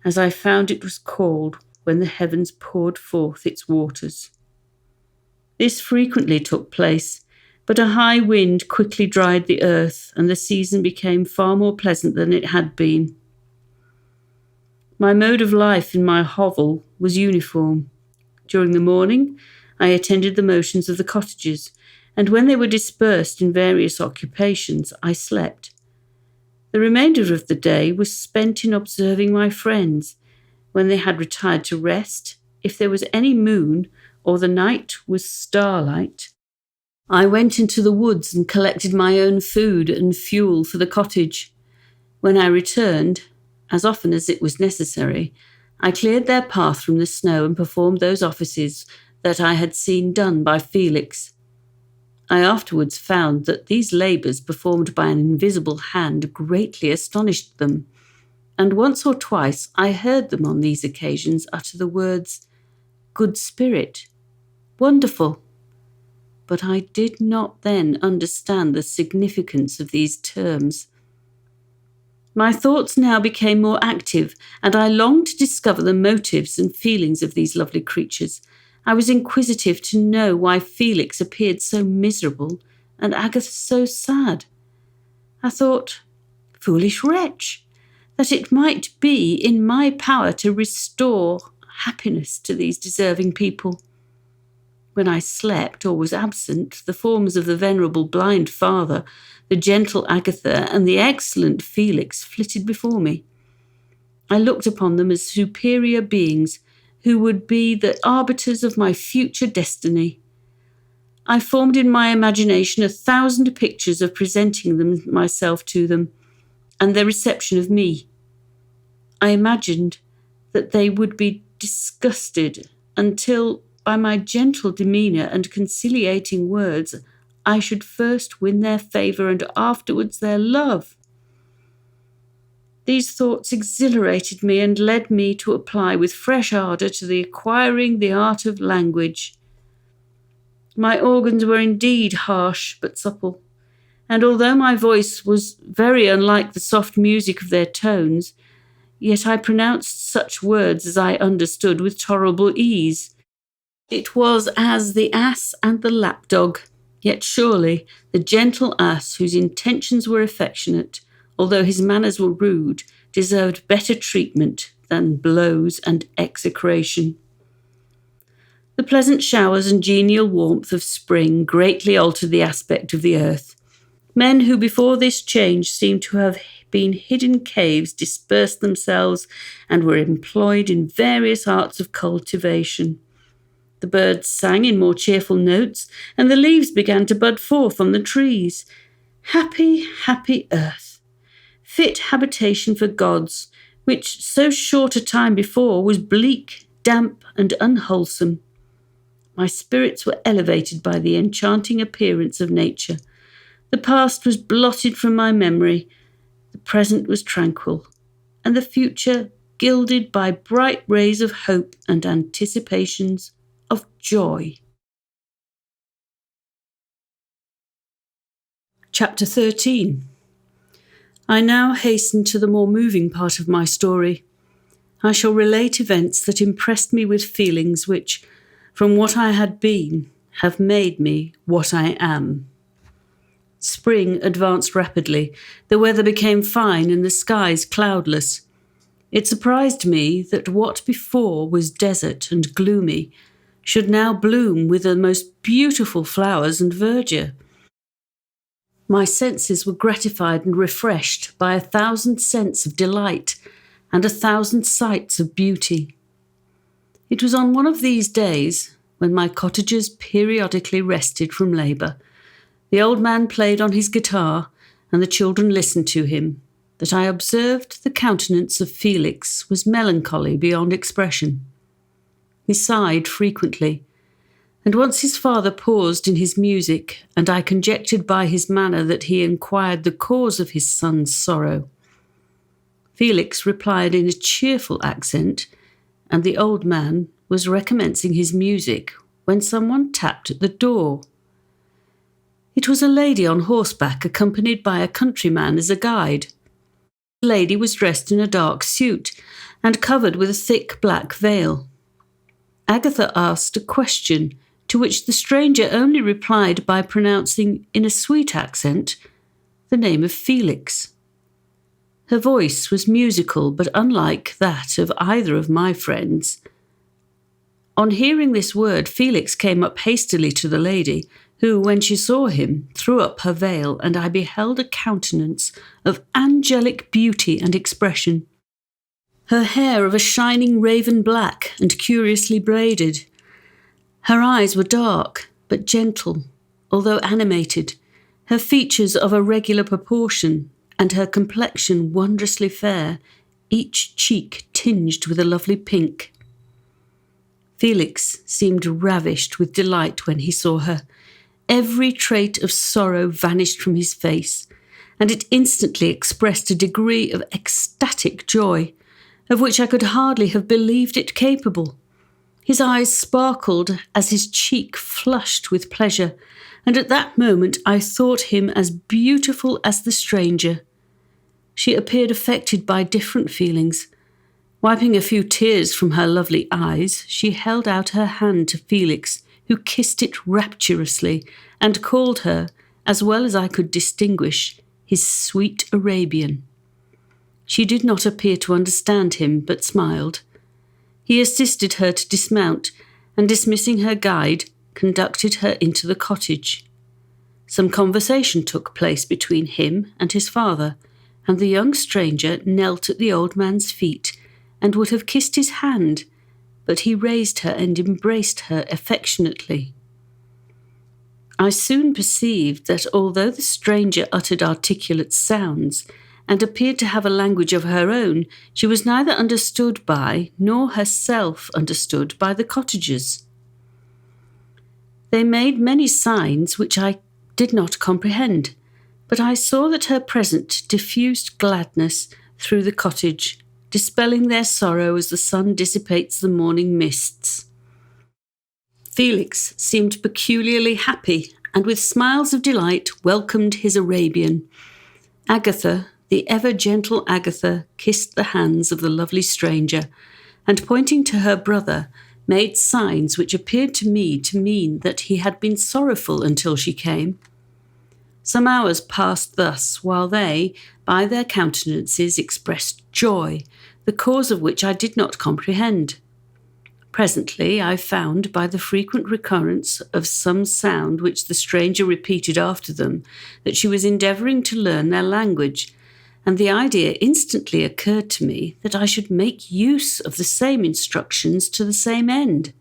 as I found it was called when the heavens poured forth its waters. This frequently took place, but a high wind quickly dried the earth, and the season became far more pleasant than it had been. My mode of life in my hovel was uniform. During the morning, I attended the motions of the cottagers, and when they were dispersed in various occupations, I slept. The remainder of the day was spent in observing my friends. When they had retired to rest, if there was any moon or the night was starlight, I went into the woods and collected my own food and fuel for the cottage. When I returned, as often as it was necessary, I cleared their path from the snow and performed those offices that I had seen done by Felix. I afterwards found that these labours performed by an invisible hand greatly astonished them, and once or twice I heard them on these occasions utter the words, "Good spirit," "Wonderful," but I did not then understand the significance of these terms. My thoughts now became more active, and I longed to discover the motives and feelings of these lovely creatures. I was inquisitive to know why Felix appeared so miserable and Agatha so sad. I thought, foolish wretch, that it might be in my power to restore happiness to these deserving people. When I slept or was absent, the forms of the venerable blind father, the gentle Agatha, and the excellent Felix flitted before me. I looked upon them as superior beings who would be the arbiters of my future destiny. I formed in my imagination 1,000 pictures of presenting myself to them, and their reception of me. I imagined that they would be disgusted until, by my gentle demeanour and conciliating words, I should first win their favour and afterwards their love. These thoughts exhilarated me and led me to apply with fresh ardour to the acquiring the art of language. My organs were indeed harsh but supple, and although my voice was very unlike the soft music of their tones, yet I pronounced such words as I understood with tolerable ease. It was as the ass and the lapdog, yet surely the gentle ass, whose intentions were affectionate, although his manners were rude, deserved better treatment than blows and execration. The pleasant showers and genial warmth of spring greatly altered the aspect of the earth. Men who before this change seemed to have been hid in caves dispersed themselves and were employed in various arts of cultivation. The birds sang in more cheerful notes, and the leaves began to bud forth on the trees. Happy, happy earth, fit habitation for gods, which so short a time before was bleak, damp, and unwholesome. My spirits were elevated by the enchanting appearance of nature. The past was blotted from my memory, the present was tranquil, and the future gilded by bright rays of hope and anticipations of joy. Chapter 13. I now hasten to the more moving part of my story. I shall relate events that impressed me with feelings which, from what I had been, have made me what I am. Spring advanced rapidly, the weather became fine and the skies cloudless. It surprised me that what before was desert and gloomy should now bloom with the most beautiful flowers and verdure. My senses were gratified and refreshed by 1,000 scents of delight and 1,000 sights of beauty. It was on one of these days, when my cottagers periodically rested from labour, the old man played on his guitar, and the children listened to him, that I observed the countenance of Felix was melancholy beyond expression. He sighed frequently, and once his father paused in his music, and I conjectured by his manner that he inquired the cause of his son's sorrow. Felix replied in a cheerful accent, and the old man, was recommencing his music when someone tapped at the door. It was a lady on horseback accompanied by a countryman as a guide. The lady was dressed in a dark suit and covered with a thick black veil. Agatha asked a question, to which the stranger only replied by pronouncing, in a sweet accent, the name of Felix. Her voice was musical, but unlike that of either of my friends. On hearing this word, Felix came up hastily to the lady, who, when she saw him, threw up her veil, and I beheld a countenance of angelic beauty and expression. Her hair of a shining raven black and curiously braided. Her eyes were dark, but gentle, although animated, her features of a regular proportion, and her complexion wondrously fair, each cheek tinged with a lovely pink. Felix seemed ravished with delight when he saw her. Every trait of sorrow vanished from his face, and it instantly expressed a degree of ecstatic joy, of which I could hardly have believed it capable. His eyes sparkled as his cheek flushed with pleasure, and at that moment I thought him as beautiful as the stranger. She appeared affected by different feelings. Wiping a few tears from her lovely eyes, she held out her hand to Felix, who kissed it rapturously and called her, as well as I could distinguish, his sweet Arabian. She did not appear to understand him, but smiled. He assisted her to dismount, and dismissing her guide, conducted her into the cottage. Some conversation took place between him and his father, and the young stranger knelt at the old man's feet and would have kissed his hand, but he raised her and embraced her affectionately. I soon perceived that although the stranger uttered articulate sounds and appeared to have a language of her own, she was neither understood by nor herself understood by the cottagers. They made many signs which I did not comprehend, but I saw that her presence diffused gladness through the cottage, dispelling their sorrow as the sun dissipates the morning mists. Felix seemed peculiarly happy, and with smiles of delight welcomed his Arabian. Agatha, the ever-gentle Agatha, kissed the hands of the lovely stranger, and pointing to her brother, made signs which appeared to me to mean that he had been sorrowful until she came. Some hours passed thus, while they, by their countenances, expressed joy, the cause of which I did not comprehend. Presently I found, by the frequent recurrence of some sound which the stranger repeated after them, that she was endeavouring to learn their language, and the idea instantly occurred to me that I should make use of the same instructions to the same end.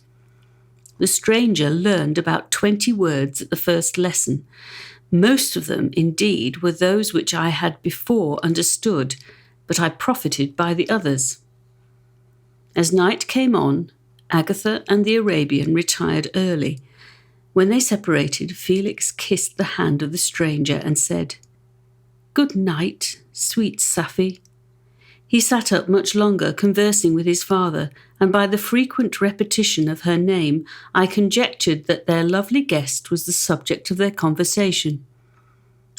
The stranger learned about 20 words at the first lesson. Most of them, indeed, were those which I had before understood, but I profited by the others. As night came on, Agatha and the Arabian retired early. When they separated, Felix kissed the hand of the stranger and said, "Good night, sweet Safi." He sat up much longer, conversing with his father, and by the frequent repetition of her name, I conjectured that their lovely guest was the subject of their conversation.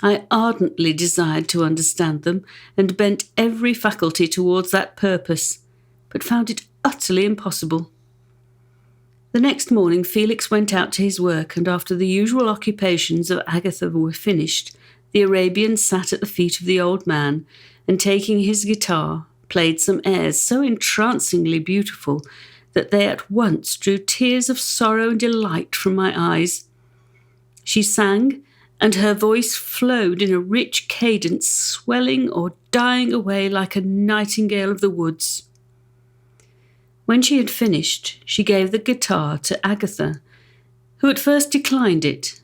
I ardently desired to understand them, and bent every faculty towards that purpose, but found it utterly impossible. The next morning Felix went out to his work, and after the usual occupations of Agatha were finished, the Arabian sat at the feet of the old man, and taking his guitar, played some airs so entrancingly beautiful that they at once drew tears of sorrow and delight from my eyes. She sang, and her voice flowed in a rich cadence, swelling or dying away like a nightingale of the woods. When she had finished, she gave the guitar to Agatha, who at first declined it.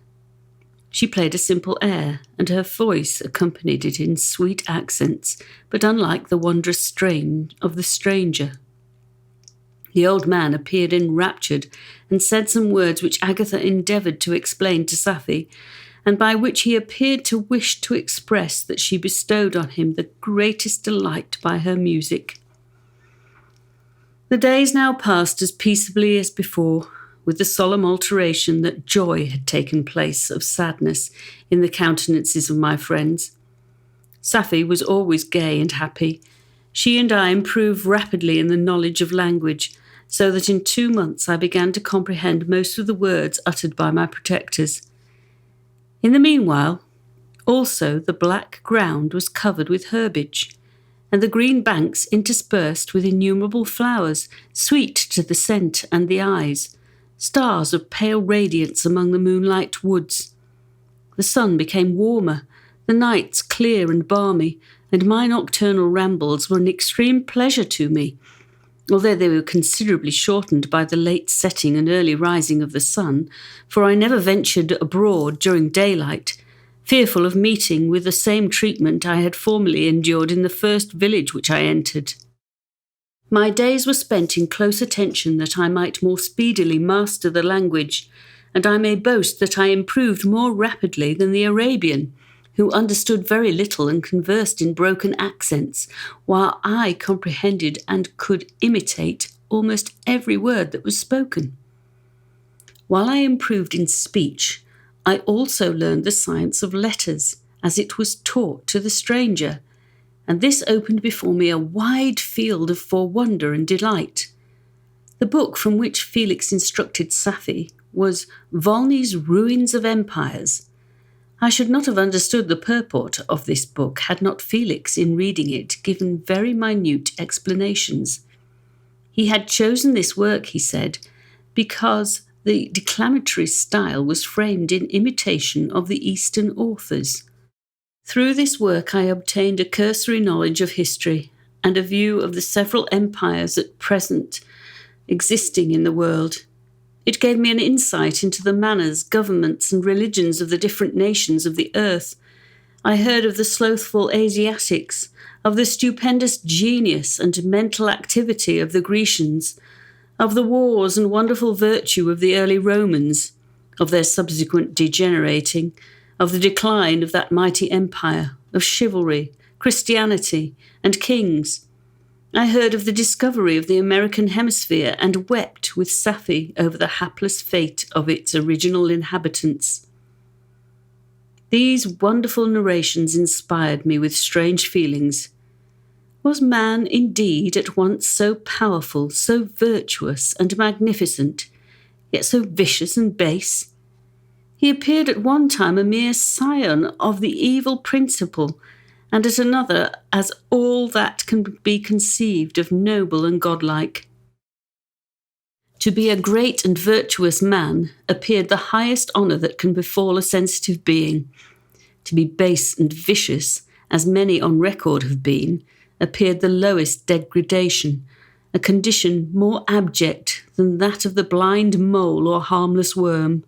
She played a simple air, and her voice accompanied it in sweet accents, but unlike the wondrous strain of the stranger. The old man appeared enraptured, and said some words which Agatha endeavoured to explain to Safi, and by which he appeared to wish to express that she bestowed on him the greatest delight by her music. The days now passed as peaceably as before, with the solemn alteration that joy had taken place of sadness in the countenances of my friends. Safie was always gay and happy. She and I improved rapidly in the knowledge of language, so that in 2 months I began to comprehend most of the words uttered by my protectors. In the meanwhile, also the black ground was covered with herbage, and the green banks interspersed with innumerable flowers, sweet to the scent and the eyes, stars of pale radiance among the moonlight woods. The sun became warmer, the nights clear and balmy, and my nocturnal rambles were an extreme pleasure to me, although they were considerably shortened by the late setting and early rising of the sun, for I never ventured abroad during daylight, fearful of meeting with the same treatment I had formerly endured in the first village which I entered. My days were spent in close attention that I might more speedily master the language, and I may boast that I improved more rapidly than the Arabian, who understood very little and conversed in broken accents, while I comprehended and could imitate almost every word that was spoken. While I improved in speech, I also learned the science of letters, as it was taught to the stranger, and this opened before me a wide field for wonder and delight. The book from which Felix instructed Safie was Volney's Ruins of Empires. I should not have understood the purport of this book had not Felix, in reading it, given very minute explanations. He had chosen this work, he said, because the declamatory style was framed in imitation of the Eastern authors. Through this work I obtained a cursory knowledge of history and a view of the several empires at present existing in the world. It gave me an insight into the manners, governments, and religions of the different nations of the earth. I heard of the slothful Asiatics, of the stupendous genius and mental activity of the Grecians, of the wars and wonderful virtue of the early Romans, of their subsequent degenerating, of the decline of that mighty empire, of chivalry, Christianity, and kings. I heard of the discovery of the American hemisphere and wept with Safie over the hapless fate of its original inhabitants. These wonderful narrations inspired me with strange feelings. Was man indeed at once so powerful, so virtuous and magnificent, yet so vicious and base? He appeared at one time a mere scion of the evil principle, and at another as all that can be conceived of noble and godlike. To be a great and virtuous man appeared the highest honour that can befall a sensitive being. To be base and vicious, as many on record have been, appeared the lowest degradation, a condition more abject than that of the blind mole or harmless worm.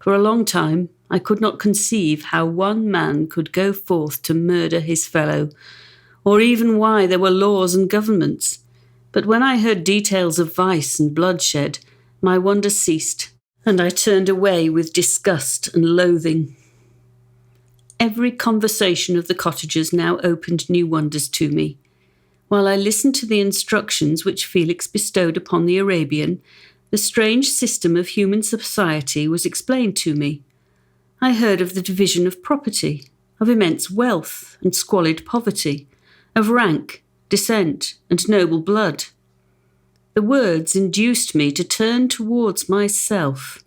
For a long time I could not conceive how one man could go forth to murder his fellow, or even why there were laws and governments. But when I heard details of vice and bloodshed, my wonder ceased, and I turned away with disgust and loathing. Every conversation of the cottagers now opened new wonders to me. While I listened to the instructions which Felix bestowed upon the Arabian, the strange system of human society was explained to me. I heard of the division of property, of immense wealth and squalid poverty, of rank, descent, and noble blood. The words induced me to turn towards myself